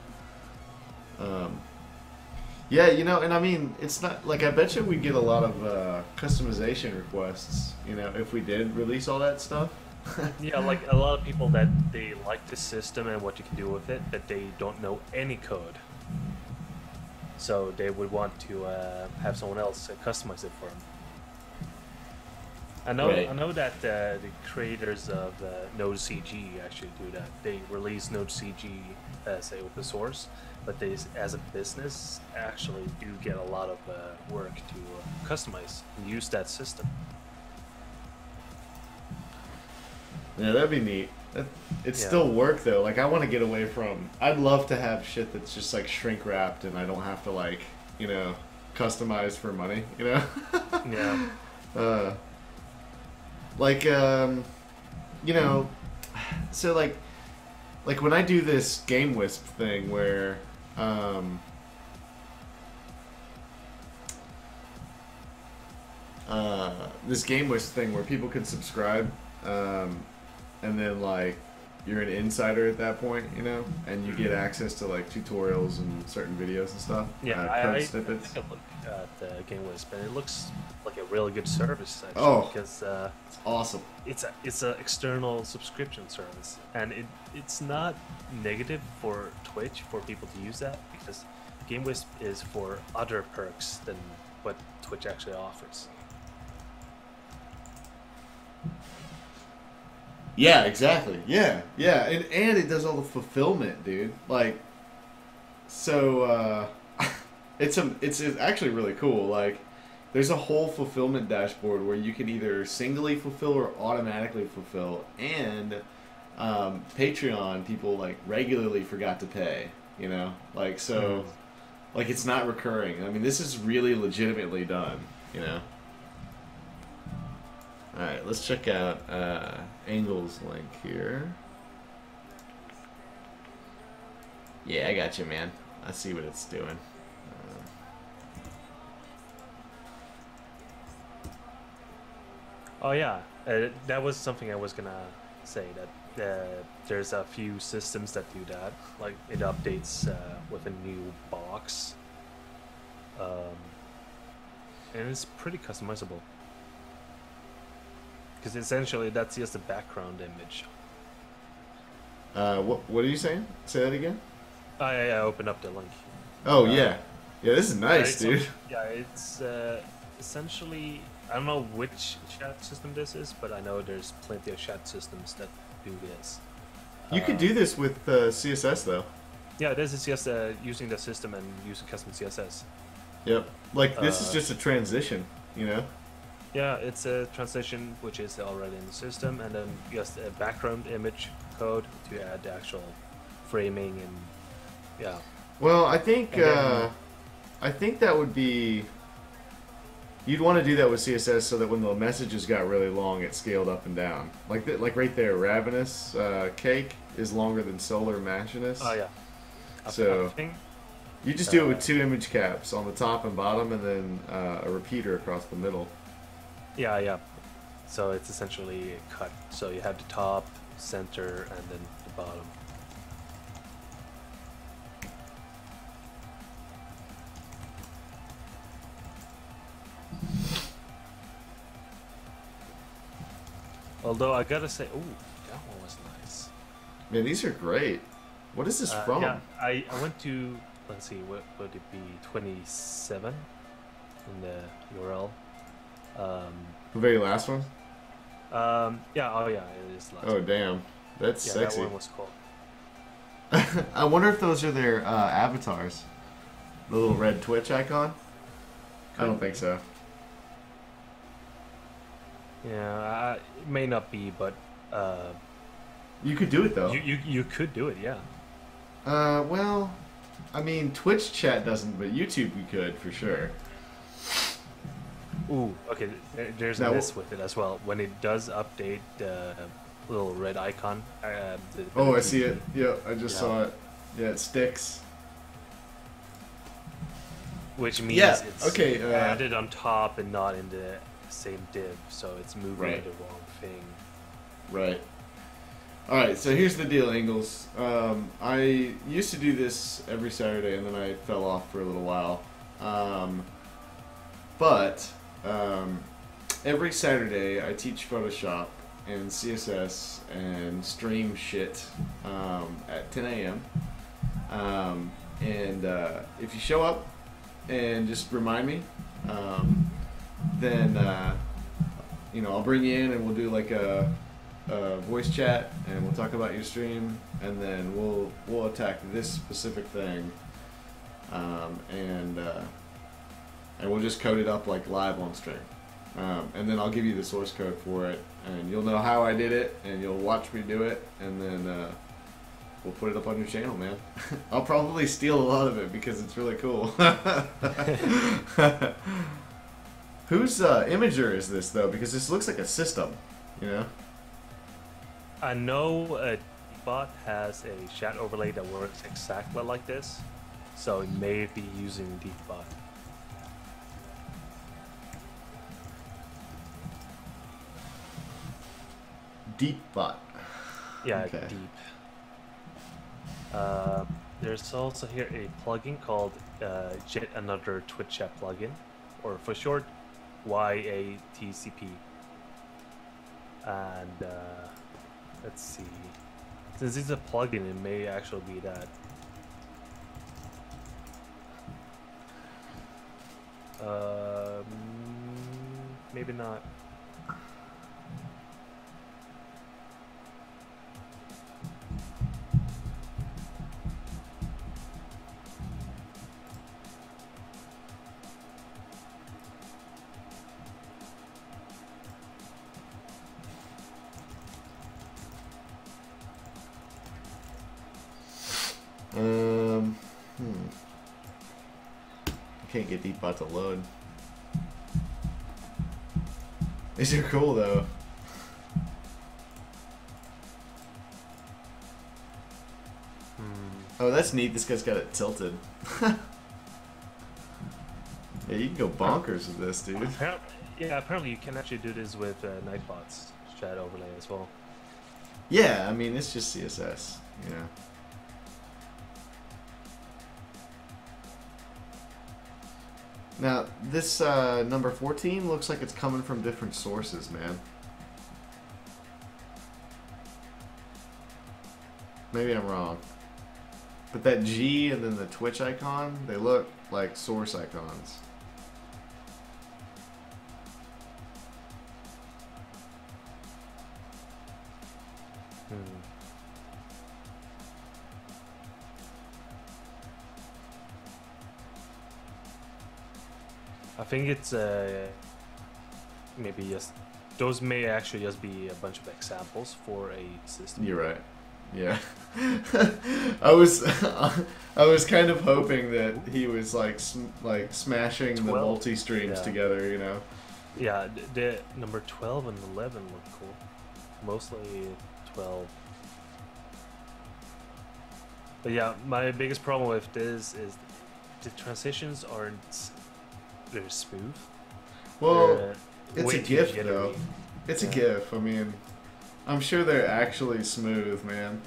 S1: Yeah, you know, and I mean, it's not like, I bet you we'd get a lot of customization requests, you know, if we did release all that stuff.
S8: Yeah, like a lot of people that they like the system and what you can do with it, but they don't know any code. So they would want to have someone else customize it for them. I know,
S1: Right.
S8: I know that the creators of Node.cg actually do that. They release Node.cg as a open source, but they, as a business, actually do get a lot of work to customize and use that system.
S1: Yeah, that'd be neat. It's
S8: Yeah.
S1: still work though. Like, I want to get away from. I'd love to have shit that's just like shrink wrapped, and I don't have to, like, you know, customize for money. You know.
S8: Yeah.
S1: Like, you know, so like when I do this Game Wisp thing where this Game Wisp thing where people can subscribe, and then like you're an insider at that point, you know, and you get access to like tutorials and certain videos and stuff.
S8: Yeah,
S1: code
S8: I
S1: snippets.
S8: think I looked at the Game Wisp, and it looks like a really good service actually,
S1: Oh.
S8: because
S1: It's awesome.
S8: it's a external subscription service, and it's not negative for Twitch for people to use that, because Game Wisp is for other perks than what Twitch actually offers.
S1: Yeah, exactly. Yeah, yeah, and it does all the fulfillment, dude. Like, so it's actually really cool. Like, there's a whole fulfillment dashboard where you can either singly fulfill or automatically fulfill, and Patreon people like regularly forgot to pay. You know, like, so Like it's not recurring. I mean, this is really legitimately done. You know. All right, let's check out Angle's link here. Yeah, I got you, man. I see what it's doing.
S8: Oh yeah, that was something I was gonna say, that there's a few systems that do that. Like it updates with a new box, and it's pretty customizable. Because essentially that's just a background image.
S1: What are you saying? Say that again.
S8: I opened up the link.
S1: Oh yeah, yeah. This is nice,
S8: right,
S1: dude.
S8: so, yeah, it's essentially, I don't know which chat system this is, but I know there's plenty of chat systems that do this.
S1: You could do this with CSS though.
S8: Yeah, this is just using the system and using custom CSS.
S1: Yep. Like this is just a transition, you know.
S8: Yeah, it's a transition which is already in the system, and then just a background image code to add the actual framing and yeah.
S1: Well, I think that would be. You'd want to do that with CSS so that when the messages got really long, it scaled up and down. Like like right there, Ravenous Cake is longer than Solar Machinus.
S8: Oh yeah.
S1: So you just do it with 2 image caps on the top and bottom, and then a repeater across the middle.
S8: Yeah, yeah. So it's essentially a cut. So you have the top, center, and then the bottom. Although I gotta say, ooh, that one was nice.
S1: Man, these are great. What is this from?
S8: Yeah, I went to, let's see, what would it be, 27 in the URL.
S1: The very last one?
S8: Yeah, oh yeah, it is last
S1: Oh,
S8: one.
S1: damn. That's
S8: Yeah,
S1: sexy.
S8: that one was cool.
S1: I wonder if those are their avatars. The little red Twitch icon? I don't think so.
S8: Yeah, it may not be, but
S1: You could do it though.
S8: you could do it, yeah.
S1: Well, I mean, Twitch chat doesn't, but YouTube we could for sure.
S8: Ooh, okay. There's a
S1: Now,
S8: miss with it as well. When it does update the little red icon.
S1: Oh, I see it. Yeah, I just
S8: Yeah.
S1: saw it. Yeah, it sticks.
S8: Which means
S1: Yeah,
S8: it's
S1: okay,
S8: added on top and not in the same div, so it's moving
S1: Right.
S8: the wrong thing.
S1: Right. Alright, so here's the deal, Ingles. I used to do this every Saturday, and then I fell off for a little while. But every Saturday I teach Photoshop and CSS and stream shit at 10 a.m. And if you show up and just remind me, then I'll bring you in and we'll do like a voice chat and we'll talk about your stream, and then we'll attack this specific thing, and we'll just code it up like live on stream, and then I'll give you the source code for it, and you'll know how I did it, and you'll watch me do it, and then we'll put it up on your channel, man. I'll probably steal a lot of it because it's really cool. Whose imager is this though? Because this looks like a system, you know.
S8: I know a bot has a chat overlay that works exactly like this, so it may be using Deepbot.
S1: Deepbot.
S8: Yeah,
S1: Okay.
S8: Deep. There's also here a plugin called Yet Another Twitch Chat plugin, or for short, YATCP. And let's see. Since it's a plugin, it may actually be that. Maybe not.
S1: Can't get Depot to load. These are cool though. Oh, that's neat. This guy's got it tilted. Yeah, you can go bonkers with this, dude.
S8: Apparently you can actually do this with Nightbot's chat overlay as well.
S1: Yeah, I mean, it's just CSS, you know. Now, this number 14 looks like it's coming from different sources, man. Maybe I'm wrong. But that G and then the Twitch icon, they look like source icons.
S8: I think it's maybe just those may actually just be a bunch of examples for a system.
S1: You're right. Yeah. I was kind of hoping that he was like smashing the
S8: 12,
S1: multi-streams together, you know.
S8: Yeah, the number 12 and 11 look cool. Mostly 12. But yeah, my biggest problem with this is the transitions aren't very smooth.
S1: Well, it's
S8: way
S1: a
S8: too
S1: GIF
S8: jittery.
S1: though. It's a GIF. I mean, I'm sure they're actually smooth, man.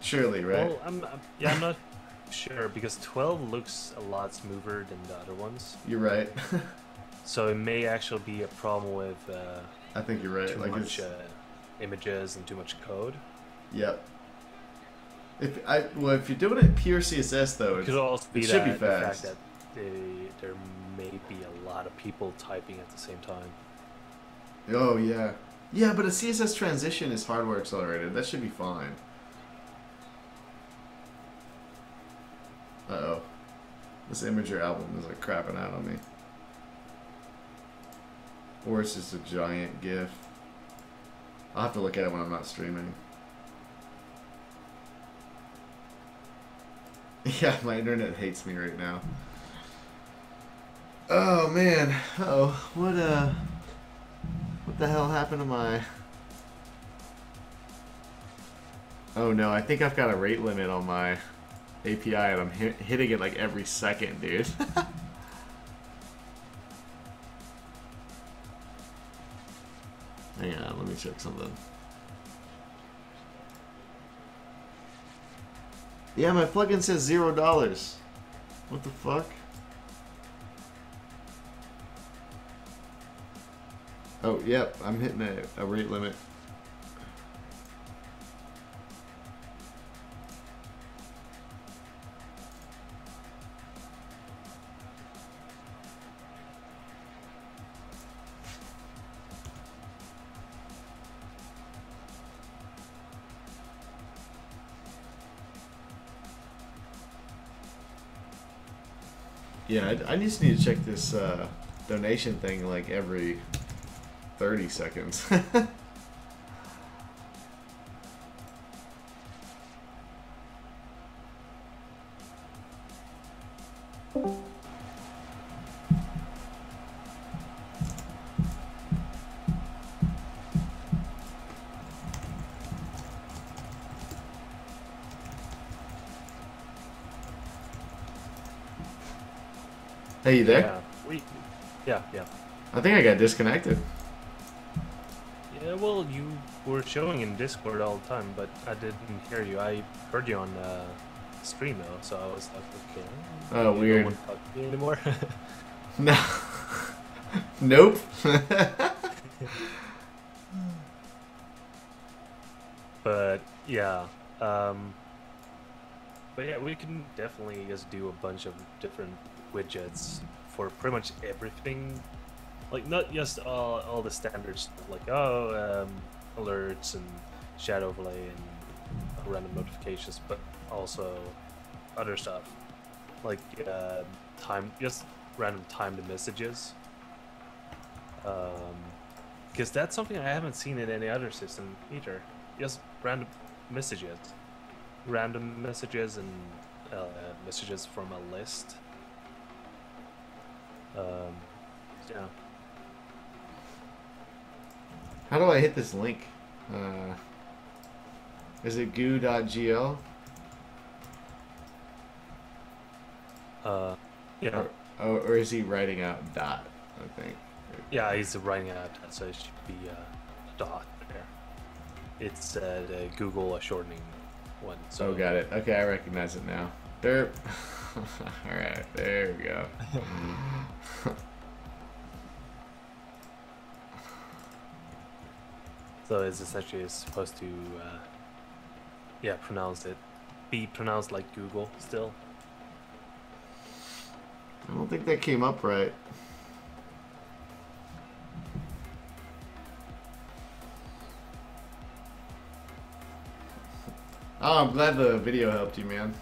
S1: Surely, right?
S8: Well, I'm not sure because 12 looks a lot smoother than the other ones.
S1: You're right.
S8: So it may actually be a problem with
S1: I think you're right.
S8: too
S1: Like
S8: much images and too much code.
S1: Yep. If you're doing it pure CSS though,
S8: It could also be
S1: it should be
S8: the fact
S1: fast.
S8: that there may be a lot of people typing at the same time.
S1: Oh yeah, yeah. But a CSS transition is hardware accelerated. That should be fine. Uh-oh. This Imager album is like crapping out on me. Or it's just a giant GIF. I'll have to look at it when I'm not streaming. Yeah, my internet hates me right now. Oh man. Uh-oh. What the hell happened to my... Oh no, I think I've got a rate limit on my API and I'm hitting it like every second, dude. Hang on, let me check something. Yeah, my plugin says $0. What the fuck? Oh, yep, I'm hitting a rate limit. Yeah, I just need to check this donation thing like every 30 seconds. Hey, you there?
S8: Yeah.
S1: I think I got disconnected.
S8: Yeah, well, you were showing in Discord all the time, but I didn't hear you. I heard you on stream though, so I was like, okay.
S1: Oh, weird.
S8: No one talk to me anymore.
S1: No. Nope.
S8: But yeah, we can definitely just do a bunch of different widgets for pretty much everything. Like not just all the standard stuff, like alerts and chat overlay and random notifications, but also other stuff like just random timed messages. Because that's something I haven't seen in any other system either. Just random messages and messages from a list. Yeah.
S1: How do I hit this link? Is it goo.gl?
S8: Yeah.
S1: Or is he writing out dot, I think?
S8: Yeah, he's writing it out, so it should be a dot there. It's the Google shortening one. So
S1: Oh, got it. Okay, I recognize it now. There. All right, there we go.
S8: So it's essentially supposed to, yeah, be pronounced like Google still.
S1: I don't think that came up right. Oh, I'm glad the video helped you, man.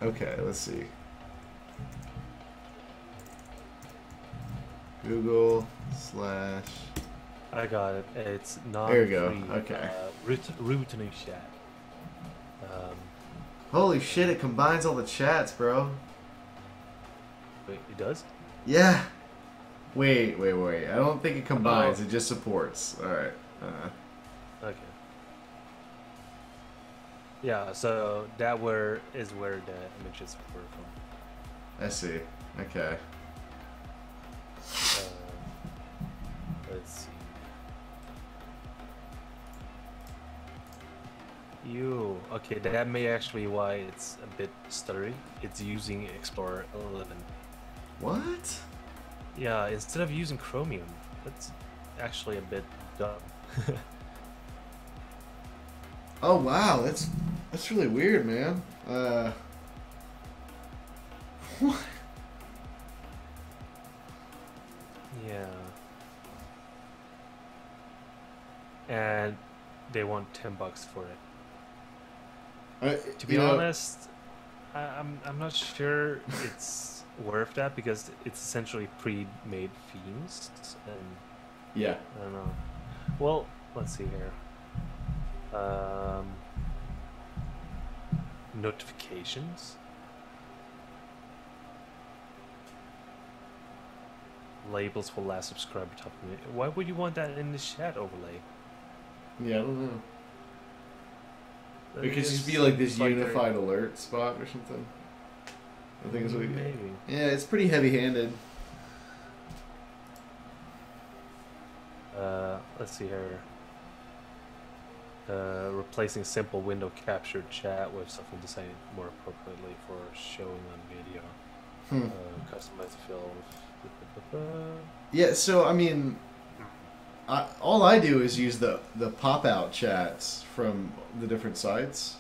S1: Okay, let's see. Google /
S8: I got it. It's not
S1: There you go.
S8: free,
S1: Okay.
S8: root new chat.
S1: Holy shit, it combines all the chats, bro.
S8: Wait, it does?
S1: Yeah. Wait. I don't think it combines. It just supports. All right.
S8: Okay. Yeah, so that is where the images were from.
S1: I see. Okay.
S8: Let's see. Okay, that may actually be why it's a bit stuttery. It's using Explorer 11.
S1: What?
S8: Yeah, instead of using Chromium. That's actually a bit dumb.
S1: Oh wow, that's really weird, man. What?
S8: Yeah. And they want $10 for it. To be honest, I'm not sure it's worth that because it's essentially pre-made themes, and
S1: yeah,
S8: I don't know. Well, let's see here. Notifications. Labels for last subscriber top minute. Why would you want that in the chat overlay?
S1: Yeah, I don't know. It could just be like this unified alert spot or something. I think it's what we do.
S8: Maybe.
S1: Yeah, it's pretty heavy-handed.
S8: Let's see here. Replacing simple window captured chat with something designed more appropriately for showing on video. Customized field.
S1: Yeah, so I mean, all I do is use the pop-out chats from the different sites,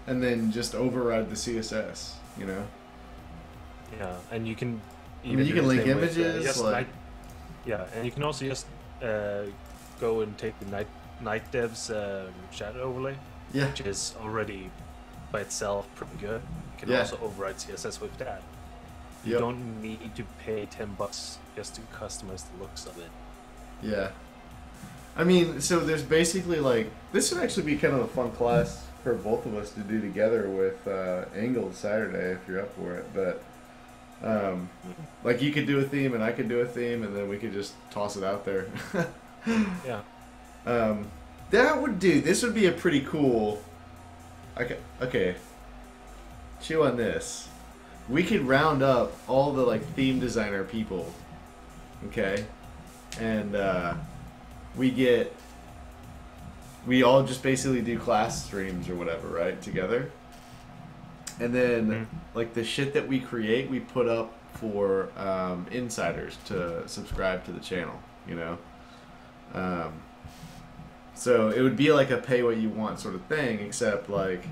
S1: and then just override the CSS. You know.
S8: Yeah, and you can.
S1: I mean, you can link images.
S8: Yeah, and you can also just go and take the Night Dev's chat overlay.
S1: Yeah.
S8: Which is already by itself pretty good. You can also override CSS with that. You don't need to pay $10 just to customize the looks of it.
S1: Yeah. I mean, so there's basically like, this would actually be kind of a fun class for both of us to do together with Angle Saturday if you're up for it. But like you could do a theme and I could do a theme and then we could just toss it out there.
S8: Yeah.
S1: That would do. This would be a pretty cool. Okay. Chew on this. We could round up all the like theme designer people. Okay. And we all just basically do class streams or whatever, right? Together. And then like the shit that we create, we put up for insiders to subscribe to the channel, you know? So it would be like a pay what you want sort of thing, except like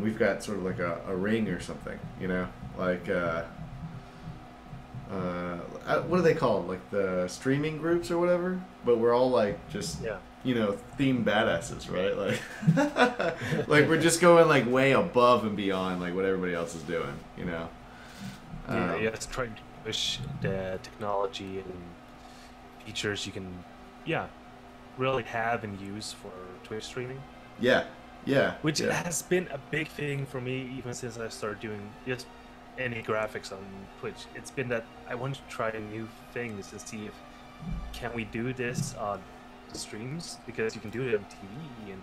S1: we've got sort of like a ring or something, you know? Like, what are they called? Like the streaming groups or whatever? But we're all like just, you know, theme badasses, right? Like, like we're just going like way above and beyond like what everybody else is doing, you know?
S8: Yeah, it's trying to push the technology and features you can, yeah, really have and use for Twitch streaming.
S1: Yeah. Yeah.
S8: Which
S1: yeah.
S8: has been a big thing for me even since I started doing just any graphics on Twitch. It's been that I want to try new things to see if can we do this on streams, because you can do it on TV and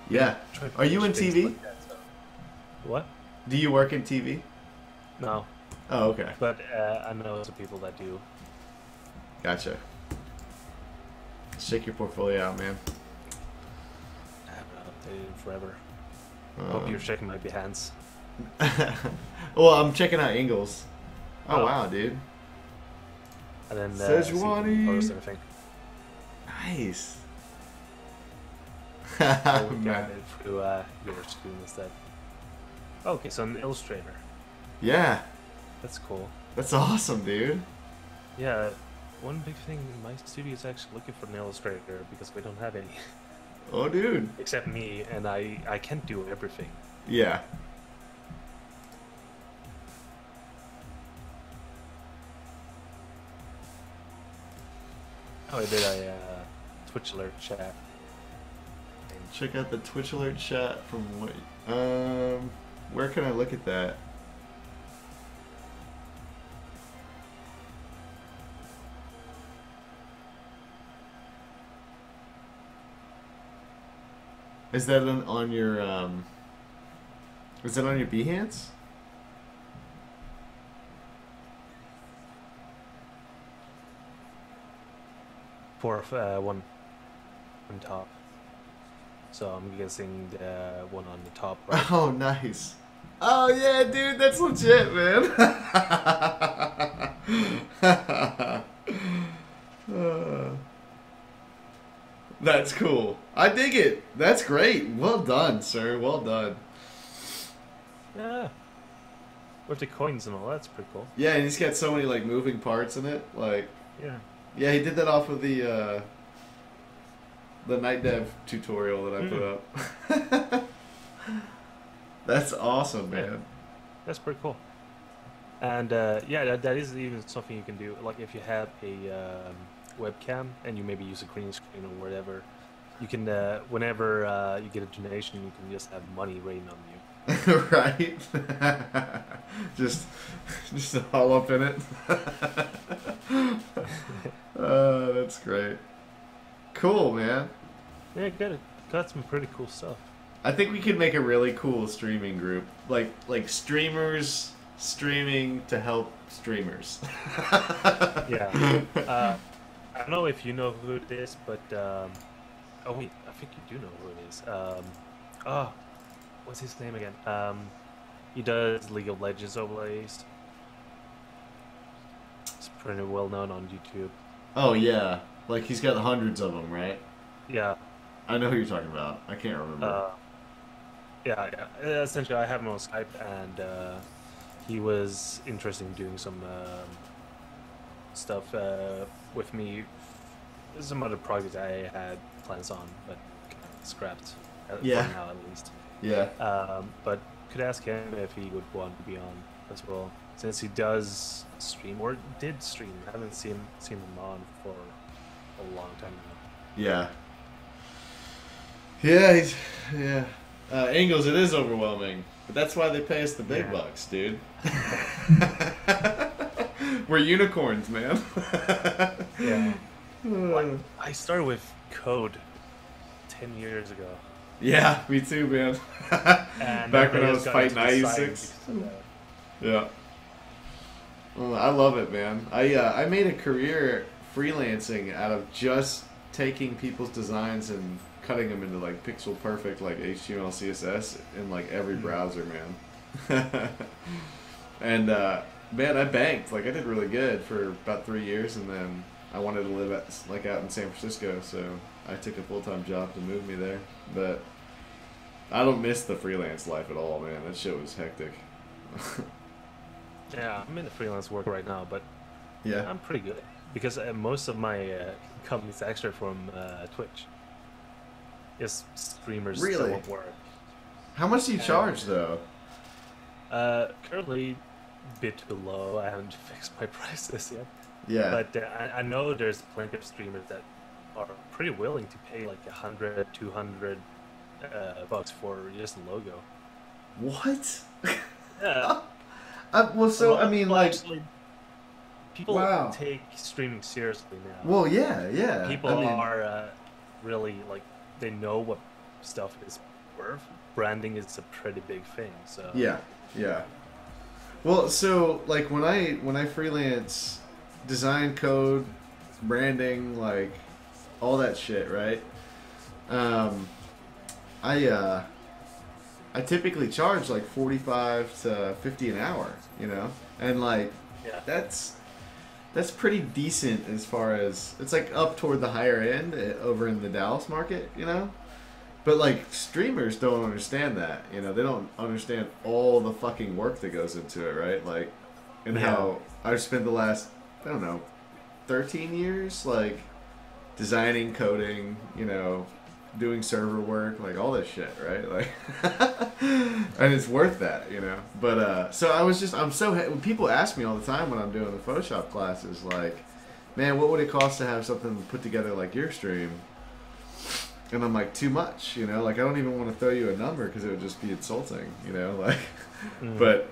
S1: Yeah.
S8: try to
S1: Are you
S8: push
S1: in
S8: things
S1: TV?
S8: like that, so. What?
S1: Do you work in TV?
S8: No,
S1: Oh, okay.
S8: but I know some people that do.
S1: Gotcha. Shake your portfolio out, man.
S8: I haven't updated in forever. Hope you're checking my Behance.
S1: Well, I'm checking out Ingles. Oh,
S8: Oh.
S1: wow, dude.
S8: And then see if you
S1: Sejuani.
S8: can post anything.
S1: Nice.
S8: I'll look
S1: Man.
S8: at it through your screen instead. Okay, so an Illustrator.
S1: Yeah,
S8: That's cool.
S1: that's awesome, dude.
S8: Yeah, one big thing in my studio is actually looking for an illustrator because we don't have any.
S1: Oh, dude.
S8: Except me, and I can't do everything.
S1: Yeah.
S8: Oh, I did a Twitch alert chat.
S1: Check out the Twitch alert chat from what? Where can I look at that? Is that on your Is that on your Behance?
S8: For one on top. So I'm guessing the one on the top right.
S1: Oh, nice. Oh yeah, dude, that's legit, man. That's cool. I dig it. That's great. Well done, sir. Well done.
S8: Yeah. With the coins and all, that's pretty cool.
S1: Yeah, and he's got so many like moving parts in it. Like,
S8: Yeah.
S1: yeah, he did that off of the night dev tutorial that I put up. That's awesome, man.
S8: Yeah. That's pretty cool. And yeah, that is even something you can do. Like if you have a webcam and you maybe use a green screen or whatever, you can whenever you get a donation, you can just have money rain on you.
S1: Right? just all up in it. That's great. Cool, man.
S8: Yeah, got some pretty cool stuff.
S1: I think we could make a really cool streaming group, like streamers streaming to help streamers.
S8: Yeah. I don't know if you know who it is, but oh wait, I think you do know who it is. Oh, what's his name again? He does League of Legends overlays. It's pretty well known on YouTube.
S1: Oh yeah, like he's got hundreds of them, right?
S8: Yeah.
S1: I know who you're talking about. I can't remember.
S8: Yeah. Essentially, I have him on Skype, and he was interested in doing some stuff with me. Some other projects I had plans on, but kind of scrapped.
S1: Yeah.
S8: For now, at least.
S1: Yeah.
S8: But could ask him if he would want to be on as well, since he does stream or did stream. I haven't seen him on for a long time now.
S1: Yeah. Yeah, yeah. Ingles, it is overwhelming, but that's why they pay us the big bucks, dude. We're unicorns, man.
S8: Yeah. Well, I started with code 10 years ago.
S1: Yeah, me too, man.
S8: And
S1: Back when I was
S8: just got
S1: fighting
S8: into design
S1: IU6.
S8: because of that.
S1: Yeah. Well, I love it, man. I made a career freelancing out of just taking people's designs and cutting them into like pixel perfect like HTML CSS in like every browser, man. And man, I banked. Like I did really good for about 3 years, and then I wanted to live out in San Francisco, so I took a full-time job to move me there. But I don't miss the freelance life at all, man. That shit was hectic.
S8: Yeah, I'm in the freelance work right now, but
S1: Yeah.
S8: I'm pretty good because most of my income is actually from Twitch. Yes, streamers
S1: Really?
S8: don't work.
S1: How much do you charge, though?
S8: Currently, a bit too low. I haven't fixed my prices yet.
S1: Yeah.
S8: But I know there's plenty of streamers that are pretty willing to pay like 100, 200 bucks for just a logo.
S1: What?
S8: Yeah.
S1: Well, so I mean,
S8: People
S1: like,
S8: actually, people
S1: Wow.
S8: take streaming seriously now.
S1: well, yeah.
S8: People
S1: I mean,
S8: are really like they know what stuff is worth. Branding is a pretty big thing. So
S1: yeah. Well, so like when I freelance, design, code, branding, like all that shit, right? I typically charge like 45 to 50 an hour, you know, and like
S8: Yeah.
S1: that's pretty decent as far as it's like up toward the higher end over in the Dallas market, you know. But like streamers don't understand that, you know. They don't understand all the fucking work that goes into it, right? Like, and how I've spent the last, I don't know, 13 years like designing, coding, you know, doing server work, like all this shit, right? Like, and it's worth that, you know. But so I'm so when people ask me all the time when I'm doing the Photoshop classes, like, man, what would it cost to have something put together like your stream? And I'm like, too much, you know. Like, I don't even want to throw you a number because it would just be insulting, you know. Like, but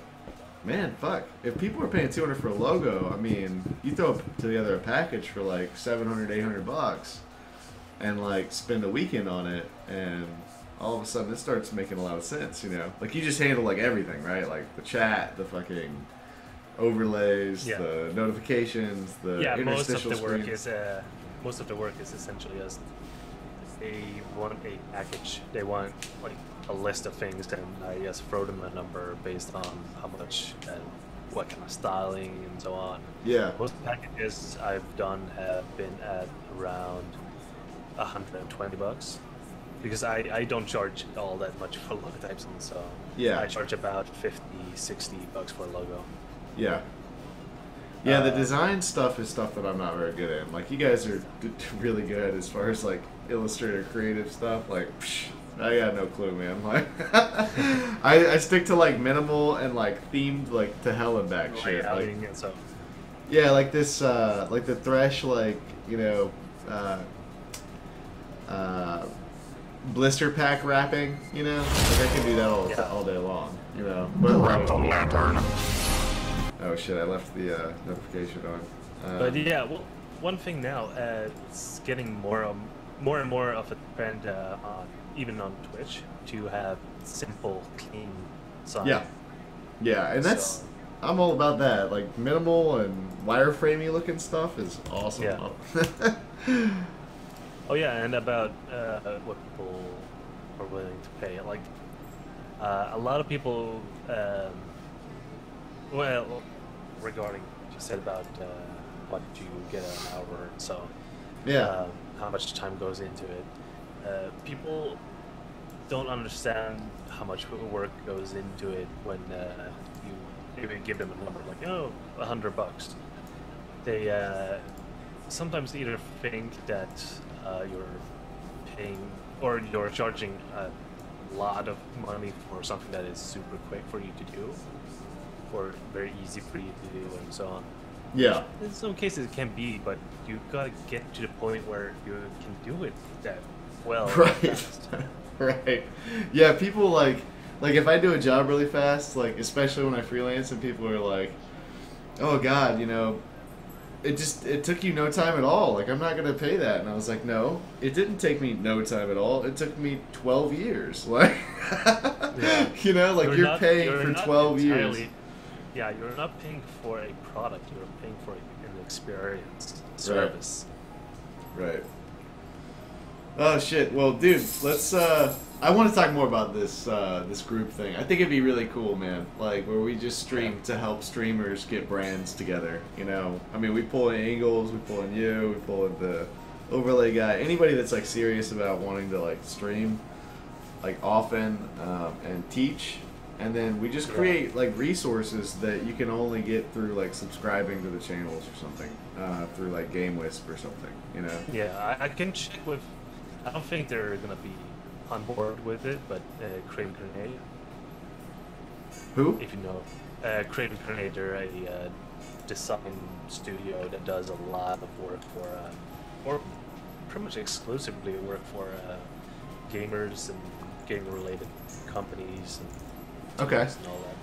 S1: man, fuck, if people are paying 200 for a logo, I mean, you throw together a package for like 700, 800 bucks. And like spend a weekend on it, and all of a sudden it starts making a lot of sense, you know. Like you just handle like everything, right? Like the chat, the fucking overlays, the notifications, the interstitial
S8: most of the work is essentially just they want a package. They want like a list of things, and I just throw them a number based on how much and what kind of styling and so on.
S1: Yeah.
S8: Most packages I've done have been at around 120 bucks because I don't charge all that much for logo types, and so I charge about 50, 60 bucks for a logo.
S1: Yeah, the design stuff is stuff that I'm not very good at. Like, you guys are really good as far as like Illustrator creative stuff. Like, I got no clue, man. Like, I stick to like minimal and like themed, like to hell and back shit. Like,
S8: and so
S1: yeah, like this, like the Thresh, like, you know, blister pack wrapping, you know. Like, I can do that all day long, you know.
S9: Grab the lantern.
S1: Oh shit! I left the notification on.
S8: but yeah, well, one thing now, it's getting more and more of a trend even on Twitch to have simple, clean sign.
S1: Yeah, and that's I'm all about that. Like minimal and wireframey looking stuff is awesome.
S8: Yeah. Oh yeah, and about what people are willing to pay. Like a lot of people, well, regarding what you said about what you get an hour, and so how much time goes into it. People don't understand how much work goes into it when you even give them a number like, oh, $100. They sometimes either think that you're paying or you're charging a lot of money for something that is super quick for you to do, or very easy for you to do, and so on.
S1: Yeah.
S8: In some cases it can be, but you gotta get to the point where you can do it that well.
S1: Right. Right. Yeah, people like if I do a job really fast, like especially when I freelance and people are like, oh God, you know, it took you no time at all. Like, I'm not gonna pay that. And I was like, no, it didn't take me no time at all. It took me 12 years. Like, you know, like you're paying for 12 years.
S8: Yeah, you're not paying for a product. You're paying for an experience, service.
S1: Right. Oh shit. Well, dude, let's. I want to talk more about this this group thing. I think it'd be really cool, man. Like where we just stream to help streamers get brands together. You know, I mean, we pull in Ingles, we pull in you, we pull in the overlay guy. Anybody that's like serious about wanting to like stream, like often and teach. And then we just create like resources that you can only get through like subscribing to the channels or something, through like GameWisp or something, you know?
S8: Yeah, I can check with. I don't think they're gonna be on board with it, but Crave Grenade.
S1: Who?
S8: If you know, Crave Grenade, they're a design studio that does a lot of work for, or pretty much exclusively work for gamers and game-related companies and
S1: Okay.
S8: teams and all that.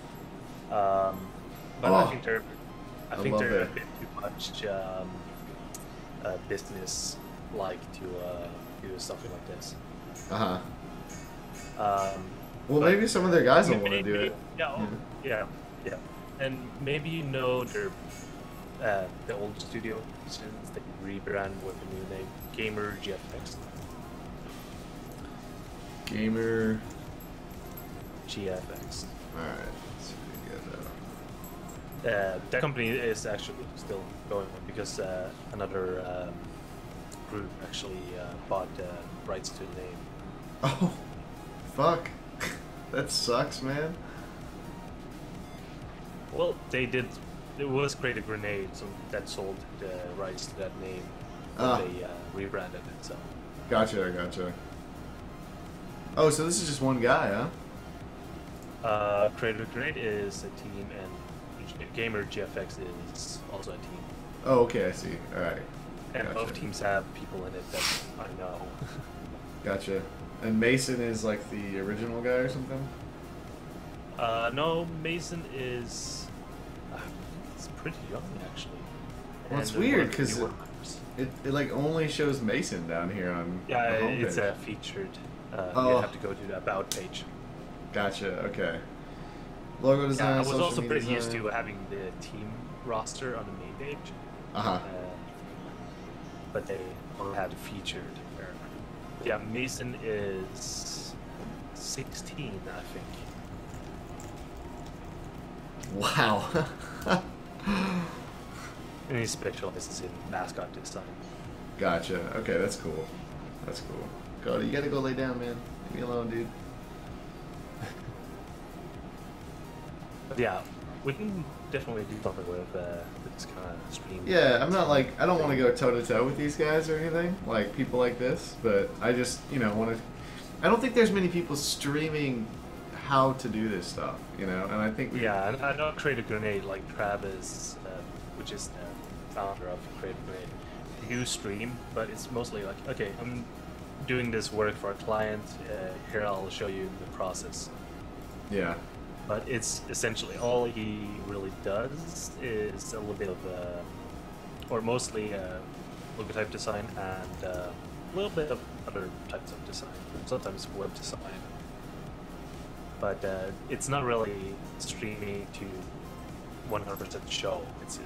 S8: But
S1: Oh,
S8: I think they're
S1: love
S8: a
S1: it.
S8: bit too much business-like to do something like this.
S1: Uh-huh.
S8: But
S1: Well, maybe some of their guys will want to do it.
S8: Yeah, yeah. And maybe you know their the old studio since they rebrand with a new name, Gamer GFX.
S1: Gamer.
S8: GFX.
S1: Alright. Let's see if we can get that.
S8: That company is actually still going because another group actually bought rights to the name.
S1: Oh, fuck. That sucks, man.
S8: Well, they did. It was Creative Grenade, so that sold the rights to that name.
S1: Ah.
S8: They rebranded it. So
S1: Gotcha. Oh, so this is just one guy, huh?
S8: Creative Grenade is a team, and Gamer GFX is also a team.
S1: Oh, okay, I see. Alright.
S8: And
S1: Gotcha.
S8: both teams have people in it that I know.
S1: Gotcha. And Mason is like the original guy or something?
S8: No, Mason is. He's pretty young actually.
S1: Well, it's
S8: And
S1: weird
S8: one of the
S1: because
S8: newer members.
S1: it like only shows Mason down here on
S8: Yeah,
S1: the homepage.
S8: it's featured. You
S1: Oh.
S8: have to go to the about page.
S1: Gotcha. Okay. Logo design.
S8: Yeah, I was
S1: social
S8: also
S1: media
S8: pretty used
S1: design.
S8: to having the team roster on the main page.
S1: Uh-huh.
S8: But they only had featured. Yeah, Mason is 16, I think.
S1: Wow.
S8: And he specializes in mascot design.
S1: Gotcha. Okay, that's cool. That's cool. Cody, you gotta go lay down, man. Leave me alone, dude.
S8: But yeah, we can definitely do something with this kind of stream.
S1: Yeah, I'm not like, I don't want to go toe to toe with these guys or anything, like people like this, but I just, want to. I don't think there's many people streaming how to do this stuff, and I think
S8: Yeah, and I know Creative Grenade, like Travis, which is the founder of Creative Grenade, they do stream, but it's mostly like, okay, I'm doing this work for a client, here I'll show you the process.
S1: Yeah.
S8: But it's essentially all he really does is a little bit of, or mostly logotype design and a little bit of other types of design, sometimes web design. But it's not really streaming to 100% show. It's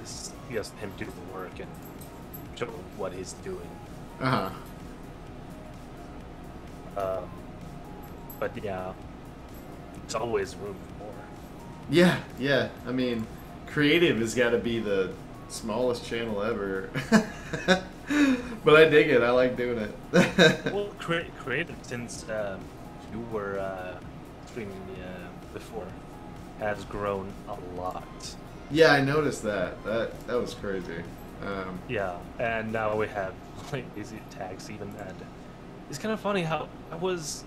S8: just him doing the work and show what he's doing.
S1: Uh huh.
S8: But yeah, there's always room for more.
S1: Yeah. I mean, creative has got to be the smallest channel ever. But I dig it. I like doing it.
S8: Well, creative, since you were streaming before, has grown a lot.
S1: Yeah, I noticed that. That was crazy.
S8: Yeah, and now we have like these tags even, and it's kind of funny how I was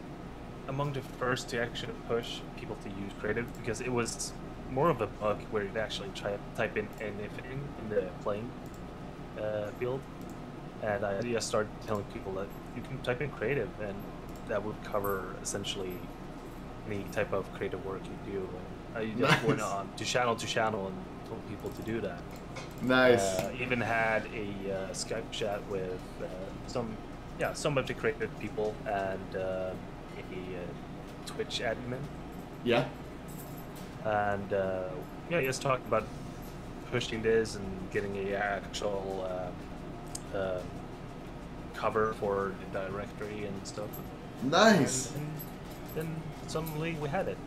S8: among the first to actually push people to use creative because it was more of a bug where you'd actually type in anything in the playing field, and I just started telling people that you can type in creative and that would cover essentially any type of creative work you do. And I just went on to channel and told people to do that.
S1: Nice.
S8: Even had a Skype chat with some of the creative people and a Twitch admin.
S1: Yeah.
S8: And just talked about pushing this and getting a actual cover for the directory and stuff.
S1: Nice.
S8: And then suddenly we had it.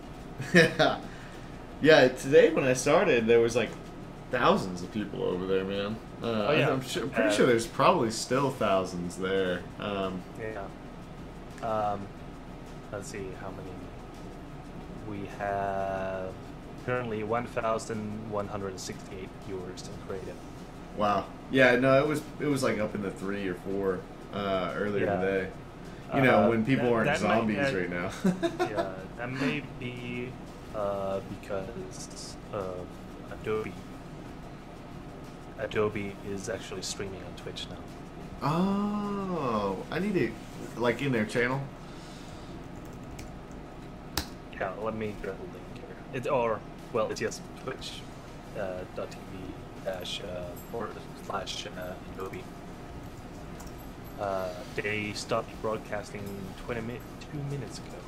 S1: Yeah. Today when I started, there was like thousands of people over there, man. I'm pretty sure there's probably still thousands there.
S8: Let's see how many we have. Currently 1,168 viewers in creative.
S1: Wow. Yeah. No, it was like up in the 3 or 4 earlier today. When people aren't zombies right now.
S8: Yeah, that may be because of Adobe. Adobe is actually streaming on Twitch now.
S1: Oh, I need to, like, in their channel.
S8: Yeah, let me grab a link here. It's just Twitch .tv // Adobe. They stopped broadcasting 2 minutes ago.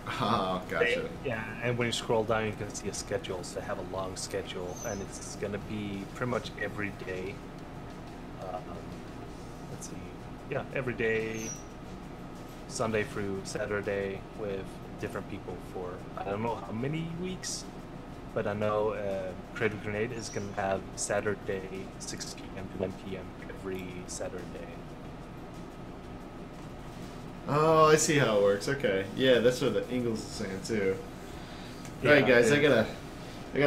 S1: Oh, gotcha.
S8: And when you scroll down, you can see a schedule. So they have a long schedule, and it's gonna be pretty much every day. Let's see. Yeah, every day, Sunday through Saturday, with different people for I don't know how many weeks, but I know Cradle Grenade is gonna have Saturday 6 p.m. to 1 p.m. every Saturday.
S1: Oh, I see how it works. Okay, yeah, that's what the Ingles is saying too.
S8: Yeah,
S1: All right, guys, I gotta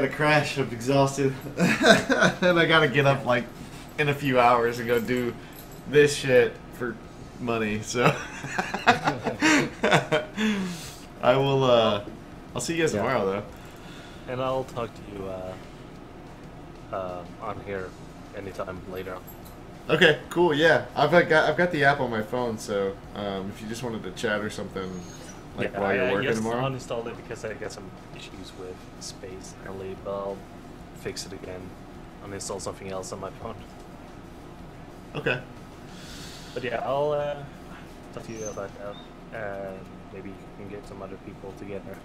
S1: crash. I'm exhausted, and I gotta get up like in a few hours and go do this shit for money. So I will. I'll see you guys tomorrow, though.
S8: And I'll talk to you on here anytime later.
S1: Okay, cool. Yeah, I've got the app on my phone, so if you just wanted to chat or something, like while you're working tomorrow.
S8: I uninstalled it because I got some issues with space early, but I'll fix it again. Uninstall something else on my phone.
S1: Okay.
S8: But yeah, I'll talk to you about that, and maybe you can get some other people together.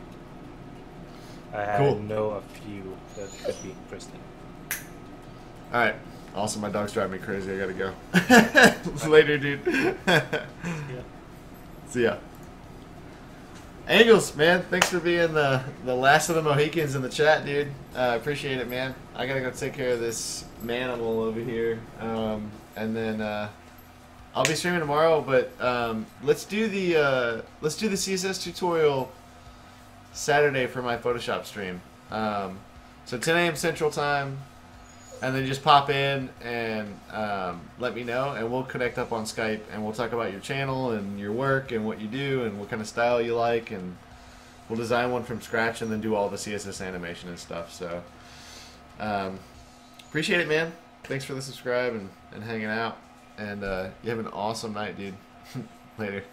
S8: I know a few that could be interesting.
S1: All right. Awesome. My dog's driving me crazy. I gotta go. Later, dude.
S8: Yeah.
S1: See ya. Angles, man. Thanks for being the last of the Mohicans in the chat, dude. Appreciate it, man. I gotta go take care of this manimal over here, and then I'll be streaming tomorrow. But let's do the CSS tutorial Saturday for my Photoshop stream. So 10 a.m. Central Time. And then just pop in and let me know, and we'll connect up on Skype, and we'll talk about your channel and your work and what you do and what kind of style you like, and we'll design one from scratch and then do all the CSS animation and stuff. So appreciate it, man. Thanks for the subscribe and hanging out, and you have an awesome night, dude. Later.